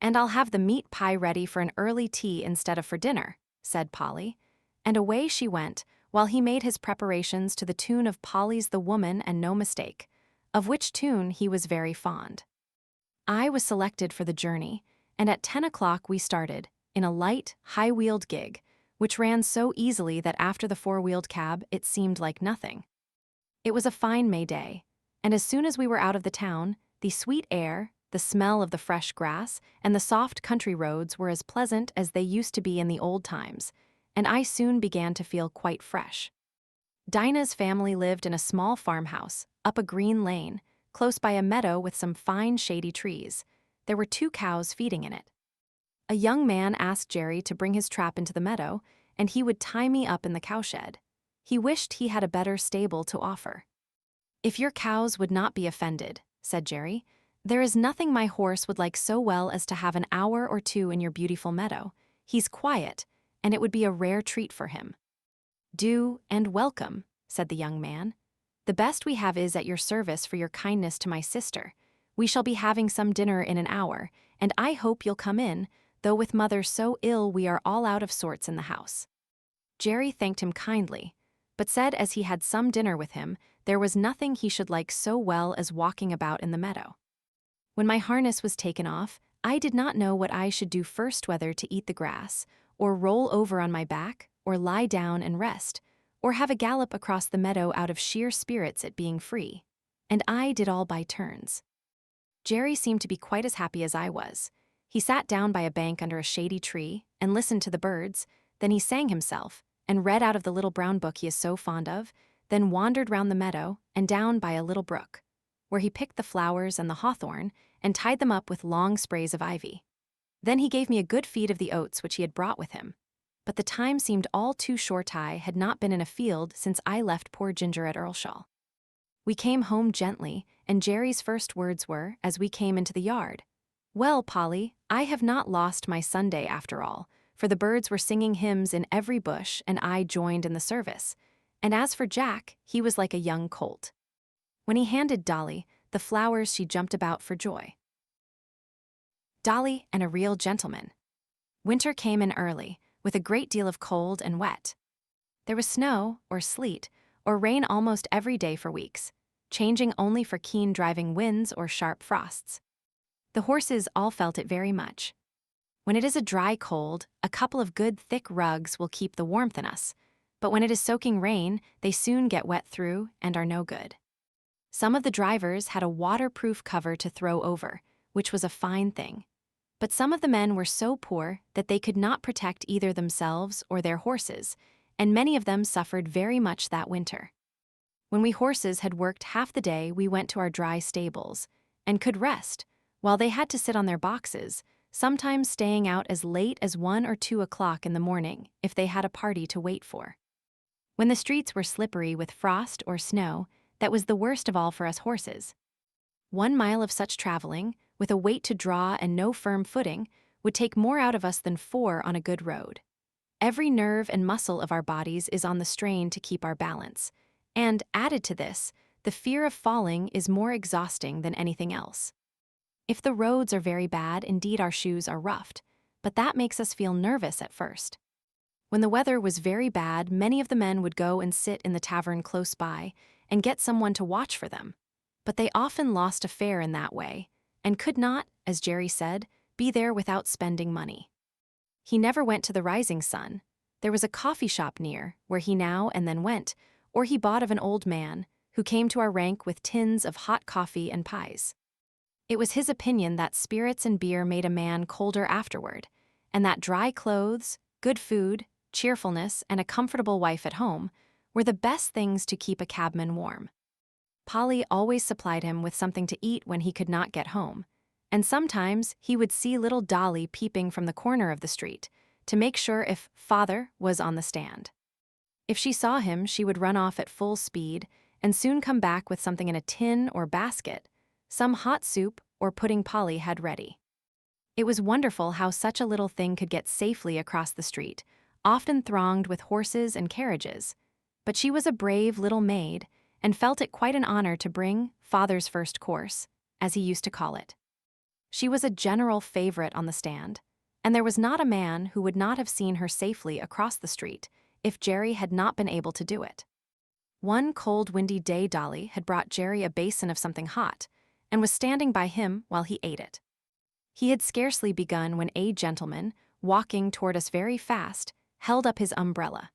"And I'll have the meat pie ready for an early tea instead of for dinner," said Polly. And away she went, while he made his preparations to the tune of Polly's "The Woman and No Mistake," of which tune he was very fond. I was selected for the journey, and at 10 o'clock we started, in a light, high-wheeled gig, which ran so easily that after the four-wheeled cab it seemed like nothing. It was a fine May day, and as soon as we were out of the town, the sweet air, the smell of the fresh grass, and the soft country roads were as pleasant as they used to be in the old times, and I soon began to feel quite fresh. Dinah's family lived in a small farmhouse, up a green lane, close by a meadow with some fine shady trees. There were 2 cows feeding in it. A young man asked Jerry to bring his trap into the meadow, and he would tie me up in the cowshed. He wished he had a better stable to offer. "If your cows would not be offended," said Jerry, "there is nothing my horse would like so well as to have an hour or 2 in your beautiful meadow. He's quiet, and it would be a rare treat for him." "Do, and welcome," said the young man. "The best we have is at your service for your kindness to my sister. We shall be having some dinner in an hour, and I hope you'll come in, though with mother so ill we are all out of sorts in the house." Jerry thanked him kindly, but said as he had some dinner with him, there was nothing he should like so well as walking about in the meadow. When my harness was taken off, I did not know what I should do first, whether to eat the grass, or roll over on my back, or lie down and rest, or have a gallop across the meadow out of sheer spirits at being free, and I did all by turns. Jerry seemed to be quite as happy as I was. He sat down by a bank under a shady tree and listened to the birds, then he sang himself, and read out of the little brown book he is so fond of, then wandered round the meadow and down by a little brook, where he picked the flowers and the hawthorn and tied them up with long sprays of ivy. Then he gave me a good feed of the oats which he had brought with him, but the time seemed all too short. I had not been in a field since I left poor Ginger at Earlshall. We came home gently, and Jerry's first words were, as we came into the yard, "Well, Polly, I have not lost my Sunday after all," for the birds were singing hymns in every bush and I joined in the service, and as for Jack, he was like a young colt. When he handed Dolly the flowers, she jumped about for joy. Dolly and a real gentleman. Winter came in early, with a great deal of cold and wet. There was snow, or sleet, or rain almost every day for weeks, changing only for keen driving winds or sharp frosts. The horses all felt it very much. When it is a dry cold, a couple of good thick rugs will keep the warmth in us, but when it is soaking rain, they soon get wet through and are no good. Some of the drivers had a waterproof cover to throw over, which was a fine thing. But some of the men were so poor that they could not protect either themselves or their horses, and many of them suffered very much that winter. When we horses had worked half the day, we went to our dry stables, and could rest, while they had to sit on their boxes, sometimes staying out as late as 1 or 2 o'clock in the morning if they had a party to wait for. When the streets were slippery with frost or snow, that was the worst of all for us horses. 1 mile of such traveling, with a weight to draw and no firm footing, would take more out of us than 4 on a good road. Every nerve and muscle of our bodies is on the strain to keep our balance, and, added to this, the fear of falling is more exhausting than anything else. If the roads are very bad, indeed our shoes are roughed, but that makes us feel nervous at first. When the weather was very bad, many of the men would go and sit in the tavern close by and get someone to watch for them, but they often lost a fare in that way, and could not, as Jerry said, be there without spending money. He never went to the Rising Sun. There was a coffee shop near, where he now and then went, or he bought of an old man, who came to our rank with tins of hot coffee and pies. It was his opinion that spirits and beer made a man colder afterward, and that dry clothes, good food, cheerfulness, and a comfortable wife at home were the best things to keep a cabman warm. Polly always supplied him with something to eat when he could not get home, and sometimes he would see little Dolly peeping from the corner of the street to make sure if father was on the stand. If she saw him, she would run off at full speed and soon come back with something in a tin or basket, some hot soup or pudding Polly had ready. It was wonderful how such a little thing could get safely across the street, often thronged with horses and carriages, but she was a brave little maid and felt it quite an honor to bring father's first course, as he used to call it. She was a general favorite on the stand, and there was not a man who would not have seen her safely across the street if Jerry had not been able to do it. One cold, windy day Dolly had brought Jerry a basin of something hot, and was standing by him while he ate it. He had scarcely begun when a gentleman, walking toward us very fast, held up his umbrella.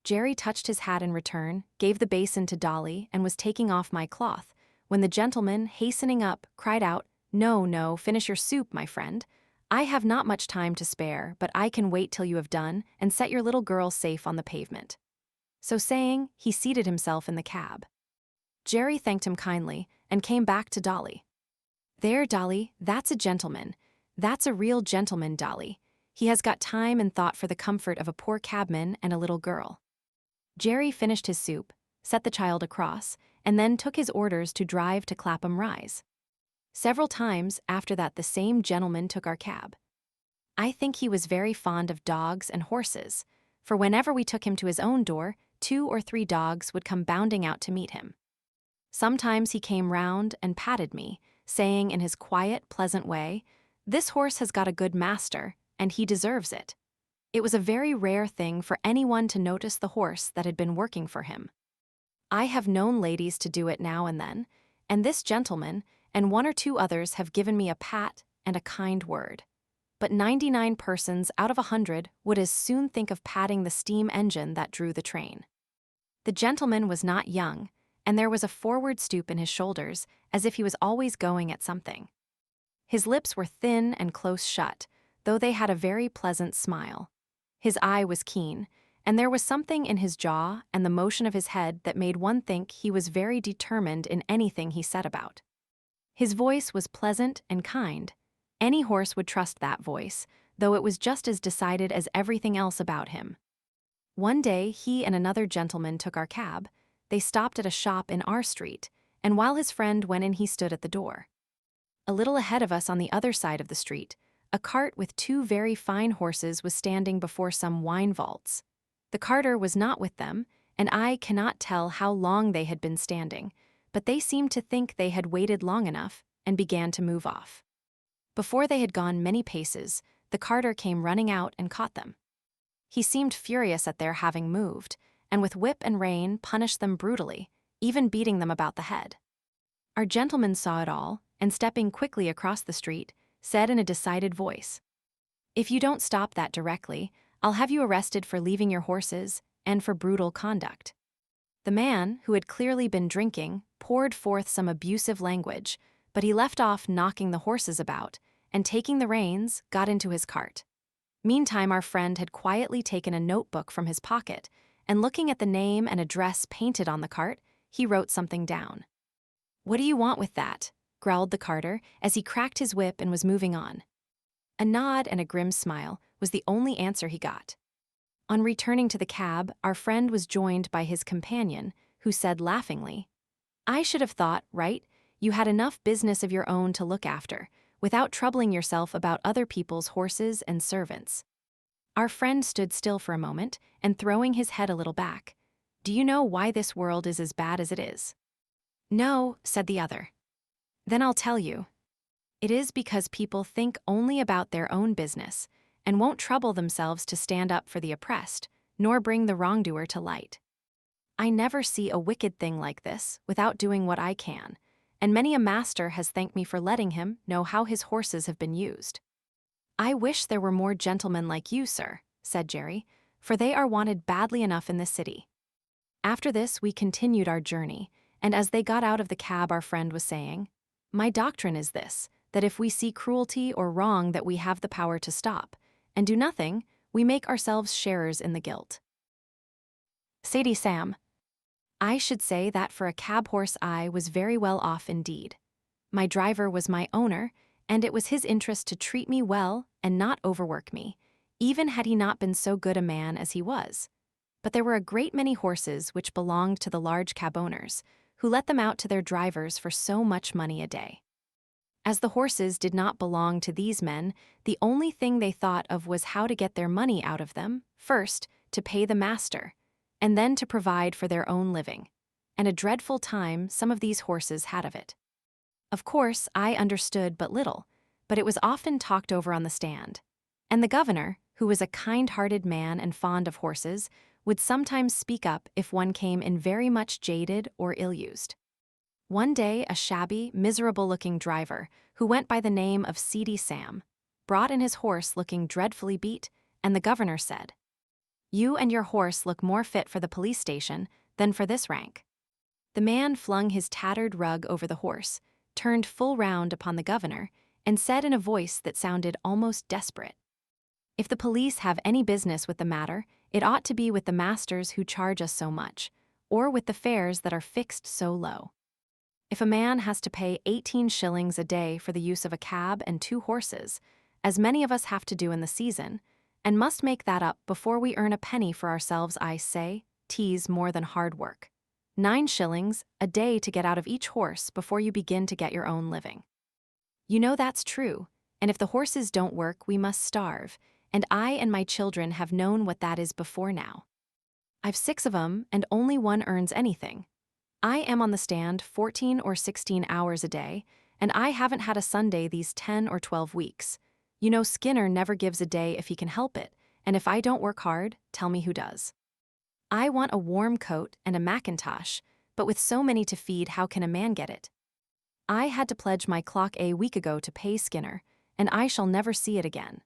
Jerry touched his hat in return, gave the basin to Dolly, and was taking off my cloth, when the gentleman, hastening up, cried out, "No, no, finish your soup, my friend. I have not much time to spare, but I can wait till you have done, and set your little girl safe on the pavement." So saying, he seated himself in the cab. Jerry thanked him kindly, and came back to Dolly. "There, Dolly, that's a gentleman. That's a real gentleman, Dolly. He has got time and thought for the comfort of a poor cabman and a little girl." Jerry finished his soup, set the child across, and then took his orders to drive to Clapham Rise. Several times after that the same gentleman took our cab. I think he was very fond of dogs and horses, for whenever we took him to his own door, 2 or 3 dogs would come bounding out to meet him. Sometimes he came round and patted me, saying in his quiet, pleasant way, "This horse has got a good master, and he deserves it." It was a very rare thing for anyone to notice the horse that had been working for him. I have known ladies to do it now and then, and this gentleman and 1 or 2 others have given me a pat and a kind word. But 99 persons out of 100 would as soon think of patting the steam engine that drew the train. The gentleman was not young, and there was a forward stoop in his shoulders, as if he was always going at something. His lips were thin and close shut, though they had a very pleasant smile. His eye was keen, and there was something in his jaw and the motion of his head that made one think he was very determined in anything he set about. His voice was pleasant and kind. Any horse would trust that voice, though it was just as decided as everything else about him. One day he and another gentleman took our cab. They stopped at a shop in our street, and while his friend went in he stood at the door. A little ahead of us on the other side of the street, a cart with 2 very fine horses was standing before some wine vaults. The carter was not with them, and I cannot tell how long they had been standing, but they seemed to think they had waited long enough, and began to move off. Before they had gone many paces, the carter came running out and caught them. He seemed furious at their having moved, and with whip and rein punished them brutally, even beating them about the head. Our gentleman saw it all, and stepping quickly across the street, said in a decided voice, "If you don't stop that directly, I'll have you arrested for leaving your horses and for brutal conduct." The man, who had clearly been drinking, poured forth some abusive language, but he left off knocking the horses about, and taking the reins, got into his cart. Meantime our friend had quietly taken a notebook from his pocket, and looking at the name and address painted on the cart, he wrote something down. "What do you want with that?" growled the carter, as he cracked his whip and was moving on. A nod and a grim smile was the only answer he got. On returning to the cab, our friend was joined by his companion, who said laughingly, "I should have thought, right, you had enough business of your own to look after, without troubling yourself about other people's horses and servants." Our friend stood still for a moment, and throwing his head a little back, "Do you know why this world is as bad as it is?" "No," said the other. "Then I'll tell you. It is because people think only about their own business, and won't trouble themselves to stand up for the oppressed, nor bring the wrongdoer to light. I never see a wicked thing like this without doing what I can, and many a master has thanked me for letting him know how his horses have been used." "I wish there were more gentlemen like you, sir," said Jerry, "for they are wanted badly enough in this city." After this we continued our journey, and as they got out of the cab our friend was saying, "My doctrine is this, that if we see cruelty or wrong that we have the power to stop, and do nothing, we make ourselves sharers in the guilt." Seedy Sam. I should say that for a cab horse I was very well off indeed. My driver was my owner, and it was his interest to treat me well and not overwork me, even had he not been so good a man as he was. But there were a great many horses which belonged to the large cab owners, who let them out to their drivers for so much money a day. As the horses did not belong to these men, the only thing they thought of was how to get their money out of them, first, to pay the master, and then to provide for their own living. And a dreadful time some of these horses had of it. Of course, I understood but little, but it was often talked over on the stand. And the governor, who was a kind-hearted man and fond of horses, would sometimes speak up if one came in very much jaded or ill-used. One day a shabby, miserable-looking driver, who went by the name of Seedy Sam, brought in his horse looking dreadfully beat, and the governor said, "You and your horse look more fit for the police station than for this rank." The man flung his tattered rug over the horse, turned full round upon the governor, and said in a voice that sounded almost desperate, "If the police have any business with the matter, it ought to be with the masters who charge us so much, or with the fares that are fixed so low. If a man has to pay 18 shillings a day for the use of a cab and 2 horses, as many of us have to do in the season, and must make that up before we earn a penny for ourselves, I say, 'tis more than hard work. 9 shillings a day to get out of each horse before you begin to get your own living. You know that's true, and if the horses don't work, we must starve, and I and my children have known what that is before now. I've 6 of 'em, and only one earns anything. I am on the stand 14 or 16 hours a day, and I haven't had a Sunday these 10 or 12 weeks. You know Skinner never gives a day if he can help it, and if I don't work hard, tell me who does. I want a warm coat and a mackintosh, but with so many to feed, how can a man get it? I had to pledge my clock a week ago to pay Skinner, and I shall never see it again."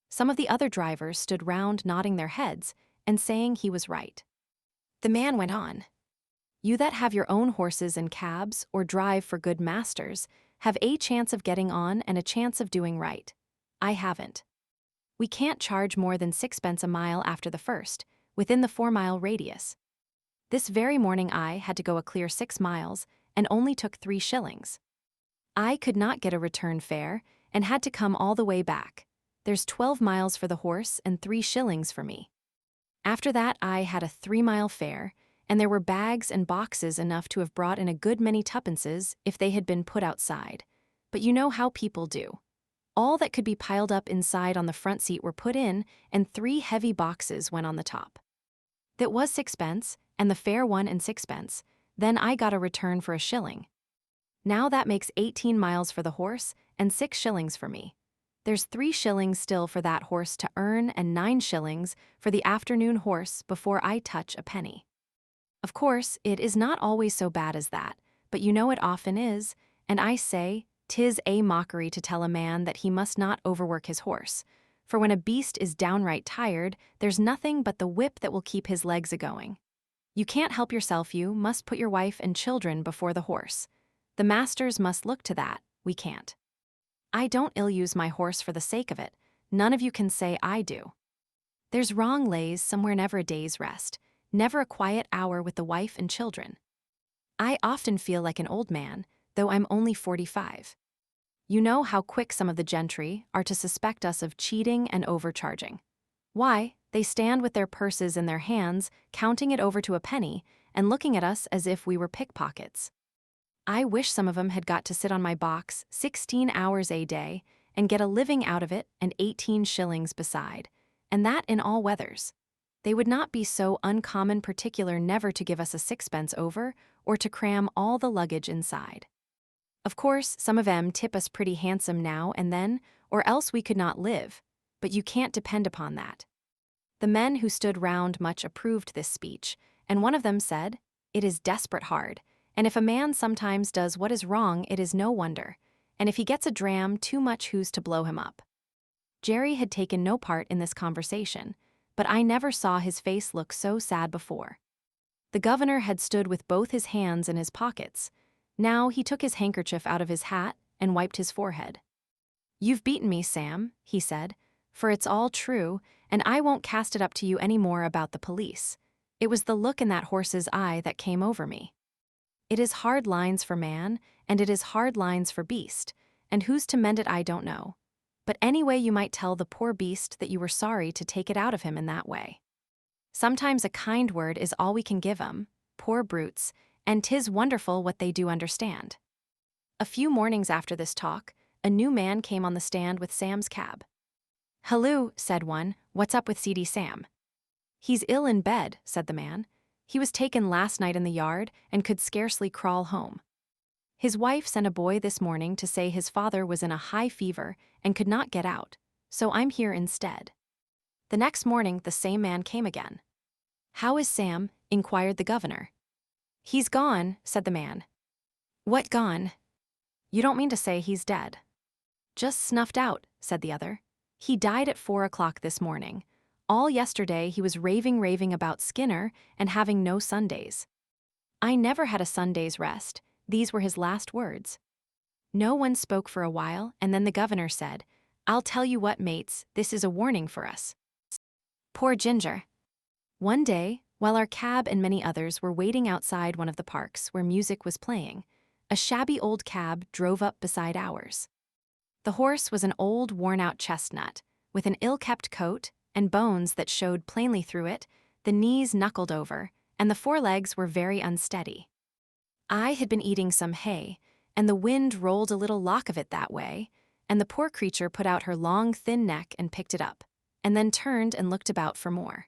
Some of the other drivers stood round nodding their heads and saying he was right. The man went on, "You that have your own horses and cabs, or drive for good masters, have a chance of getting on and a chance of doing right. I haven't. We can't charge more than 6 pence a mile after the first, within the 4-mile radius. This very morning I had to go a clear 6 miles, and only took 3 shillings. I could not get a return fare, and had to come all the way back. There's 12 miles for the horse and 3 shillings for me. After that I had a 3-mile fare, and there were bags and boxes enough to have brought in a good many tuppences if they had been put outside. But you know how people do. All that could be piled up inside on the front seat were put in, and 3 heavy boxes went on the top. That was 6 pence, and the fare 1 and 6 pence. Then I got a return for a shilling. Now that makes 18 miles for the horse and 6 shillings for me. There's 3 shillings still for that horse to earn, and 9 shillings for the afternoon horse before I touch a penny. Of course, it is not always so bad as that, but you know it often is, and I say, 'tis a mockery to tell a man that he must not overwork his horse, for when a beast is downright tired, there's nothing but the whip that will keep his legs a-going. You can't help yourself, you must put your wife and children before the horse. The masters must look to that, we can't. I don't ill-use my horse for the sake of it, none of you can say I do. There's wrong lays somewhere, never a day's rest, never a quiet hour with the wife and children. I often feel like an old man, though I'm only 45. You know how quick some of the gentry are to suspect us of cheating and overcharging. Why, they stand with their purses in their hands, counting it over to a penny, and looking at us as if we were pickpockets. I wish some of 'em had got to sit on my box 16 hours a day and get a living out of it, and 18 shillings beside, and that in all weathers. They would not be so uncommon particular never to give us a 6 pence over, or to cram all the luggage inside. Of course, some of 'em tip us pretty handsome now and then, or else we could not live, but you can't depend upon that." The men who stood round much approved this speech, and one of them said, "It is desperate hard, and if a man sometimes does what is wrong, it is no wonder, and if he gets a dram too much, who's to blow him up?" Jerry had taken no part in this conversation, but I never saw his face look so sad before. The governor had stood with both his hands in his pockets. Now he took his handkerchief out of his hat and wiped his forehead. "You've beaten me, Sam," he said, "for it's all true, and I won't cast it up to you any more about the police. It was the look in that horse's eye that came over me. It is hard lines for man, and it is hard lines for beast, and who's to mend it I don't know. But anyway, you might tell the poor beast that you were sorry to take it out of him in that way. Sometimes a kind word is all we can give 'em, poor brutes, and 'tis wonderful what they do understand." A few mornings after this talk, a new man came on the stand with Sam's cab. "Halloo," said one, "what's up with Seedy Sam?" "He's ill in bed," said the man. "He was taken last night in the yard and could scarcely crawl home. His wife sent a boy this morning to say his father was in a high fever and could not get out, so I'm here instead." The next morning the same man came again. "How is Sam?" inquired the governor. "He's gone," said the man. "What gone? You don't mean to say he's dead?" "Just snuffed out," said the other. "He died at 4 o'clock this morning. All yesterday he was raving about Skinner and having no Sundays. I never had a Sunday's rest." These were his last words. No one spoke for a while, and then the governor said, "I'll tell you what, mates, this is a warning for us." Poor Ginger. One day, while our cab and many others were waiting outside one of the parks where music was playing, a shabby old cab drove up beside ours. The horse was an old, worn-out chestnut, with an ill-kept coat and bones that showed plainly through it, the knees knuckled over, and the forelegs were very unsteady. I had been eating some hay, and the wind rolled a little lock of it that way, and the poor creature put out her long, thin neck and picked it up, and then turned and looked about for more.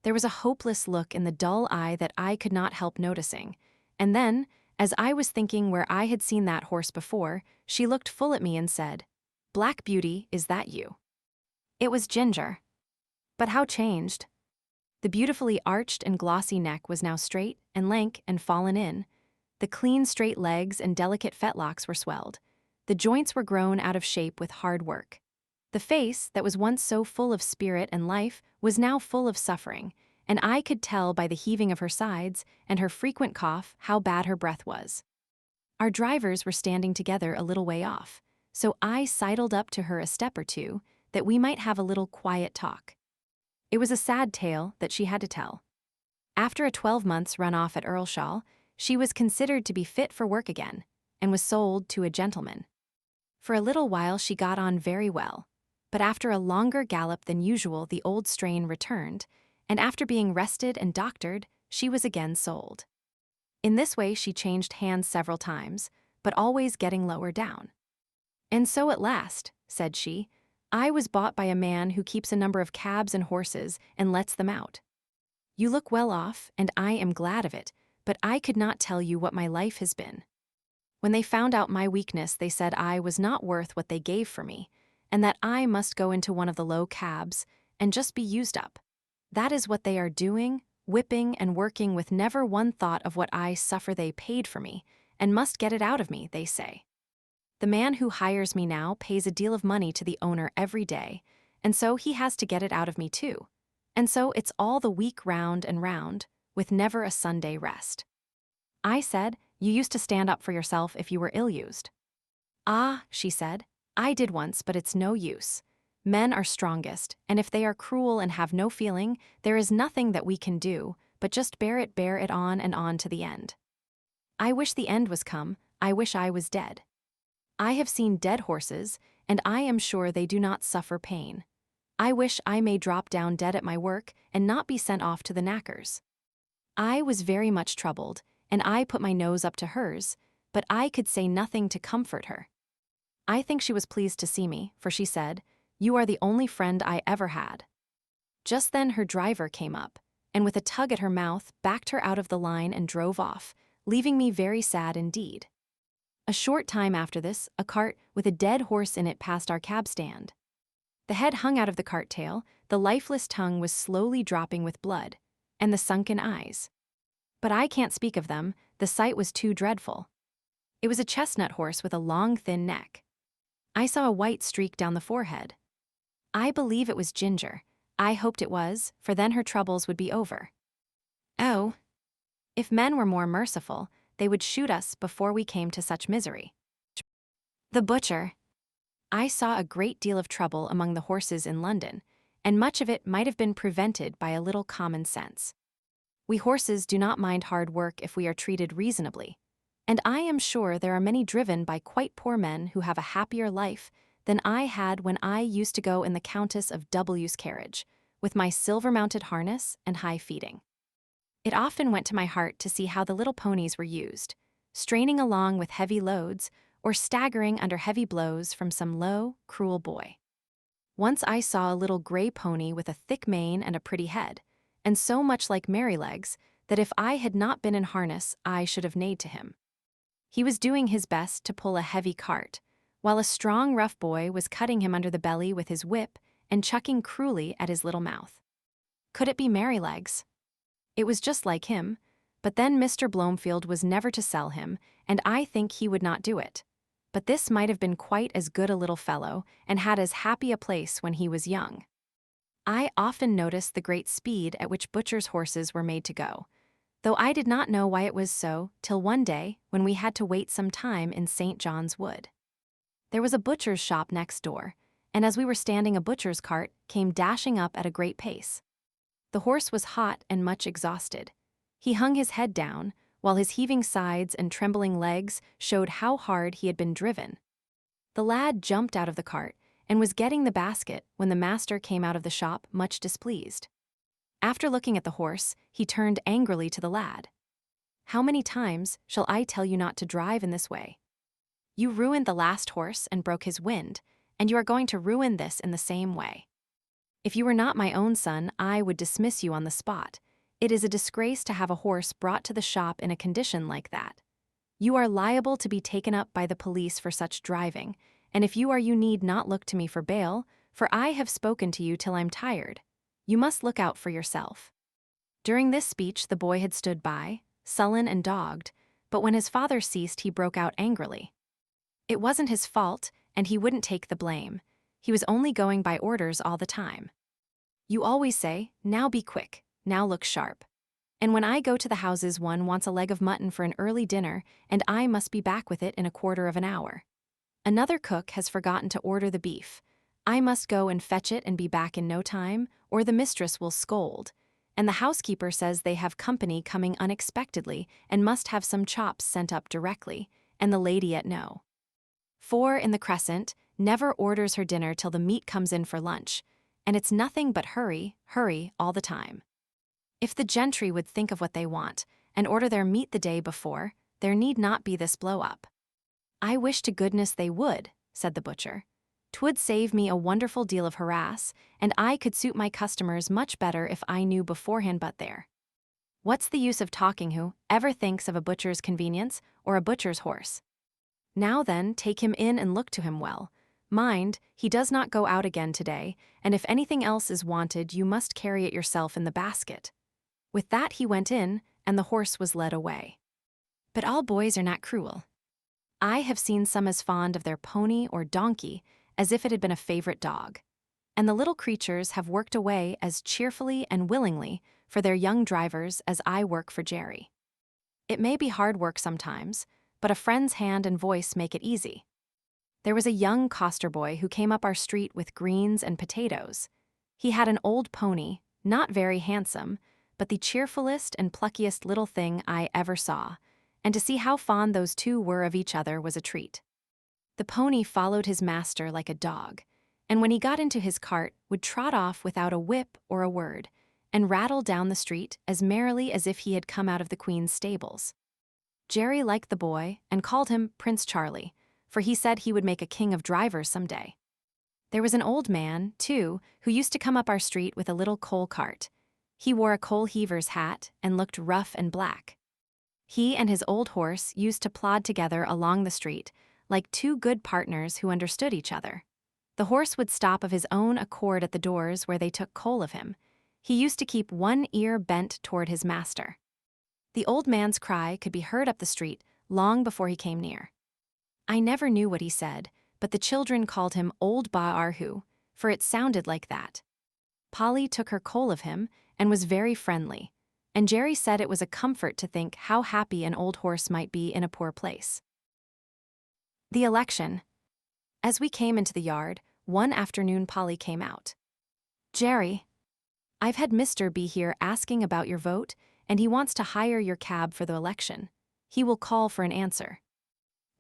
There was a hopeless look in the dull eye that I could not help noticing, and then, as I was thinking where I had seen that horse before, she looked full at me and said, "Black Beauty, is that you?" It was Ginger. But how changed! The beautifully arched and glossy neck was now straight and lank and fallen in. The clean, straight legs and delicate fetlocks were swelled. The joints were grown out of shape with hard work. The face, that was once so full of spirit and life, was now full of suffering, and I could tell by the heaving of her sides and her frequent cough how bad her breath was. Our drivers were standing together a little way off, so I sidled up to her a step or two, that we might have a little quiet talk. It was a sad tale that she had to tell. After a 12 months run off at Earlshall, she was considered to be fit for work again, and was sold to a gentleman. For a little while she got on very well, but after a longer gallop than usual the old strain returned, and after being rested and doctored, she was again sold. In this way she changed hands several times, but always getting lower down. "And so at last," said she, "I was bought by a man who keeps a number of cabs and horses and lets them out. You look well off, and I am glad of it, but I could not tell you what my life has been. When they found out my weakness, they said I was not worth what they gave for me, and that I must go into one of the low cabs and just be used up. That is what they are doing, whipping and working with never one thought of what I suffer they paid for me, and must get it out of me, they say. The man who hires me now pays a deal of money to the owner every day, and so he has to get it out of me too. And so it's all the week round and round, with never a Sunday rest." I said, "You used to stand up for yourself if you were ill-used." "Ah," she said, "I did once, but it's no use. Men are strongest, and if they are cruel and have no feeling, there is nothing that we can do, but just bear it on and on to the end. I wish the end was come, I wish I was dead. I have seen dead horses, and I am sure they do not suffer pain. I wish I may drop down dead at my work and not be sent off to the knackers." I was very much troubled, and I put my nose up to hers, but I could say nothing to comfort her. I think she was pleased to see me, for she said, "You are the only friend I ever had." Just then her driver came up, and with a tug at her mouth backed her out of the line and drove off, leaving me very sad indeed. A short time after this, a cart with a dead horse in it passed our cab stand. The head hung out of the cart tail, the lifeless tongue was slowly dropping with blood, and the sunken eyes. But I can't speak of them, the sight was too dreadful. It was a chestnut horse with a long, thin neck. I saw a white streak down the forehead. I believe it was Ginger. I hoped it was, for then her troubles would be over. Oh, if men were more merciful, they would shoot us before we came to such misery. The butcher. I saw a great deal of trouble among the horses in London, and much of it might have been prevented by a little common sense. We horses do not mind hard work if we are treated reasonably, and I am sure there are many driven by quite poor men who have a happier life than I had when I used to go in the Countess of W's carriage, with my silver-mounted harness and high feeding. It often went to my heart to see how the little ponies were used, straining along with heavy loads, or staggering under heavy blows from some low, cruel boy. Once I saw a little gray pony with a thick mane and a pretty head, and so much like Merrylegs that if I had not been in harness I should have neighed to him. He was doing his best to pull a heavy cart, while a strong, rough boy was cutting him under the belly with his whip and chucking cruelly at his little mouth. Could it be Merrylegs? It was just like him, but then Mr. Blomefield was never to sell him, and I think he would not do it. but this might have been quite as good a little fellow and had as happy a place when he was young. I often noticed the great speed at which butchers' horses were made to go, though I did not know why it was so till one day when we had to wait some time in St. John's Wood. There was a butcher's shop next door, and as we were standing a butcher's cart came dashing up at a great pace. The horse was hot and much exhausted. He hung his head down, while his heaving sides and trembling legs showed how hard he had been driven. The lad jumped out of the cart and was getting the basket when the master came out of the shop much displeased. After looking at the horse, he turned angrily to the lad. "How many times shall I tell you not to drive in this way? You ruined the last horse and broke his wind, and you are going to ruin this in the same way. If you were not my own son, I would dismiss you on the spot. It is a disgrace to have a horse brought to the shop in a condition like that. You are liable to be taken up by the police for such driving, and if you are you need not look to me for bail, for I have spoken to you till I'm tired. You must look out for yourself." During this speech the boy had stood by, sullen and dogged, but when his father ceased he broke out angrily. It wasn't his fault, and he wouldn't take the blame. He was only going by orders all the time. You always say, "Now be quick, now look sharp." And when I go to the houses one wants a leg of mutton for an early dinner, and I must be back with it in a quarter of an hour. Another cook has forgotten to order the beef. I must go and fetch it and be back in no time, or the mistress will scold. And the housekeeper says they have company coming unexpectedly and must have some chops sent up directly, and the lady at no. 4 in the Crescent never orders her dinner till the meat comes in for lunch, and it's nothing but hurry, hurry all the time. If the gentry would think of what they want and order their meat the day before, there need not be this blow-up. "I wish to goodness they would," said the butcher. "'Twould save me a wonderful deal of harass, and I could suit my customers much better if I knew beforehand but there. What's the use of talking who ever thinks of a butcher's convenience or a butcher's horse? Now then, take him in and look to him well. Mind, he does not go out again today, and if anything else is wanted you must carry it yourself in the basket." With that he went in, and the horse was led away. But all boys are not cruel. I have seen some as fond of their pony or donkey as if it had been a favorite dog, and the little creatures have worked away as cheerfully and willingly for their young drivers as I work for Jerry. It may be hard work sometimes, but a friend's hand and voice make it easy. There was a young coster boy who came up our street with greens and potatoes. He had an old pony, not very handsome, but the cheerfulest and pluckiest little thing I ever saw, and to see how fond those two were of each other was a treat. The pony followed his master like a dog, and when he got into his cart would trot off without a whip or a word, and rattle down the street as merrily as if he had come out of the Queen's stables. Jerry liked the boy and called him Prince Charlie, for he said he would make a king of drivers some day. There was an old man, too, who used to come up our street with a little coal cart. He wore a coal heaver's hat and looked rough and black. He and his old horse used to plod together along the street, like two good partners who understood each other. The horse would stop of his own accord at the doors where they took coal of him. He used to keep one ear bent toward his master. The old man's cry could be heard up the street long before he came near. I never knew what he said, but the children called him Old Ba-Arhu, for it sounded like that. Polly took her coal of him and was very friendly, and Jerry said it was a comfort to think how happy an old horse might be in a poor place. The election. As we came into the yard, one afternoon Polly came out. "Jerry, I've had Mr. B here asking about your vote, and he wants to hire your cab for the election. He will call for an answer."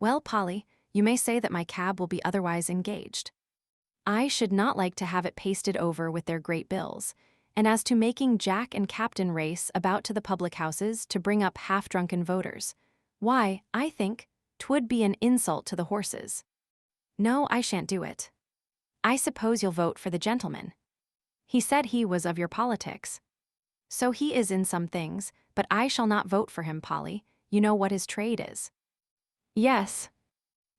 "Well, Polly, you may say that my cab will be otherwise engaged. I should not like to have it pasted over with their great bills, and as to making Jack and Captain race about to the public houses to bring up half-drunken voters, why, I think 'twould be an insult to the horses. No, I shan't do it. I suppose you'll vote for the gentleman. He said he was of your politics. So he is in some things, but I shall not vote for him, Polly. You know what his trade is." "Yes."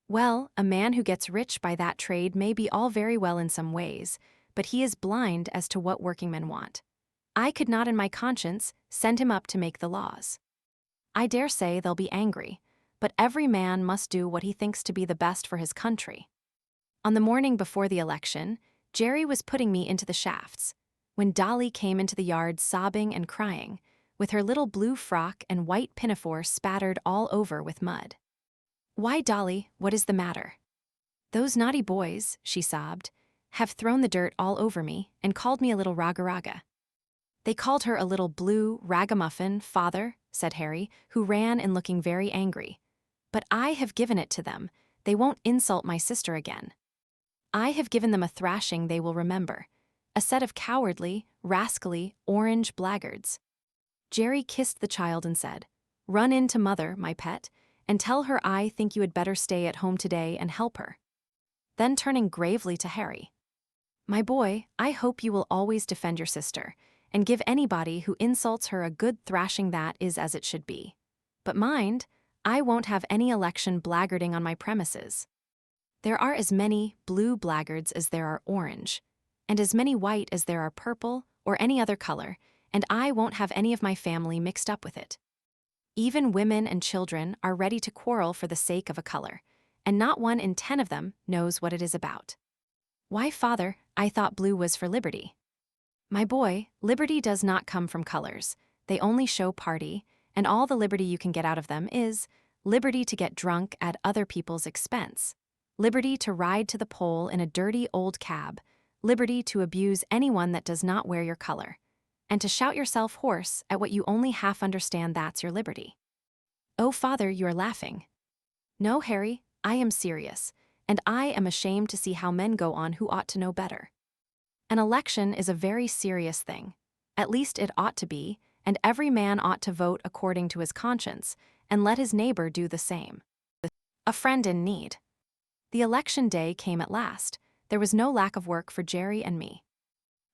"Well, a man who gets rich by that trade may be all very well in some ways, but he is blind as to what workingmen want. I could not in my conscience send him up to make the laws. I dare say they'll be angry, but every man must do what he thinks to be the best for his country. On the morning before the election, Jerry was putting me into the shafts, when Dolly came into the yard sobbing and crying, with her little blue frock and white pinafore spattered all over with mud. "Why, Dolly, what is the matter?" "Those naughty boys," she sobbed, "have thrown the dirt all over me and called me a little raga-raga." "They called her a little blue ragamuffin, father," said Harry, who ran in looking very angry. "But I have given it to them. They won't insult my sister again. I have given them a thrashing they will remember. A set of cowardly, rascally, orange blackguards." Jerry kissed the child and said, "Run in to mother, my pet, and tell her I think you had better stay at home today and help her." Then turning gravely to Harry, "My boy, I hope you will always defend your sister, and give anybody who insults her a good thrashing that is as it should be. But mind, I won't have any election blackguarding on my premises. There are as many blue blackguards as there are orange, and as many white as there are purple or any other color, and I won't have any of my family mixed up with it. Even women and children are ready to quarrel for the sake of a color, and not 1 in 10 of them knows what it is about." "Why, father, I thought blue was for liberty." "My boy, liberty does not come from colors. They only show party, and all the liberty you can get out of them is liberty to get drunk at other people's expense, liberty to ride to the poll in a dirty old cab, liberty to abuse anyone that does not wear your color, and to shout yourself hoarse at what you only half understand. That's your liberty." "Oh, father, you are laughing." "No, Harry, I am serious, and I am ashamed to see how men go on who ought to know better. An election is a very serious thing. At least it ought to be, and every man ought to vote according to his conscience, and let his neighbor do the same. A friend in need." The election day came at last. There was no lack of work for Jerry and me.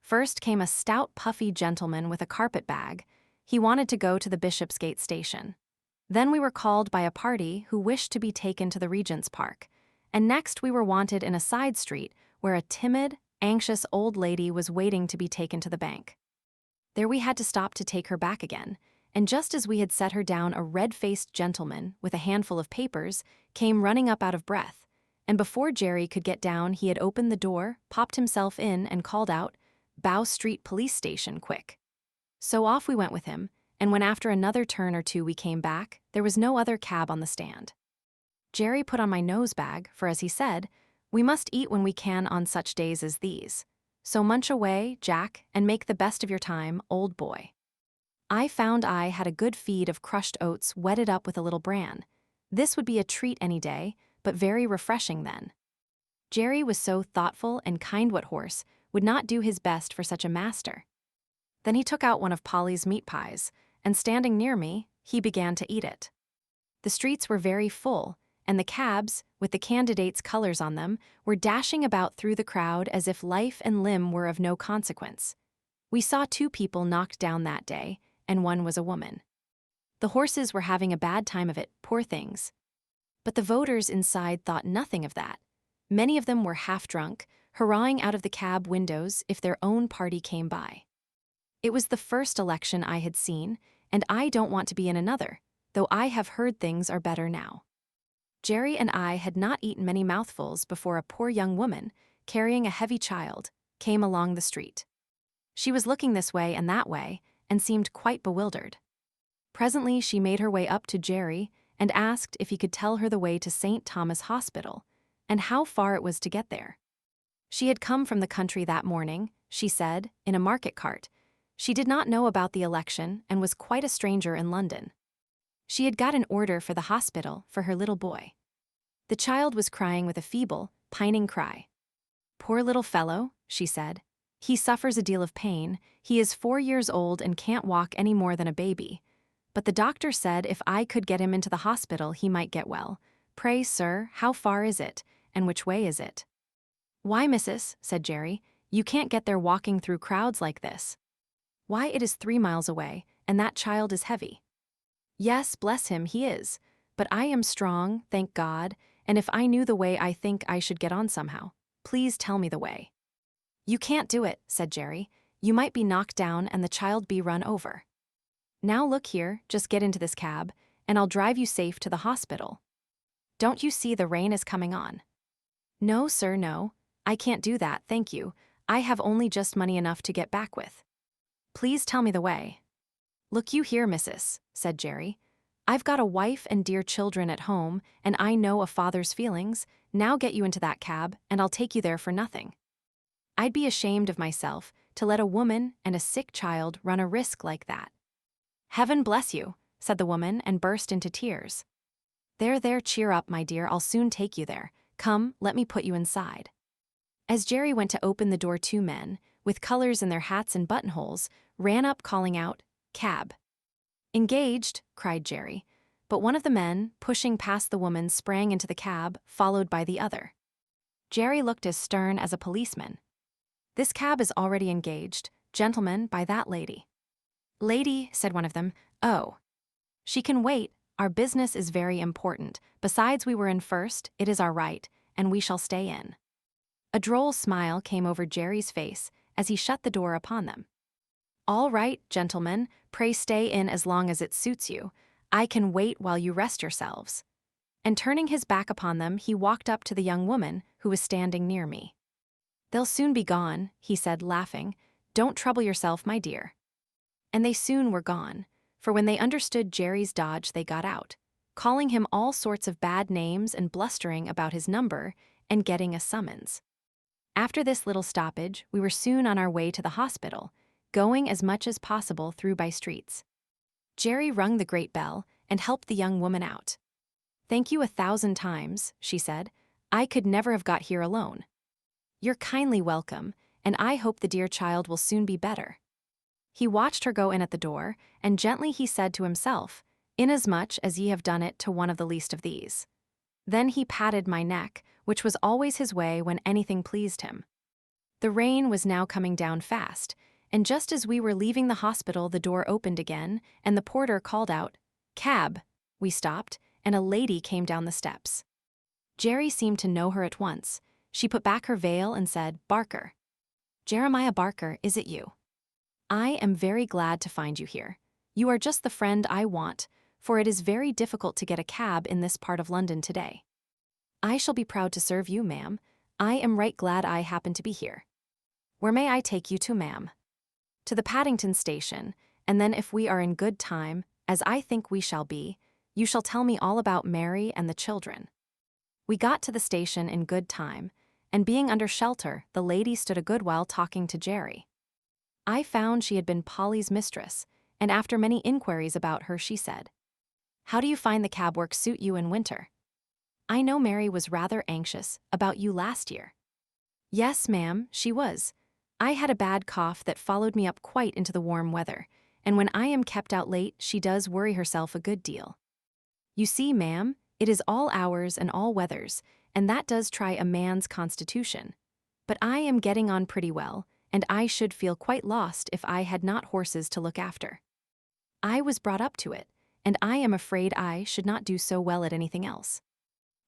First came a stout, puffy gentleman with a carpet bag. He wanted to go to the Bishopsgate station. Then we were called by a party who wished to be taken to the Regent's Park, and next we were wanted in a side street where a timid, anxious old lady was waiting to be taken to the bank. There we had to stop to take her back again, and just as we had set her down, a red-faced gentleman with a handful of papers came running up out of breath, and before Jerry could get down he had opened the door, popped himself in, and called out, "Bow Street Police Station, quick." So off we went with him, and when after another turn or two we came back, there was no other cab on the stand. Jerry put on my nose bag, for as he said, "We must eat when we can on such days as these. So munch away, Jack, and make the best of your time, old boy." I found I had a good feed of crushed oats wetted up with a little bran. This would be a treat any day, but very refreshing then. Jerry was so thoughtful and kind, what horse would not do his best for such a master? Then he took out one of Polly's meat pies, and standing near me, he began to eat it. The streets were very full, and the cabs, with the candidates' colors on them, were dashing about through the crowd as if life and limb were of no consequence. We saw 2 people knocked down that day, and one was a woman. The horses were having a bad time of it, poor things. But the voters inside thought nothing of that. Many of them were half drunk, hurrahing out of the cab windows if their own party came by. It was the first election I had seen, and I don't want to be in another, though I have heard things are better now. Jerry and I had not eaten many mouthfuls before a poor young woman, carrying a heavy child, came along the street. She was looking this way and that way, and seemed quite bewildered. Presently she made her way up to Jerry and asked if he could tell her the way to St. Thomas Hospital, and how far it was to get there. She had come from the country that morning, she said, in a market cart. She did not know about the election and was quite a stranger in London. She had got an order for the hospital for her little boy. The child was crying with a feeble, pining cry. "Poor little fellow," she said. "He suffers a deal of pain. He is 4 years old and can't walk any more than a baby. But the doctor said if I could get him into the hospital he might get well. Pray, sir, how far is it, and which way is it?" "Why, missus," said Jerry, "you can't get there walking through crowds like this. Why, it is 3 miles away, and that child is heavy." "Yes, bless him, he is. But I am strong, thank God, and if I knew the way I think I should get on somehow. Please tell me the way." "You can't do it," said Jerry. "You might be knocked down and the child be run over. Now look here, just get into this cab, and I'll drive you safe to the hospital. Don't you see the rain is coming on?" "No, sir, no. I can't do that, thank you. I have only just money enough to get back with." "Please tell me the way." "Look you here, missus," said Jerry. "I've got a wife and dear children at home, and I know a father's feelings. Now get you into that cab, and I'll take you there for nothing. I'd be ashamed of myself to let a woman and a sick child run a risk like that." "Heaven bless you," said the woman and burst into tears. There, cheer up, my dear, I'll soon take you there. Come, let me put you inside." As Jerry went to open the door, two men, with colors in their hats and buttonholes, ran up calling out, "Cab." "Engaged," cried Jerry, but one of the men, pushing past the woman, sprang into the cab, followed by the other. Jerry looked as stern as a policeman. "This cab is already engaged, gentlemen, by that lady." "Lady," said one of them, "oh. She can wait, our business is very important, besides we were in first, it is our right, and we shall stay in." A droll smile came over Jerry's face as he shut the door upon them. "All right, gentlemen, pray stay in as long as it suits you. I can wait while you rest yourselves." And turning his back upon them, he walked up to the young woman who was standing near me. "They'll soon be gone," he said, laughing. "Don't trouble yourself, my dear." And they soon were gone, for when they understood Jerry's dodge they got out, calling him all sorts of bad names and blustering about his number and getting a summons. After this little stoppage, we were soon on our way to the hospital, going as much as possible through by streets. Jerry rung the great bell and helped the young woman out. "Thank you 1,000 times," she said. "I could never have got here alone. You're kindly welcome, and I hope the dear child will soon be better." He watched her go in at the door, and gently he said to himself, "Inasmuch as ye have done it to one of the least of these." Then he patted my neck, which was always his way when anything pleased him. The rain was now coming down fast, and just as we were leaving the hospital the door opened again, and the porter called out, "Cab." We stopped, and a lady came down the steps. Jerry seemed to know her at once. She put back her veil and said, "Barker. Jeremiah Barker, is it you? I am very glad to find you here. You are just the friend I want, for it is very difficult to get a cab in this part of London today. I shall be proud to serve you, ma'am. I am right glad I happen to be here. Where may I take you to, ma'am?" "To the Paddington station, and then if we are in good time, as I think we shall be, you shall tell me all about Mary and the children." We got to the station in good time, and being under shelter, the lady stood a good while talking to Jerry. I found she had been Polly's mistress, and after many inquiries about her, she said, "How do you find the cab work suit you in winter? I know Mary was rather anxious about you last year." "Yes, ma'am, she was. I had a bad cough that followed me up quite into the warm weather, and when I am kept out late, she does worry herself a good deal. You see, ma'am, it is all hours and all weathers, and that does try a man's constitution. But I am getting on pretty well, and I should feel quite lost if I had not horses to look after. I was brought up to it, and I am afraid I should not do so well at anything else."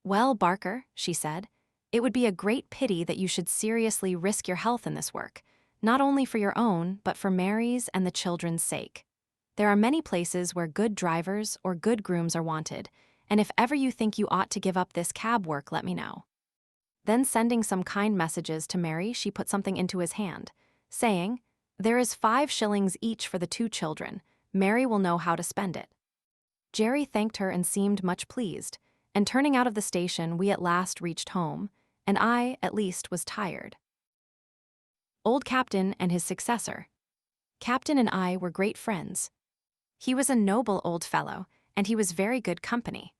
"Well, Barker," she said, "it would be a great pity that you should seriously risk your health in this work, not only for your own, but for Mary's and the children's sake. There are many places where good drivers or good grooms are wanted, and if ever you think you ought to give up this cab work, let me know." Then sending some kind messages to Mary, she put something into his hand, saying, "There is 5 shillings each for the 2 children. Mary will know how to spend it." Jerry thanked her and seemed much pleased, and turning out of the station, we at last reached home, and I, at least, was tired. Old Captain and His Successor. Captain and I were great friends. He was a noble old fellow, and he was very good company.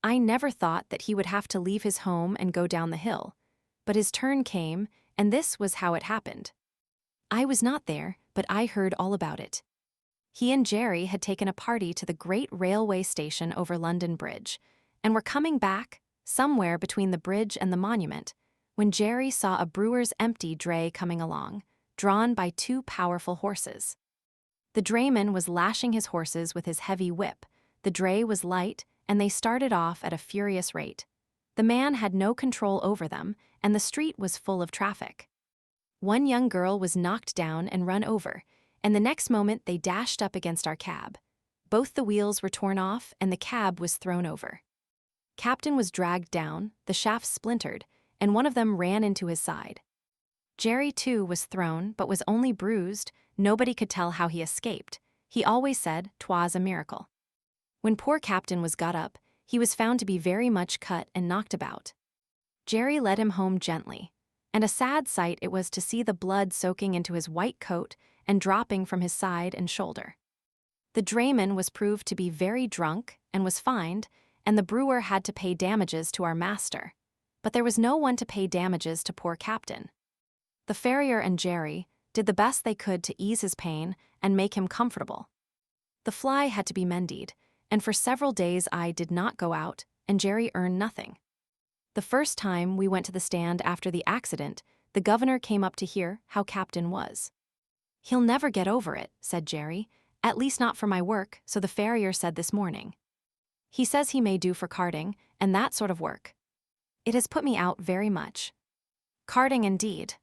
I never thought that he would have to leave his home and go down the hill, but his turn came, and this was how it happened. I was not there, but I heard all about it. He and Jerry had taken a party to the great railway station over London Bridge, and were coming back, somewhere between the bridge and the monument, when Jerry saw a brewer's empty dray coming along, drawn by 2 powerful horses. The drayman was lashing his horses with his heavy whip, the dray was light, and they started off at a furious rate. The man had no control over them, and the street was full of traffic. One young girl was knocked down and run over, and the next moment they dashed up against our cab. Both the wheels were torn off and the cab was thrown over. Captain was dragged down, the shafts splintered, and one of them ran into his side. Jerry, too, was thrown, but was only bruised. Nobody could tell how he escaped. He always said 'twas a miracle. When poor Captain was got up, he was found to be very much cut and knocked about. Jerry led him home gently, and a sad sight it was to see the blood soaking into his white coat and dropping from his side and shoulder. The drayman was proved to be very drunk and was fined, and the brewer had to pay damages to our master. But there was no one to pay damages to poor Captain. The farrier and Jerry did the best they could to ease his pain and make him comfortable. The fly had to be mended, and for several days I did not go out, and Jerry earned nothing. The first time we went to the stand after the accident, the governor came up to hear how Captain was. "He'll never get over it," said Jerry, "at least not for my work," so the farrier said this morning. "He says he may do for carting, and that sort of work. It has put me out very much. Carting indeed.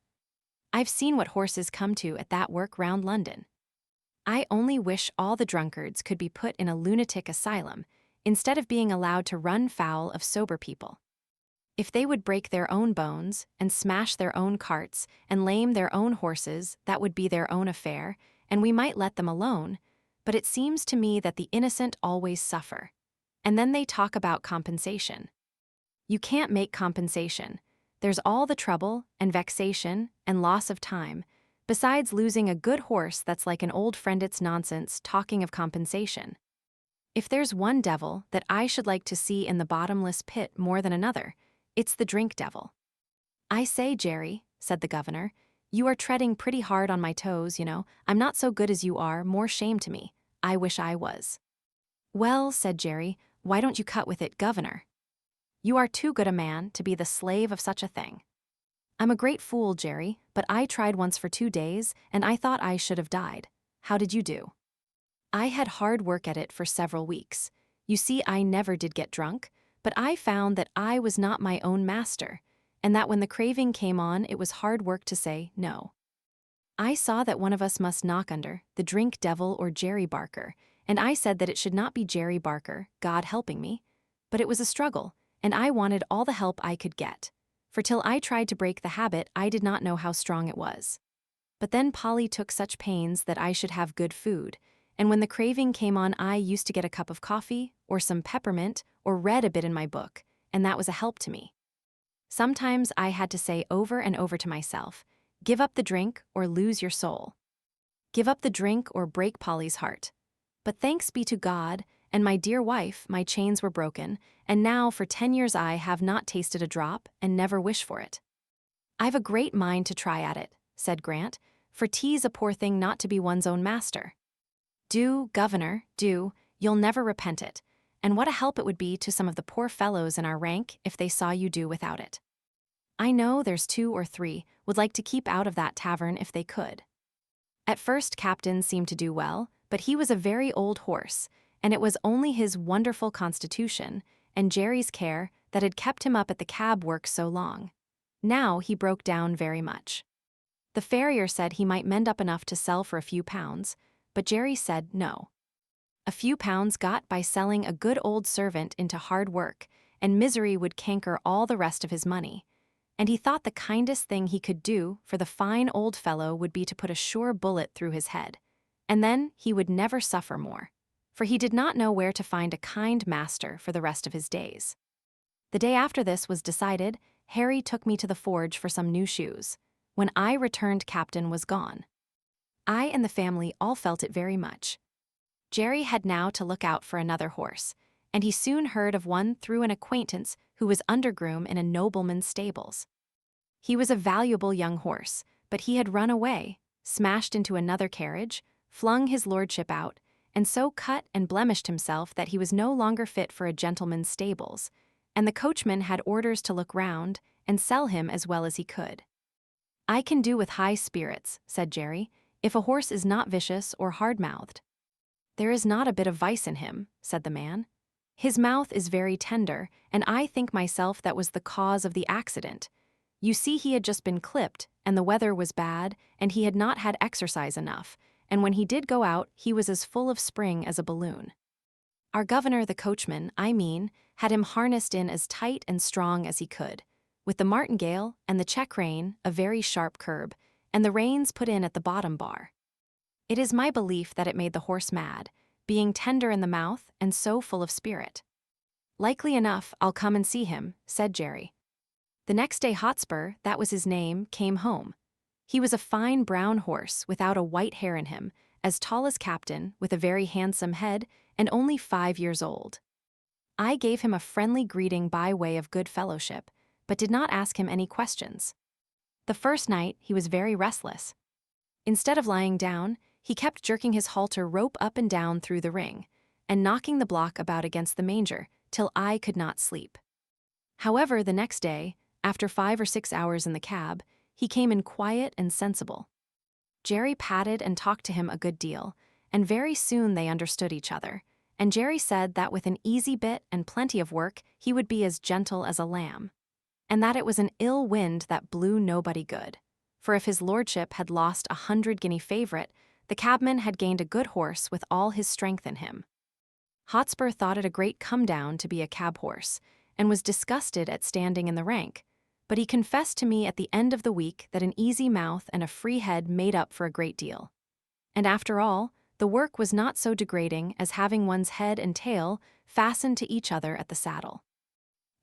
I've seen what horses come to at that work round London. I only wish all the drunkards could be put in a lunatic asylum, instead of being allowed to run foul of sober people. If they would break their own bones, and smash their own carts, and lame their own horses, that would be their own affair, and we might let them alone, but it seems to me that the innocent always suffer. And then they talk about compensation. You can't make compensation. There's all the trouble, and vexation, and loss of time, besides losing a good horse that's like an old friend. It's nonsense talking of compensation. If there's one devil that I should like to see in the bottomless pit more than another, it's the drink devil." "I say, Jerry," said the governor, "you are treading pretty hard on my toes, you know. I'm not so good as you are, more shame to me. I wish I was." "Well," said Jerry, "why don't you cut with it, governor? You are too good a man to be the slave of such a thing." "I'm a great fool, Jerry, but I tried once for 2 days, and I thought I should have died. How did you do?" "I had hard work at it for several weeks. You see, I never did get drunk, but I found that I was not my own master, and that when the craving came on it was hard work to say no. I saw that one of us must knock under, the drink devil or Jerry Barker, and I said that it should not be Jerry Barker, God helping me, but it was a struggle, and I wanted all the help I could get, for till I tried to break the habit I did not know how strong it was. But then Polly took such pains that I should have good food, and when the craving came on I used to get a cup of coffee, or some peppermint, or read a bit in my book, and that was a help to me. Sometimes I had to say over and over to myself, 'Give up the drink or lose your soul. Give up the drink or break Polly's heart.' But thanks be to God and my dear wife, my chains were broken, and now for 10 years I have not tasted a drop and never wish for it." "I've a great mind to try at it," said Grant, "for 'tis a poor thing not to be one's own master." "Do, governor, do, you'll never repent it, and what a help it would be to some of the poor fellows in our rank if they saw you do without it. I know there's 2 or 3 would like to keep out of that tavern if they could." At first Captain seemed to do well, but he was a very old horse, and it was only his wonderful constitution and Jerry's care that had kept him up at the cab work so long. Now he broke down very much. The farrier said he might mend up enough to sell for a few pounds, but Jerry said no. A few pounds got by selling a good old servant into hard work, and misery would canker all the rest of his money, and he thought the kindest thing he could do for the fine old fellow would be to put a sure bullet through his head, and then he would never suffer more, for he did not know where to find a kind master for the rest of his days. The day after this was decided, Harry took me to the forge for some new shoes. When I returned, Captain was gone. I and the family all felt it very much. Jerry had now to look out for another horse, and he soon heard of one through an acquaintance who was undergroom in a nobleman's stables. He was a valuable young horse, but he had run away, smashed into another carriage, flung his lordship out, and so cut and blemished himself that he was no longer fit for a gentleman's stables, and the coachman had orders to look round and sell him as well as he could. "I can do with high spirits," said Jerry, "if a horse is not vicious or hard-mouthed." "There is not a bit of vice in him," said the man. "His mouth is very tender, and I think myself that was the cause of the accident. You see, he had just been clipped, and the weather was bad, and he had not had exercise enough, and when he did go out, he was as full of spring as a balloon. Our governor, the coachman, had him harnessed in as tight and strong as he could, with the martingale and the check rein, a very sharp curb, and the reins put in at the bottom bar. It is my belief that it made the horse mad, being tender in the mouth and so full of spirit. "Likely enough, I'll come and see him," said Jerry. The next day Hotspur, that was his name, came home. He was a fine brown horse without a white hair in him, as tall as Captain, with a very handsome head, and only 5 years old. I gave him a friendly greeting by way of good fellowship, but did not ask him any questions. The first night he was very restless. Instead of lying down, he kept jerking his halter rope up and down through the ring, and knocking the block about against the manger, till I could not sleep. However, the next day, after 5 or 6 hours in the cab, he came in quiet and sensible. Jerry patted and talked to him a good deal, and very soon they understood each other, and Jerry said that with an easy bit and plenty of work he would be as gentle as a lamb, and that it was an ill wind that blew nobody good, for if his lordship had lost 100-guinea favourite, the cabman had gained a good horse with all his strength in him. Hotspur thought it a great come-down to be a cab horse, and was disgusted at standing in the rank, but he confessed to me at the end of the week that an easy mouth and a free head made up for a great deal. And after all, the work was not so degrading as having one's head and tail fastened to each other at the saddle.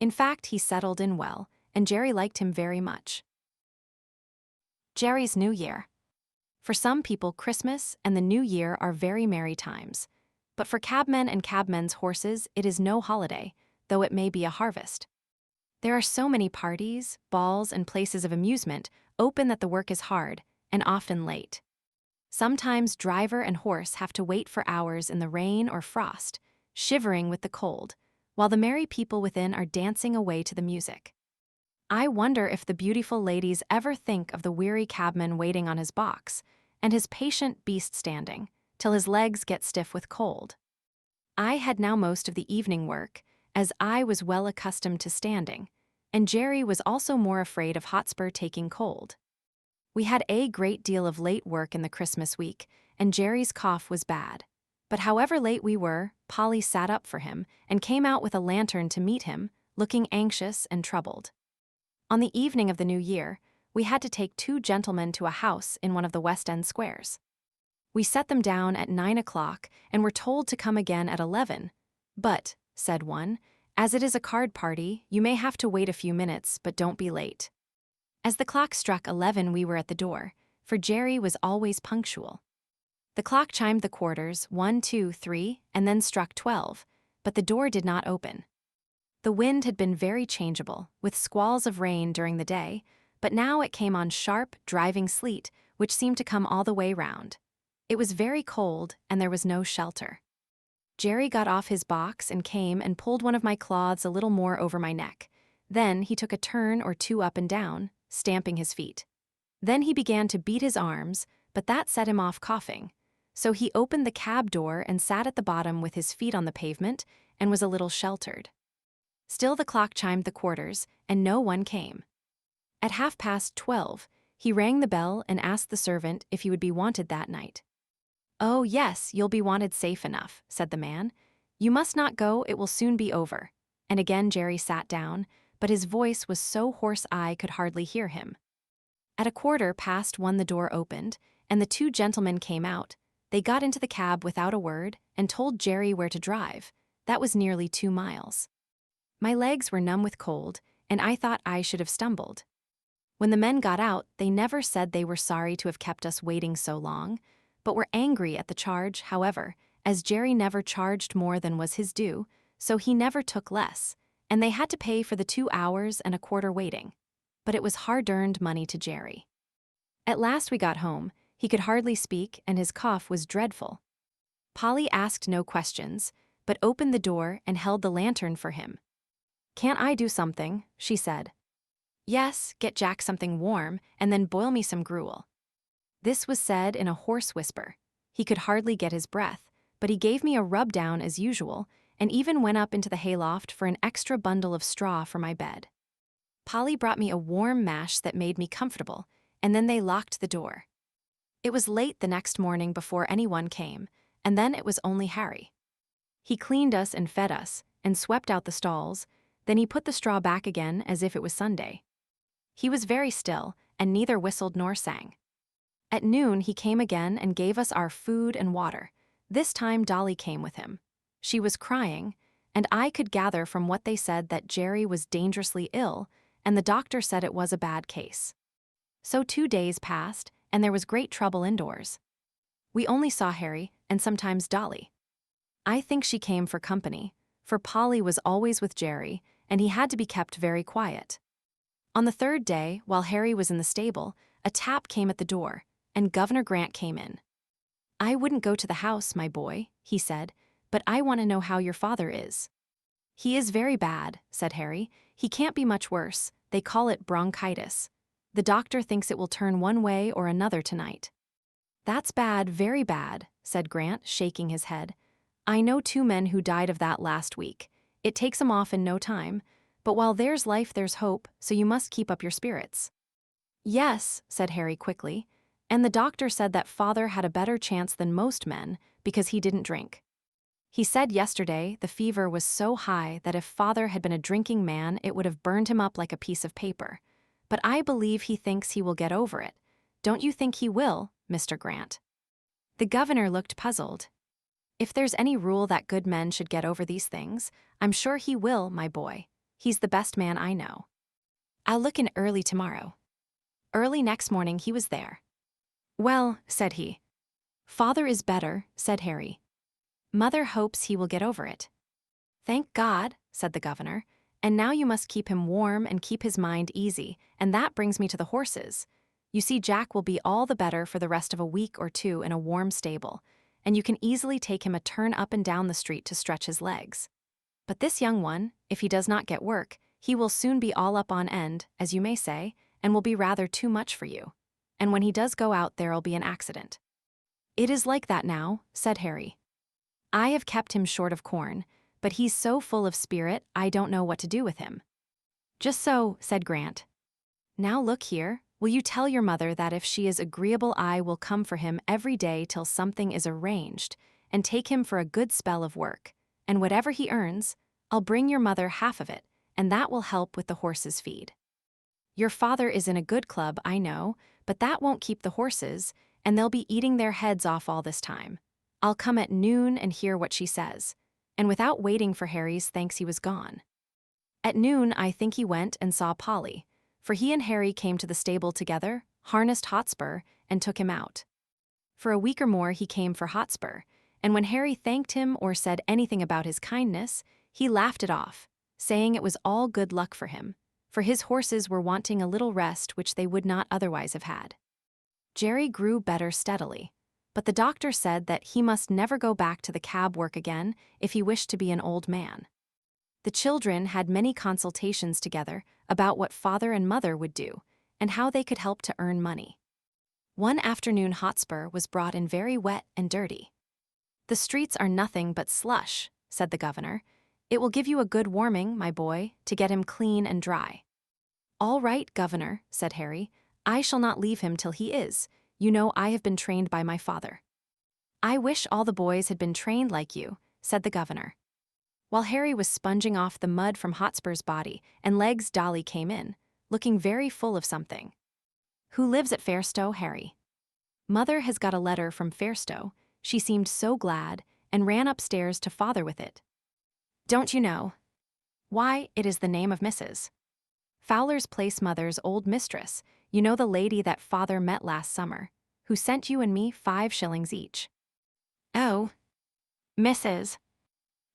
In fact, he settled in well, and Jerry liked him very much. Jerry's New Year. For some people, Christmas and the New Year are very merry times, but for cabmen and cabmen's horses it is no holiday, though it may be a harvest. There are so many parties, balls, and places of amusement open that the work is hard, and often late. Sometimes driver and horse have to wait for hours in the rain or frost, shivering with the cold, while the merry people within are dancing away to the music. I wonder if the beautiful ladies ever think of the weary cabman waiting on his box, and his patient beast standing, till his legs get stiff with cold. I had now most of the evening work, as I was well accustomed to standing, and Jerry was also more afraid of Hotspur taking cold. We had a great deal of late work in the Christmas week, and Jerry's cough was bad. But however late we were, Polly sat up for him and came out with a lantern to meet him, looking anxious and troubled. On the evening of the New Year, we had to take 2 gentlemen to a house in one of the West End squares. We set them down at 9 o'clock and were told to come again at 11, but, said one, "As it is a card party, you may have to wait a few minutes, but don't be late." As the clock struck 11, we were at the door, for Jerry was always punctual. The clock chimed the quarters, 1, 2, 3, and then struck 12, but the door did not open. The wind had been very changeable, with squalls of rain during the day, but now it came on sharp, driving sleet, which seemed to come all the way round. It was very cold, and there was no shelter. Jerry got off his box and came and pulled one of my cloths a little more over my neck. Then he took a turn or two up and down, stamping his feet. Then he began to beat his arms, but that set him off coughing. So he opened the cab door and sat at the bottom with his feet on the pavement and was a little sheltered. Still the clock chimed the quarters, and no one came. At 12:30, he rang the bell and asked the servant if he would be wanted that night. "Oh, yes, you'll be wanted safe enough," said the man. "You must not go, it will soon be over." And again Jerry sat down, but his voice was so hoarse I could hardly hear him. At 1:15 the door opened, and the 2 gentlemen came out. They got into the cab without a word and told Jerry where to drive. That was nearly 2 miles. My legs were numb with cold, and I thought I should have stumbled. When the men got out, they never said they were sorry to have kept us waiting so long, but were angry at the charge, however, as Jerry never charged more than was his due, so he never took less, and they had to pay for the 2 hours and a quarter waiting. But it was hard-earned money to Jerry. At last we got home. He could hardly speak, and his cough was dreadful. Polly asked no questions, but opened the door and held the lantern for him. "Can't I do something?" she said. "Yes, get Jack something warm, and then boil me some gruel." This was said in a hoarse whisper. He could hardly get his breath, but he gave me a rub-down as usual, and even went up into the hayloft for an extra bundle of straw for my bed. Polly brought me a warm mash that made me comfortable, and then they locked the door. It was late the next morning before anyone came, and then it was only Harry. He cleaned us and fed us, and swept out the stalls, then he put the straw back again as if it was Sunday. He was very still, and neither whistled nor sang. At noon he came again and gave us our food and water. This time Dolly came with him. She was crying, and I could gather from what they said that Jerry was dangerously ill, and the doctor said it was a bad case. So 2 days passed, and there was great trouble indoors. We only saw Harry, and sometimes Dolly. I think she came for company, for Polly was always with Jerry, and he had to be kept very quiet. On the 3rd day, while Harry was in the stable, a tap came at the door, and Governor Grant came in. "I wouldn't go to the house, my boy," he said, "but I want to know how your father is." "He is very bad," said Harry. "He can't be much worse. They call it bronchitis. The doctor thinks it will turn one way or another tonight." "That's bad, very bad," said Grant, shaking his head. "I know 2 men who died of that last week. It takes 'em off in no time, but while there's life there's hope, so you must keep up your spirits." "Yes," said Harry quickly, "and the doctor said that father had a better chance than most men because he didn't drink. He said yesterday the fever was so high that if father had been a drinking man it would have burned him up like a piece of paper. But I believe he thinks he will get over it. Don't you think he will, Mr. Grant?" The governor looked puzzled. "If there's any rule that good men should get over these things, I'm sure he will, my boy. He's the best man I know. I'll look in early tomorrow." Early next morning he was there. "Well," said he. "Father is better," said Harry. "Mother hopes he will get over it." "Thank God," said the governor. "And now you must keep him warm and keep his mind easy, and that brings me to the horses. You see, Jack will be all the better for the rest of a week or 2 in a warm stable, and you can easily take him a turn up and down the street to stretch his legs. But this young one, if he does not get work, he will soon be all up on end, as you may say, and will be rather too much for you. And when he does go out there'll be an accident." "It is like that now," said Harry. "I have kept him short of corn, but he's so full of spirit I don't know what to do with him." "Just so," said Grant. "Now look here, will you tell your mother that if she is agreeable I will come for him every day till something is arranged, and take him for a good spell of work, and whatever he earns, I'll bring your mother half of it, and that will help with the horses' feed. Your father is in a good club, I know, but that won't keep the horses, and they'll be eating their heads off all this time. I'll come at noon and hear what she says." And without waiting for Harry's thanks he was gone. At noon I think he went and saw Polly, for he and Harry came to the stable together, harnessed Hotspur, and took him out. For a week or more he came for Hotspur, and when Harry thanked him or said anything about his kindness, he laughed it off, saying it was all good luck for him, for his horses were wanting a little rest which they would not otherwise have had. Jerry grew better steadily, but the doctor said that he must never go back to the cab work again if he wished to be an old man. The children had many consultations together about what father and mother would do, and how they could help to earn money. One afternoon Hotspur was brought in very wet and dirty. "The streets are nothing but slush," said the governor. "It will give you a good warming, my boy, to get him clean and dry." "All right, governor," said Harry. "I shall not leave him till he is. You know I have been trained by my father." "I wish all the boys had been trained like you," said the governor. While Harry was sponging off the mud from Hotspur's body, and Legs Dolly came in, looking very full of something. "Who lives at Fairstowe, Harry?" "Mother has got a letter from Fairstowe." She seemed so glad, and ran upstairs to father with it. "Don't you know?" "Why, it is the name of Mrs. Fowler's Place mother's old mistress, you know, the lady that father met last summer, who sent you and me 5 shillings each." "Oh, Mrs.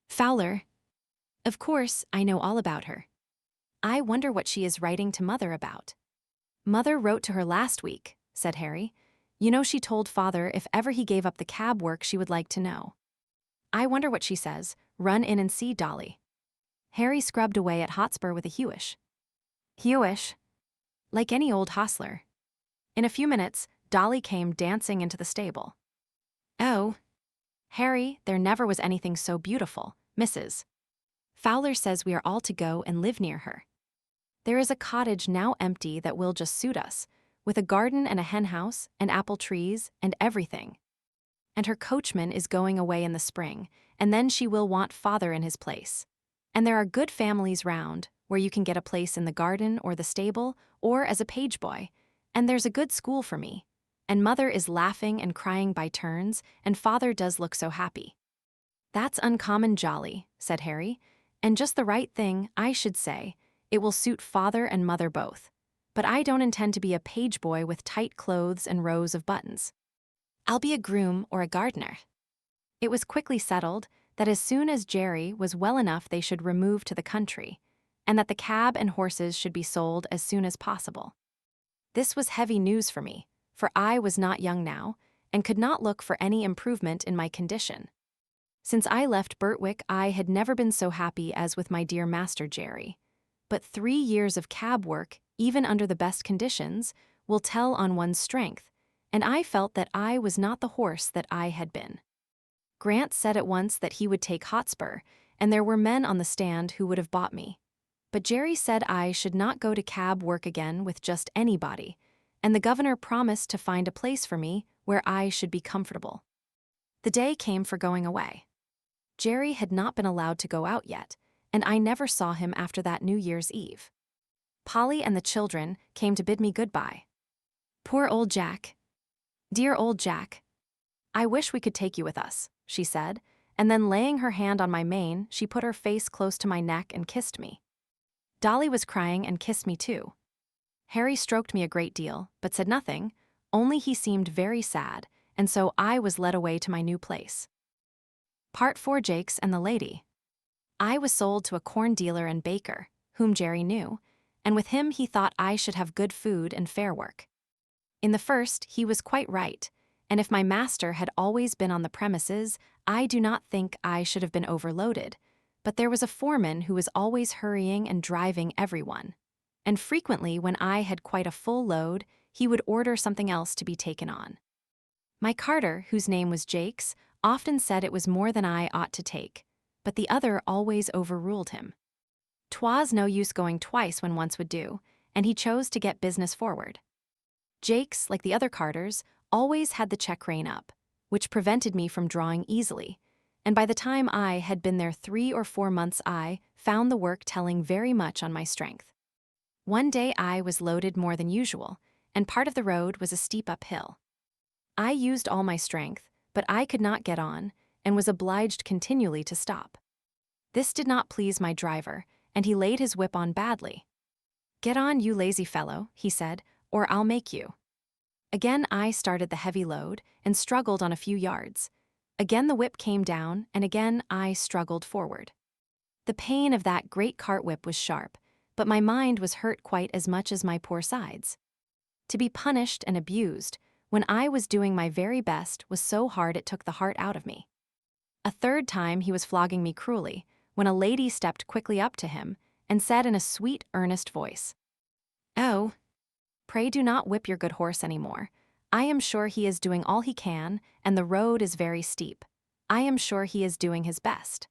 Fowler. Of course, I know all about her. I wonder what she is writing to mother about." "Mother wrote to her last week," said Harry. "You know she told father if ever he gave up the cab work she would like to know. I wonder what she says. Run in and see, Dolly." Harry scrubbed away at Hotspur with a hewish. "Hewish? Like any old hostler." In a few minutes, Dolly came dancing into the stable. "Oh, Harry, there never was anything so beautiful. Mrs. Fowler says we are all to go and live near her. There is a cottage now empty that will just suit us. with a garden and a hen house and apple trees and everything. And her coachman is going away in the spring, and then she will want father in his place. And there are good families round, where you can get a place in the garden or the stable, or as a page boy, and there's a good school for me. And mother is laughing and crying by turns, and father does look so happy. That's uncommon jolly, said Harry, and just the right thing, I should say. It will suit father and mother both. But I don't intend to be a page boy with tight clothes and rows of buttons. I'll be a groom or a gardener. It was quickly settled that as soon as Jerry was well enough they should remove to the country, and that the cab and horses should be sold as soon as possible. This was heavy news for me, for I was not young now, and could not look for any improvement in my condition. Since I left Birtwick, I had never been so happy as with my dear Master Jerry. But 3 years of cab work, even under the best conditions, will tell on one's strength, and I felt that I was not the horse that I had been. Grant said at once that he would take Hotspur, and there were men on the stand who would have bought me. But Jerry said I should not go to cab work again with just anybody, and the governor promised to find a place for me where I should be comfortable. The day came for going away. Jerry had not been allowed to go out yet, and I never saw him after that New Year's Eve. Polly and the children came to bid me goodbye. Poor old Jack. Dear old Jack. I wish we could take you with us, she said, and then laying her hand on my mane, she put her face close to my neck and kissed me. Dolly was crying and kissed me too. Harry stroked me a great deal, but said nothing, only he seemed very sad, and so I was led away to my new place. Part 4. Jakes and the Lady. I was sold to a corn dealer and baker, whom Jerry knew, and with him he thought I should have good food and fair work. In the first, he was quite right, and if my master had always been on the premises, I do not think I should have been overloaded, but there was a foreman who was always hurrying and driving everyone, and frequently when I had quite a full load, he would order something else to be taken on. My carter, whose name was Jakes, often said it was more than I ought to take, but the other always overruled him. 'Twas no use going twice when once would do, and he chose to get business forward. Jakes, like the other carters, always had the check rein up, which prevented me from drawing easily, and by the time I had been there 3 or 4 months I found the work telling very much on my strength. One day I was loaded more than usual, and part of the road was a steep uphill. I used all my strength, but I could not get on, and was obliged continually to stop. This did not please my driver, and he laid his whip on badly. "Get on, you lazy fellow," he said, "or I'll make you." Again I started the heavy load, and struggled on a few yards. Again the whip came down, and again I struggled forward. The pain of that great cart whip was sharp, but my mind was hurt quite as much as my poor sides. To be punished and abused, when I was doing my very best, was so hard it took the heart out of me. A third time he was flogging me cruelly, when a lady stepped quickly up to him, and said in a sweet, earnest voice, "Oh, pray do not whip your good horse any more. I am sure he is doing all he can, and the road is very steep. I am sure he is doing his best.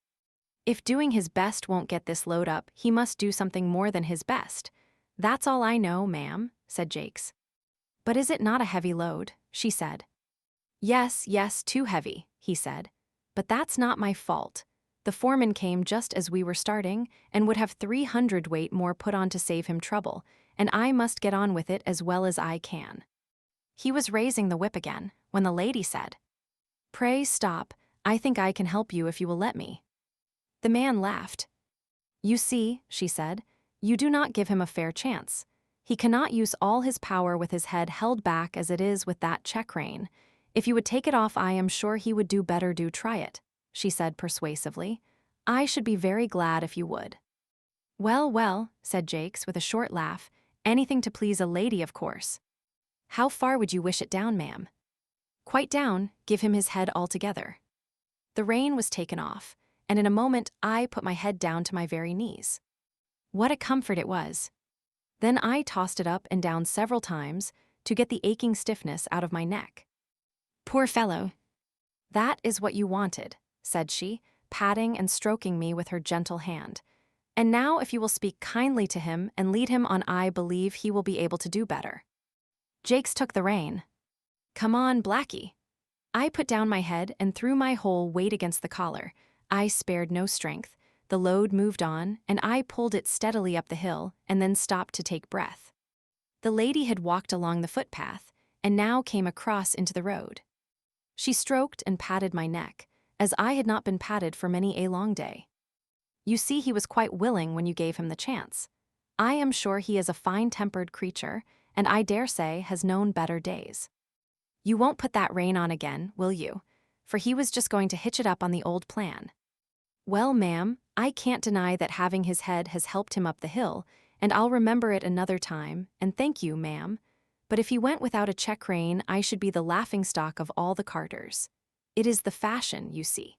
If doing his best won't get this load up, he must do something more than his best. That's all I know, ma'am," said Jakes. "But is it not a heavy load?" she said. Yes, too heavy," he said. "But that's not my fault. The foreman came just as we were starting, and would have 300 weight more put on to save him trouble, and I must get on with it as well as I can." He was raising the whip again, when the lady said, "Pray stop, I think I can help you if you will let me." The man laughed. "You see," she said, "you do not give him a fair chance. He cannot use all his power with his head held back as it is with that check rein. If you would take it off, I am sure he would do better. Do try it," she said persuasively. "I should be very glad if you would." Well, said Jakes with a short laugh, "anything to please a lady, of course." "How far would you wish it down, ma'am?" "Quite down, give him his head altogether." The rein was taken off, and in a moment I put my head down to my very knees. What a comfort it was! Then I tossed it up and down several times to get the aching stiffness out of my neck. "Poor fellow." "That is what you wanted," said she, patting and stroking me with her gentle hand. "And now if you will speak kindly to him and lead him on, I believe he will be able to do better." Jakes took the rein. "Come on, Blackie." I put down my head and threw my whole weight against the collar. I spared no strength. The load moved on, and I pulled it steadily up the hill and then stopped to take breath. The lady had walked along the footpath and now came across into the road. She stroked and patted my neck, as I had not been patted for many a long day. "You see, he was quite willing when you gave him the chance. I am sure he is a fine-tempered creature, and I dare say has known better days. You won't put that rein on again, will you? For he was just going to hitch it up on the old plan." "Well, ma'am, I can't deny that having his head has helped him up the hill, and I'll remember it another time, and thank you, ma'am. But if he went without a check rein, I should be the laughingstock of all the carters. It is the fashion, you see."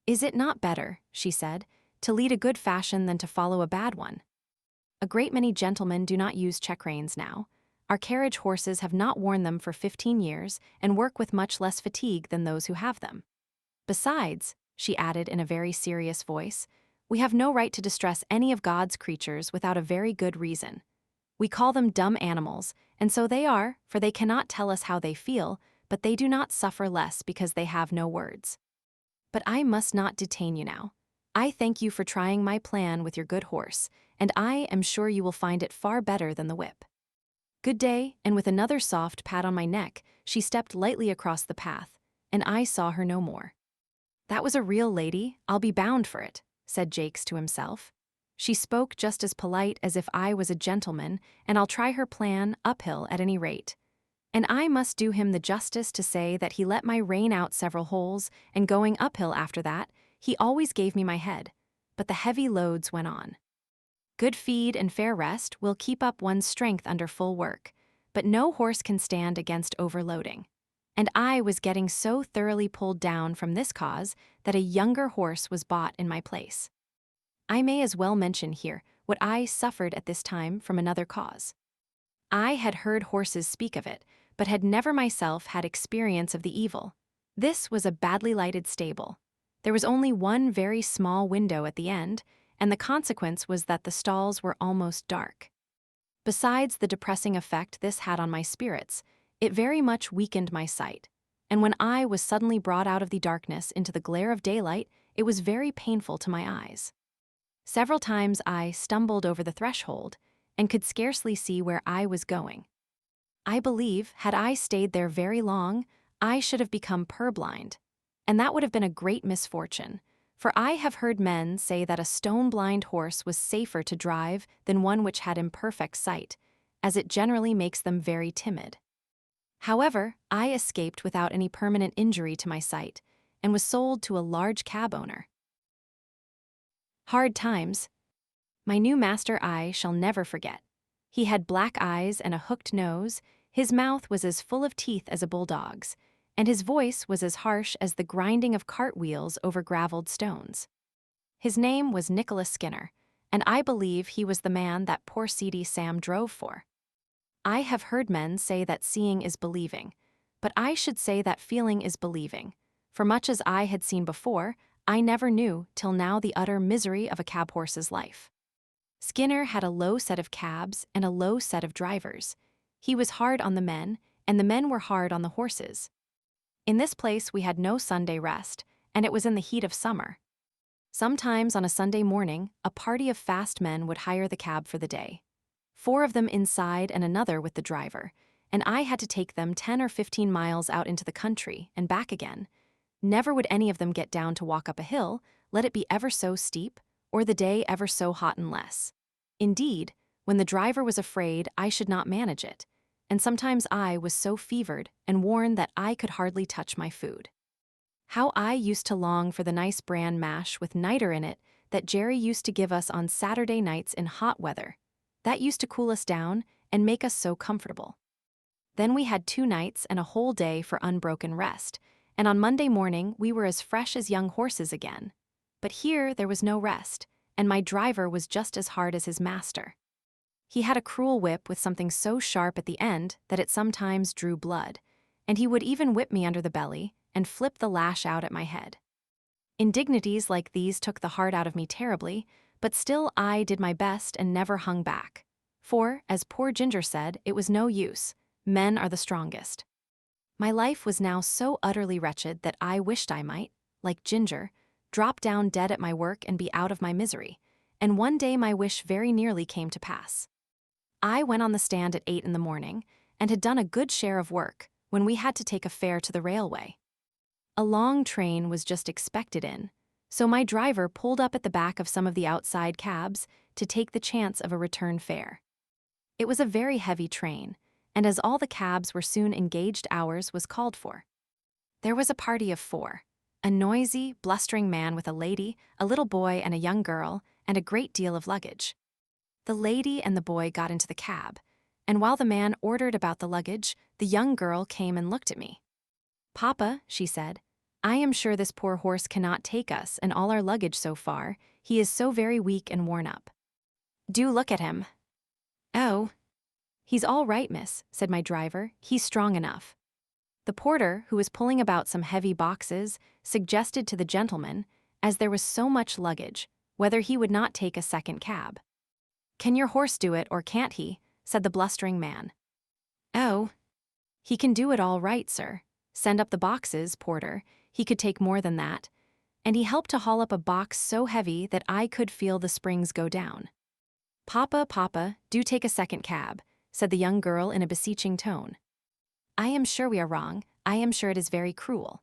"Is it not better," she said, "to lead a good fashion than to follow a bad one? A great many gentlemen do not use check reins now. Our carriage horses have not worn them for 15 years and work with much less fatigue than those who have them. Besides," she added in a very serious voice, "we have no right to distress any of God's creatures without a very good reason. We call them dumb animals, and so they are, for they cannot tell us how they feel, but they do not suffer less because they have no words. But I must not detain you now. I thank you for trying my plan with your good horse, and I am sure you will find it far better than the whip. Good day," and with another soft pat on my neck, she stepped lightly across the path, and I saw her no more. "That was a real lady, I'll be bound for it," said Jakes to himself. "She spoke just as polite as if I was a gentleman, and I'll try her plan uphill at any rate. And I must do him the justice to say that he let my rein out several holes, and going uphill after that, he always gave me my head, but the heavy loads went on. Good feed and fair rest will keep up one's strength under full work, but no horse can stand against overloading. And I was getting so thoroughly pulled down from this cause that a younger horse was bought in my place. I may as well mention here what I suffered at this time from another cause. I had heard horses speak of it, but had never myself had experience of the evil. This was a badly lighted stable. There was only one very small window at the end, and the consequence was that the stalls were almost dark. Besides the depressing effect this had on my spirits, it very much weakened my sight, and when I was suddenly brought out of the darkness into the glare of daylight, it was very painful to my eyes. Several times I stumbled over the threshold, and could scarcely see where I was going. I believe, had I stayed there very long, I should have become purblind, and that would have been a great misfortune, for I have heard men say that a stone-blind horse was safer to drive than one which had imperfect sight, as it generally makes them very timid. However, I escaped without any permanent injury to my sight, and was sold to a large cab owner. Hard times. My new master I shall never forget. He had black eyes and a hooked nose, his mouth was as full of teeth as a bulldog's, and his voice was as harsh as the grinding of cartwheels over gravelled stones. His name was Nicholas Skinner, and I believe he was the man that poor Seedy Sam drove for. I have heard men say that seeing is believing, but I should say that feeling is believing, for much as I had seen before, I never knew till now the utter misery of a cab horse's life. Skinner had a low set of cabs and a low set of drivers. He was hard on the men, and the men were hard on the horses. In this place we had no Sunday rest, and it was in the heat of summer. Sometimes on a Sunday morning, a party of fast men would hire the cab for the day. 4 of them inside and another with the driver, and I had to take them 10 or 15 miles out into the country and back again. Never would any of them get down to walk up a hill, let it be ever so steep, or the day ever so hot and less. Indeed, when the driver was afraid I should not manage it, and sometimes I was so fevered and worn that I could hardly touch my food. How I used to long for the nice bran mash with niter in it that Jerry used to give us on Saturday nights in hot weather. That used to cool us down and make us so comfortable. Then we had 2 nights and a whole day for unbroken rest, and on Monday morning we were as fresh as young horses again. But here there was no rest, and my driver was just as hard as his master. He had a cruel whip with something so sharp at the end that it sometimes drew blood, and he would even whip me under the belly and flip the lash out at my head. Indignities like these took the heart out of me terribly, but still I did my best and never hung back. For, as poor Ginger said, it was no use. Men are the strongest. My life was now so utterly wretched that I wished I might, like Ginger, drop down dead at my work and be out of my misery, and one day my wish very nearly came to pass. I went on the stand at 8 in the morning, and had done a good share of work, when we had to take a fare to the railway. A long train was just expected in, so my driver pulled up at the back of some of the outside cabs to take the chance of a return fare. It was a very heavy train, and as all the cabs were soon engaged, ours was called for. There was a party of 4, a noisy, blustering man with a lady, a little boy and a young girl, and a great deal of luggage. The lady and the boy got into the cab, and while the man ordered about the luggage, the young girl came and looked at me. "Papa," she said, "I am sure this poor horse cannot take us and all our luggage so far, he is so very weak and worn up. Do look at him." "Oh, he's all right, miss," said my driver, "he's strong enough." The porter, who was pulling about some heavy boxes, suggested to the gentleman, as there was so much luggage, whether he would not take a second cab. "Can your horse do it, or can't he?" said the blustering man. "Oh, he can do it all right, sir. Send up the boxes, porter, he could take more than that," and he helped to haul up a box so heavy that I could feel the springs go down. "Papa, papa, do take a second cab," said the young girl in a beseeching tone. "I am sure we are wrong, I am sure it is very cruel."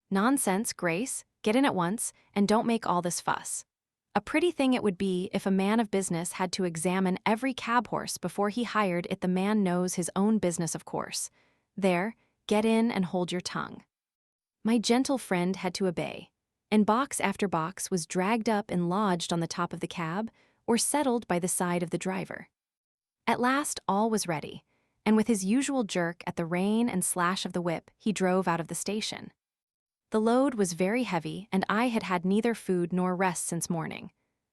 "Nonsense, Grace, get in at once, and don't make all this fuss. A pretty thing it would be if a man of business had to examine every cab horse before he hired it. The man knows his own business, of course. There, get in and hold your tongue." My gentle friend had to obey, and box after box was dragged up and lodged on the top of the cab, or settled by the side of the driver. At last all was ready, and with his usual jerk at the rein and slash of the whip, he drove out of the station. The load was very heavy, and I had had neither food nor rest since morning.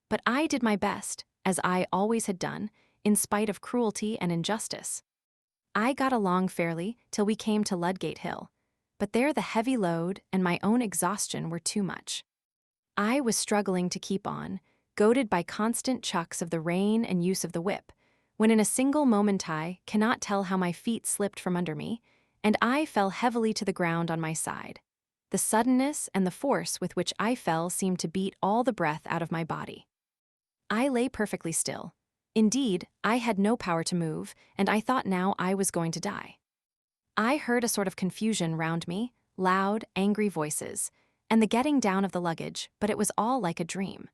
But I did my best, as I always had done, in spite of cruelty and injustice. I got along fairly till we came to Ludgate Hill, but there the heavy load and my own exhaustion were too much. I was struggling to keep on, goaded by constant chucks of the rein and use of the whip, when in a single moment I cannot tell how my feet slipped from under me, and I fell heavily to the ground on my side. The suddenness and the force with which I fell seemed to beat all the breath out of my body. I lay perfectly still. Indeed, I had no power to move, and I thought now I was going to die. I heard a sort of confusion round me, loud, angry voices, and the getting down of the luggage, but it was all like a dream.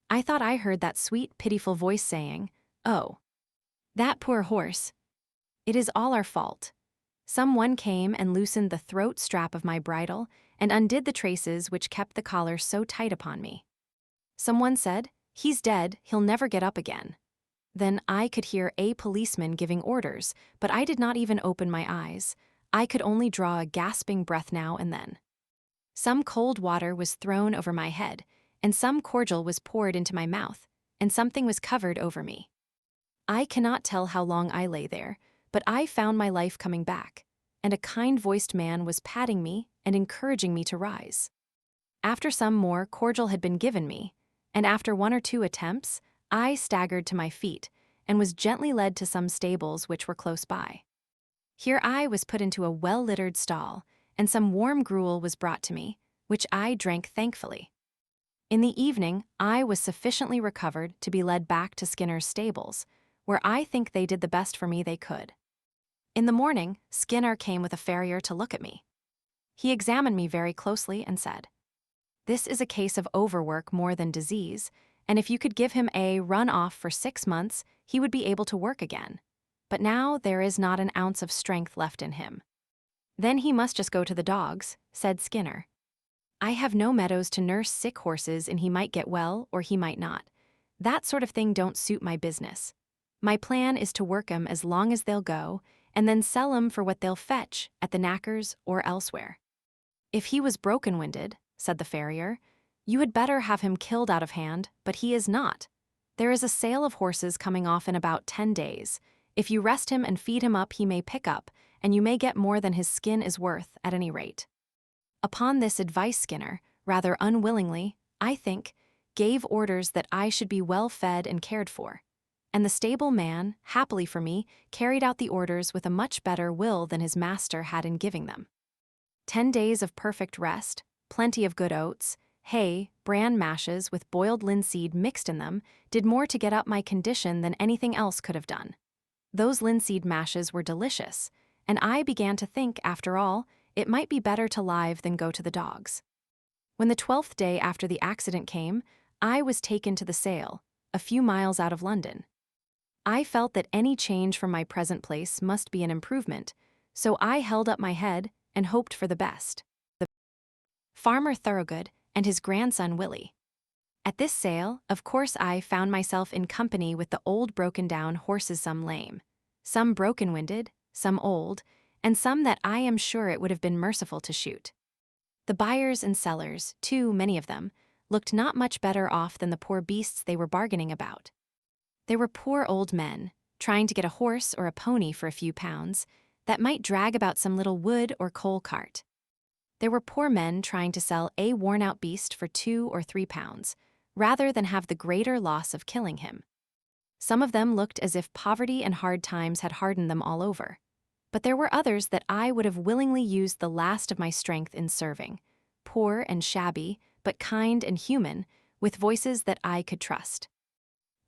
I thought I heard that sweet, pitiful voice saying, "Oh, that poor horse. It is all our fault." Some one came and loosened the throat strap of my bridle and undid the traces which kept the collar so tight upon me. Some one said, "He's dead, he'll never get up again." Then I could hear a policeman giving orders, but I did not even open my eyes. I could only draw a gasping breath now and then. Some cold water was thrown over my head, and some cordial was poured into my mouth, and something was covered over me. I cannot tell how long I lay there, but I found my life coming back, and a kind-voiced man was patting me and encouraging me to rise. After some more cordial had been given me, and after 1 or 2 attempts, I staggered to my feet and was gently led to some stables which were close by. Here I was put into a well-littered stall, and some warm gruel was brought to me, which I drank thankfully. In the evening, I was sufficiently recovered to be led back to Skinner's stables, where I think they did the best for me they could. In the morning, Skinner came with a farrier to look at me. He examined me very closely and said, "This is a case of overwork more than disease, and if you could give him a run off for 6 months, he would be able to work again. But now there is not an ounce of strength left in him." "Then he must just go to the dogs," said Skinner. "I have no meadows to nurse sick horses, and he might get well or he might not. That sort of thing don't suit my business. My plan is to work 'em as long as they'll go, and then sell 'em for what they'll fetch at the knackers or elsewhere." "If he was broken-winded," said the farrier, "you had better have him killed out of hand, but he is not. There is a sale of horses coming off in about 10 days. If you rest him and feed him up, he may pick up, and you may get more than his skin is worth, at any rate." Upon this advice Skinner, rather unwillingly, I think, gave orders that I should be well fed and cared for, and the stable man, happily for me, carried out the orders with a much better will than his master had in giving them. 10 days of perfect rest, plenty of good oats, hay, bran mashes with boiled linseed mixed in them, did more to get up my condition than anything else could have done. Those linseed mashes were delicious, and I began to think, after all, it might be better to live than go to the dogs. When the 12th day after the accident came, I was taken to the sale, a few miles out of London. I felt that any change from my present place must be an improvement, so I held up my head and hoped for the best. Farmer Thoroughgood and his grandson Willie. At this sale, of course I found myself in company with the old broken-down horses, some lame, some broken-winded, some old, and some that I am sure it would have been merciful to shoot. The buyers and sellers, too many of them, looked not much better off than the poor beasts they were bargaining about. They were poor old men, trying to get a horse or a pony for a few pounds, that might drag about some little wood or coal cart. There were poor men trying to sell a worn-out beast for 2 or 3 pounds, rather than have the greater loss of killing him. Some of them looked as if poverty and hard times had hardened them all over. But there were others that I would have willingly used the last of my strength in serving, poor and shabby, but kind and human, with voices that I could trust.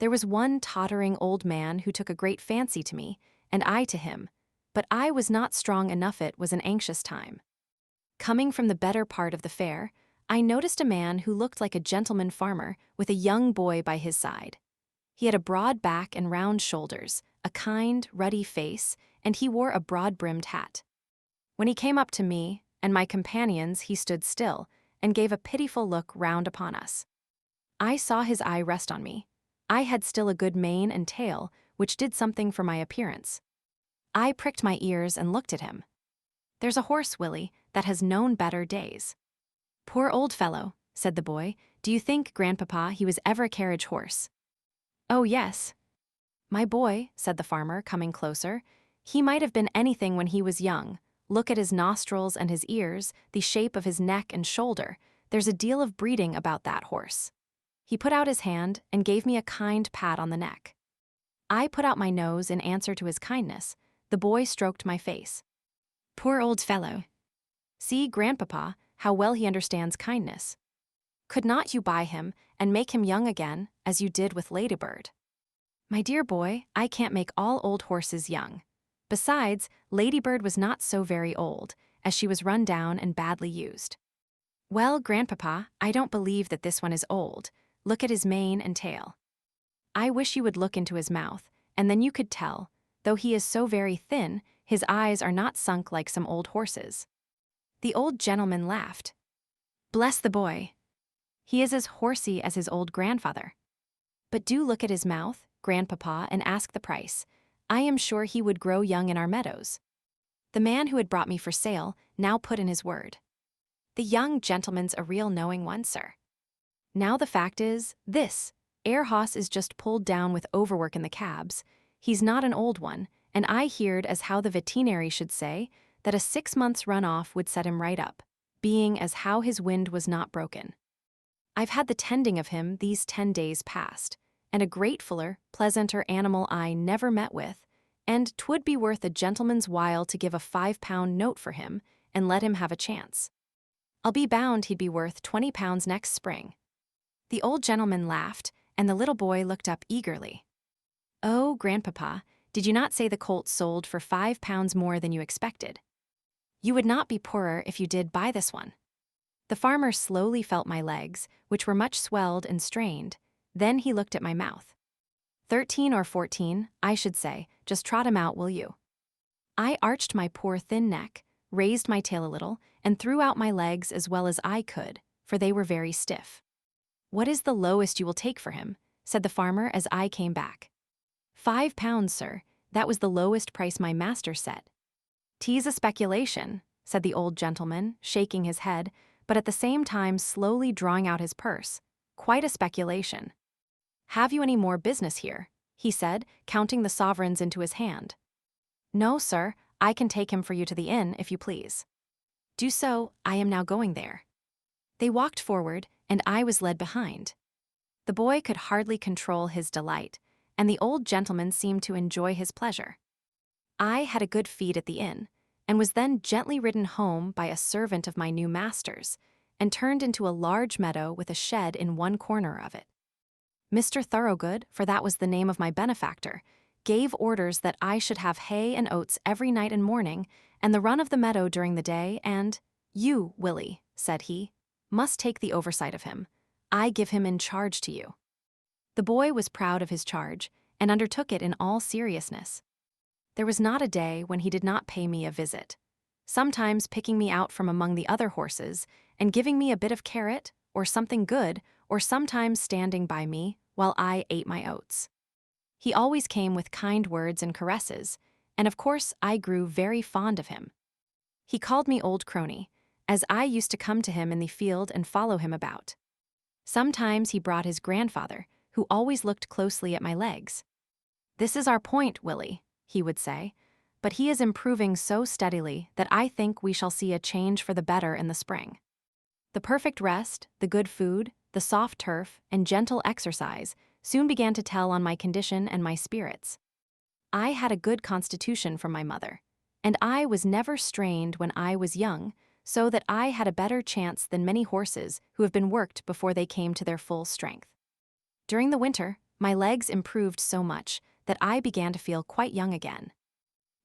There was one tottering old man who took a great fancy to me, and I to him, but I was not strong enough. It was an anxious time. Coming from the better part of the fair, I noticed a man who looked like a gentleman farmer with a young boy by his side. He had a broad back and round shoulders, a kind, ruddy face, and he wore a broad-brimmed hat. When he came up to me and my companions, he stood still and gave a pitiful look round upon us. I saw his eye rest on me. I had still a good mane and tail, which did something for my appearance. I pricked my ears and looked at him. "There's a horse, Willie, that has known better days." "Poor old fellow," said the boy. "Do you think, Grandpapa, he was ever a carriage horse?" "Oh, yes." "My boy," said the farmer, coming closer, "he might have been anything when he was young. Look at his nostrils and his ears, the shape of his neck and shoulder. There's a deal of breeding about that horse." He put out his hand and gave me a kind pat on the neck. I put out my nose in answer to his kindness. The boy stroked my face. "Poor old fellow. See, Grandpapa, how well he understands kindness. Could not you buy him and make him young again, as you did with Ladybird?" "My dear boy, I can't make all old horses young. Besides, Ladybird was not so very old, as she was run down and badly used." "Well, Grandpapa, I don't believe that this one is old. Look at his mane and tail. I wish you would look into his mouth, and then you could tell, though he is so very thin, his eyes are not sunk like some old horses." The old gentleman laughed. "Bless the boy. He is as horsey as his old grandfather. But do look at his mouth, Grandpapa, and ask the price. I am sure he would grow young in our meadows." The man who had brought me for sale now put in his word. "The young gentleman's a real knowing one, sir. Now the fact is, this, hoss is just pulled down with overwork in the cabs. He's not an old one, and I heard as how the veterinary should say that a 6 months run off would set him right up, being as how his wind was not broken. I've had the tending of him these 10 days past, and a gratefuller, pleasanter animal I never met with, and 'twould be worth a gentleman's while to give a 5-pound note for him and let him have a chance. I'll be bound he'd be worth 20 pounds next spring." The old gentleman laughed, and the little boy looked up eagerly. "Oh, Grandpapa, did you not say the colt sold for 5 pounds more than you expected? You would not be poorer if you did buy this one." The farmer slowly felt my legs, which were much swelled and strained. Then he looked at my mouth. 13 or 14, I should say. Just trot him out, will you?" I arched my poor thin neck, raised my tail a little, and threw out my legs as well as I could, for they were very stiff. "What is the lowest you will take for him?" said the farmer as I came back. 5 pounds, sir. That was the lowest price my master set." "'Tis a speculation," said the old gentleman, shaking his head, but at the same time slowly drawing out his purse. "Quite a speculation. Have you any more business here?" he said, counting the sovereigns into his hand. "No, sir. I can take him for you to the inn, if you please." "Do so. I am now going there." They walked forward, and I was led behind. The boy could hardly control his delight, and the old gentleman seemed to enjoy his pleasure. I had a good feed at the inn, and was then gently ridden home by a servant of my new master's, and turned into a large meadow with a shed in one corner of it. Mr. Thoroughgood, for that was the name of my benefactor, gave orders that I should have hay and oats every night and morning, and the run of the meadow during the day, and, "You, Willie," said he, "must take the oversight of him. I give him in charge to you." The boy was proud of his charge, and undertook it in all seriousness. There was not a day when he did not pay me a visit, sometimes picking me out from among the other horses, and giving me a bit of carrot, or something good, or sometimes standing by me while I ate my oats. He always came with kind words and caresses, and of course I grew very fond of him. He called me Old Crony, as I used to come to him in the field and follow him about. Sometimes he brought his grandfather, who always looked closely at my legs. "This is our point, Willie," he would say, "but he is improving so steadily that I think we shall see a change for the better in the spring." The perfect rest, the good food, the soft turf, and gentle exercise soon began to tell on my condition and my spirits. I had a good constitution from my mother, and I was never strained when I was young, so that I had a better chance than many horses who have been worked before they came to their full strength. During the winter, my legs improved so much that I began to feel quite young again.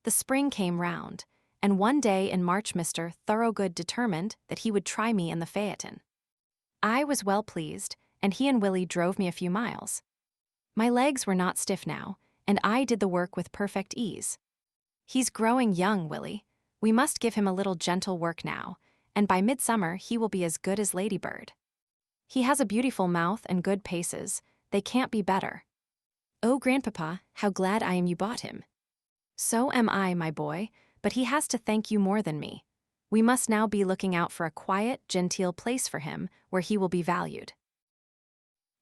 The spring came round, and one day in March Mr. Thoroughgood determined that he would try me in the phaeton. I was well pleased, and he and Willie drove me a few miles. My legs were not stiff now, and I did the work with perfect ease. "He's growing young, Willie. We must give him a little gentle work now, and by midsummer he will be as good as Ladybird. He has a beautiful mouth and good paces. They can't be better. Oh, Grandpapa, how glad I am you bought him." "So am I, my boy, but he has to thank you more than me. We must now be looking out for a quiet, genteel place for him where he will be valued."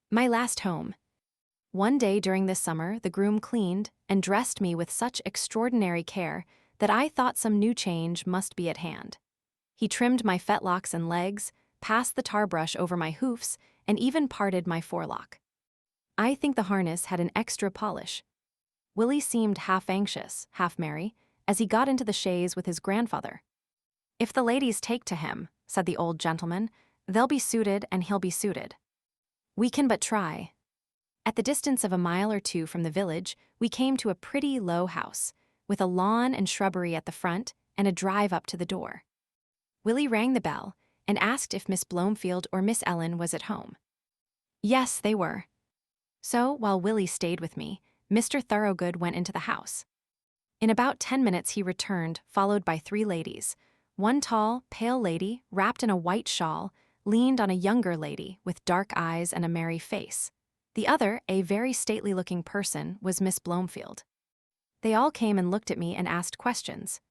My last home. One day during this summer, the groom cleaned and dressed me with such extraordinary care that I thought some new change must be at hand. He trimmed my fetlocks and legs, passed the tar brush over my hoofs, and even parted my forelock. I think the harness had an extra polish. Willie seemed half anxious, half merry, as he got into the chaise with his grandfather. "If the ladies take to him," said the old gentleman, "they'll be suited and he'll be suited. We can but try." At the distance of a mile or two from the village, we came to a pretty low house, with a lawn and shrubbery at the front and a drive up to the door. Willie rang the bell and asked if Miss Blomefield or Miss Ellen was at home. Yes, they were. So, while Willie stayed with me, Mr. Thoroughgood went into the house. In about 10 minutes he returned, followed by 3 ladies. One tall, pale lady, wrapped in a white shawl, leaned on a younger lady with dark eyes and a merry face. The other, a very stately-looking person, was Miss Blomefield. They all came and looked at me and asked questions.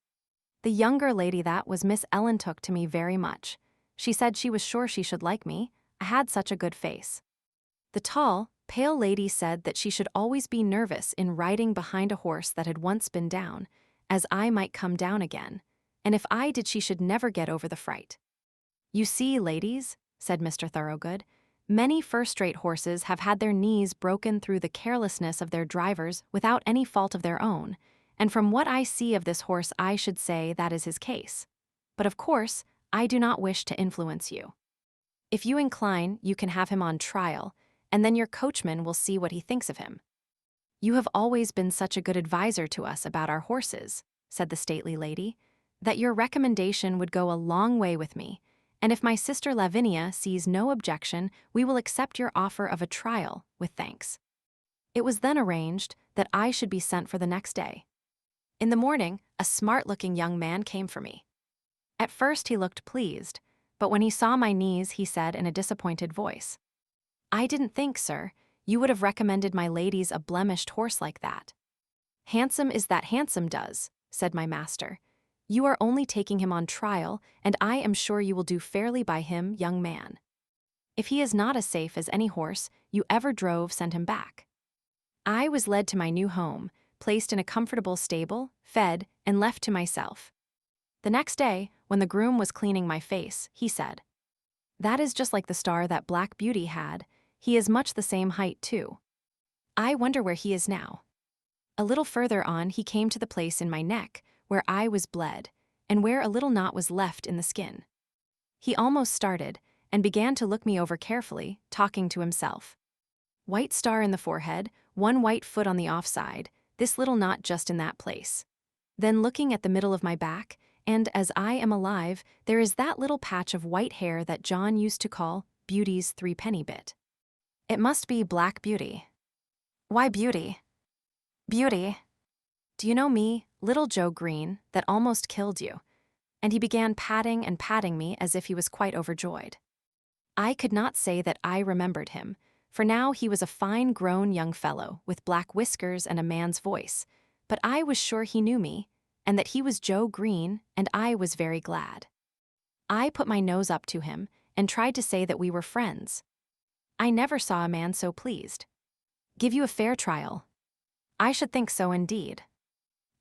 The younger lady, that was Miss Ellen, took to me very much. She said she was sure she should like me, I had such a good face. The tall, pale lady said that she should always be nervous in riding behind a horse that had once been down, as I might come down again, and if I did she should never get over the fright. "You see, ladies," said Mr. Thoroughgood, "many first-rate horses have had their knees broken through the carelessness of their drivers without any fault of their own, and from what I see of this horse I should say that is his case. But of course, I do not wish to influence you. If you incline, you can have him on trial, and then your coachman will see what he thinks of him. You have always been such a good adviser to us about our horses," said the stately lady, "that your recommendation would go a long way with me, and if my sister Lavinia sees no objection, we will accept your offer of a trial, with thanks." It was then arranged that I should be sent for the next day. In the morning, a smart-looking young man came for me. At first he looked pleased, but when he saw my knees he said in a disappointed voice, "I didn't think, sir, you would have recommended my ladies a blemished horse like that." "Handsome is that handsome does," said my master. "You are only taking him on trial, and I am sure you will do fairly by him, young man. If he is not as safe as any horse you ever drove, send him back." I was led to my new home, placed in a comfortable stable, fed, and left to myself. The next day, when the groom was cleaning my face, he said, "That is just like the star that Black Beauty had. He is much the same height, too." I wonder where he is now. A little further on, he came to the place in my neck where I was bled, and where a little knot was left in the skin. He almost started, and began to look me over carefully, talking to himself. White star in the forehead, one white foot on the offside, this little knot just in that place. Then looking at the middle of my back, and as I am alive, there is that little patch of white hair that John used to call Beauty's threepenny bit. It must be Black Beauty. Why Beauty? Beauty. Do you know me, little Joe Green, that almost killed you? And he began patting and patting me as if he was quite overjoyed. I could not say that I remembered him, for now he was a fine grown young fellow with black whiskers and a man's voice, but I was sure he knew me, and that he was Joe Green, and I was very glad. I put my nose up to him and tried to say that we were friends. I never saw a man so pleased. Give you a fair trial? I should think so indeed.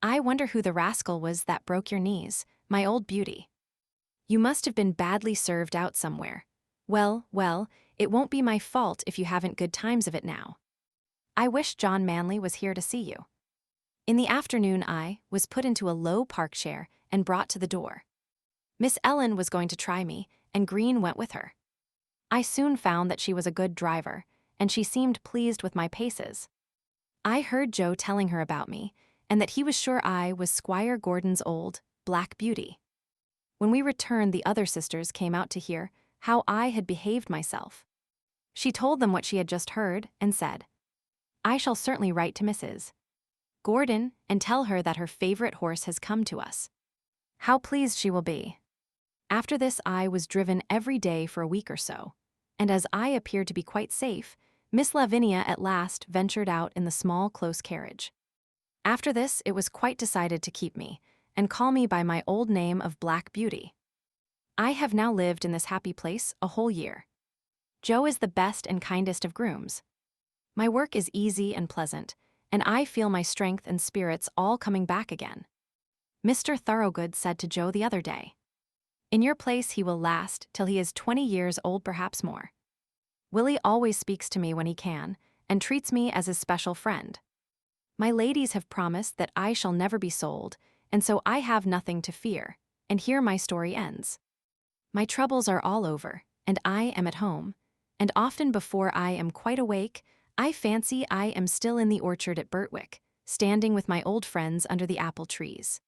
I wonder who the rascal was that broke your knees, my old beauty. You must have been badly served out somewhere. Well, well, it won't be my fault if you haven't good times of it now. I wish John Manley was here to see you. In the afternoon I was put into a low park chair and brought to the door. Miss Ellen was going to try me, and Green went with her. I soon found that she was a good driver, and she seemed pleased with my paces. I heard Joe telling her about me, and that he was sure I was Squire Gordon's old Black Beauty. When we returned, the other sisters came out to hear how I had behaved myself. She told them what she had just heard, and said, I shall certainly write to Mrs. Gordon and tell her that her favorite horse has come to us. How pleased she will be. After this I was driven every day for a week or so, and as I appeared to be quite safe, Miss Lavinia at last ventured out in the small close carriage. After this it was quite decided to keep me, and call me by my old name of Black Beauty. I have now lived in this happy place a whole year. Joe is the best and kindest of grooms. My work is easy and pleasant, and I feel my strength and spirits all coming back again. Mr. Thoroughgood said to Joe the other day, in your place he will last till he is 20 years old, perhaps more. Willie always speaks to me when he can, and treats me as his special friend. My ladies have promised that I shall never be sold, and so I have nothing to fear, and here my story ends. My troubles are all over, and I am at home, and often before I am quite awake, I fancy I am still in the orchard at Birtwick, standing with my old friends under the apple trees.